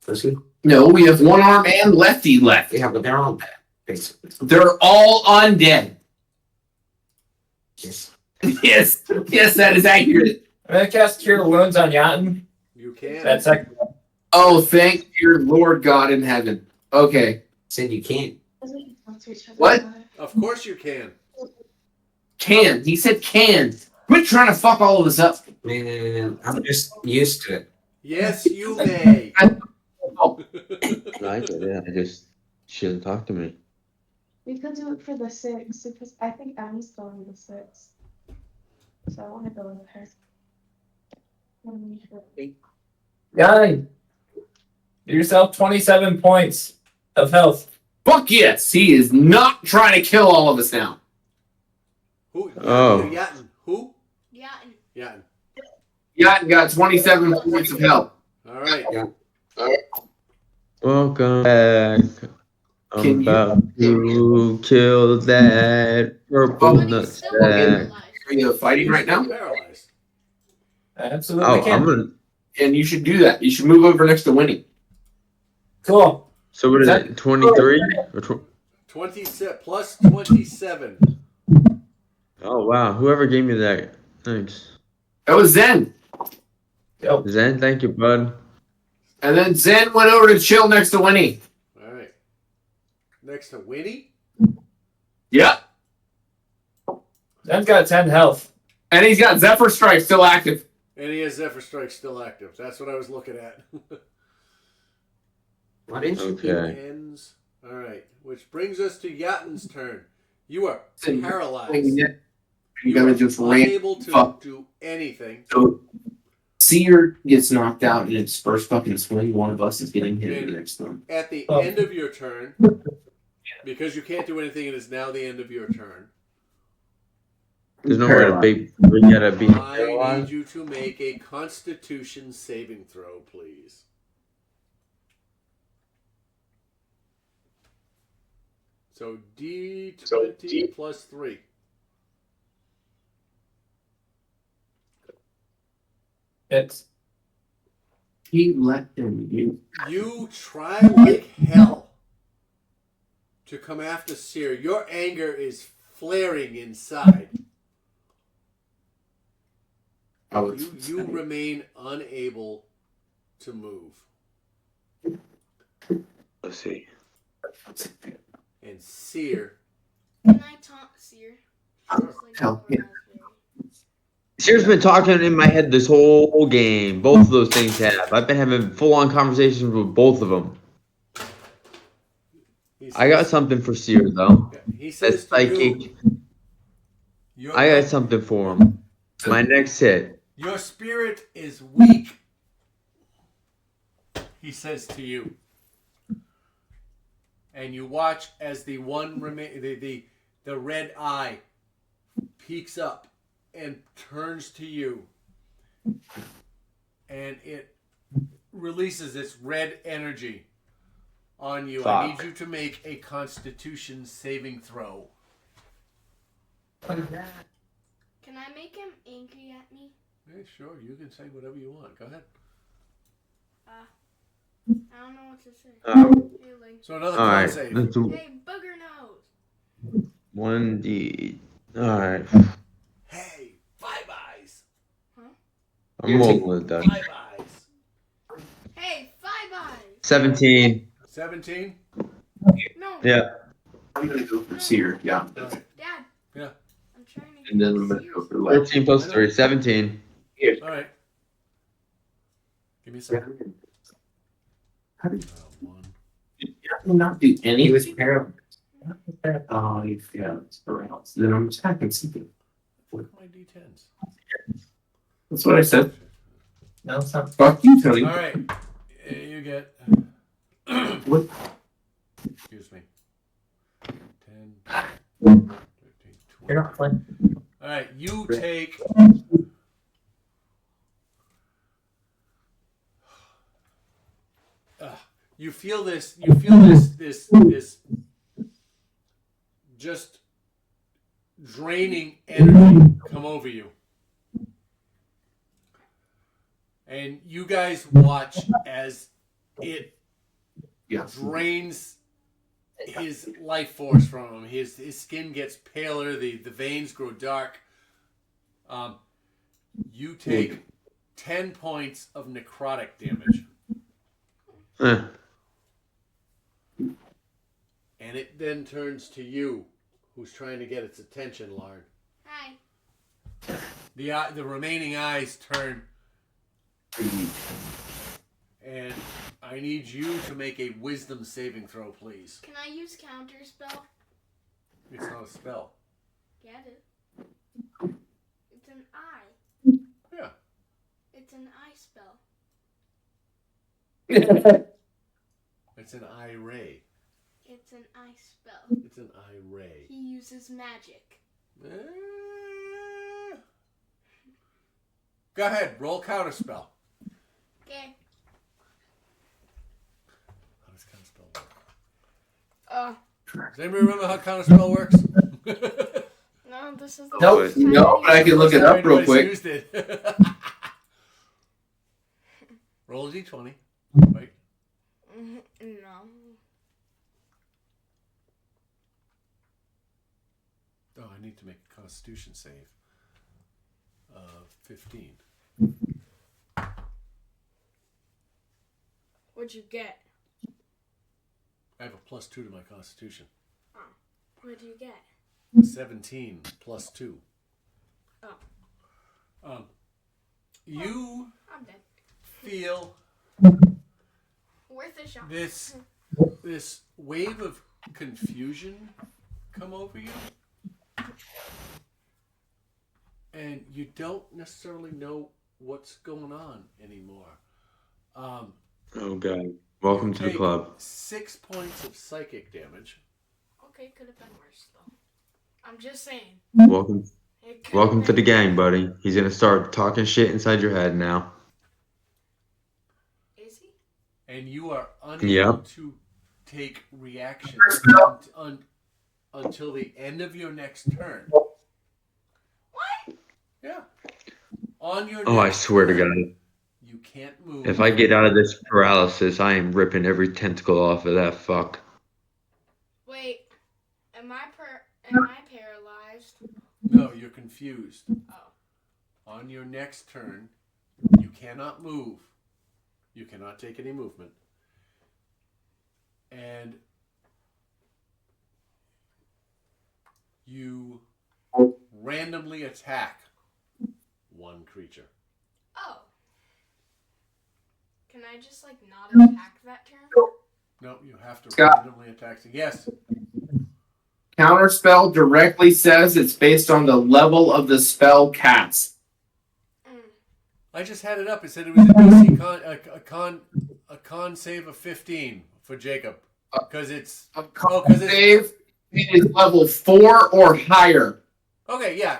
[SPEAKER 9] Let's see.
[SPEAKER 8] No, we have 1 arm and lefty left.
[SPEAKER 9] Yeah, but they're all dead, basically.
[SPEAKER 8] They're all undead.
[SPEAKER 9] Yes.
[SPEAKER 8] Yes, that is accurate.
[SPEAKER 11] I'm gonna cast Cure Wounds on Yatin.
[SPEAKER 1] You can.
[SPEAKER 11] That's second.
[SPEAKER 8] Oh, thank your Lord God in heaven. Okay.
[SPEAKER 9] Said you can't.
[SPEAKER 8] What?
[SPEAKER 1] Of course you can.
[SPEAKER 8] Can. He said can. Quit trying to fuck all of us up.
[SPEAKER 9] Man, I'm just used to it.
[SPEAKER 1] Yes, you may.
[SPEAKER 2] I get it. I just she doesn't talk to me.
[SPEAKER 12] We could do it for the 6 because I think Em's going the 6. So I want to go with her.
[SPEAKER 11] Yatin. Give yourself 27 points of health.
[SPEAKER 8] Fuck yes. He is not trying to kill all of us now.
[SPEAKER 1] Who?
[SPEAKER 2] Oh.
[SPEAKER 1] Yatin. Who?
[SPEAKER 3] Yeah.
[SPEAKER 1] Yatin.
[SPEAKER 8] Yatin got 27 points of health.
[SPEAKER 1] All right.
[SPEAKER 9] Yeah.
[SPEAKER 2] Welcome back. I'm
[SPEAKER 8] Can you-
[SPEAKER 2] about to kill that purple
[SPEAKER 3] But he's still
[SPEAKER 2] nutsack.
[SPEAKER 3] paralyzed.
[SPEAKER 8] Are you fighting
[SPEAKER 1] He's
[SPEAKER 8] right
[SPEAKER 1] still
[SPEAKER 8] now?
[SPEAKER 1] paralyzed.
[SPEAKER 11] Absolutely
[SPEAKER 2] Oh,
[SPEAKER 11] can.
[SPEAKER 2] I'm gonna.
[SPEAKER 8] And you should do that. You should move over next to Winnie.
[SPEAKER 11] Cool.
[SPEAKER 2] So what is
[SPEAKER 11] That-
[SPEAKER 2] it? 23 or
[SPEAKER 1] 27 plus 27.
[SPEAKER 2] Oh wow! Whoever gave me that, thanks.
[SPEAKER 8] That was Zen.
[SPEAKER 11] Yo.
[SPEAKER 2] Zen, thank you, bud.
[SPEAKER 8] And then Zen went over to chill next to Winnie.
[SPEAKER 1] All right. Next to Winnie.
[SPEAKER 8] Yep.
[SPEAKER 11] Zen's got 10 health.
[SPEAKER 8] And he's got Zephyr Strike still active.
[SPEAKER 1] And he has Zephyr Strike still active. That's what I was looking at.
[SPEAKER 9] Why didn't you keep
[SPEAKER 2] Okay.
[SPEAKER 1] Ends. All right. Which brings us to Yatin's turn. You are
[SPEAKER 8] So
[SPEAKER 1] paralyzed.
[SPEAKER 8] You
[SPEAKER 1] You
[SPEAKER 8] gotta
[SPEAKER 1] are
[SPEAKER 8] just ran.
[SPEAKER 1] unable to
[SPEAKER 8] fuck.
[SPEAKER 1] do anything.
[SPEAKER 8] So Seer gets knocked out in its first fucking swing. One of us is getting hit in the next one.
[SPEAKER 1] At the
[SPEAKER 11] Oh.
[SPEAKER 1] end of your turn, because you can't do anything, it is now the end of your turn.
[SPEAKER 2] There's nowhere to be. We gotta be
[SPEAKER 1] I need
[SPEAKER 2] paralyzed.
[SPEAKER 1] you to make a Constitution saving throw, please. So D20 plus 3.
[SPEAKER 11] It's
[SPEAKER 8] He let them use.
[SPEAKER 1] You try like hell to come after Seer. Your anger is flaring inside. You remain unable to move.
[SPEAKER 2] Let's see.
[SPEAKER 1] And Seer,
[SPEAKER 3] Can I taunt Seer? Just like
[SPEAKER 8] Hell, yeah.
[SPEAKER 2] Seer's been talking in my head this whole game. Both of those things have. I've been having full-on conversations with both of them.
[SPEAKER 1] he
[SPEAKER 2] I got
[SPEAKER 1] says-
[SPEAKER 2] something for Seer though.
[SPEAKER 1] He
[SPEAKER 2] That's
[SPEAKER 1] says to you,
[SPEAKER 2] psychic.
[SPEAKER 1] your,
[SPEAKER 2] I got something for him. My next hit.
[SPEAKER 1] your spirit is weak. He says to you. And you watch as the red eye peeks up and turns to you. And it releases its red energy on you. I need
[SPEAKER 2] Fuck.
[SPEAKER 1] you to make a Constitution saving throw.
[SPEAKER 3] Can I make him angry at me?
[SPEAKER 1] Yeah, sure. You can say whatever you want. Go ahead.
[SPEAKER 3] I don't know what to say. Hey, like,
[SPEAKER 1] So another
[SPEAKER 2] All
[SPEAKER 1] con
[SPEAKER 2] right.
[SPEAKER 1] save.
[SPEAKER 2] Let's do
[SPEAKER 3] hey, booger nose.
[SPEAKER 2] 1D. All right.
[SPEAKER 1] Hey, Five Eyes.
[SPEAKER 2] I'm rolling with that.
[SPEAKER 1] Five Eyes.
[SPEAKER 3] Hey, Five Eyes.
[SPEAKER 2] 17.
[SPEAKER 1] 17.
[SPEAKER 3] No.
[SPEAKER 2] Yeah.
[SPEAKER 8] I'm gonna go for Seer. Yeah.
[SPEAKER 1] All right.
[SPEAKER 3] Dad.
[SPEAKER 1] Yeah.
[SPEAKER 3] I'm trying to.
[SPEAKER 8] And then I'm gonna go for like.
[SPEAKER 2] 13 plus 3. 17.
[SPEAKER 1] All right. Give me a second.
[SPEAKER 8] How did
[SPEAKER 1] One.
[SPEAKER 8] you not do any?
[SPEAKER 9] He was paralyzed.
[SPEAKER 8] Oh, yeah, it's around. So then I'm attacking something.
[SPEAKER 1] Look at my D10s.
[SPEAKER 8] That's what I said.
[SPEAKER 11] no, it's not.
[SPEAKER 8] Fuck you, Tony.
[SPEAKER 1] All right. You get.
[SPEAKER 8] What?
[SPEAKER 1] Excuse me. 10, 13, 20.
[SPEAKER 11] You're not playing.
[SPEAKER 1] All right. You take. You feel this. You feel this. Just draining energy come over you. And you guys watch as it
[SPEAKER 8] Yeah.
[SPEAKER 1] drains his life force from him. His skin gets paler, the veins grow dark. You take 10 points of necrotic damage.
[SPEAKER 2] Eh.
[SPEAKER 1] And it then turns to you, who's trying to get its attention, Lard.
[SPEAKER 3] Hi.
[SPEAKER 1] The remaining eyes turn, and I need you to make a wisdom saving throw, please.
[SPEAKER 3] Can I use counter spell?
[SPEAKER 1] It's not a spell.
[SPEAKER 3] Get it. It's an eye.
[SPEAKER 1] Yeah.
[SPEAKER 3] It's an eye spell.
[SPEAKER 1] It's an eye ray.
[SPEAKER 3] It's an eye spell.
[SPEAKER 1] It's an eye ray.
[SPEAKER 3] He uses magic.
[SPEAKER 1] Go ahead, roll counterspell.
[SPEAKER 3] Okay.
[SPEAKER 1] Does anybody remember how counterspell works?
[SPEAKER 3] No, this is the
[SPEAKER 11] Nope.
[SPEAKER 3] first time
[SPEAKER 8] No, but I can look it up real
[SPEAKER 1] Anybody's
[SPEAKER 8] quick.
[SPEAKER 1] used it. Roll a d20. Right?
[SPEAKER 3] No.
[SPEAKER 1] Oh, I need to make a Constitution save. 15.
[SPEAKER 3] What'd you get?
[SPEAKER 1] I have a +2 to my Constitution.
[SPEAKER 3] What'd you get?
[SPEAKER 1] 17 plus 2.
[SPEAKER 3] Oh.
[SPEAKER 1] You
[SPEAKER 3] I'm dead.
[SPEAKER 1] feel
[SPEAKER 3] Worth a shot.
[SPEAKER 1] this wave of confusion come over you, and you don't necessarily know what's going on anymore.
[SPEAKER 2] Oh god. Welcome
[SPEAKER 1] you
[SPEAKER 2] to the
[SPEAKER 1] take
[SPEAKER 2] club.
[SPEAKER 1] 6 points of psychic damage.
[SPEAKER 3] Okay, could have been worse though. I'm just saying.
[SPEAKER 2] Welcome
[SPEAKER 3] It could've
[SPEAKER 2] welcome to
[SPEAKER 3] been
[SPEAKER 2] the gang, buddy. He's gonna start talking shit inside your head now.
[SPEAKER 3] Is he?
[SPEAKER 1] And you are unable
[SPEAKER 2] Yep.
[SPEAKER 1] to take reactions until the end of your next turn.
[SPEAKER 3] What?
[SPEAKER 1] Yeah. On your
[SPEAKER 2] Oh, I
[SPEAKER 1] next
[SPEAKER 2] swear to
[SPEAKER 1] turn,
[SPEAKER 2] God.
[SPEAKER 1] you can't move.
[SPEAKER 2] If I get out of this paralysis, I am ripping every tentacle off of that fuck.
[SPEAKER 3] Wait. Am I paralyzed?
[SPEAKER 1] No, you're confused.
[SPEAKER 3] Oh.
[SPEAKER 1] On your next turn, you cannot move. You cannot take any movement. And you randomly attack one creature.
[SPEAKER 3] Oh. Can I just like not attack that turn?
[SPEAKER 1] No, you have to
[SPEAKER 8] Scott.
[SPEAKER 1] randomly attack. Yes.
[SPEAKER 8] Counterspell directly says it's based on the level of the spell cast.
[SPEAKER 1] I just had it up. It said it was a DC con save of 15 for Jacob because it's
[SPEAKER 8] Save is level 4 or higher.
[SPEAKER 1] okay. Yeah.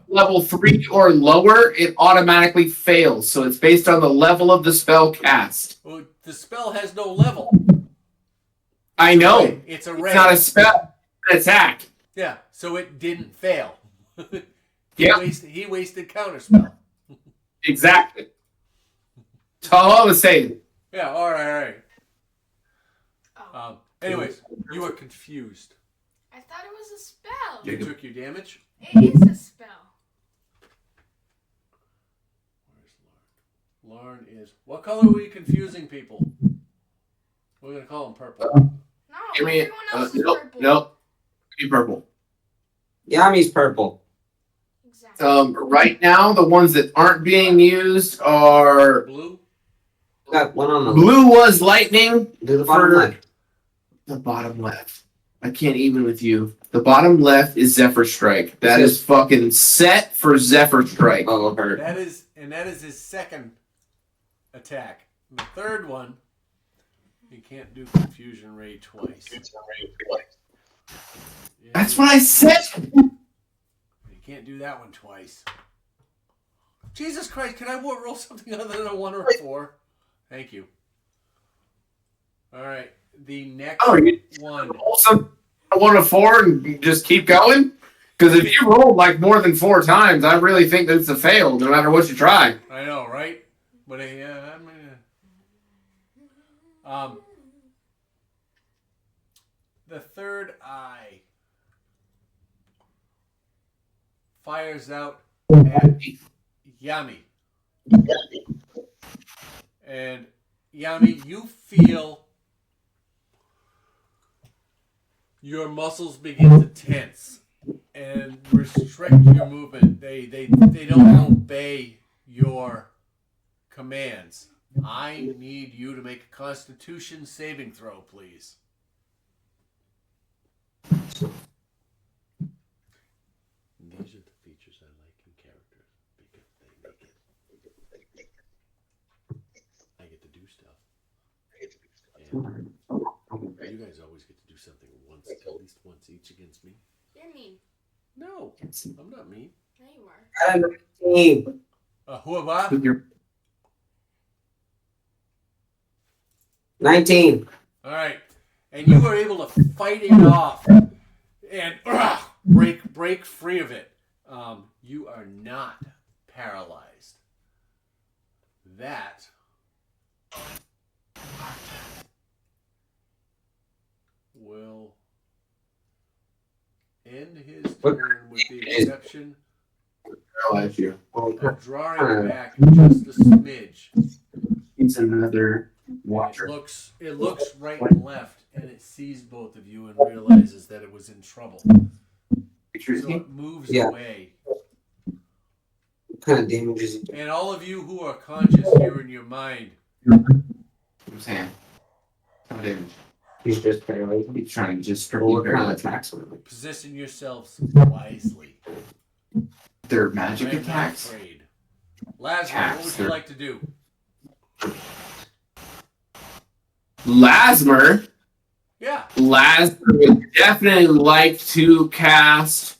[SPEAKER 8] Level 3 or lower, it automatically fails. So it's based on the level of the spell cast.
[SPEAKER 1] Well, the spell has no level.
[SPEAKER 8] I know.
[SPEAKER 1] It's a
[SPEAKER 8] It's
[SPEAKER 1] ray.
[SPEAKER 8] not a spell. It's an attack.
[SPEAKER 1] Yeah. So it didn't fail.
[SPEAKER 8] Yeah.
[SPEAKER 1] He wasted counterspell.
[SPEAKER 8] Exactly. That's all I was saying.
[SPEAKER 1] Yeah. All right.
[SPEAKER 3] Oh.
[SPEAKER 1] Anyways, you are confused.
[SPEAKER 3] I thought it was a spell.
[SPEAKER 1] You took your damage.
[SPEAKER 3] It is a spell.
[SPEAKER 1] Where's Lauren? Lauren is. What color were you confusing people? We're gonna call him purple.
[SPEAKER 3] No,
[SPEAKER 8] Give me
[SPEAKER 3] everyone else is
[SPEAKER 8] nope,
[SPEAKER 3] purple.
[SPEAKER 8] nope. Give me purple.
[SPEAKER 9] Yami's purple.
[SPEAKER 3] Exactly.
[SPEAKER 8] Right now, the ones that aren't being used are
[SPEAKER 1] Blue.
[SPEAKER 9] Got one on the
[SPEAKER 8] blue was lightning.
[SPEAKER 9] Do the bottom
[SPEAKER 8] for
[SPEAKER 9] left.
[SPEAKER 8] the bottom left. I can't even with you. The bottom left is Zephyr Strike. That is fucking set for Zephyr Strike.
[SPEAKER 9] Oh, hurt.
[SPEAKER 1] That is his second attack. The third one, he can't do Confusion Ray twice. Yeah,
[SPEAKER 8] That's what I said.
[SPEAKER 1] You can't do that one twice. Jesus Christ! Can I roll something other than a 1 or a 4? Thank you. All right, the next one.
[SPEAKER 8] Also, 1 to 4 and just keep going. Because if you roll like more than 4 times, I really think that's a fail, no matter what you try.
[SPEAKER 1] I know, right? But the third eye fires out at Yami. And Yami, you feel your muscles begin to tense and restrict your movement. They don't obey your commands. I need you to make a Constitution saving throw, please. These are the features I like in characters because they make it. I get to do stuff. And you guys always get to do something once, at least once each against me.
[SPEAKER 3] You're mean.
[SPEAKER 1] No, I'm not mean.
[SPEAKER 3] Yeah, you are.
[SPEAKER 9] And 19.
[SPEAKER 1] Who am I?
[SPEAKER 9] 19.
[SPEAKER 1] All right. and you are able to fight it off and break free of it. You are not paralyzed. That will end his turn with the exception
[SPEAKER 6] Paralyze you.
[SPEAKER 1] of drawing back just a smidge.
[SPEAKER 6] He's another
[SPEAKER 1] It
[SPEAKER 6] watcher.
[SPEAKER 1] looks right and left, and it sees both of you and realizes that it was in trouble. So it moves away.
[SPEAKER 9] What kind of damage is it?
[SPEAKER 1] And all of you who are conscious here in your mind,
[SPEAKER 6] I'm saying. How damage?
[SPEAKER 9] He's just paralyzed.
[SPEAKER 6] He's trying to just strip
[SPEAKER 9] Well,
[SPEAKER 6] you
[SPEAKER 9] what kind of
[SPEAKER 6] paralyzed.
[SPEAKER 9] attacks were they?
[SPEAKER 1] position yourselves wisely.
[SPEAKER 6] Their magic
[SPEAKER 1] I'm not
[SPEAKER 6] attacks.
[SPEAKER 1] afraid. Lazarus, what would you like to do?
[SPEAKER 8] Lasmer.
[SPEAKER 1] Yeah.
[SPEAKER 8] Lasmer would definitely like to cast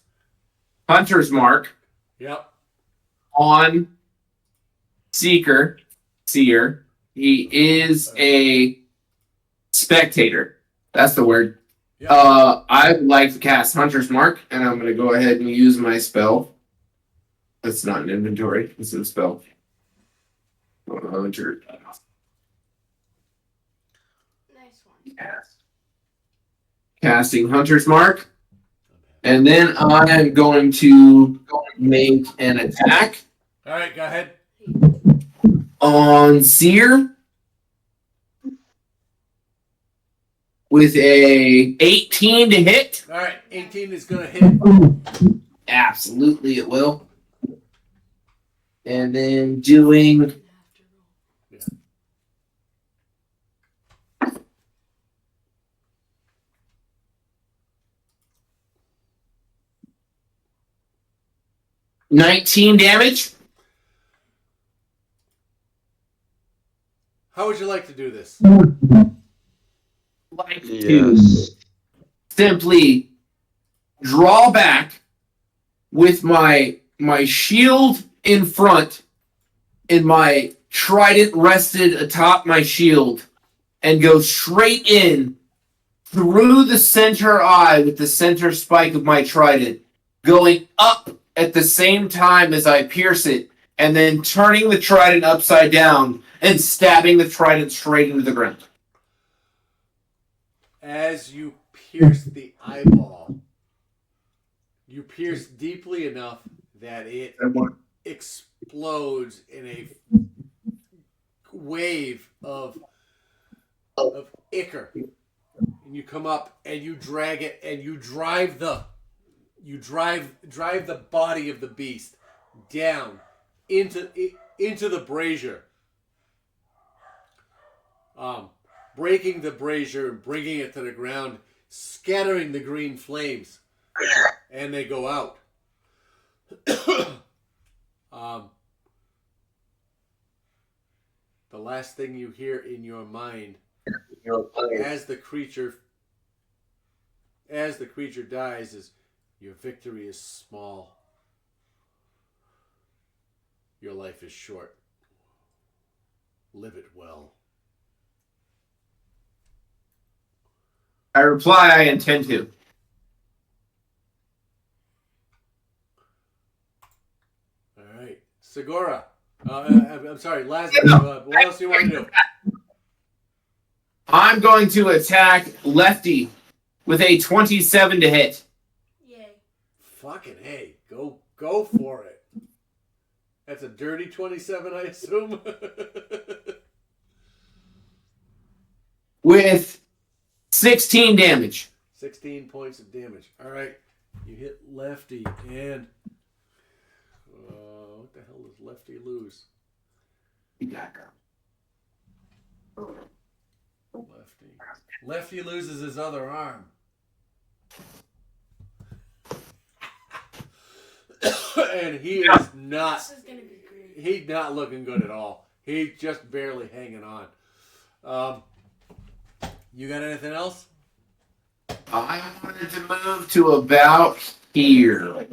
[SPEAKER 8] Hunter's Mark
[SPEAKER 1] Yep.
[SPEAKER 8] on Seer. He is a spectator. That's the word.
[SPEAKER 1] Yep.
[SPEAKER 8] I would like to cast Hunter's Mark, and I'm going to go ahead and use my spell. That's not an inventory. It's a spell. Hunter.
[SPEAKER 3] Nice one.
[SPEAKER 8] Casting Hunter's Mark. And then I am going to make an attack
[SPEAKER 1] All right, go ahead.
[SPEAKER 8] on Seer with a 18 to hit.
[SPEAKER 1] All right, 18 is going to hit.
[SPEAKER 8] Absolutely, it will. And then doing
[SPEAKER 1] Yeah.
[SPEAKER 8] 19 damage.
[SPEAKER 1] How would you like to do this?
[SPEAKER 8] Like to
[SPEAKER 2] Yes.
[SPEAKER 8] simply draw back with my shield in front and my trident rested atop my shield and go straight in through the center eye with the center spike of my trident, going up at the same time as I pierce it, and then turning the trident upside down and stabbing the trident straight into the ground.
[SPEAKER 1] As you pierce the eyeball, you pierce deeply enough that it explodes in a wave of ichor. And you come up and you drag it and you drive the body of the beast down into the brazier. Breaking the brazier and bringing it to the ground, scattering the green flames, and they go out. The last thing you hear in your mind as the creature dies is, your victory is small. Your life is short. Live it well.
[SPEAKER 8] I reply, I intend to.
[SPEAKER 1] All right. Segura. I'm sorry, Lazarus. What else do you want to do?
[SPEAKER 8] I'm going to attack Lefty with a 27 to hit.
[SPEAKER 3] Yay.
[SPEAKER 1] Fucking hey. Go for it. That's a dirty 27, I assume.
[SPEAKER 8] With 16 damage.
[SPEAKER 1] 16 points of damage. All right. You hit Lefty and... what the hell does Lefty lose? Lefty loses his other arm. And he is not...
[SPEAKER 3] This is gonna be great.
[SPEAKER 1] He's not looking good at all. He's just barely hanging on. You got anything else?
[SPEAKER 8] I wanted to move to about here.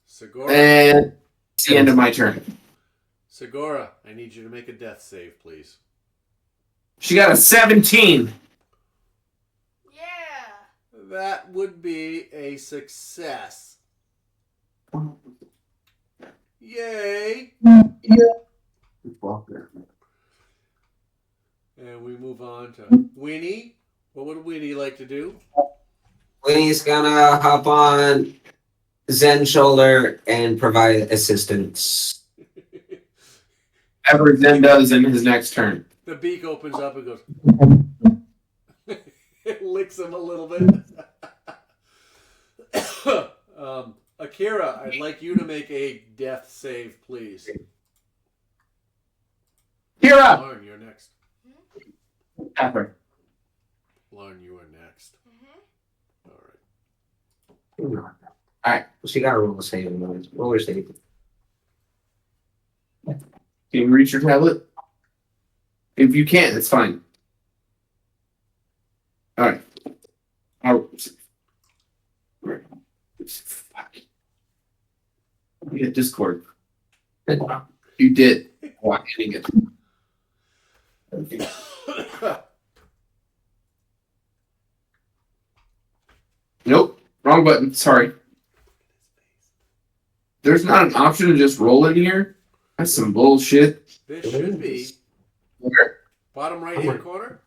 [SPEAKER 1] Segura.
[SPEAKER 8] And it's the end of my turn.
[SPEAKER 1] Segura, I need you to make a death save, please.
[SPEAKER 8] She got a 17.
[SPEAKER 3] Yeah.
[SPEAKER 1] That would be a success. Yay! And we move on to Winnie. What would Winnie like to do?
[SPEAKER 9] Winnie's gonna hop on Zen's shoulder and provide assistance.
[SPEAKER 8] Ever Zen does in his next turn.
[SPEAKER 1] The beak opens up and goes. It licks him a little bit. Akira, I'd like you to make a death save, please.
[SPEAKER 8] Kira!
[SPEAKER 1] Lauren, you're next.
[SPEAKER 8] Ever.
[SPEAKER 1] Lauren, you are next.
[SPEAKER 3] Mm-hmm.
[SPEAKER 1] All right.
[SPEAKER 8] Alright.
[SPEAKER 9] She got a roll save. Roll her save.
[SPEAKER 8] Can you reach your tablet? If you can't, it's fine. Alright. You hit Discord. You did. Why hitting it? Nope. Wrong button. Sorry. There's not an option to just roll in here? That's some bullshit.
[SPEAKER 1] There should be.
[SPEAKER 8] Where?
[SPEAKER 1] Bottom right hand corner.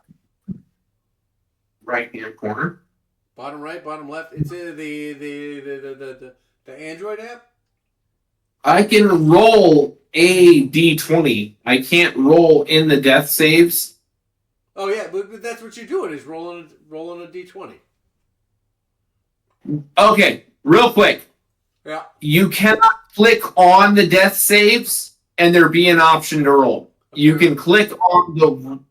[SPEAKER 8] Right hand corner.
[SPEAKER 1] Bottom right, bottom left. It's the Android app.
[SPEAKER 8] I can roll a d20. I can't roll in the death saves.
[SPEAKER 1] Oh yeah, but that's what you're doing is rolling a d20.
[SPEAKER 8] Okay, real quick.
[SPEAKER 1] Yeah.
[SPEAKER 8] You cannot click on the death saves and there be an option to roll. You can click on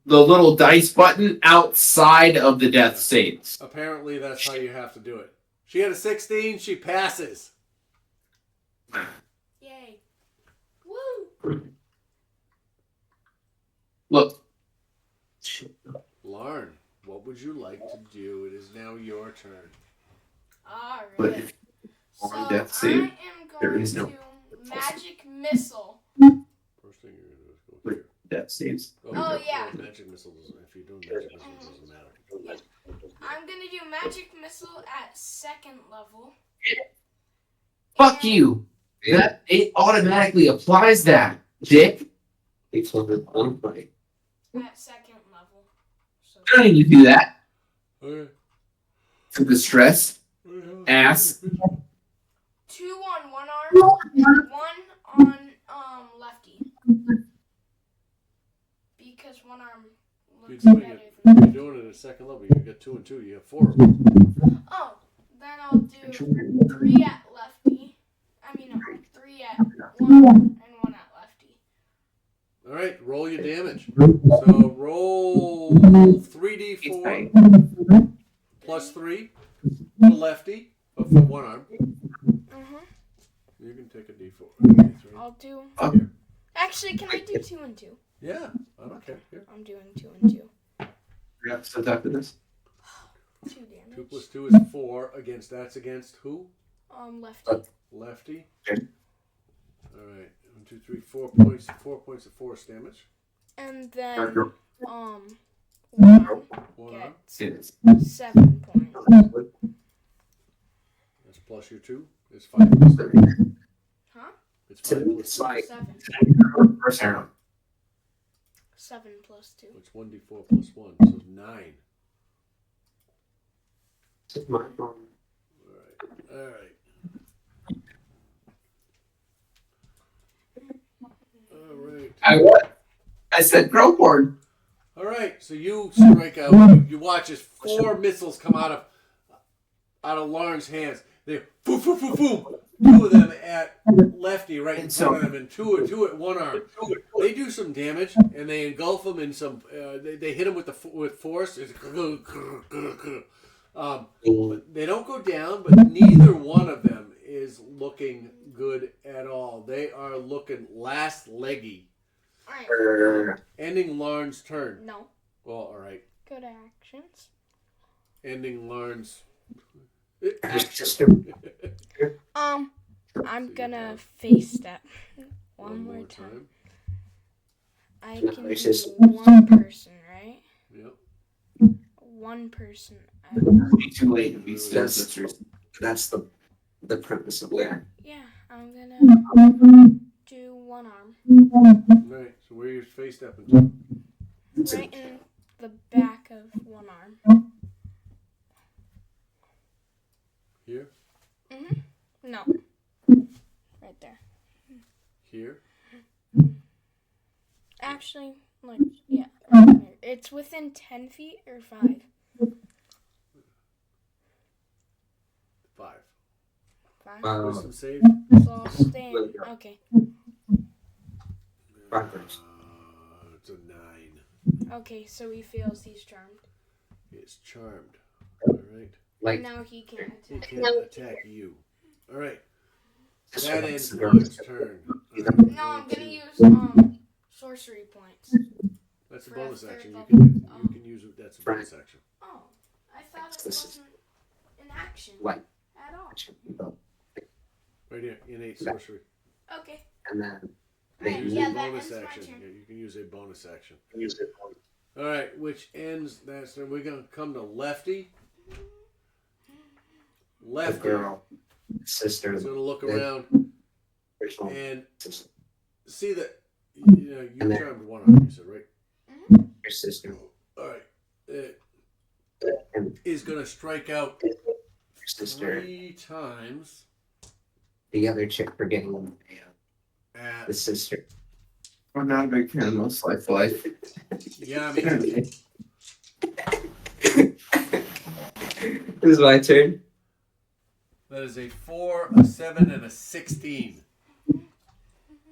[SPEAKER 8] the little dice button outside of the death saves.
[SPEAKER 1] Apparently, that's how you have to do it. She had a 16. She passes.
[SPEAKER 3] Yay. Woo.
[SPEAKER 8] Look.
[SPEAKER 1] Lauren, what would you like to do? It is now your turn.
[SPEAKER 8] But
[SPEAKER 3] Alright.
[SPEAKER 8] if on
[SPEAKER 3] So
[SPEAKER 8] death
[SPEAKER 3] I
[SPEAKER 8] save,
[SPEAKER 3] am
[SPEAKER 8] there
[SPEAKER 3] going
[SPEAKER 8] is no
[SPEAKER 3] to magic missile.
[SPEAKER 1] First thing you're gonna do is go here.
[SPEAKER 8] death saves.
[SPEAKER 3] Oh, yeah.
[SPEAKER 1] Magic missile doesn't. If you're doing magic missile, it doesn't matter.
[SPEAKER 3] I'm gonna do magic missile at 2nd level.
[SPEAKER 8] Fuck you. That it automatically applies that, dick.
[SPEAKER 9] It's on the fight.
[SPEAKER 3] At 2nd level. So
[SPEAKER 8] I don't need to do that.
[SPEAKER 1] Okay.
[SPEAKER 8] For the stress. Ass.
[SPEAKER 3] 2 on one arm, 1 on lefty. Because one arm looks
[SPEAKER 1] You're
[SPEAKER 3] better than
[SPEAKER 1] doing, you're doing it at 2nd level. You get 2 and 2. You have 4 of them.
[SPEAKER 3] Oh, then I'll do 3 at lefty. I mean, no, 3 at 1 and 1 at lefty.
[SPEAKER 1] All right, roll your damage. So roll 3d4 plus 3 for lefty, but for one arm.
[SPEAKER 3] Mm-hmm.
[SPEAKER 1] You can take a d4. Okay, 3.
[SPEAKER 3] I'll do.
[SPEAKER 1] Here.
[SPEAKER 3] Actually, can I do 2 and 2?
[SPEAKER 1] Yeah, I don't care. Here.
[SPEAKER 3] I'm doing 2 and 2.
[SPEAKER 8] Yeah, so after this.
[SPEAKER 3] 2 damage.
[SPEAKER 1] 2 plus 2 is 4 against. That's against who?
[SPEAKER 3] Lefty.
[SPEAKER 1] Lefty.
[SPEAKER 8] Okay.
[SPEAKER 1] All right. 1, 2, 3, 4 points. 4 points of force damage.
[SPEAKER 3] And then, one
[SPEAKER 1] One arm.
[SPEAKER 3] gets 7 points.
[SPEAKER 1] That's plus your 2. It's 5 plus 3.
[SPEAKER 3] Huh?
[SPEAKER 1] It's 5 plus 3.
[SPEAKER 3] 7.
[SPEAKER 8] First arrow.
[SPEAKER 3] 7 plus 2.
[SPEAKER 1] It's 1d4 plus 1. So 9. All right. All right.
[SPEAKER 8] I what? I said grow board.
[SPEAKER 1] All right. So you strike out. You watch as 4 missiles come out of Lauren's hands. They boom, boom, boom, boom. 2 of them at lefty, right in front of them, and 2 at one arm. They do some damage, and they engulf him in some. They hit him with force. But they don't go down, but neither one of them is looking good at all. They are looking last leggy.
[SPEAKER 3] Alright.
[SPEAKER 1] Ending Lauren's turn.
[SPEAKER 3] No.
[SPEAKER 1] Well, all right.
[SPEAKER 3] Good actions.
[SPEAKER 1] Ending Lauren's.
[SPEAKER 3] I'm gonna face step one more time. I
[SPEAKER 9] No,
[SPEAKER 3] can
[SPEAKER 9] it's
[SPEAKER 3] do
[SPEAKER 9] just-
[SPEAKER 3] one person, right?
[SPEAKER 1] Yep.
[SPEAKER 3] One person.
[SPEAKER 8] It'd be too late to be still
[SPEAKER 9] That's-
[SPEAKER 8] sisters.
[SPEAKER 9] That's the premise of it.
[SPEAKER 3] Yeah, I'm gonna do one arm.
[SPEAKER 1] Right. So where you're face stepping to?
[SPEAKER 3] Right in the back of one arm.
[SPEAKER 1] Here?
[SPEAKER 3] No. Right there.
[SPEAKER 1] Here?
[SPEAKER 3] Actually, like, yeah. Right there. It's within 10 feet or 5.
[SPEAKER 1] 5.
[SPEAKER 3] 5.
[SPEAKER 1] Wisdom save?
[SPEAKER 3] So I'll stay in. Okay.
[SPEAKER 9] Backwards.
[SPEAKER 1] It's a 9.
[SPEAKER 3] Okay, so he feels he's charmed.
[SPEAKER 1] It's charmed. Alright.
[SPEAKER 9] Like
[SPEAKER 3] Now he can't
[SPEAKER 1] He
[SPEAKER 3] attack.
[SPEAKER 1] can't attack you. Alright. That ends
[SPEAKER 9] That's-
[SPEAKER 1] Long's turn.
[SPEAKER 3] No, I'm gonna use sorcery points.
[SPEAKER 1] That's a
[SPEAKER 3] for
[SPEAKER 1] bonus
[SPEAKER 3] third
[SPEAKER 1] action. You
[SPEAKER 3] level.
[SPEAKER 1] can use it. That's a
[SPEAKER 9] Right.
[SPEAKER 1] bonus action.
[SPEAKER 3] Oh, I thought it
[SPEAKER 9] This is-
[SPEAKER 3] wasn't an action
[SPEAKER 9] like
[SPEAKER 3] at all.
[SPEAKER 1] Right here. Innate sorcery.
[SPEAKER 3] Okay.
[SPEAKER 9] and then
[SPEAKER 3] Right,
[SPEAKER 1] Use
[SPEAKER 3] yeah,
[SPEAKER 1] a
[SPEAKER 3] that
[SPEAKER 1] bonus
[SPEAKER 3] ends my
[SPEAKER 1] action.
[SPEAKER 3] turn.
[SPEAKER 1] Yeah, you can use a bonus action.
[SPEAKER 9] use it.
[SPEAKER 1] Alright, which ends that turn. We're gonna come to Lefty.
[SPEAKER 9] The
[SPEAKER 1] Lefty.
[SPEAKER 9] girl, sister,
[SPEAKER 1] He's gonna look
[SPEAKER 9] the
[SPEAKER 1] around
[SPEAKER 9] original
[SPEAKER 1] and
[SPEAKER 9] sister,
[SPEAKER 1] see that you
[SPEAKER 9] And then-
[SPEAKER 1] charmed one arm, you said, right?
[SPEAKER 9] your sister,
[SPEAKER 1] Alright. It
[SPEAKER 9] and
[SPEAKER 1] is gonna strike out
[SPEAKER 9] your sister,
[SPEAKER 1] 3 times
[SPEAKER 9] the other chick forgetting them,
[SPEAKER 1] at
[SPEAKER 9] the sister.
[SPEAKER 8] I'm not a big fan of most life.
[SPEAKER 1] Yami.
[SPEAKER 9] This is my turn.
[SPEAKER 1] That is a 4, a 7, and a 16.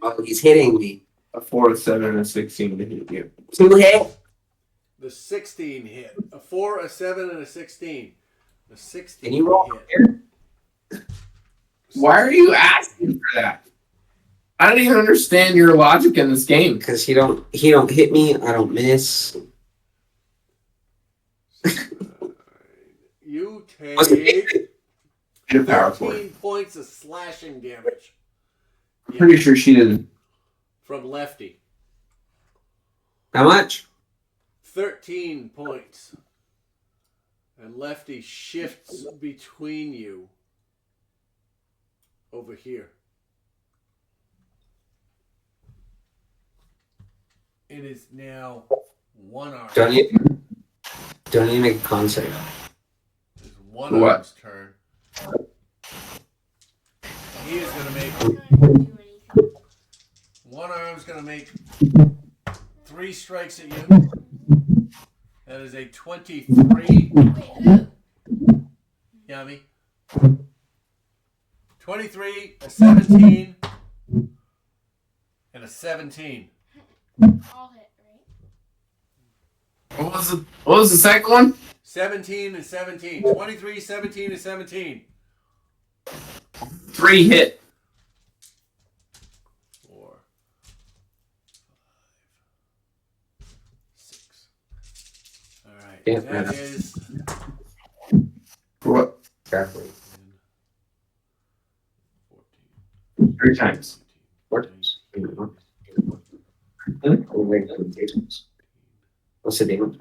[SPEAKER 9] Oh, he's hitting me.
[SPEAKER 8] A 4, a 7, and a 16 to hit you.
[SPEAKER 9] 2 hit.
[SPEAKER 1] The 16 hit. A 4, a 7, and a 16. The 16
[SPEAKER 9] Can you roll
[SPEAKER 1] hit.
[SPEAKER 9] here?
[SPEAKER 8] Why are you asking for that? I don't even understand your logic in this game.
[SPEAKER 9] Because he don't hit me. I don't miss.
[SPEAKER 1] You
[SPEAKER 9] What's it?
[SPEAKER 1] take
[SPEAKER 8] Get a power for
[SPEAKER 1] 13
[SPEAKER 8] it.
[SPEAKER 1] points of slashing damage.
[SPEAKER 8] I'm pretty sure she didn't.
[SPEAKER 1] From Lefty.
[SPEAKER 9] How much?
[SPEAKER 1] 13 points. And Lefty shifts between you over here. It is now one arm.
[SPEAKER 9] Don't even make a con save.
[SPEAKER 1] It's one
[SPEAKER 8] What?
[SPEAKER 1] arm's turn. He is going to make.
[SPEAKER 3] I'm not gonna do anything.
[SPEAKER 1] One arm's going to make 3 strikes at you. That is a 23.
[SPEAKER 3] Wait, who?
[SPEAKER 1] Yummy. 23, a 17, and a 17.
[SPEAKER 3] All hit, right?
[SPEAKER 8] What was the second one?
[SPEAKER 1] 17 and 17. 23, 17, and 17.
[SPEAKER 8] 3 hit.
[SPEAKER 1] 4, 5, 6. Alright.
[SPEAKER 9] Yeah,
[SPEAKER 1] That
[SPEAKER 9] man.
[SPEAKER 1] is
[SPEAKER 8] For what?
[SPEAKER 9] Exactly.
[SPEAKER 1] 14.
[SPEAKER 8] 3 times.
[SPEAKER 9] 14. What's the damage?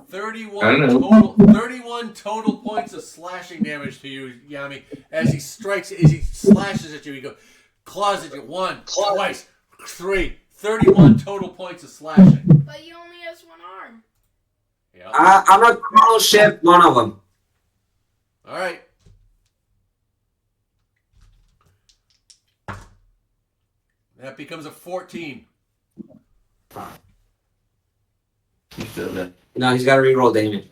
[SPEAKER 1] 31
[SPEAKER 8] I don't
[SPEAKER 1] total 31 total points of slashing damage to you, Yami. As he slashes at you, he goes claws at you 1, twice, 3. 31 total points of slashing.
[SPEAKER 3] But he only has one arm.
[SPEAKER 1] Yeah.
[SPEAKER 9] I'm gonna call ship one of them.
[SPEAKER 1] Alright. That becomes a 14.
[SPEAKER 8] You still did.
[SPEAKER 9] No, he's got to reroll damage.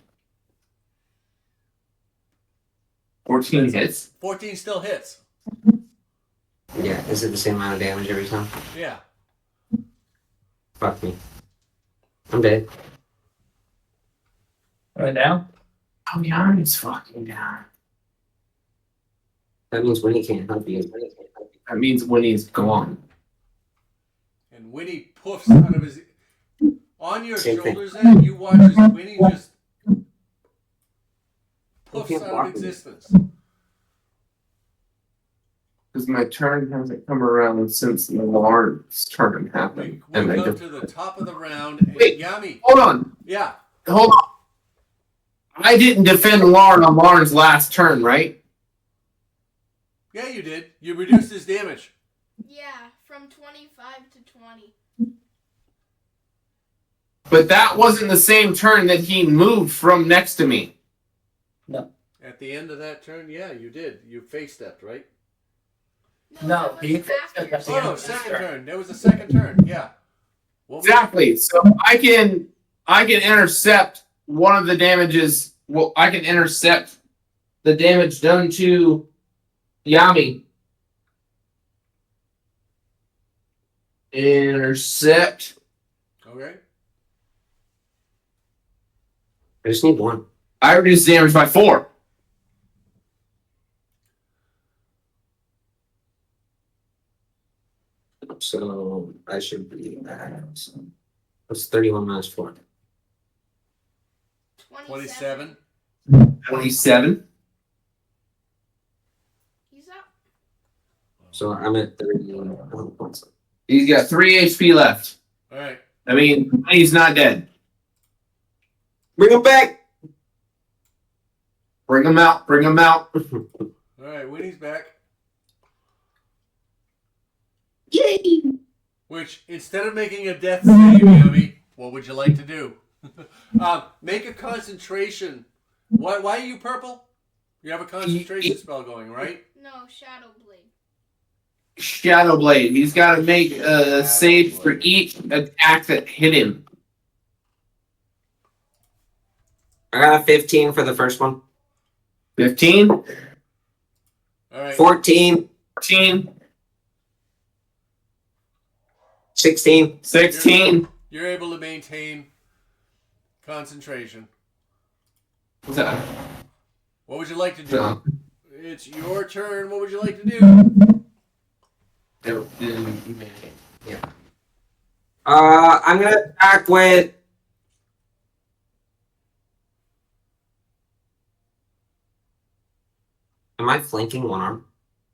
[SPEAKER 8] 14 hits.
[SPEAKER 1] 14 still hits.
[SPEAKER 9] Yeah, is it the same amount of damage every time?
[SPEAKER 1] Yeah.
[SPEAKER 9] Fuck me. I'm dead.
[SPEAKER 11] Right now?
[SPEAKER 8] Oh, yeah, it's fucking down.
[SPEAKER 9] That means Winnie can't help you.
[SPEAKER 8] That means Winnie's gone.
[SPEAKER 1] And Winnie poofs out of his. On your
[SPEAKER 9] Same thing.
[SPEAKER 1] shoulders, then you watch as Winnie just poofs
[SPEAKER 9] can't
[SPEAKER 1] out
[SPEAKER 9] block
[SPEAKER 1] of
[SPEAKER 9] me.
[SPEAKER 1] existence.
[SPEAKER 8] Because my turn hasn't come around since Lauren's turn happened.
[SPEAKER 1] We
[SPEAKER 8] And I
[SPEAKER 1] come
[SPEAKER 8] just,
[SPEAKER 1] to the top of the round. And
[SPEAKER 8] Wait.
[SPEAKER 1] Yami.
[SPEAKER 8] hold on.
[SPEAKER 1] Yeah.
[SPEAKER 8] Hold on. I didn't defend Lauren on Lauren's last turn, right?
[SPEAKER 1] Yeah, you did. You reduced his damage.
[SPEAKER 3] Yeah, from 25 to 20.
[SPEAKER 8] But that wasn't the same turn that he moved from next to me.
[SPEAKER 1] At the end of that turn, yeah, you did. You face stepped, right?
[SPEAKER 11] No,
[SPEAKER 3] that
[SPEAKER 11] he
[SPEAKER 3] was
[SPEAKER 11] fixed it
[SPEAKER 3] after.
[SPEAKER 11] at the
[SPEAKER 1] Oh
[SPEAKER 11] end
[SPEAKER 1] no,
[SPEAKER 11] of this
[SPEAKER 1] second
[SPEAKER 11] turn.
[SPEAKER 1] turn. There was a second turn. Yeah. What was-
[SPEAKER 8] Exactly. So I can intercept one of the damages. Well, I can intercept the damage done to Yami. Intercept.
[SPEAKER 1] Okay.
[SPEAKER 9] I just need one.
[SPEAKER 8] I reduced damage by 4.
[SPEAKER 9] So I should be at. What's 31 minus 4?
[SPEAKER 1] 27.
[SPEAKER 8] 27.
[SPEAKER 3] He's up.
[SPEAKER 9] So I'm at 31 points.
[SPEAKER 8] He's got 3 HP left.
[SPEAKER 1] All right.
[SPEAKER 8] I mean, he's not dead.
[SPEAKER 9] Bring him back!
[SPEAKER 8] Bring him out. Bring him out.
[SPEAKER 1] All right. Winnie's back.
[SPEAKER 9] Yay!
[SPEAKER 1] Which, instead of making a death save, Yami, what would you like to do? Make a concentration. Why are you purple? You have a concentration spell going, right?
[SPEAKER 3] No, Shadow Blade.
[SPEAKER 8] Shadow Blade. He's got to make a save for each attack that hit him.
[SPEAKER 9] I got a 15 for the first one.
[SPEAKER 8] 15.
[SPEAKER 1] All right.
[SPEAKER 9] 14,
[SPEAKER 8] 14.
[SPEAKER 9] 16.
[SPEAKER 8] 16.
[SPEAKER 1] You're able to maintain concentration.
[SPEAKER 8] What's that?
[SPEAKER 1] What would you like to do?
[SPEAKER 8] No.
[SPEAKER 1] It's your turn. What would you like to do?
[SPEAKER 9] I'm gonna attack with. Am I flanking one arm?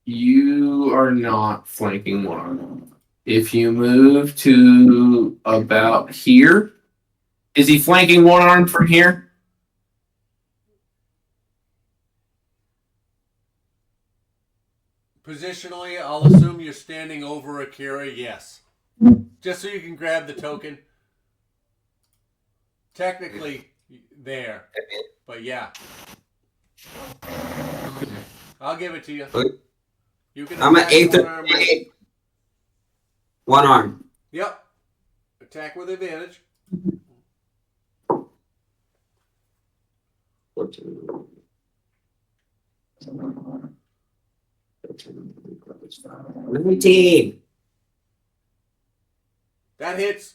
[SPEAKER 8] You are not flanking one. If you move to about here, is he flanking one arm from here?
[SPEAKER 1] Positionally, I'll assume you're standing over Akira. Yes. Just so you can grab the token. Technically, there. But yeah. I'll give it to you. You can
[SPEAKER 9] I'm an
[SPEAKER 1] attack
[SPEAKER 9] eighth.
[SPEAKER 1] one arm with-
[SPEAKER 9] One arm.
[SPEAKER 1] Yep. Attack with advantage.
[SPEAKER 9] 14. 19.
[SPEAKER 1] That hits.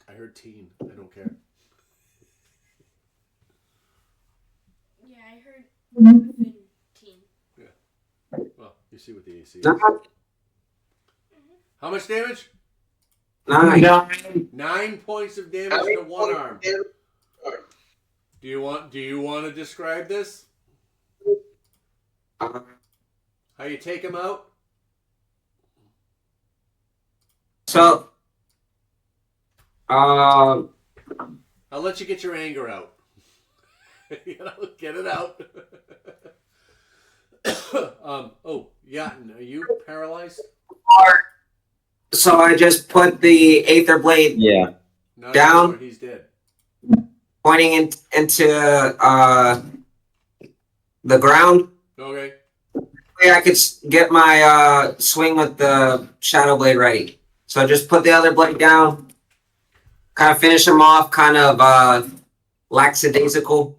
[SPEAKER 1] I heard teen. I don't care.
[SPEAKER 3] Yeah, I heard 15.
[SPEAKER 1] Well, you see what the AC is.
[SPEAKER 9] No,
[SPEAKER 1] How much damage?
[SPEAKER 9] 9.
[SPEAKER 1] 9 points of damage to one arm. Do you want to describe this? How you take him out?
[SPEAKER 9] So,
[SPEAKER 1] I'll let you get your anger out. Get it out. Yatin, are you paralyzed?
[SPEAKER 9] so I just put the Aether Blade
[SPEAKER 2] Yeah.
[SPEAKER 1] No,
[SPEAKER 9] Down.
[SPEAKER 1] no, he's dead.
[SPEAKER 9] pointing into the ground.
[SPEAKER 1] Okay.
[SPEAKER 9] Way I could get my swing with the Shadow Blade ready. So just put the other blade down, kind of finish him off, kind of lackadaisical,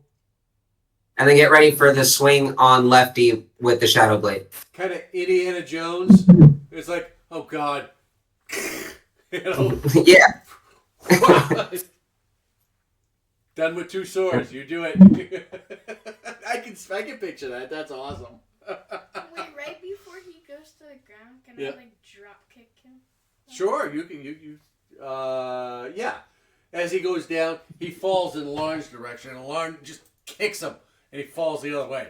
[SPEAKER 9] and then get ready for the swing on lefty with the Shadow Blade.
[SPEAKER 1] Kind of Indiana Jones. It's like, oh God. You know?
[SPEAKER 9] Yeah.
[SPEAKER 1] Done with 2 swords. You do it. I can picture that. That's awesome.
[SPEAKER 3] Wait, right before he goes to the ground, can
[SPEAKER 1] Yep.
[SPEAKER 3] I like drop kick him?
[SPEAKER 1] Sure, you can. Yeah. As he goes down, he falls in Lauren's direction, and Lauren just kicks him, and he falls the other way.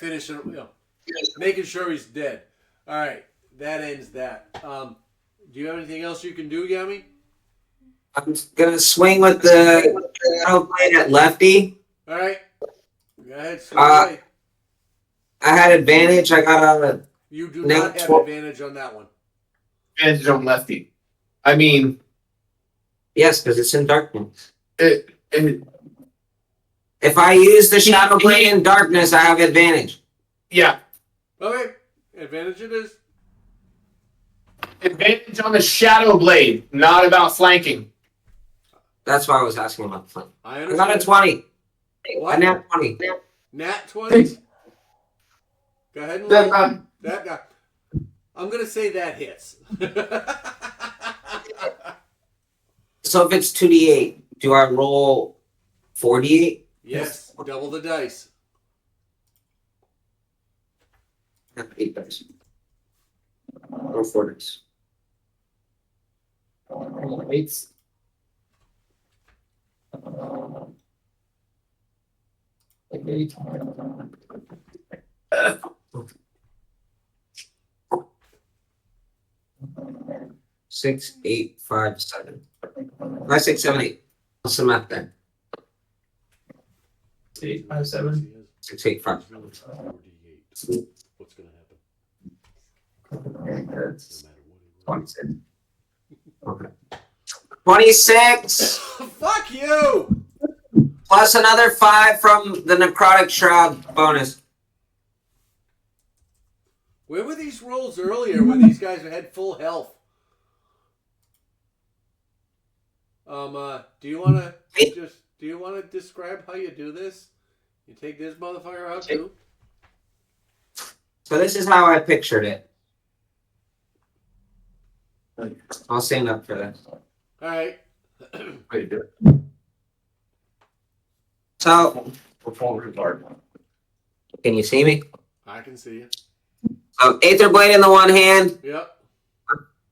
[SPEAKER 1] Finishing, making sure he's dead. All right, that ends that. Do you have anything else you can do, Yami?
[SPEAKER 9] I'm gonna swing with the shadow blade at lefty.
[SPEAKER 1] All right, go ahead. Swing
[SPEAKER 9] Uh,
[SPEAKER 1] away.
[SPEAKER 9] I had advantage. I got a
[SPEAKER 1] You do
[SPEAKER 9] Nat
[SPEAKER 1] not have
[SPEAKER 9] 12.
[SPEAKER 1] advantage on that one.
[SPEAKER 8] Advantage on lefty. I mean,
[SPEAKER 9] yes, because it's in darkness.
[SPEAKER 8] it,
[SPEAKER 9] If I use the shadow blade in darkness, I have advantage.
[SPEAKER 8] yeah.
[SPEAKER 1] Okay, advantage it is.
[SPEAKER 8] Advantage on the shadow blade, not about flanking.
[SPEAKER 9] That's why I was asking about the flank.
[SPEAKER 1] I
[SPEAKER 9] I
[SPEAKER 1] understand.
[SPEAKER 9] got a 20.
[SPEAKER 1] What?
[SPEAKER 9] A nat 20.
[SPEAKER 1] Nat 20. Go ahead and roll. That guy. I'm gonna say that hits.
[SPEAKER 9] So if it's 2d8, do I roll 4d8?
[SPEAKER 1] Yes, double the dice.
[SPEAKER 9] 8 dice. Or 4 dice.
[SPEAKER 11] Weights. Like 8.
[SPEAKER 9] 6, 8, 5, 7. 5, 6, 7, 8. What's the math then?
[SPEAKER 11] 8, 5, 7.
[SPEAKER 9] 6, 8, 5.
[SPEAKER 1] What's gonna happen?
[SPEAKER 11] That's 26.
[SPEAKER 9] Okay. 26
[SPEAKER 1] Fuck you!
[SPEAKER 9] plus another 5 from the necrotic shroud bonus.
[SPEAKER 1] Where were these rolls earlier when these guys had full health? Do you wanna describe how you do this? You take this motherfucker out too?
[SPEAKER 9] So this is how I pictured it. I'll stand up for this.
[SPEAKER 1] Alright.
[SPEAKER 9] So, can you see me?
[SPEAKER 1] I can see you.
[SPEAKER 9] So, Aether Blade in the one hand,
[SPEAKER 1] Yep.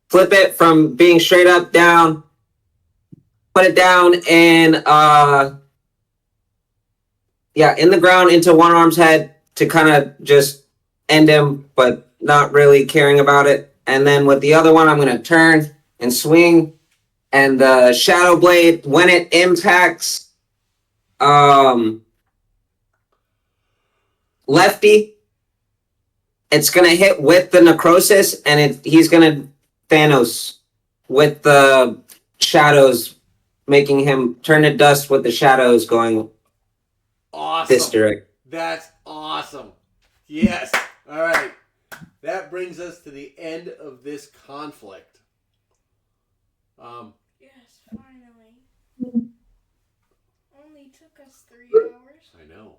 [SPEAKER 9] flip it from being straight up down, put it down in in the ground into one arm's head to kind of just end him, but not really caring about it. And then with the other one, I'm going to turn and swing. And the Shadow Blade, when it impacts lefty, it's going to hit with the necrosis, and he's going to Thanos with the shadows, making him turn to dust with the shadows going
[SPEAKER 1] Awesome.
[SPEAKER 9] this direction.
[SPEAKER 1] That's awesome. Yes. Alright. That brings us to the end of this conflict.
[SPEAKER 3] Yes, finally. Only took us 3 hours.
[SPEAKER 1] I know.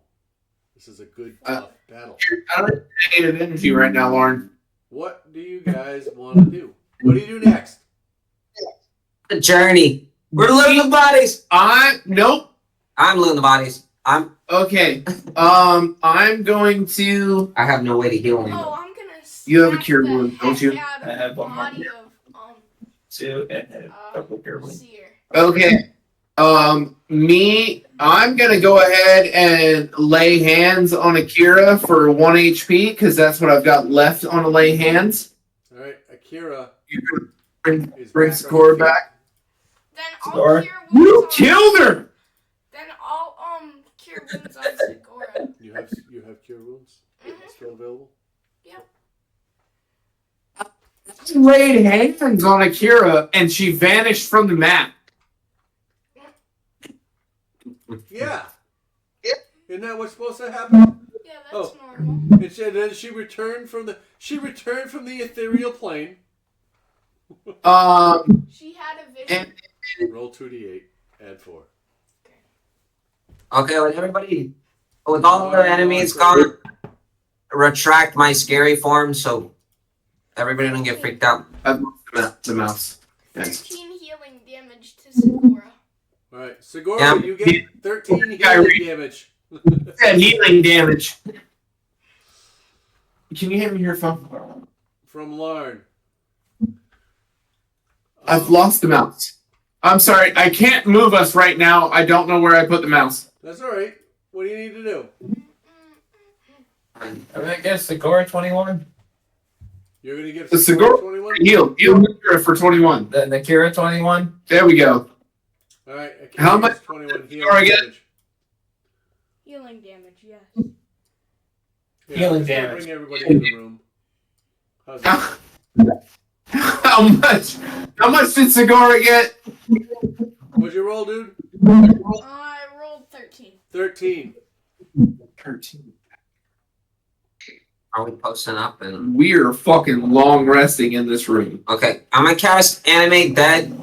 [SPEAKER 1] This is a good tough battle.
[SPEAKER 8] I don't have negative energy right now, Lauren.
[SPEAKER 1] What do you guys want to do? What do you do next?
[SPEAKER 9] The journey. We're looting the bodies.
[SPEAKER 8] Nope.
[SPEAKER 9] I'm looting the bodies.
[SPEAKER 8] Okay. I'm going to.
[SPEAKER 9] I have no way to heal anyone.
[SPEAKER 3] Oh, I'm gonna.
[SPEAKER 8] You have a
[SPEAKER 3] smack
[SPEAKER 8] cure
[SPEAKER 3] the
[SPEAKER 8] wound, don't you?
[SPEAKER 3] heck out
[SPEAKER 11] I
[SPEAKER 3] of
[SPEAKER 11] have
[SPEAKER 3] the
[SPEAKER 11] one more.
[SPEAKER 3] body of
[SPEAKER 11] 2 and a couple here.
[SPEAKER 3] Seer.
[SPEAKER 8] Okay. I'm gonna go ahead and lay hands on Akira for 1 HP because that's what I've got left on a lay hands.
[SPEAKER 1] Alright, Akira
[SPEAKER 8] You can
[SPEAKER 1] is
[SPEAKER 8] bring
[SPEAKER 1] back on
[SPEAKER 8] Sakura
[SPEAKER 1] her feet.
[SPEAKER 8] back.
[SPEAKER 3] Then I'll
[SPEAKER 11] Score.
[SPEAKER 3] cure
[SPEAKER 8] You
[SPEAKER 3] wounds on.
[SPEAKER 8] killed her.
[SPEAKER 3] Then I'll cure wounds on Segura.
[SPEAKER 1] You have cure wounds? Still available?
[SPEAKER 8] I laid hands on Akira and she vanished from the map.
[SPEAKER 1] Yeah. Isn't that what's supposed to happen?
[SPEAKER 3] Yeah, that's normal.
[SPEAKER 1] And then she returned from the ethereal plane.
[SPEAKER 3] She had a vision.
[SPEAKER 1] Roll 2d8, add 4.
[SPEAKER 9] Okay, with all the enemies gone, retract my scary form so everybody don't get freaked out.
[SPEAKER 8] I've lost the mouse. Thanks.
[SPEAKER 3] 13 healing damage to Segura.
[SPEAKER 1] Alright, Segura,
[SPEAKER 9] Yeah.
[SPEAKER 1] you get 13
[SPEAKER 8] Yeah,
[SPEAKER 1] healing damage.
[SPEAKER 8] Yeah, healing damage. Can you hand me your phone?
[SPEAKER 1] From Larn.
[SPEAKER 8] I've lost the mouse. I'm sorry, I can't move us right now. I don't know where I put the mouse.
[SPEAKER 1] That's alright. What do you need to do?
[SPEAKER 11] I'm gonna guess Sakura 21.
[SPEAKER 1] You're gonna give
[SPEAKER 8] The
[SPEAKER 1] Segura
[SPEAKER 8] Segura
[SPEAKER 1] 21.
[SPEAKER 8] Heal Nakira for 21.
[SPEAKER 11] The Nakira 21.
[SPEAKER 8] There we go.
[SPEAKER 1] All right.
[SPEAKER 8] How much?
[SPEAKER 1] 21 healing
[SPEAKER 8] Segura get?
[SPEAKER 1] damage.
[SPEAKER 3] Healing damage, yes.
[SPEAKER 1] Yeah,
[SPEAKER 11] Healing
[SPEAKER 1] I'm just gonna
[SPEAKER 11] damage.
[SPEAKER 1] Bring everybody in the room. How's that?
[SPEAKER 8] How much? How much did Segura get?
[SPEAKER 1] What'd you roll, dude?
[SPEAKER 3] I rolled 13.
[SPEAKER 1] 13.
[SPEAKER 8] 13.
[SPEAKER 9] Are we posting up? And
[SPEAKER 8] We're fucking long resting in this room.
[SPEAKER 9] okay, I'm gonna cast Animate Dead.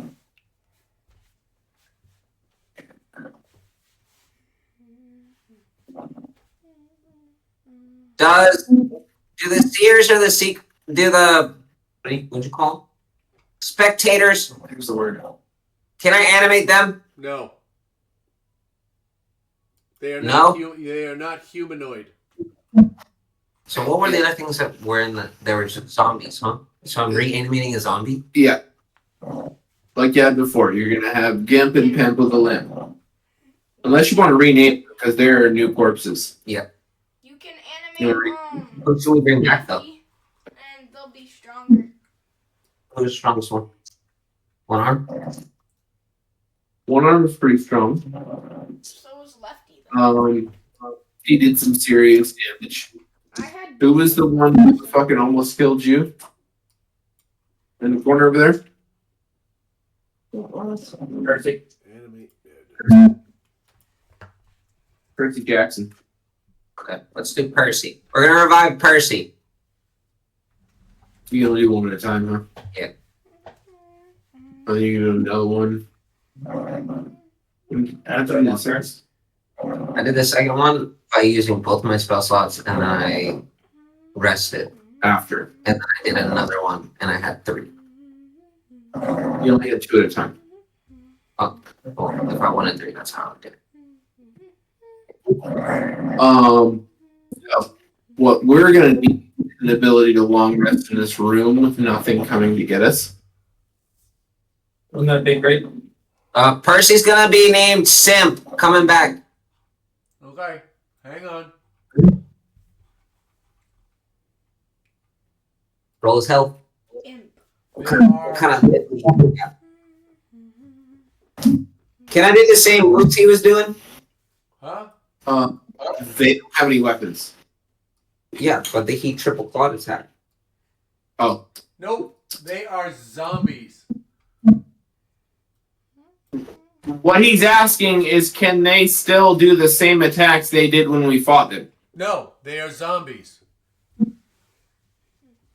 [SPEAKER 9] Do the seers or what'd you call them? Spectators?
[SPEAKER 8] Here's the word.
[SPEAKER 9] Can I animate them?
[SPEAKER 1] No. They are
[SPEAKER 9] No?
[SPEAKER 1] not. They are not humanoid.
[SPEAKER 9] So what were the other things that were in the? They were just zombies, huh? So I'm reanimating a zombie.
[SPEAKER 8] Yeah. Like you had before, you're gonna have Gimp and Pimp with a limb. Unless you want to rename them because they're new corpses.
[SPEAKER 3] You can
[SPEAKER 8] You
[SPEAKER 3] animate
[SPEAKER 9] Who should we bring back though?
[SPEAKER 3] and they'll be stronger.
[SPEAKER 9] Who's the strongest one? One arm.
[SPEAKER 8] One arm is pretty strong.
[SPEAKER 3] So is Lefty though.
[SPEAKER 8] He did some serious damage.
[SPEAKER 3] I had
[SPEAKER 8] Who was the one who fucking almost killed you? In the corner over there?
[SPEAKER 11] Percy.
[SPEAKER 1] Animate dead.
[SPEAKER 8] Percy Jackson.
[SPEAKER 9] Okay, let's do Percy. We're gonna revive Percy.
[SPEAKER 8] You only do one at a time, huh?
[SPEAKER 9] Yeah.
[SPEAKER 8] Oh, you do another one. After that starts.
[SPEAKER 9] I did the second one by using both my spell slots, and then I rested.
[SPEAKER 8] After.
[SPEAKER 9] And then I did another one, and I had 3.
[SPEAKER 8] You only had 2 at a time.
[SPEAKER 9] Well, if I wanted 3, that's how I did it.
[SPEAKER 8] What we're gonna need is an ability to long rest in this room with nothing coming to get us.
[SPEAKER 11] Wouldn't that be great?
[SPEAKER 9] Percy's gonna be named Simp, coming back.
[SPEAKER 1] Okay. Hang on.
[SPEAKER 9] Roll his health.
[SPEAKER 3] Imp.
[SPEAKER 1] They are-
[SPEAKER 9] Kind of. Can I do the same moves he was doing?
[SPEAKER 1] Huh?
[SPEAKER 8] They don't have any weapons.
[SPEAKER 9] Yeah, but he triple clawed attack.
[SPEAKER 8] Oh,
[SPEAKER 1] Nope. They are zombies.
[SPEAKER 8] what he's asking is, can they still do the same attacks they did when we fought them?
[SPEAKER 1] No, they are zombies.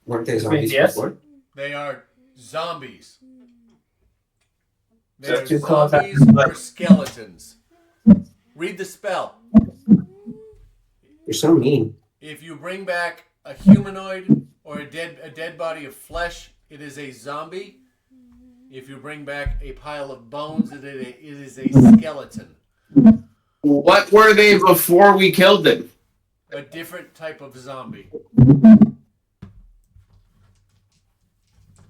[SPEAKER 9] Weren't they zombies
[SPEAKER 11] yes.
[SPEAKER 9] before?
[SPEAKER 1] They are zombies. They
[SPEAKER 11] So
[SPEAKER 1] are
[SPEAKER 11] two claws
[SPEAKER 1] zombies or skeletons. Read the spell.
[SPEAKER 9] You're so mean.
[SPEAKER 1] If you bring back a humanoid or a dead body of flesh, it is a zombie. If you bring back a pile of bones, it is a skeleton.
[SPEAKER 8] What were they before we killed them?
[SPEAKER 1] A different type of zombie.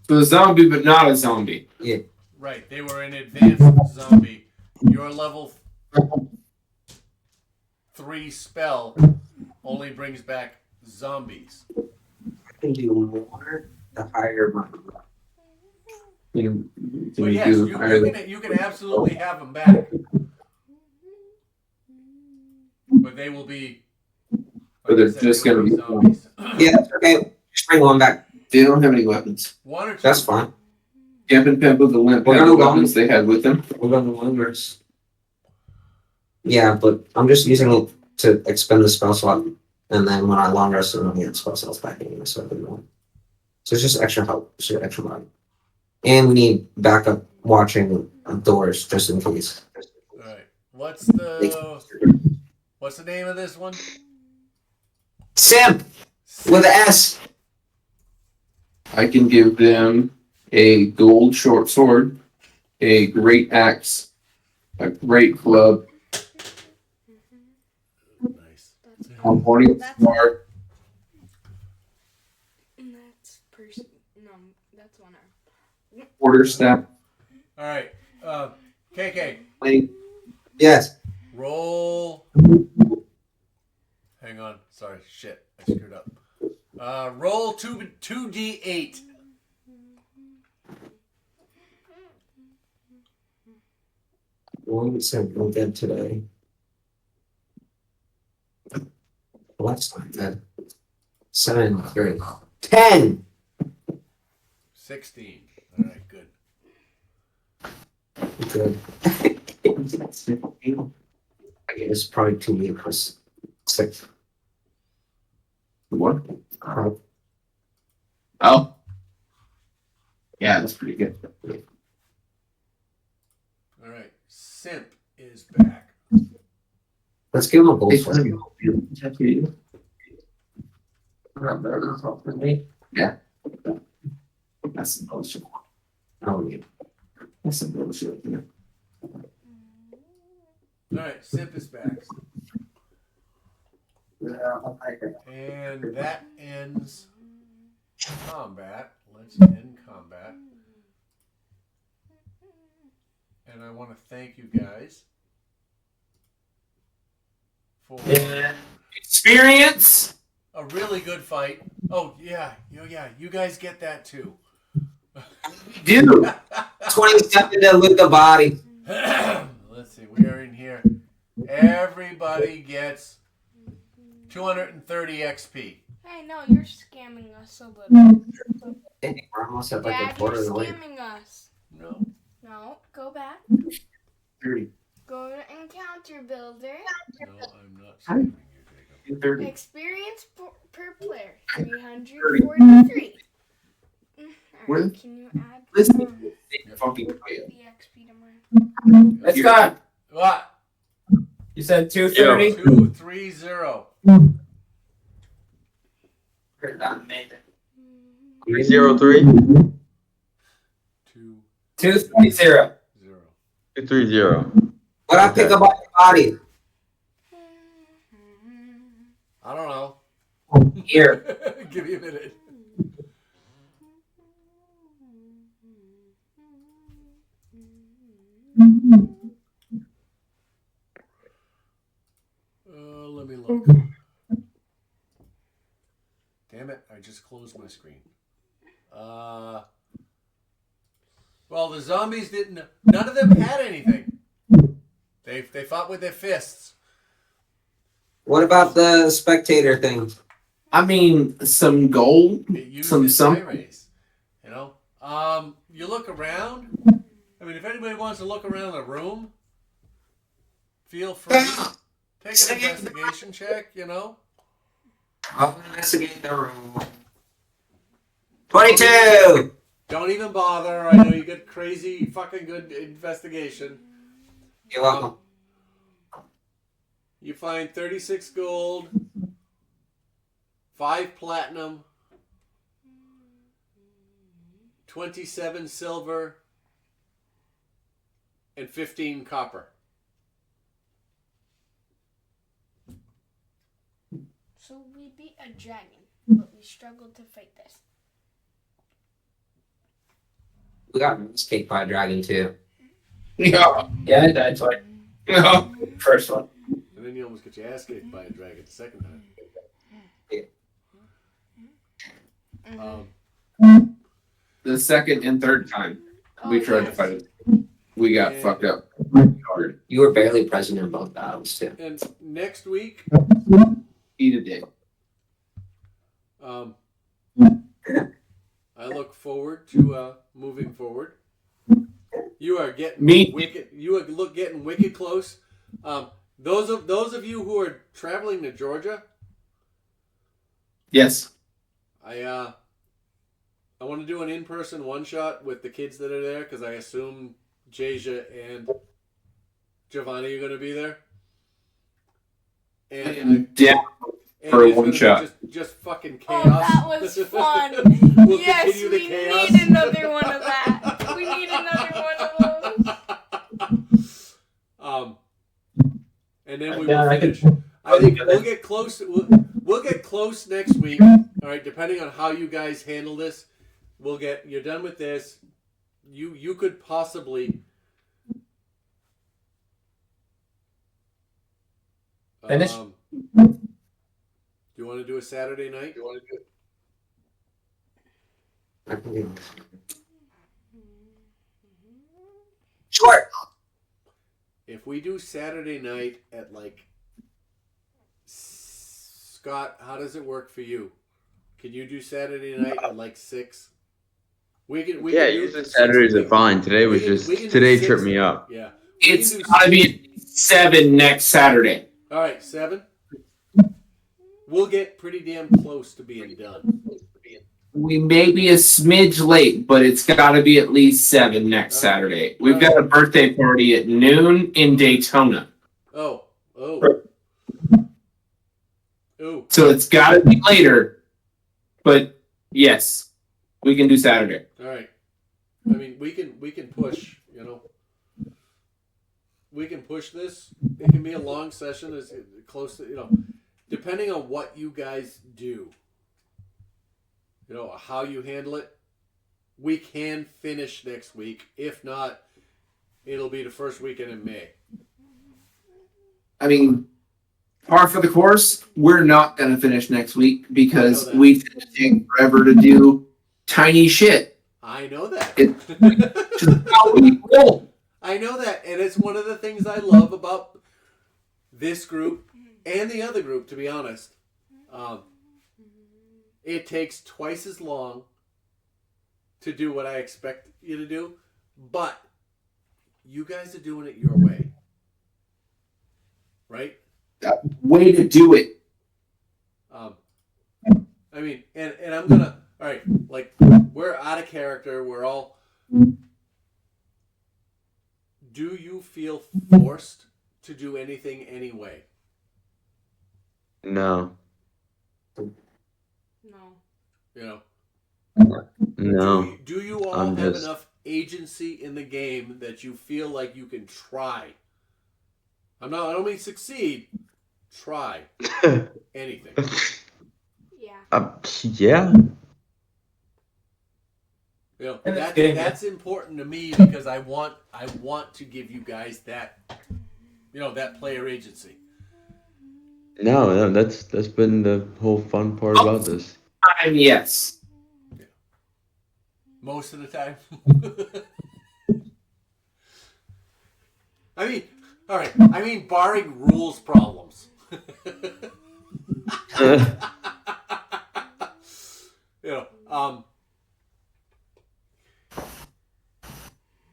[SPEAKER 8] So a zombie, but not a zombie.
[SPEAKER 1] Right, they were an advanced zombie. Your level 3 spell only brings back zombies.
[SPEAKER 9] I can do more the higher my.
[SPEAKER 1] But yes, you can absolutely have them back. But they will be.
[SPEAKER 8] But they're
[SPEAKER 1] I said,
[SPEAKER 8] just
[SPEAKER 1] they will
[SPEAKER 8] gonna be
[SPEAKER 1] zombies.
[SPEAKER 9] Yeah, that's okay. Just bring one back.
[SPEAKER 8] They don't have any weapons.
[SPEAKER 1] One or two.
[SPEAKER 9] That's fine.
[SPEAKER 8] Gimp and Pimp with the limp
[SPEAKER 9] We're
[SPEAKER 8] had the
[SPEAKER 9] gonna go.
[SPEAKER 8] weapons they had with them.
[SPEAKER 9] We're going to wonders. Yeah, but I'm just using it to expend the spell slot, and then when I long rest, I'm gonna get spell slots back anyway, so I don't know. So it's just extra help, just extra money. And we need backup watching doors just in case.
[SPEAKER 1] All right. What's the name of this one?
[SPEAKER 9] Simp with an S.
[SPEAKER 8] I can give them a gold short sword, a great axe, a great club,
[SPEAKER 1] Nice.
[SPEAKER 8] a morning star.
[SPEAKER 3] That's person. No, that's one arm.
[SPEAKER 8] Quarter staff.
[SPEAKER 1] All right. KK,
[SPEAKER 9] Yes.
[SPEAKER 1] roll. Hang on. Sorry. Shit. I screwed up. Roll 2d8.
[SPEAKER 9] One second, dead today. Well, that's not good. 7, 3, 10.
[SPEAKER 1] 16. All right, good.
[SPEAKER 9] Good. I guess probably 2 plus 6.
[SPEAKER 8] What?
[SPEAKER 9] Uh,
[SPEAKER 8] Oh. Yeah, that's pretty good.
[SPEAKER 1] All right, Simp is back.
[SPEAKER 9] let's give him a gold
[SPEAKER 8] It's
[SPEAKER 9] sword.
[SPEAKER 8] Yeah. That's some bullshit.
[SPEAKER 9] Oh, yeah.
[SPEAKER 8] That's some bullshit. Yeah.
[SPEAKER 1] All right, Simp is back. And that ends combat. Let's end combat. And I want to thank you guys for
[SPEAKER 8] Experience.
[SPEAKER 1] a really good fight. Oh yeah, you guys get that too.
[SPEAKER 8] Dude.
[SPEAKER 9] 27 to loot the body.
[SPEAKER 1] Let's see, we are in here. Everybody gets 230 XP.
[SPEAKER 3] Hey, no, you're scamming us a little.
[SPEAKER 9] Dang, we're almost at like
[SPEAKER 3] Dad,
[SPEAKER 9] a quarter
[SPEAKER 3] you're
[SPEAKER 9] of the way.
[SPEAKER 3] scamming us.
[SPEAKER 1] No.
[SPEAKER 3] No, go back.
[SPEAKER 8] 30.
[SPEAKER 3] Go to Encounter Builder.
[SPEAKER 1] No, I'm not scamming you, Jacob.
[SPEAKER 8] 30.
[SPEAKER 3] Experience per player, 343.
[SPEAKER 8] Where-
[SPEAKER 3] Alright, can you add
[SPEAKER 8] Listen. Fucking
[SPEAKER 3] the XP to mine?
[SPEAKER 11] Let's go.
[SPEAKER 1] What?
[SPEAKER 11] You said 230?
[SPEAKER 1] 230.
[SPEAKER 2] 303?
[SPEAKER 11] 230.
[SPEAKER 1] 0.
[SPEAKER 2] 230.
[SPEAKER 9] What I pick up off the body?
[SPEAKER 1] I don't know.
[SPEAKER 9] Here.
[SPEAKER 1] Give me a minute. Let me look. Damn it, I just closed my screen. Well, the zombies didn't. None of them had anything. They fought with their fists.
[SPEAKER 9] What about the spectator thing?
[SPEAKER 8] I mean, some gold.
[SPEAKER 1] It used
[SPEAKER 8] Some-
[SPEAKER 1] its
[SPEAKER 8] some-
[SPEAKER 1] eye rays. You know. You look around. I mean, if anybody wants to look around the room, feel free. Take an investigation check. You know.
[SPEAKER 9] I'll investigate the room. 22!
[SPEAKER 1] Don't even bother. I know you get crazy fucking good investigation.
[SPEAKER 9] You're welcome.
[SPEAKER 1] You find 36 gold, 5 platinum, 27 silver, and 15 copper.
[SPEAKER 3] So we beat a dragon, but we struggled to fight this.
[SPEAKER 9] We got escaped by a dragon too.
[SPEAKER 8] Yeah.
[SPEAKER 11] Yeah, I died twice.
[SPEAKER 8] No.
[SPEAKER 11] First one.
[SPEAKER 1] And then you almost get your ass kicked by a dragon the second time.
[SPEAKER 8] The second and third time we tried to fight it, we got
[SPEAKER 1] Yeah.
[SPEAKER 8] fucked up hard.
[SPEAKER 9] You were barely present in both battles too.
[SPEAKER 1] And next week,
[SPEAKER 8] Eat a dick.
[SPEAKER 1] I look forward to moving forward. You are getting
[SPEAKER 8] Me-
[SPEAKER 1] wicked. You are getting wicked close. Those of you who are traveling to Georgia,
[SPEAKER 8] Yes.
[SPEAKER 1] I want to do an in-person one-shot with the kids that are there because I assume Jasia and Giovanni are going to be there. And
[SPEAKER 8] Yeah.
[SPEAKER 1] and
[SPEAKER 8] For a
[SPEAKER 1] it's gonna be
[SPEAKER 8] one-shot.
[SPEAKER 1] just fucking
[SPEAKER 3] Oh,
[SPEAKER 1] chaos.
[SPEAKER 3] that was fun.
[SPEAKER 1] We'll
[SPEAKER 3] Yes,
[SPEAKER 1] continue the
[SPEAKER 3] we
[SPEAKER 1] chaos.
[SPEAKER 3] need another one of that. We need another one of those.
[SPEAKER 1] And then we
[SPEAKER 11] Yeah,
[SPEAKER 1] will
[SPEAKER 11] I could-
[SPEAKER 1] finish. I think we'll get close. We'll get close next week. All right, depending on how you guys handle this, you're done with this. You could possibly
[SPEAKER 11] Finish?
[SPEAKER 1] Do you want to do a Saturday night?
[SPEAKER 9] Short.
[SPEAKER 1] If we do Saturday night at like Scott, how does it work for you? Can you do Saturday night at like 6? We can
[SPEAKER 2] Yeah,
[SPEAKER 1] do
[SPEAKER 2] usually
[SPEAKER 1] 6
[SPEAKER 2] Saturdays are fine. Today was
[SPEAKER 1] we can
[SPEAKER 2] just
[SPEAKER 1] do
[SPEAKER 2] today
[SPEAKER 1] 6.
[SPEAKER 2] tripped me up.
[SPEAKER 1] Yeah.
[SPEAKER 8] It's gotta be 7 next Saturday.
[SPEAKER 1] All right, 7. We'll get pretty damn close to being done.
[SPEAKER 8] We may be a smidge late, but it's gotta be at least 7 next Saturday. We've got a birthday party at noon in Daytona.
[SPEAKER 1] Oh.
[SPEAKER 8] So it's gotta be later. But yes, we can do Saturday.
[SPEAKER 1] All right. I mean, we can push, you know. We can push this. It can be a long session, as close to, you know, depending on what you guys do. You know, how you handle it. We can finish next week. If not, it'll be the first weekend in May.
[SPEAKER 8] I mean, par for the course, we're not gonna finish next week because we take forever to do tiny shit.
[SPEAKER 1] I know that.
[SPEAKER 8] Just how we roll.
[SPEAKER 1] I know that, and it's one of the things I love about this group and the other group, to be honest. It takes twice as long to do what I expect you to do, but you guys are doing it your way. Right?
[SPEAKER 8] Way to do it.
[SPEAKER 1] I mean, and I'm gonna, all right, like, we're out of character, we're all, do you feel forced to do anything anyway?
[SPEAKER 2] No.
[SPEAKER 3] No.
[SPEAKER 1] You know?
[SPEAKER 2] No.
[SPEAKER 1] Do you all
[SPEAKER 2] I'm
[SPEAKER 1] have
[SPEAKER 2] just-
[SPEAKER 1] enough agency in the game that you feel like you can try? I don't mean succeed. Try anything.
[SPEAKER 3] Yeah.
[SPEAKER 2] Yeah.
[SPEAKER 1] You know,
[SPEAKER 11] And it's game.
[SPEAKER 1] that's important to me because I want to give you guys that, you know, that player agency.
[SPEAKER 2] No, that's been the whole fun part about this.
[SPEAKER 8] Yes.
[SPEAKER 1] Yeah. Most of the time. I mean, all right. I mean, barring rules problems. You know,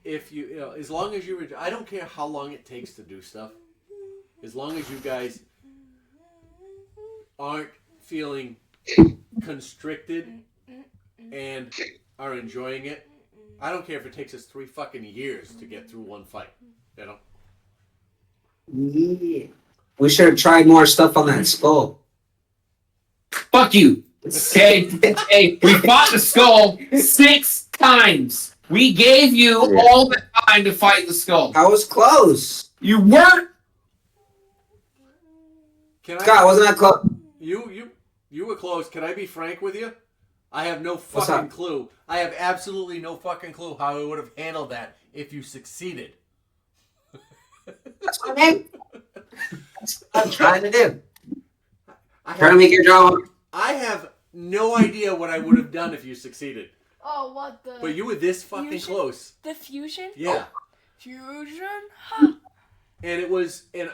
[SPEAKER 1] if you know, as long as you, I don't care how long it takes to do stuff. As long as you guys aren't feeling constricted and are enjoying it, I don't care if it takes us 3 fucking years to get through one fight. You know.
[SPEAKER 9] Yeah. We should have tried more stuff on that skull.
[SPEAKER 8] Fuck you. Okay, hey, we fought the skull 6 times. We gave you all the time to fight the skull.
[SPEAKER 9] I was close.
[SPEAKER 8] You weren't.
[SPEAKER 9] Scott, wasn't that close?
[SPEAKER 1] You were close. Can I be frank with you? I have no
[SPEAKER 9] What's
[SPEAKER 1] fucking
[SPEAKER 9] up?
[SPEAKER 1] clue. I have absolutely no fucking clue how I would have handled that if you succeeded.
[SPEAKER 9] That's what I mean. That's what I'm trying to do. Trying to make your job.
[SPEAKER 1] I have no idea what I would have done if you succeeded.
[SPEAKER 3] Oh, what the?
[SPEAKER 1] But you were this fucking
[SPEAKER 3] fusion?
[SPEAKER 1] close.
[SPEAKER 3] The fusion?
[SPEAKER 1] Yeah.
[SPEAKER 3] Fusion? Huh.
[SPEAKER 1] And it was, and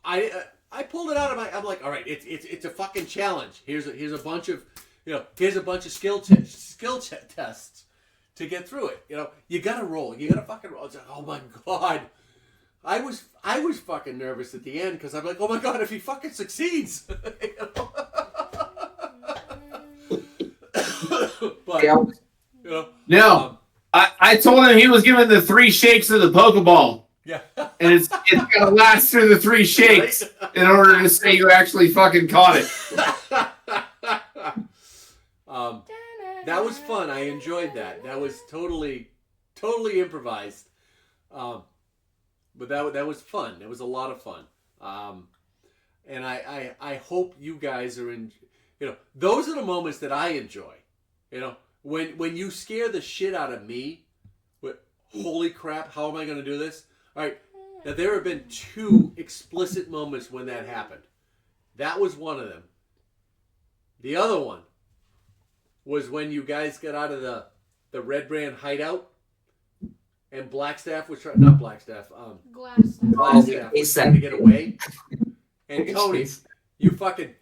[SPEAKER 1] I pulled it out of my. I'm like, all right, it's a fucking challenge. Here's a bunch of, you know, here's a bunch of skill tests to get through it. You know, you gotta roll. You gotta fucking roll. It's like, oh my god. I was fucking nervous at the end because I'm like, oh my god, if he fucking succeeds. You know? But,
[SPEAKER 9] Yeah.
[SPEAKER 1] you know,
[SPEAKER 8] No. I told him he was given the 3 shakes of the Pokeball.
[SPEAKER 1] yeah.
[SPEAKER 8] And it's gonna last through the 3 shakes in order to say you actually fucking caught it.
[SPEAKER 1] That was fun. I enjoyed that. That was totally improvised. But that was fun. It was a lot of fun. And I hope you guys are in. You know, those are the moments that I enjoy. You know, when you scare the shit out of me. With holy crap, how am I going to do this? All right. Now there have been 2 explicit moments when that happened. That was one of them. The other one was when you guys got out of the Red Brand hideout, and Blackstaff was trying, not Blackstaff,
[SPEAKER 3] Glass.
[SPEAKER 1] Blackstaff
[SPEAKER 9] he
[SPEAKER 1] was
[SPEAKER 9] said-
[SPEAKER 1] trying to get away. And Tony, you fucking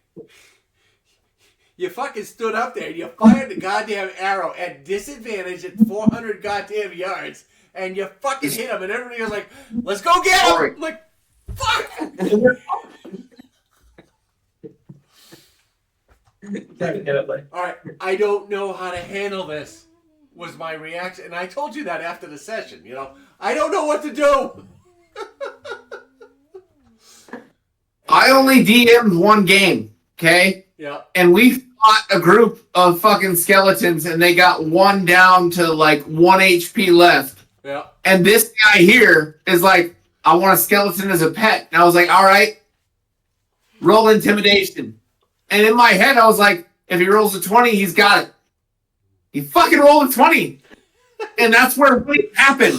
[SPEAKER 1] stood up there and you fired the goddamn arrow at disadvantage at 400 goddamn yards, and you fucking hit him, and everybody was like, "Let's go get him!" I'm like, fuck. All right, I don't know how to handle this. Was my reaction, and I told you that after the session. You know, I don't know what to do.
[SPEAKER 8] I only DM'd one game, okay?
[SPEAKER 1] Yeah.
[SPEAKER 8] And we fought a group of fucking skeletons, and they got one down to like 1 HP left.
[SPEAKER 1] Yeah.
[SPEAKER 8] And this guy here is like, I want a skeleton as a pet. And I was like, all right, roll intimidation. And in my head, I was like, if he rolls a 20, he's got it. He fucking rolled a 20. And that's where it really happened.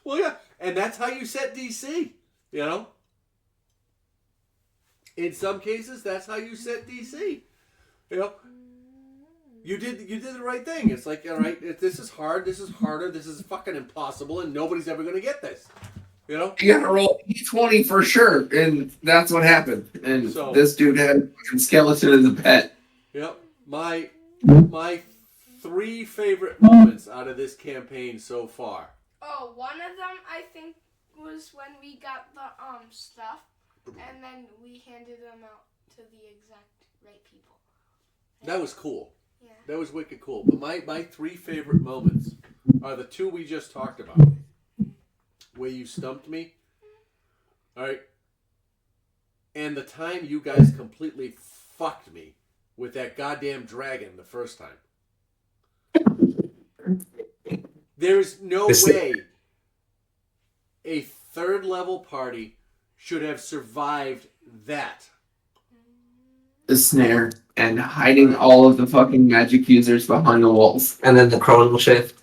[SPEAKER 1] Well, yeah. And that's how you set DC, you know? In some cases, that's how you set DC. You know? You did the right thing. It's like, all right, this is hard, this is harder, this is fucking impossible, and nobody's ever going to get this. You know?
[SPEAKER 8] You gotta roll E20 for sure. And that's what happened. And
[SPEAKER 1] So-
[SPEAKER 8] this dude had a fucking skeleton as a pet.
[SPEAKER 1] Yep. My 3 favorite moments out of this campaign so far.
[SPEAKER 3] Oh, one of them I think was when we got the stuff, and then we handed them out to the exact right people.
[SPEAKER 1] That was cool.
[SPEAKER 3] Yeah.
[SPEAKER 1] That was wicked cool. But my 3 favorite moments are the 2 we just talked about. Where you stumped me. Alright. And the time you guys completely fucked me with that goddamn dragon the first time. There's no way a 3rd level party should have survived that.
[SPEAKER 8] The snare and hiding all of the fucking magic users behind the walls.
[SPEAKER 9] And then the chronal shift.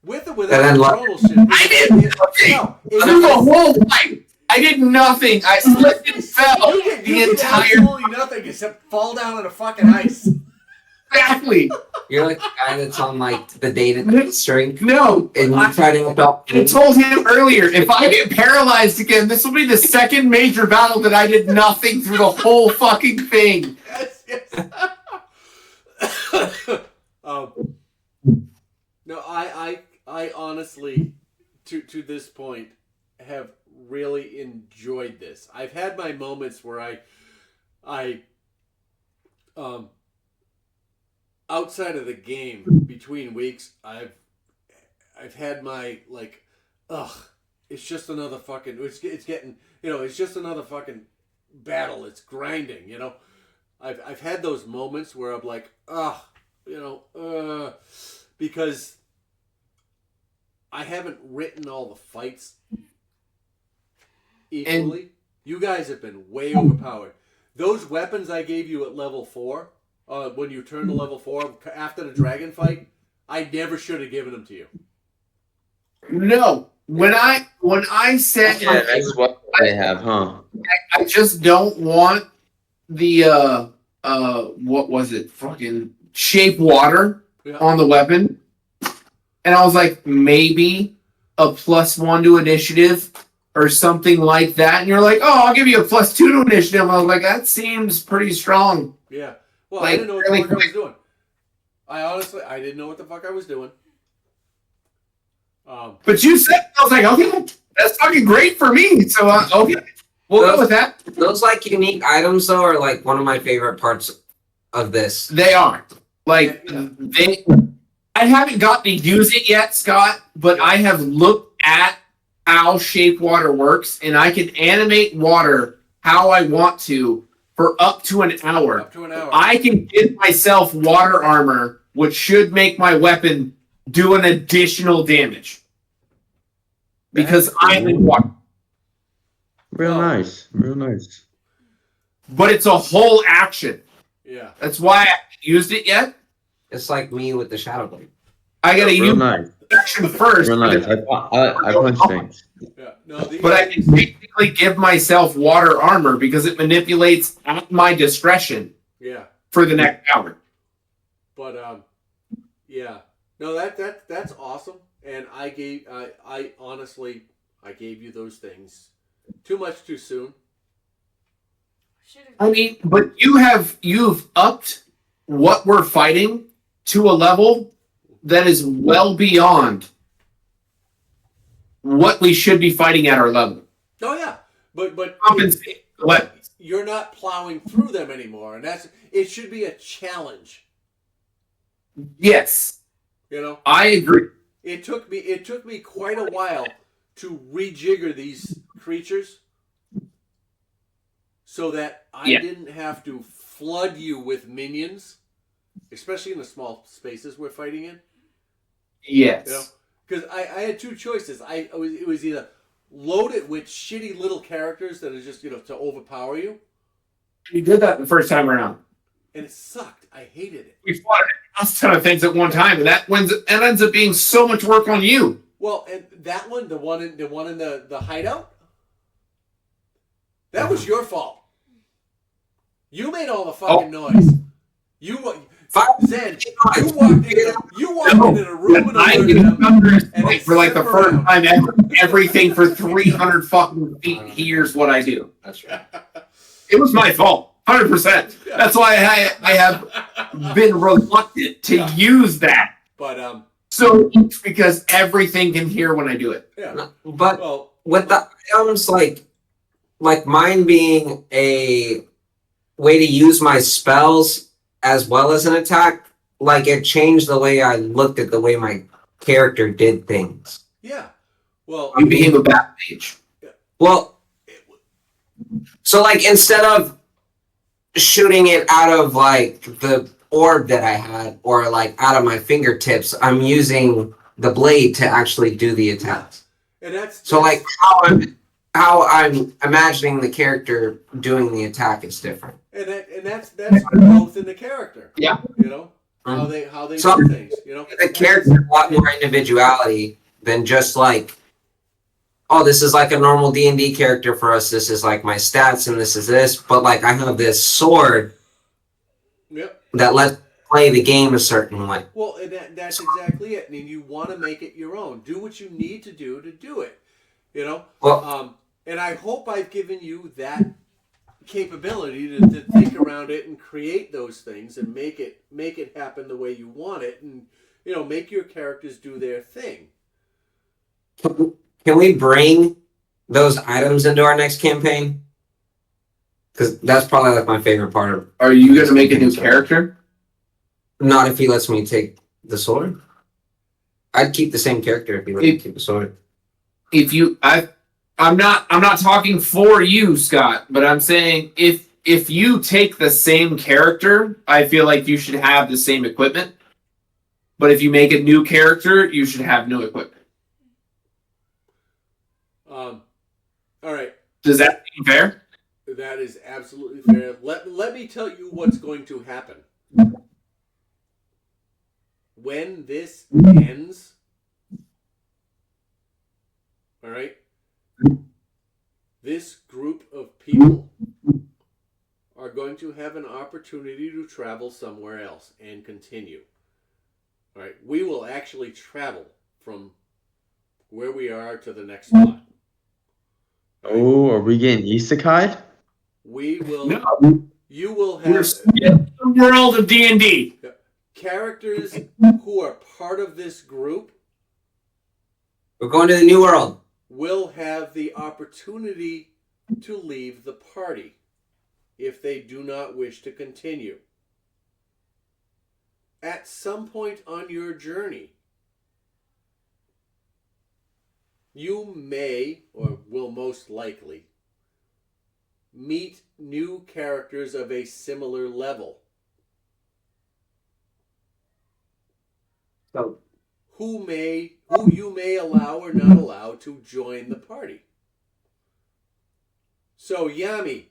[SPEAKER 1] With or
[SPEAKER 9] And
[SPEAKER 1] without
[SPEAKER 9] then
[SPEAKER 1] the
[SPEAKER 9] like-
[SPEAKER 1] chronal shift.
[SPEAKER 8] I did nothing.
[SPEAKER 1] No,
[SPEAKER 8] Through the whole fight, I did nothing. I slipped and fell
[SPEAKER 1] You did
[SPEAKER 8] the entire.
[SPEAKER 1] absolutely nothing except fall down on the fucking ice.
[SPEAKER 8] Exactly.
[SPEAKER 9] You're like the guy that's on like the data string,
[SPEAKER 8] No.
[SPEAKER 9] and you try to help.
[SPEAKER 8] I told him earlier, if I get paralyzed again, this will be the 2nd major battle that I did nothing through the whole fucking thing.
[SPEAKER 1] Yes, yes. No, I honestly, to this point, have really enjoyed this. I've had my moments where I outside of the game, between weeks, I've had my like, it's just another fucking, it's getting, you know, it's just another fucking battle. It's grinding, you know. I've had those moments where I'm like, because I haven't written all the fights equally. You guys have been way overpowered. Those weapons I gave you at level 4, when you turn to level 4 after the dragon fight, I never should have given them to you.
[SPEAKER 8] No. When I said
[SPEAKER 2] Yeah, that's what they have, huh?
[SPEAKER 8] I just don't want the what was it? Fucking shape water
[SPEAKER 1] Yeah.
[SPEAKER 8] on the weapon. And I was like, maybe a +1 to initiative or something like that. And you're like, oh, I'll give you a +2 to initiative. I was like, that seems pretty strong.
[SPEAKER 1] Yeah. Well,
[SPEAKER 8] Like,
[SPEAKER 1] I didn't know what the
[SPEAKER 8] really
[SPEAKER 1] fuck I was doing. I didn't know what the fuck I was doing.
[SPEAKER 8] But you said, I was like, okay, that's fucking great for me. So, okay, we'll go with that.
[SPEAKER 9] Those like unique items though are like one of my favorite parts of this.
[SPEAKER 8] They aren't. Like,
[SPEAKER 1] Yeah.
[SPEAKER 8] I haven't gotten to use it yet, Scott, but I have looked at how shape water works, and I can animate water how I want to for up to an hour.
[SPEAKER 1] Up to an hour.
[SPEAKER 8] I can give myself water armor, which should make my weapon do an additional damage. Because I'm in water.
[SPEAKER 2] Real nice. Real nice.
[SPEAKER 8] But it's a whole action.
[SPEAKER 1] Yeah.
[SPEAKER 8] That's why I haven't used it yet.
[SPEAKER 9] It's like me with the Shadow Blade.
[SPEAKER 8] I gotta
[SPEAKER 2] Real
[SPEAKER 8] use
[SPEAKER 2] nice.
[SPEAKER 8] the action first.
[SPEAKER 2] Real nice. I punch things.
[SPEAKER 1] Yeah. No, these
[SPEAKER 8] But I can basically give myself water armor because it manipulates at my discretion
[SPEAKER 1] yeah.
[SPEAKER 8] for the next hour.
[SPEAKER 1] But No, that's awesome. And I honestly I gave you those things too much too soon.
[SPEAKER 3] Should've-
[SPEAKER 8] I mean, but you've upped what we're fighting to a level that is well beyond what we should be fighting at our level.
[SPEAKER 1] Oh yeah, but
[SPEAKER 8] Compensate. What?
[SPEAKER 1] you're not plowing through them anymore, and it should be a challenge.
[SPEAKER 8] Yes,
[SPEAKER 1] You know,
[SPEAKER 8] I agree.
[SPEAKER 1] it took me quite a while to rejigger these creatures so that I
[SPEAKER 8] Yeah.
[SPEAKER 1] didn't have to flood you with minions, especially in the small spaces we're fighting in.
[SPEAKER 8] Yes.
[SPEAKER 1] You know, because I had two choices. It was either load it with shitty little characters that are just to overpower you,
[SPEAKER 8] You did that the first time around.
[SPEAKER 1] and it sucked. I hated it.
[SPEAKER 8] We fought a ton of things at one time, and that ends up being so much work on you.
[SPEAKER 1] Well, and that one, the one in the hideout, that was your fault. You made all the fucking noise. Zen, you walked into a room and
[SPEAKER 8] I
[SPEAKER 1] alerted
[SPEAKER 8] didn't
[SPEAKER 1] them, and they
[SPEAKER 8] understand for like the
[SPEAKER 1] set
[SPEAKER 8] first
[SPEAKER 1] around.
[SPEAKER 8] time ever. Everything for 300 fucking feet. Here's what I do.
[SPEAKER 7] That's right.
[SPEAKER 8] It was my fault, 100%. That's why I have been reluctant to use that.
[SPEAKER 1] But
[SPEAKER 8] So because everything can hear when I do it.
[SPEAKER 1] yeah.
[SPEAKER 9] But
[SPEAKER 1] Well,
[SPEAKER 9] with the items like mine being a way to use my spells as well as an attack, like it changed the way I looked at the way my character did things.
[SPEAKER 1] yeah. Well,
[SPEAKER 8] You became a bat mage.
[SPEAKER 9] Well, so like instead of shooting it out of like the orb that I had or like out of my fingertips, I'm using the blade to actually do the attacks.
[SPEAKER 1] and that's
[SPEAKER 9] So like how I'm imagining the character doing the attack is different.
[SPEAKER 1] and that's growth in the character.
[SPEAKER 8] Yeah.
[SPEAKER 1] You know how they
[SPEAKER 9] So-
[SPEAKER 1] do things. You know
[SPEAKER 9] The character has a lot more individuality than just like, oh, this is like a normal D&D character for us. This is like my stats and this is this. But like I have this sword
[SPEAKER 1] Yep.
[SPEAKER 9] that lets me play the game a certain way.
[SPEAKER 1] Well, and that's exactly it. I mean, you want to make it your own. Do what you need to do it. You know.
[SPEAKER 9] Well,
[SPEAKER 1] And I hope I've given you that capability to think around it and create those things and make it happen the way you want it, and make your characters do their thing.
[SPEAKER 9] can we bring those items into our next campaign? Because that's probably like my favorite part of.
[SPEAKER 8] Are you going to make a new character?
[SPEAKER 9] Not if he lets me take the sword. I'd keep the same character if he let me keep the sword.
[SPEAKER 8] If you, I'm not talking for you, Scott, but I'm saying if you take the same character, I feel like you should have the same equipment. But if you make a new character, you should have no equipment.
[SPEAKER 1] All right.
[SPEAKER 8] Does that seem fair?
[SPEAKER 1] That is absolutely fair. Let me tell you what's going to happen. When this ends, all right, this group of people are going to have an opportunity to travel somewhere else and continue. All right, we will actually travel from where we are to the next spot.
[SPEAKER 2] Oh, are we getting isekai?
[SPEAKER 1] We will.
[SPEAKER 8] No.
[SPEAKER 1] You will
[SPEAKER 8] We're
[SPEAKER 1] have
[SPEAKER 8] in the world of D&D.
[SPEAKER 1] characters who are part of this group
[SPEAKER 9] We're going to the new world.
[SPEAKER 1] will have the opportunity to leave the party if they do not wish to continue. At some point on your journey, you may, or will most likely, meet new characters of a similar level
[SPEAKER 9] So
[SPEAKER 1] who you may allow or not allow to join the party. So Yami,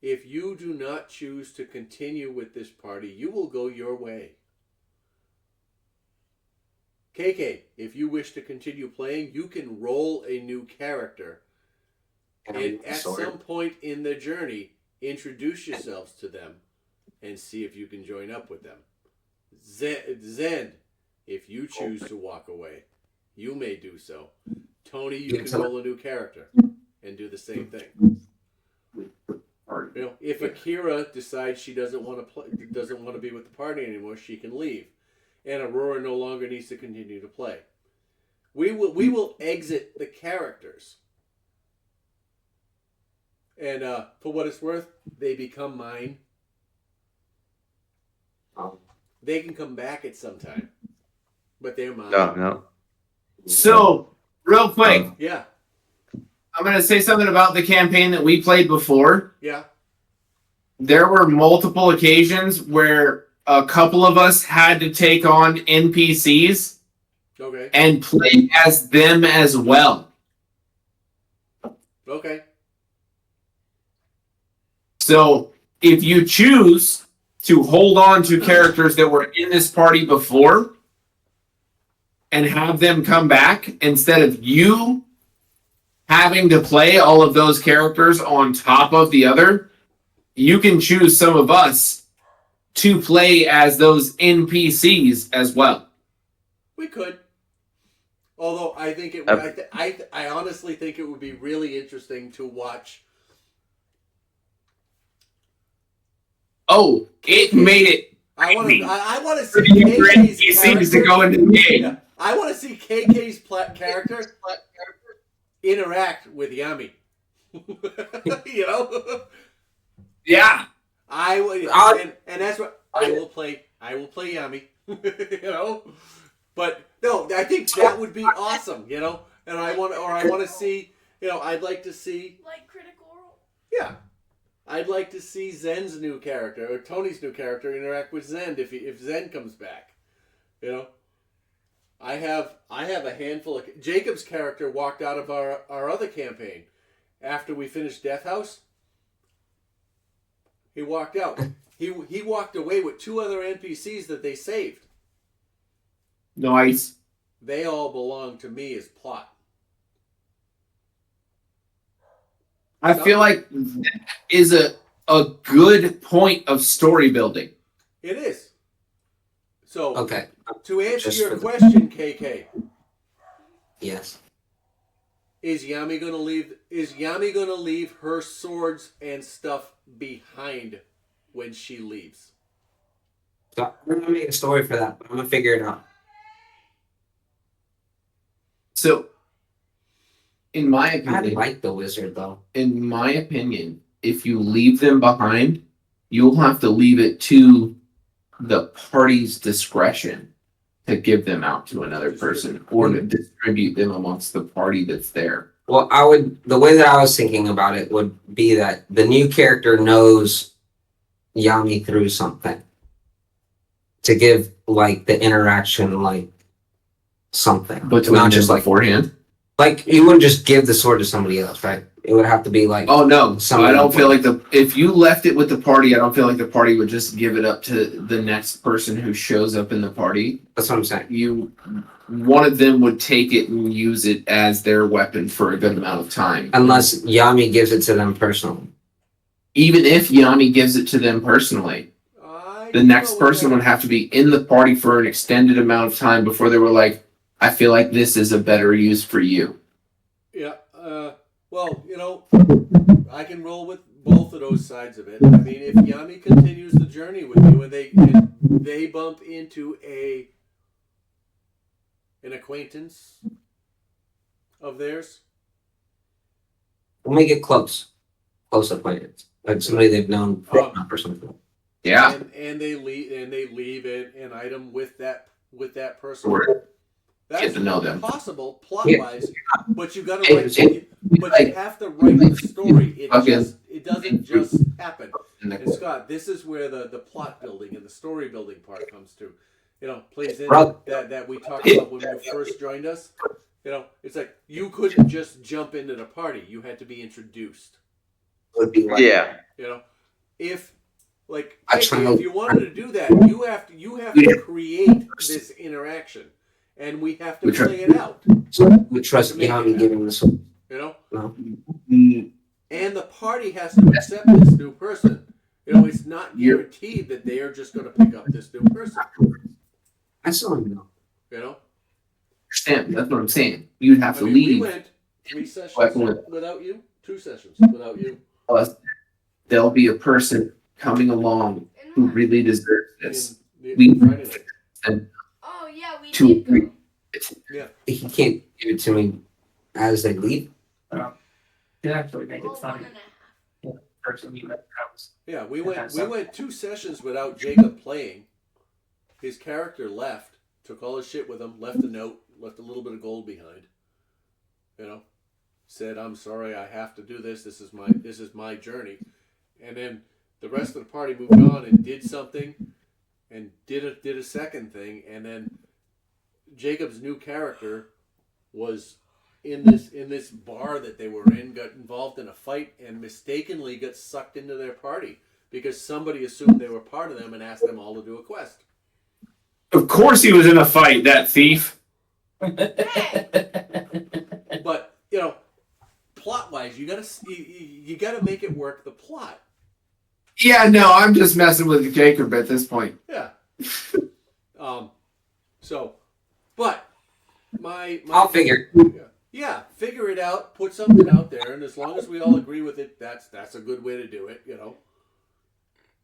[SPEAKER 1] if you do not choose to continue with this party, you will go your way. KK, if you wish to continue playing, you can roll a new character. And at some point in the journey, introduce yourselves to them and see if you can join up with them. Zen, If you choose to walk away, you may do so. Tony, you
[SPEAKER 9] Yeah,
[SPEAKER 1] can
[SPEAKER 9] so-
[SPEAKER 1] roll a new character and do the same thing. You know, if Akira decides she doesn't want to be with the party anymore, she can leave, and Aurora no longer needs to continue to play. We will exit the characters, and for what it's worth, they become mine. They can come back at some time, but they're mine.
[SPEAKER 2] No.
[SPEAKER 8] So, real quick,
[SPEAKER 1] Yeah,
[SPEAKER 8] I'm going to say something about the campaign that we played before.
[SPEAKER 1] yeah.
[SPEAKER 8] There were multiple occasions where a couple of us had to take on NPCs
[SPEAKER 1] Okay.
[SPEAKER 8] and play as them as well.
[SPEAKER 1] Okay.
[SPEAKER 8] So, if you choose to hold on to characters that were in this party before and have them come back instead of you having to play all of those characters on top of the other, you can choose some of us to play as those NPCs as well.
[SPEAKER 1] We could. Although I think it, I honestly think it would be really interesting to watch.
[SPEAKER 8] Oh, it made it.
[SPEAKER 1] I want to
[SPEAKER 8] For
[SPEAKER 1] see
[SPEAKER 8] you
[SPEAKER 1] KK's
[SPEAKER 8] NPCs to
[SPEAKER 1] character.
[SPEAKER 8] go into the game.
[SPEAKER 1] Yeah, I want to see KK's character interact with Yami. You know.
[SPEAKER 8] Yeah.
[SPEAKER 1] I would, and that's what I will play. I will play Yami. You know, but no, I think that would be awesome. You know, and I want to see. You know, I'd like to see.
[SPEAKER 3] Like Critical Role.
[SPEAKER 1] Yeah, I'd like to see Zen's new character or Tony's new character interact with Zen if Zen comes back. You know, I have a handful of Jacob's character walked out of our other campaign after we finished Death House. He walked out. He walked away with 2 other NPCs that they saved.
[SPEAKER 8] Nice.
[SPEAKER 1] They all belong to me as plot.
[SPEAKER 8] I feel like that is a good point of story building.
[SPEAKER 1] It is. So
[SPEAKER 9] Okay.
[SPEAKER 1] to answer
[SPEAKER 9] Just
[SPEAKER 1] your
[SPEAKER 9] for the-
[SPEAKER 1] question, KK,
[SPEAKER 9] Yes.
[SPEAKER 1] is Yami gonna leave her swords and stuff behind when she leaves?
[SPEAKER 9] So I'm gonna make a story for that, but I'm gonna figure it out.
[SPEAKER 8] So, in my
[SPEAKER 9] I
[SPEAKER 8] opinion,
[SPEAKER 9] like the wizard though.
[SPEAKER 8] if you leave them behind, you'll have to leave it to the party's discretion to give them out to another person or to distribute them amongst the party that's there.
[SPEAKER 9] Well, the way that I was thinking about it would be that the new character knows Yami through something to give like the interaction like something,
[SPEAKER 8] But
[SPEAKER 9] not just like
[SPEAKER 8] beforehand.
[SPEAKER 9] like you wouldn't just give the sword to somebody else, right? It would have to be like
[SPEAKER 8] Oh no! So I
[SPEAKER 9] Somebody
[SPEAKER 8] don't feel
[SPEAKER 9] would-
[SPEAKER 8] like if you left it with the party, I don't feel like the party would just give it up to the next person who shows up in the party.
[SPEAKER 9] that's what I'm saying.
[SPEAKER 8] One of them would take it and use it as their weapon for a good amount of time.
[SPEAKER 9] Unless Yami gives it to them personally.
[SPEAKER 8] Even if Yami gives it to them personally, the next person would have to be in the party for an extended amount of time before they were like, I feel like this is a better use for you.
[SPEAKER 1] Yeah. Well, you know, I can roll with both of those sides of it. I mean, if Yami continues the journey with you and they bump into an acquaintance of theirs.
[SPEAKER 9] We'll make it close acquaintance, like somebody they've known growing up or something.
[SPEAKER 8] Yeah.
[SPEAKER 1] And they leave an item with that person.
[SPEAKER 8] Or
[SPEAKER 1] That's
[SPEAKER 8] get to know them.
[SPEAKER 1] possible plot wise, but you got to
[SPEAKER 8] It-
[SPEAKER 1] write.
[SPEAKER 8] it-
[SPEAKER 1] But you have to write the story. It
[SPEAKER 8] Okay.
[SPEAKER 1] doesn't just happen. And Scott, this is where the plot building and the story building part comes to. You know, plays in that we talked about when you first joined us. You know, it's like you couldn't just jump into the party. You had to be introduced.
[SPEAKER 9] Would be like,
[SPEAKER 2] Yeah.
[SPEAKER 1] You know, if
[SPEAKER 9] That's
[SPEAKER 1] if
[SPEAKER 9] fine.
[SPEAKER 1] you wanted to do that, you have to create this interaction, and we have to play it out.
[SPEAKER 9] So we trust Yami giving the sword.
[SPEAKER 1] You know,
[SPEAKER 9] No.
[SPEAKER 1] and the party has to accept this new person. You know, it's not guaranteed that they are just going to pick up this new person.
[SPEAKER 9] I still don't know.
[SPEAKER 1] You know.
[SPEAKER 8] Understand? That's what I'm saying. You'd have
[SPEAKER 1] I
[SPEAKER 8] to
[SPEAKER 1] mean,
[SPEAKER 8] leave.
[SPEAKER 1] we went 3 sessions
[SPEAKER 8] Weapon
[SPEAKER 1] without you, 2 sessions without you.
[SPEAKER 8] Us. There'll be a person coming along who really deserves this. We
[SPEAKER 1] Friday night.
[SPEAKER 8] and
[SPEAKER 3] Oh yeah, we
[SPEAKER 8] to
[SPEAKER 3] did go.
[SPEAKER 1] Yeah.
[SPEAKER 9] He can't give it to me as they leave.
[SPEAKER 11] You actually make
[SPEAKER 3] Oh,
[SPEAKER 11] it funny.
[SPEAKER 3] 1.5.
[SPEAKER 11] Person you met house.
[SPEAKER 1] Yeah, we
[SPEAKER 11] Yeah,
[SPEAKER 1] went
[SPEAKER 11] so-
[SPEAKER 1] 2 sessions without Jacob playing. His character left, took all his shit with him, left a note, left a little bit of gold behind. You know, said, "I'm sorry, I have to do this. This is my journey." And then the rest of the party moved on and did something, and did a second thing, and then Jacob's new character was in this bar that they were in, got involved in a fight, and mistakenly got sucked into their party because somebody assumed they were part of them and asked them all to do a quest.
[SPEAKER 8] Of course, he was in a fight. That thief.
[SPEAKER 1] But you know, plot wise, you gotta make it work the plot.
[SPEAKER 8] Yeah, no, I'm just messing with Jacob at this point.
[SPEAKER 1] Yeah. So, but my
[SPEAKER 9] I'll figure.
[SPEAKER 1] Yeah, figure it out. Put something out there, and as long as we all agree with it, that's a good way to do it. You know.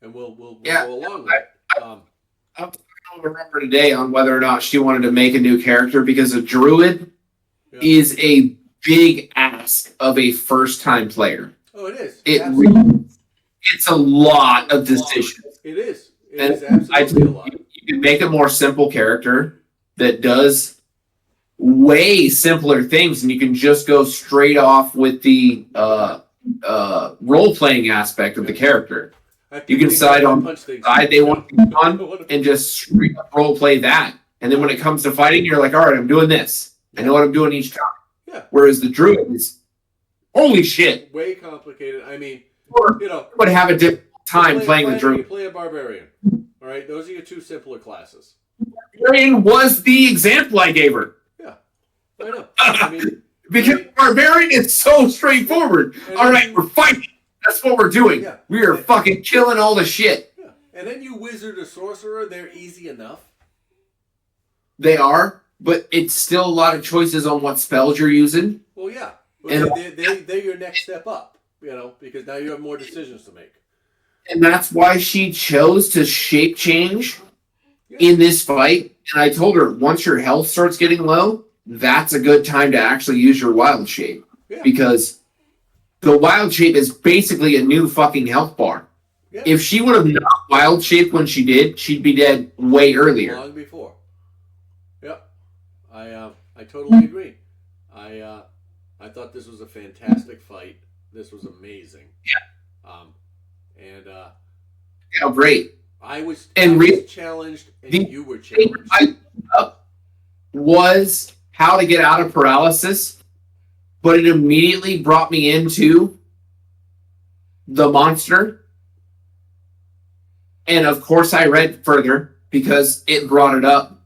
[SPEAKER 1] And we'll go along with it.
[SPEAKER 8] I don't remember today on whether or not she wanted to make a new character because a druid is a big ask of a first-time player.
[SPEAKER 1] Oh, it is.
[SPEAKER 8] It's a lot of decisions.
[SPEAKER 1] It is. It
[SPEAKER 8] And
[SPEAKER 1] is absolutely a lot.
[SPEAKER 8] You can make a more simple character that does way simpler things, and you can just go straight off with the role-playing aspect of the character. You can decide on the side they want to be on and just straight up role play that. And then when it comes to fighting, you're like, all right, I'm doing this. I know what I'm doing each time.
[SPEAKER 1] Yeah.
[SPEAKER 8] Whereas the druid is, holy shit.
[SPEAKER 1] Way complicated. I mean, you know,
[SPEAKER 8] would have a different time playing the
[SPEAKER 1] You
[SPEAKER 8] druid.
[SPEAKER 1] play a barbarian. All right, those are your 2 simpler classes.
[SPEAKER 8] Barbarian was the example I gave her.
[SPEAKER 1] Yeah, I know. I mean,
[SPEAKER 8] Because barbarian is so straightforward. All right, we're fighting. That's what we're doing.
[SPEAKER 1] Yeah.
[SPEAKER 8] We are fucking killing all the shit.
[SPEAKER 1] yeah. And then you wizard or sorcerer, they're easy enough.
[SPEAKER 8] They are, but it's still a lot of choices on what spells you're using.
[SPEAKER 1] Well, yeah.
[SPEAKER 8] And-
[SPEAKER 1] They're your next step up, you know, because now you have more decisions to make.
[SPEAKER 8] And that's why she chose to shape change in this fight. And I told her, once your health starts getting low, that's a good time to actually use your wild shape.
[SPEAKER 1] Yeah.
[SPEAKER 8] Because the wild shape is basically a new fucking health bar.
[SPEAKER 1] Yeah.
[SPEAKER 8] If she would have not wild shaped when she did, she'd be dead way earlier.
[SPEAKER 1] Long before. Yep. I totally agree. I thought this was a fantastic fight. This was amazing.
[SPEAKER 8] Yeah.
[SPEAKER 1] Yeah,
[SPEAKER 8] great.
[SPEAKER 1] I was
[SPEAKER 8] And
[SPEAKER 1] challenged, and
[SPEAKER 8] the
[SPEAKER 1] you were
[SPEAKER 8] thing
[SPEAKER 1] challenged.
[SPEAKER 8] I up was how to get out of paralysis, but it immediately brought me into the monster. And of course, I read further because it brought it up.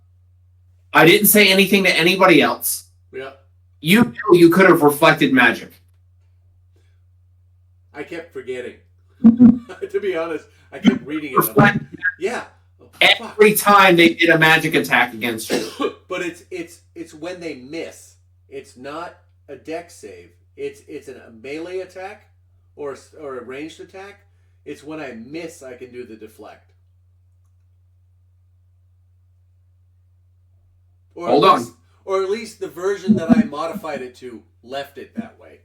[SPEAKER 8] I didn't say anything to anybody else.
[SPEAKER 1] Yeah.
[SPEAKER 8] You knew you could have reflected magic.
[SPEAKER 1] I kept forgetting. To be honest, I kept reading it. I'm like, yeah. Oh, fuck.
[SPEAKER 8] Every time they did a magic attack against you.
[SPEAKER 1] But it's when they miss. It's not a dex save. It's a melee attack or a ranged attack. It's when I miss I can do the deflect. Or
[SPEAKER 8] Hold on.
[SPEAKER 1] Or at least the version that I modified it to left it that way.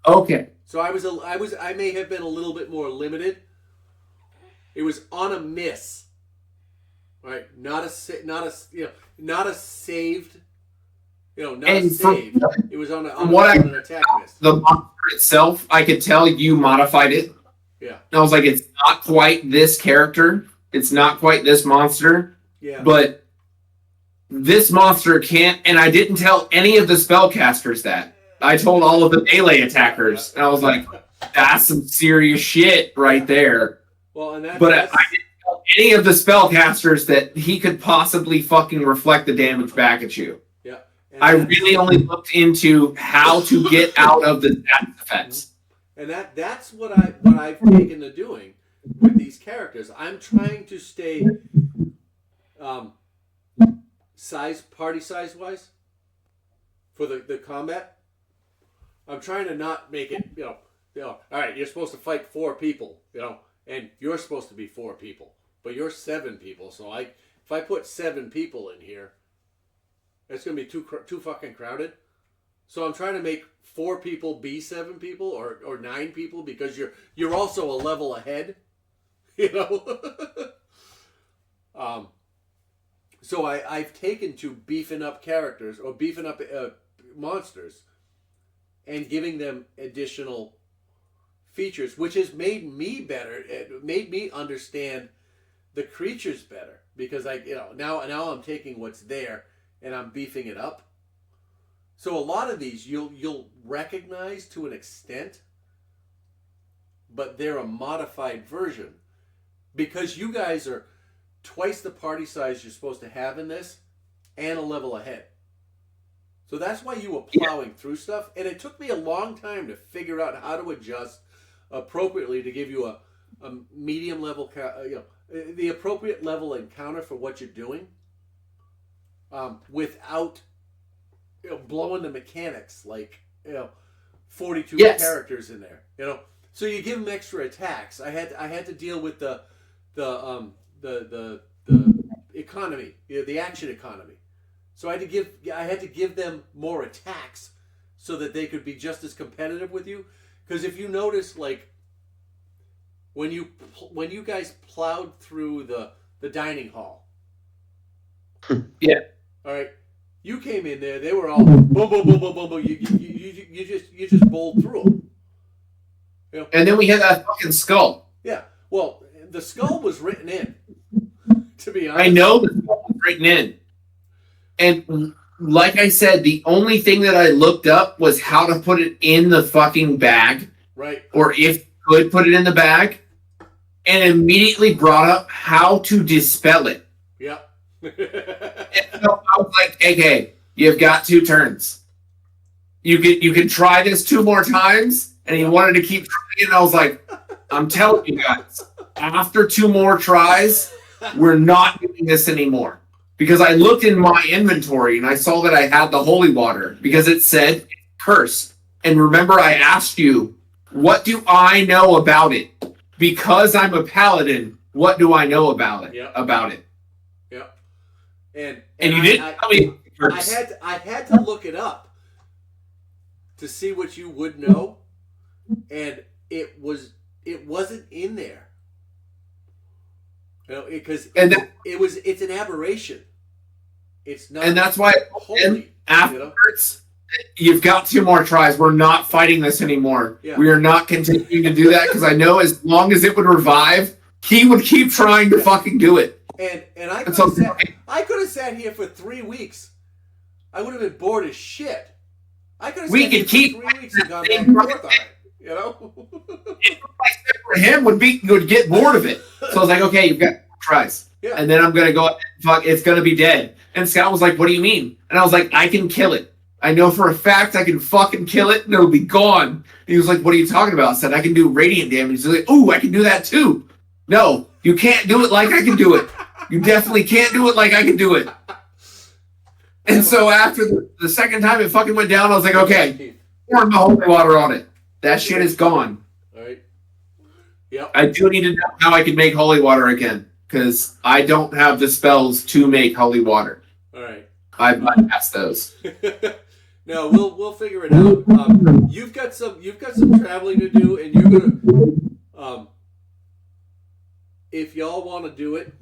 [SPEAKER 8] Okay.
[SPEAKER 1] So I may have been a little bit more limited. It was on a miss. Right? Not a saved, not a saved. It was on an attack miss.
[SPEAKER 8] The monster itself, I could tell you modified it.
[SPEAKER 1] Yeah.
[SPEAKER 8] And I was like, it's not quite this character. It's not quite this monster.
[SPEAKER 1] Yeah.
[SPEAKER 8] But this monster can't, and I didn't tell any of the spellcasters that. I told all of the melee attackers. And I was like, that's some serious shit right there.
[SPEAKER 1] Well, and
[SPEAKER 8] But I didn't tell any of the spellcasters that he could possibly fucking reflect the damage back at you.
[SPEAKER 1] Yeah.
[SPEAKER 8] I really only looked into how to get out of the stat effects.
[SPEAKER 1] And that's what I've taken to doing with these characters. I'm trying to stay party size wise, for the combat. I'm trying to not make it, all right, you're supposed to fight 4 people, and you're supposed to be 4 people, but you're 7 people. So if I put 7 people in here, it's gonna be too fucking crowded. So I'm trying to make 4 people be 7 people or 9 people, because you're also a level ahead, So I've taken to beefing up characters or beefing up monsters and giving them additional features, which has made me better. It made me understand the creatures better, because now I'm taking what's there and I'm beefing it up. So a lot of these you'll recognize to an extent, but they're a modified version, because you guys are twice the party size you're supposed to have in this and a level ahead. So that's why you were plowing through stuff, and it took me a long time to figure out how to adjust appropriately to give you a medium level, the appropriate level encounter for what you're doing, without blowing the mechanics, like 42 characters in there, So you give them extra attacks. I had to deal with the economy, the action economy. So I had to give them more attacks so that they could be just as competitive with you. Because if you notice, like when you guys plowed through the dining hall,
[SPEAKER 8] Yeah.
[SPEAKER 1] all right, you came in there. They were all boom, boom, boom, boom, boom, boom. You just bowled through them.
[SPEAKER 8] And then we had that fucking skull.
[SPEAKER 1] Yeah. Well, the skull was written in. To be honest,
[SPEAKER 8] I know the skull was written in. And like I said, the only thing that I looked up was how to put it in the fucking bag.
[SPEAKER 1] Right.
[SPEAKER 8] Or if you could put it in the bag. And immediately brought up how to dispel it.
[SPEAKER 1] Yeah.
[SPEAKER 8] And so I was like, okay, you've got 2 turns. You can try this 2 more times. And he wanted to keep trying. And I was like, I'm telling you guys, after 2 more tries, we're not doing this anymore. Because I looked in my inventory and I saw that I had the holy water, because it said curse. And remember, I asked you, what do I know about it? Because I'm a paladin, what do I know about it?
[SPEAKER 1] Yep.
[SPEAKER 8] About it?
[SPEAKER 1] Yeah. And
[SPEAKER 8] you didn't tell me curse.
[SPEAKER 1] I had to look it up to see what you would know, and it wasn't in there. Because it's an aberration. It's not,
[SPEAKER 8] and that's why
[SPEAKER 1] holy.
[SPEAKER 8] Afterwards, you've got 2 more tries. We're not fighting this anymore.
[SPEAKER 1] Yeah.
[SPEAKER 8] We are not continuing to do that, because I know as long as it would revive, he would keep trying to fucking do it.
[SPEAKER 1] And I could have sat here for 3 weeks. I would have been bored as shit. I could have sat here for 3 weeks and gone back and forth on it.
[SPEAKER 8] For him would get bored of it. So I was like, okay, you've got 4 tries.
[SPEAKER 1] Yeah.
[SPEAKER 8] And then I'm gonna go up and fuck, it's gonna be dead. And Scott was like, what do you mean? And I was like, I can kill it. I know for a fact I can fucking kill it and it'll be gone. And he was like, what are you talking about? I said, I can do radiant damage. He's like, ooh, I can do that too. No, you can't do it like I can do it. You definitely can't do it like I can do it. And so after the second time it fucking went down, I was like, okay, pour the holy water on it. That shit is gone.
[SPEAKER 1] All right. Yep.
[SPEAKER 8] I do need to know how I can make holy water again, because I don't have the spells to make holy water.
[SPEAKER 1] All right.
[SPEAKER 8] I've bypassed those.
[SPEAKER 1] No, we'll figure it out. You've got some traveling to do, and you're gonna. If y'all want to do it,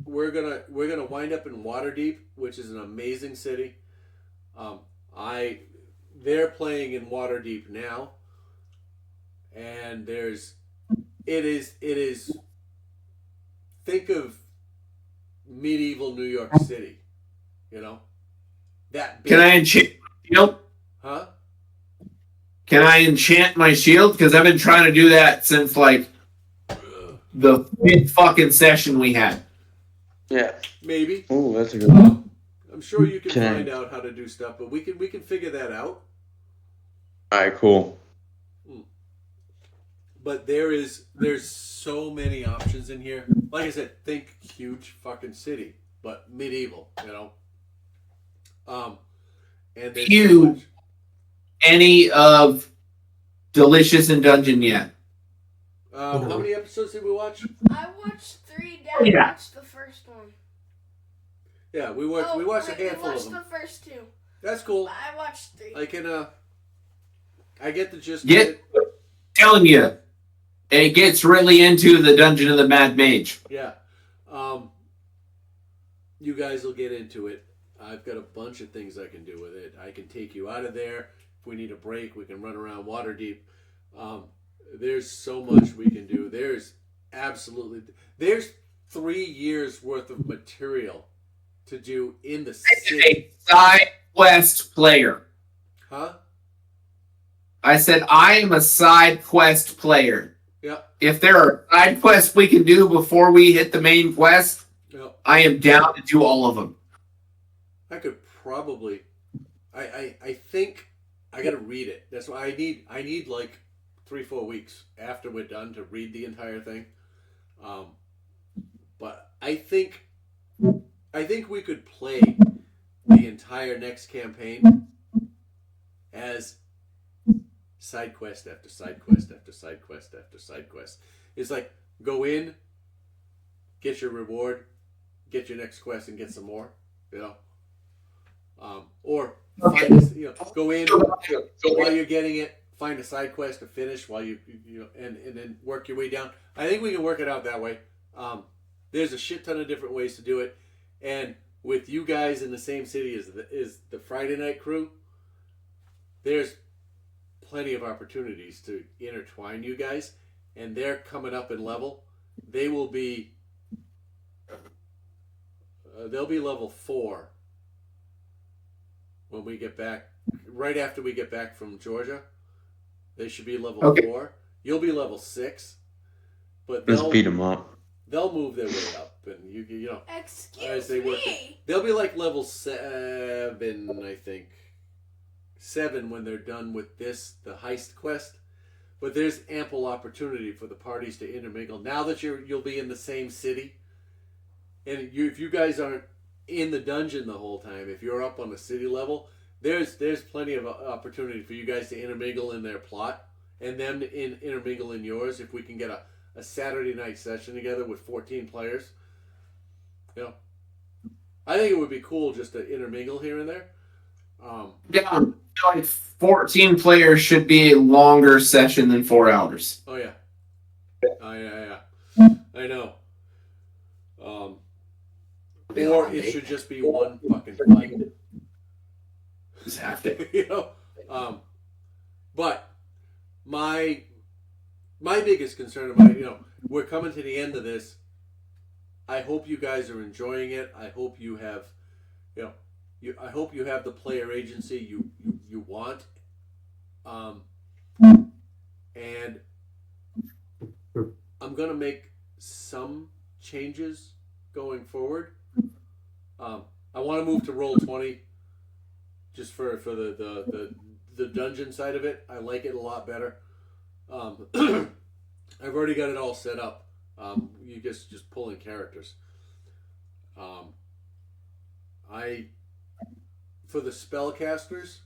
[SPEAKER 1] we're gonna wind up in Waterdeep, which is an amazing city. They're playing in Waterdeep now, and it is. Think of medieval New York City, that. Big,
[SPEAKER 8] can I enchant my shield?
[SPEAKER 1] Huh?
[SPEAKER 8] Can I enchant my shield? Because I've been trying to do that since like the 5th fucking session we had.
[SPEAKER 2] Yeah.
[SPEAKER 1] Maybe.
[SPEAKER 2] Oh, that's a good one.
[SPEAKER 1] I'm sure you can find out how to do stuff, but we can figure that out.
[SPEAKER 2] All right, cool.
[SPEAKER 1] But there's so many options in here. Like I said, think huge fucking city, but medieval, And there's
[SPEAKER 8] You-
[SPEAKER 1] so much-
[SPEAKER 8] Any of Delicious in Dungeon yet?
[SPEAKER 1] how many episodes did we watch?
[SPEAKER 3] I watched 3. Dad
[SPEAKER 8] Yeah.
[SPEAKER 3] watched the first one.
[SPEAKER 1] Yeah, we watched a handful
[SPEAKER 3] We
[SPEAKER 1] of
[SPEAKER 3] watched
[SPEAKER 1] them.
[SPEAKER 3] the first 2.
[SPEAKER 1] That's cool.
[SPEAKER 3] But I watched 3.
[SPEAKER 1] I can I get the gist of
[SPEAKER 8] Get
[SPEAKER 1] it.
[SPEAKER 8] telling you, it gets really into the Dungeon of the Mad Mage.
[SPEAKER 1] Yeah. You guys will get into it. I've got a bunch of things I can do with it. I can take you out of there. If we need a break, we can run around Waterdeep. There's so much we can do. There's 3 years worth of material to do in the city.
[SPEAKER 8] A side quest player.
[SPEAKER 1] Huh?
[SPEAKER 8] I said I am a side quest player.
[SPEAKER 1] Yeah.
[SPEAKER 8] If there are side quests we can do before we hit the main quest,
[SPEAKER 1] Yeah.
[SPEAKER 8] I am down to do all of them.
[SPEAKER 1] I could probably. I think I got to read it. That's why I need like 3-4 weeks after we're done to read the entire thing. But I think we could play the entire next campaign as side quest after side quest after side quest after side quest. It's like go in, get your reward, get your next quest, and get some more. You know. Or find go in while you're getting it, find a side quest to finish while you and then work your way down. I think we can work it out that way. There's a shit ton of different ways to do it, and with you guys in the same city as the Friday night crew, there's plenty of opportunities to intertwine you guys, and they're coming up in level. They will be they'll be level 4 when we get back, right after we get back from Georgia. They should be level 4. You'll be level 6, but
[SPEAKER 2] Let's beat them up.
[SPEAKER 1] they'll move their way up, and you know
[SPEAKER 3] Excuse
[SPEAKER 1] as they work.
[SPEAKER 3] me.
[SPEAKER 1] They'll be like level 7, I think. 7 when they're done with the heist quest. But there's ample opportunity for the parties to intermingle. Now that you'll be in the same city, and if you guys aren't in the dungeon the whole time, if you're up on the city level, there's plenty of opportunity for you guys to intermingle in their plot, and them to intermingle in yours. If we can get a Saturday night session together with 14 players, you know, I think it would be cool just to intermingle here and there.
[SPEAKER 8] Yeah, like 14 players should be a longer session than 4 hours.
[SPEAKER 1] Oh yeah. Yeah. I know. Or it should just be one fucking fight.
[SPEAKER 8] Exactly.
[SPEAKER 1] You know. But my biggest concern about we're coming to the end of this. I hope you guys are enjoying it. I hope you have, I hope you have the player agency you want. And I'm gonna make some changes going forward. I want to move to Roll20 just for the dungeon side of it. I like it a lot better. I've already got it all set up. You just pull in characters. For the spellcasters,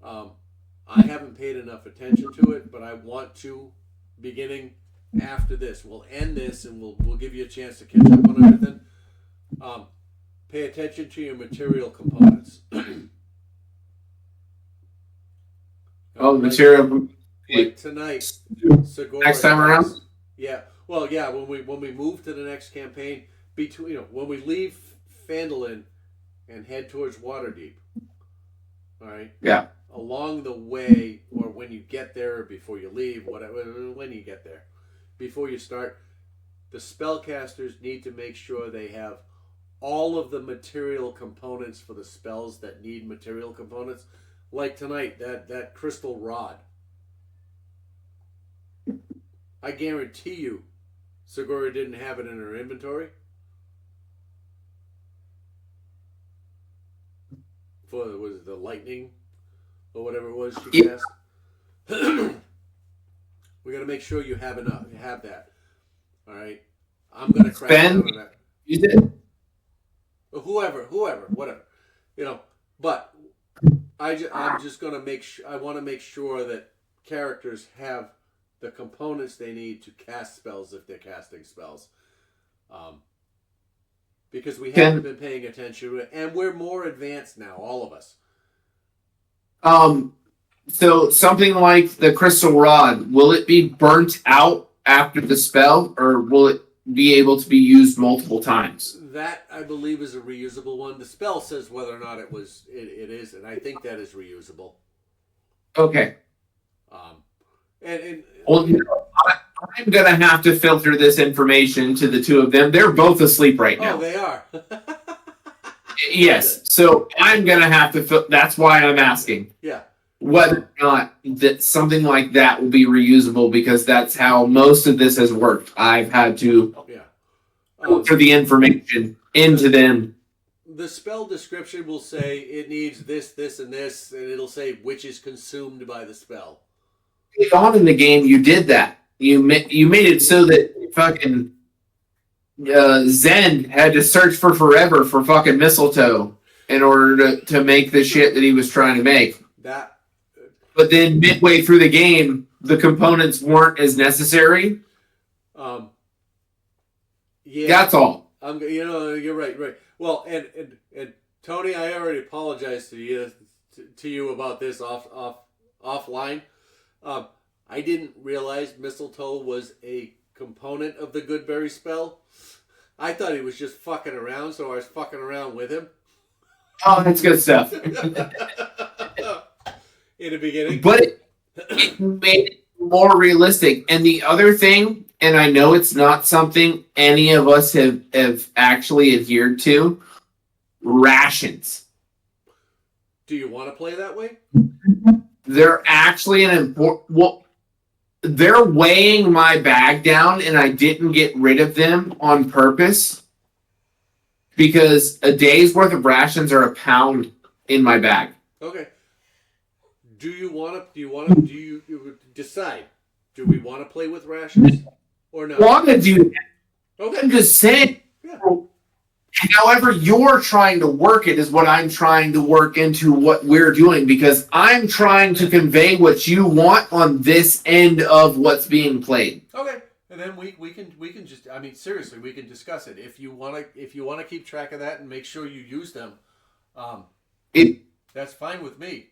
[SPEAKER 1] I haven't paid enough attention to it, but I want to, beginning after this. We'll end this and we'll give you a chance to catch up on everything. Pay attention to your material components.
[SPEAKER 8] Material.
[SPEAKER 1] Like tonight, Segura
[SPEAKER 8] Next time around?
[SPEAKER 1] Yeah. Well, yeah. When we move to the next campaign, when we leave Phandelver and head towards Waterdeep. All right.
[SPEAKER 8] Yeah.
[SPEAKER 1] Along the way, or when you get there, or before you leave, whatever. When you get there, before you start, the spellcasters need to make sure they have all of the material components for the spells that need material components. Like tonight, that crystal rod. I guarantee you, Segura didn't have it in her inventory. Was it the lightning or whatever it was she cast? We got to make sure you have enough. You have that. All right. I'm gonna crack down on that.
[SPEAKER 8] You did.
[SPEAKER 1] Whoever, whatever. But I'm just gonna I want to make sure that characters have the components they need to cast spells if they're casting spells. Because we haven't been paying attention to it, and we're more advanced now, all of us.
[SPEAKER 8] So something like the crystal rod, will it be burnt out after the spell, or will it be able to be used multiple times?
[SPEAKER 1] That, I believe, is a reusable one. The spell says whether or not it is, and I think that is reusable.
[SPEAKER 8] Okay.
[SPEAKER 1] Well,
[SPEAKER 8] I'm gonna have to filter this information to the two of them. They're both asleep right now.
[SPEAKER 1] Oh, they are.
[SPEAKER 8] Yes. So I'm gonna have to. That's why I'm asking.
[SPEAKER 1] Yeah.
[SPEAKER 8] Whether or not that something like that will be reusable, because that's how most of this has worked. I've had to filter the information into them.
[SPEAKER 1] The spell description will say it needs this, this, and this, and it'll say which is consumed by the spell.
[SPEAKER 8] On in the game, you did that. You made it so that fucking Zen had to search for forever for fucking mistletoe in order to make the shit that he was trying to make. But then midway through the game, the components weren't as necessary.
[SPEAKER 1] Yeah,
[SPEAKER 8] that's all.
[SPEAKER 1] You're right. Well, and Tony, I already apologized to you about this offline. I didn't realize mistletoe was a component of the Goodberry spell. I thought he was just fucking around, so I was fucking around with him.
[SPEAKER 8] Oh, that's good stuff.
[SPEAKER 1] In the beginning.
[SPEAKER 8] But it made it more realistic. And the other thing, and I know it's not something any of us have actually adhered to, rations.
[SPEAKER 1] Do you want to play that way?
[SPEAKER 8] They're actually an important... Well, they're weighing my bag down, and I didn't get rid of them on purpose because a day's worth of rations are a pound in my bag.
[SPEAKER 1] Okay. Do you decide? Do we want to play with rations or not?
[SPEAKER 8] Want to do that?
[SPEAKER 1] Okay.
[SPEAKER 8] I'm just saying.
[SPEAKER 1] Yeah.
[SPEAKER 8] However you're trying to work it is what I'm trying to work into what we're doing, because I'm trying to convey what you want on this end of what's being played.
[SPEAKER 1] Okay. And then we can just, I mean, seriously, we can discuss it. If you want to keep track of that and make sure you use them, that's fine with me.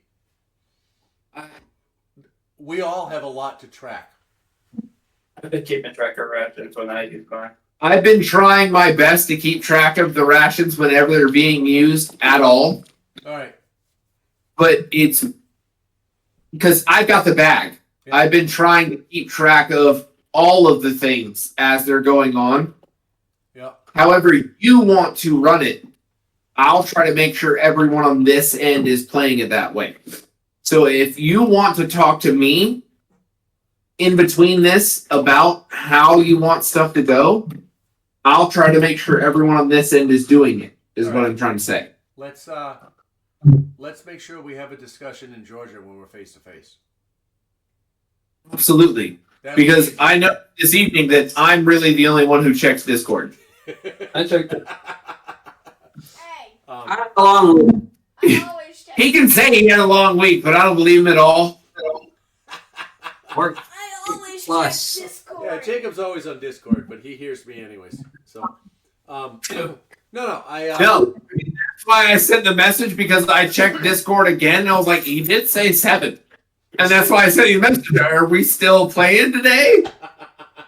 [SPEAKER 1] We all have a lot to track.
[SPEAKER 11] I've been keeping track of rations when I use mine.
[SPEAKER 8] I've been trying my best to keep track of the rations whenever they're being used at all.
[SPEAKER 1] All right.
[SPEAKER 8] But it's because I've got the bag. Yeah. I've been trying to keep track of all of the things as they're going on.
[SPEAKER 1] Yeah.
[SPEAKER 8] However you want to run it, I'll try to make sure everyone on this end is playing it that way. So if you want to talk to me in between this about how you want stuff to go, I'll try to make sure everyone on this end is doing it, is what I'm trying to say.
[SPEAKER 1] Let's make sure we have a discussion in Georgia when we're face to face.
[SPEAKER 8] Absolutely. Because I know this evening that I'm really the only one who checks Discord.
[SPEAKER 11] I checked it.
[SPEAKER 9] I had a long week.
[SPEAKER 8] He can say he had a long week, but I don't believe him at all.
[SPEAKER 9] Or
[SPEAKER 3] I always
[SPEAKER 9] plus.
[SPEAKER 3] check Discord.
[SPEAKER 1] Yeah, Jacob's always on Discord, but he hears me anyways. So, no.
[SPEAKER 8] No, that's why I sent the message, because I checked Discord again, and I was like, he did say 7. And that's why I sent you a message. Are we still playing today?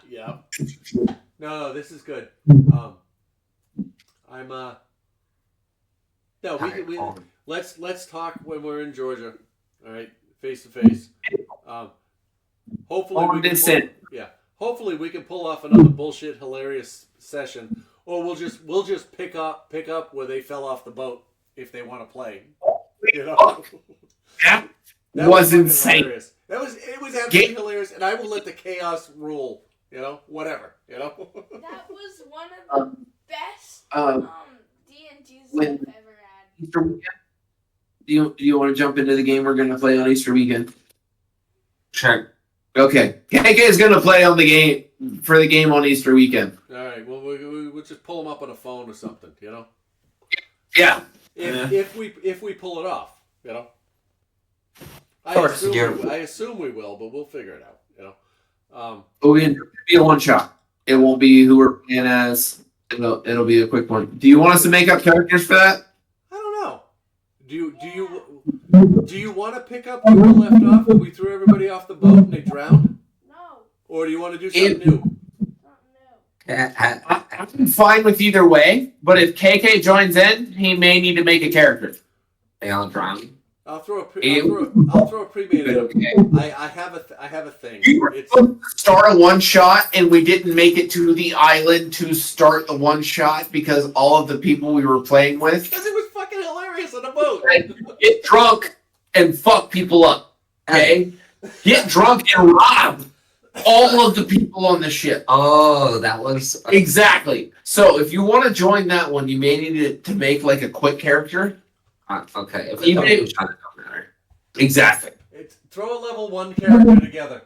[SPEAKER 1] Yeah. No, this is good. Let's talk when we're in Georgia. All right, face to face. Hopefully we can pull off another bullshit hilarious session, or we'll just pick up where they fell off the boat if they want to play. You know?
[SPEAKER 8] That was insane.
[SPEAKER 1] Hilarious. It was absolutely hilarious, and I will let the chaos rule. You know, whatever. You know.
[SPEAKER 3] That was one of the best D&Ds I've ever had.
[SPEAKER 8] Easter weekend. Do you want to jump into the game we're going to play on Easter weekend?
[SPEAKER 9] Sure.
[SPEAKER 8] Okay. KK is going to play on the game on Easter weekend.
[SPEAKER 1] All right. Well, we'll just pull them up on a phone or something. You know.
[SPEAKER 8] Yeah.
[SPEAKER 1] If we pull it off, you know.
[SPEAKER 9] course,
[SPEAKER 1] I assume we will, but we'll figure it out. You know.
[SPEAKER 8] It'll be a one shot. It won't be who we're playing as. It'll be a quick one. Do you want us to make up characters for that?
[SPEAKER 1] I don't know. Do you want to pick up where we left off when we threw everybody off the boat and they drowned?
[SPEAKER 3] No.
[SPEAKER 1] Or do you want to do something new?
[SPEAKER 8] I'm fine with either way, but if KK joins in, he may need to make a character.
[SPEAKER 9] They all drown.
[SPEAKER 1] I'll throw a pre-made.
[SPEAKER 8] Okay.
[SPEAKER 1] I have a thing. It's,
[SPEAKER 8] Start a one shot, and we didn't make it to the island to start the one shot because all of the people we were playing with
[SPEAKER 1] because it was fucking hilarious on the boat.
[SPEAKER 8] get drunk and fuck people up. Okay, get drunk and rob all of the people on the ship.
[SPEAKER 9] Oh, that was
[SPEAKER 8] Exactly. So if you want to join that one, you may need to make like a quick character.
[SPEAKER 9] okay. If
[SPEAKER 8] Even
[SPEAKER 9] it
[SPEAKER 8] if-
[SPEAKER 9] don't matter.
[SPEAKER 8] Exactly.
[SPEAKER 1] Throw a level 1 character together.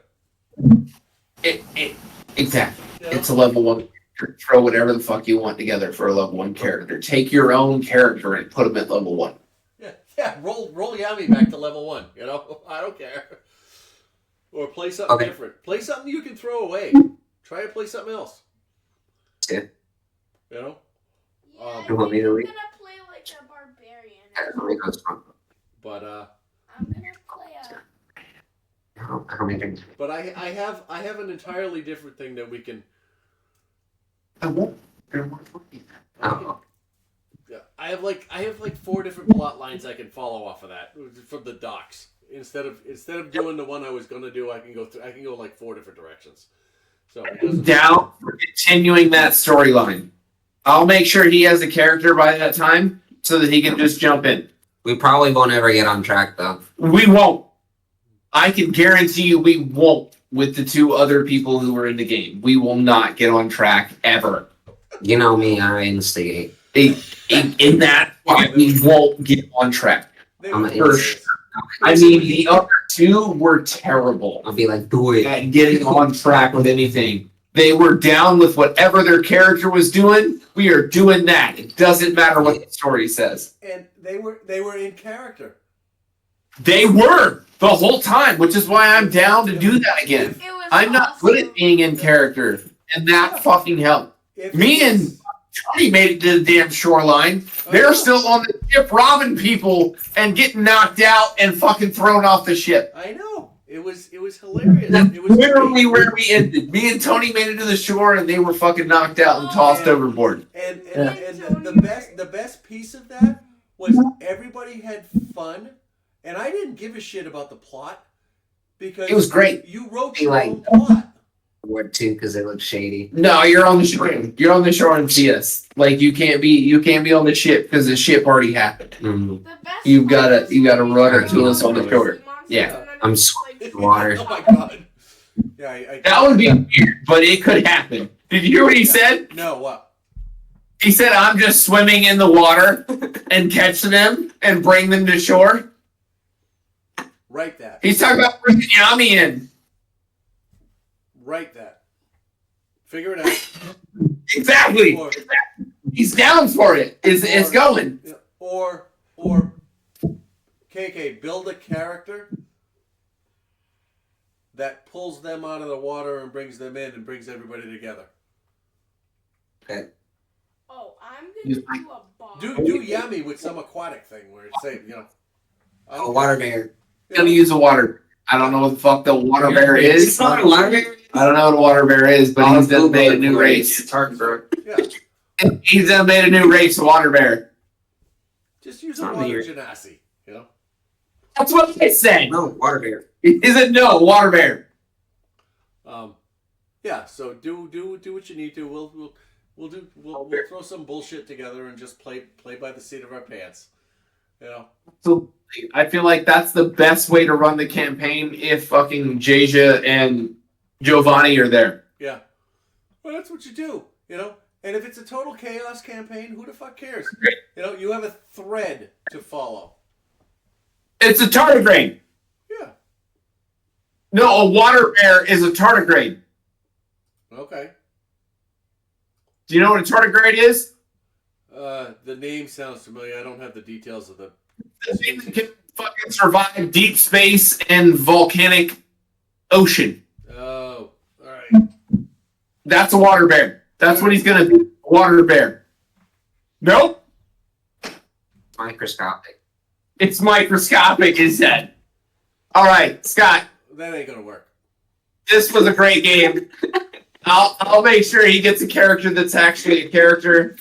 [SPEAKER 8] Exactly.
[SPEAKER 1] You know?
[SPEAKER 8] It's a level 1 character. Throw whatever the fuck you want together for a level 1 character. Take your own character and put them at level 1.
[SPEAKER 1] Yeah. Roll Yami back to level 1. You know, I don't care. Or play something different. Play something you can throw away. Try to play something else.
[SPEAKER 9] Yeah.
[SPEAKER 1] You know.
[SPEAKER 3] Yeah,
[SPEAKER 9] You want me to
[SPEAKER 3] I'm
[SPEAKER 9] leave?
[SPEAKER 3] gonna play like a barbarian.
[SPEAKER 1] But
[SPEAKER 3] I'm gonna play a.
[SPEAKER 9] How many things?
[SPEAKER 1] But I have an entirely different thing that we can.
[SPEAKER 9] Oh.
[SPEAKER 1] Yeah, I have like 4 different plot lines I can follow off of that from the docks. Instead of doing the one I was gonna do, I can go like 4 different directions. So it doesn't-
[SPEAKER 8] Down for continuing that storyline. I'll make sure he has a character by that time so that he can just jump in.
[SPEAKER 9] We probably won't ever get on track though.
[SPEAKER 8] We won't. I can guarantee you we won't with the 2 other people who are in the game. We will not get on track ever.
[SPEAKER 9] You know me, I instigate.
[SPEAKER 8] In that, we won't get on track.
[SPEAKER 1] They
[SPEAKER 9] I'm
[SPEAKER 1] were
[SPEAKER 9] an
[SPEAKER 8] First.
[SPEAKER 9] instigate.
[SPEAKER 8] I mean, the other 2 were terrible
[SPEAKER 9] I'll be like, do it.
[SPEAKER 8] at getting on track with anything. They were down with whatever their character was doing. We are doing that. It doesn't matter what the story says.
[SPEAKER 1] And they were in character.
[SPEAKER 8] They were the whole time, which is why I'm down to do that again.
[SPEAKER 3] It was
[SPEAKER 8] I'm not good at being in character, and that fucking helped.
[SPEAKER 1] If
[SPEAKER 8] Me and Tony made it to the damn shoreline. They're still on the ship robbing people and getting knocked out and fucking thrown off the ship.
[SPEAKER 1] I know. It was hilarious.
[SPEAKER 8] That's
[SPEAKER 1] It was
[SPEAKER 8] literally where we ended. Me and Tony made it to the shore and they were fucking knocked out and tossed overboard.
[SPEAKER 1] And the best piece of that was everybody had fun, and I didn't give a shit about the plot because
[SPEAKER 8] It was great.
[SPEAKER 1] You wrote
[SPEAKER 9] Be
[SPEAKER 1] your
[SPEAKER 9] like-
[SPEAKER 1] own plot.
[SPEAKER 9] Word 2 because they look shady.
[SPEAKER 8] No, you're on the shore. You're on the shore and see us. Like you can't be on the ship because the ship already happened.
[SPEAKER 9] Mm.
[SPEAKER 3] The best
[SPEAKER 8] You
[SPEAKER 3] part
[SPEAKER 8] gotta
[SPEAKER 3] is
[SPEAKER 8] rudder
[SPEAKER 3] when
[SPEAKER 8] to us on the
[SPEAKER 3] you
[SPEAKER 8] shore.
[SPEAKER 3] see monsters
[SPEAKER 8] Yeah.
[SPEAKER 3] and then
[SPEAKER 9] I'm
[SPEAKER 3] it's
[SPEAKER 9] swimming
[SPEAKER 3] like-
[SPEAKER 9] in water.
[SPEAKER 1] Oh my god. Yeah, I
[SPEAKER 8] That would be weird, but it could happen. Did you hear what he said?
[SPEAKER 1] No, what?
[SPEAKER 8] He said, I'm just swimming in the water and catching them and bring them to shore.
[SPEAKER 1] Write that.
[SPEAKER 8] He's talking about bringing Yami in.
[SPEAKER 1] Write that. Figure it out.
[SPEAKER 8] Exactly.
[SPEAKER 1] Or,
[SPEAKER 8] He's down for it. It's going.
[SPEAKER 1] or KK, build a character that pulls them out of the water and brings them in and brings everybody together.
[SPEAKER 3] Oh, I'm gonna
[SPEAKER 8] He's
[SPEAKER 3] do a bar.
[SPEAKER 1] Do Yami with some aquatic thing where it's say,
[SPEAKER 9] A water bear.
[SPEAKER 8] I'm gonna use a water. I don't know what the fuck the water bear is.
[SPEAKER 9] It's not a water bear.
[SPEAKER 8] I don't know what a water bear is, but he's done made a new race.
[SPEAKER 7] It's hard, bro.
[SPEAKER 1] Yeah,
[SPEAKER 8] He's done made a new race, a water bear.
[SPEAKER 1] just use
[SPEAKER 9] It's
[SPEAKER 1] a
[SPEAKER 9] not
[SPEAKER 1] water
[SPEAKER 9] weird.
[SPEAKER 1] genasi. You know.
[SPEAKER 8] That's what I said.
[SPEAKER 9] No, water bear.
[SPEAKER 8] Is it no water bear?
[SPEAKER 1] Yeah. So do what you need to. We'll throw some bullshit together and just play by the seat of our pants. You know.
[SPEAKER 8] So I feel like that's the best way to run the campaign if fucking Jaja and Giovanni are there.
[SPEAKER 1] Yeah. Well, that's what you do. You know. And if it's a total chaos campaign, who the fuck cares? You know, you have a thread to follow.
[SPEAKER 8] It's a tardigrade.
[SPEAKER 1] Yeah.
[SPEAKER 8] No, a water bear is a tardigrade.
[SPEAKER 1] Okay.
[SPEAKER 8] Do you know what a tardigrade is?
[SPEAKER 1] The name sounds familiar. I don't have the details of the.
[SPEAKER 8] The thing that can fucking survive deep space and volcanic ocean.
[SPEAKER 1] Oh, all right.
[SPEAKER 8] That's a water bear. That's what he's gonna do. Water bear. Nope.
[SPEAKER 9] Microscopic.
[SPEAKER 8] It's microscopic, is that? All right, Scott.
[SPEAKER 1] That ain't gonna work.
[SPEAKER 8] This was a great game. I'll make sure he gets a character that's actually a character.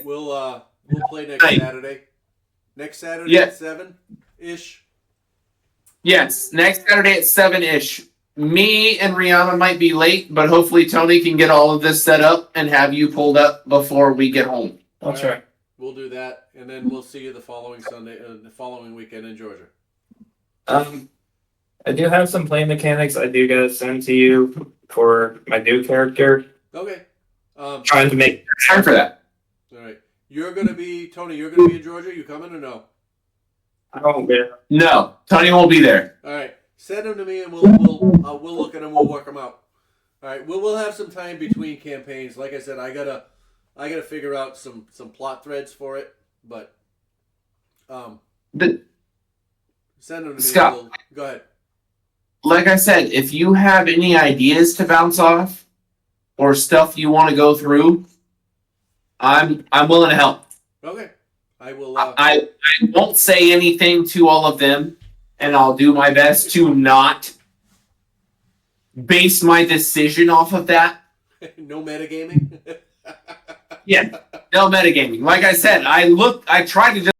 [SPEAKER 1] We'll play next
[SPEAKER 8] Right.
[SPEAKER 1] Saturday. Next Saturday
[SPEAKER 8] Yeah.
[SPEAKER 1] at 7-ish.
[SPEAKER 8] Yes, next Saturday at 7-ish. Me and Rihanna might be late, but hopefully Tony can get all of this set up and have you pulled up before we get home.
[SPEAKER 11] I'll try.
[SPEAKER 1] We'll do that, and then we'll see you the following Sunday, the following weekend in Georgia.
[SPEAKER 11] I do have some play mechanics I do gotta send to you for my new character.
[SPEAKER 1] Okay.
[SPEAKER 11] Trying to make
[SPEAKER 8] time for that.
[SPEAKER 1] All right. You're gonna be Tony. You're gonna be in Georgia. You coming or no?
[SPEAKER 11] I won't be.
[SPEAKER 8] No, Tony won't be there.
[SPEAKER 1] All right. Send them to me, and we'll look at them. We'll work them out. All right. We'll have some time between campaigns. Like I said, I gotta figure out some plot threads for it. But send them to me.
[SPEAKER 8] Scott.
[SPEAKER 1] Go ahead.
[SPEAKER 8] Like I said, if you have any ideas to bounce off or stuff you want to go through, I'm willing to help.
[SPEAKER 1] Okay. I will.
[SPEAKER 8] I won't say anything to all of them, and I'll do my best to not base my decision off of that.
[SPEAKER 1] No metagaming.
[SPEAKER 8] Yeah, no metagaming. Like I said, I tried to just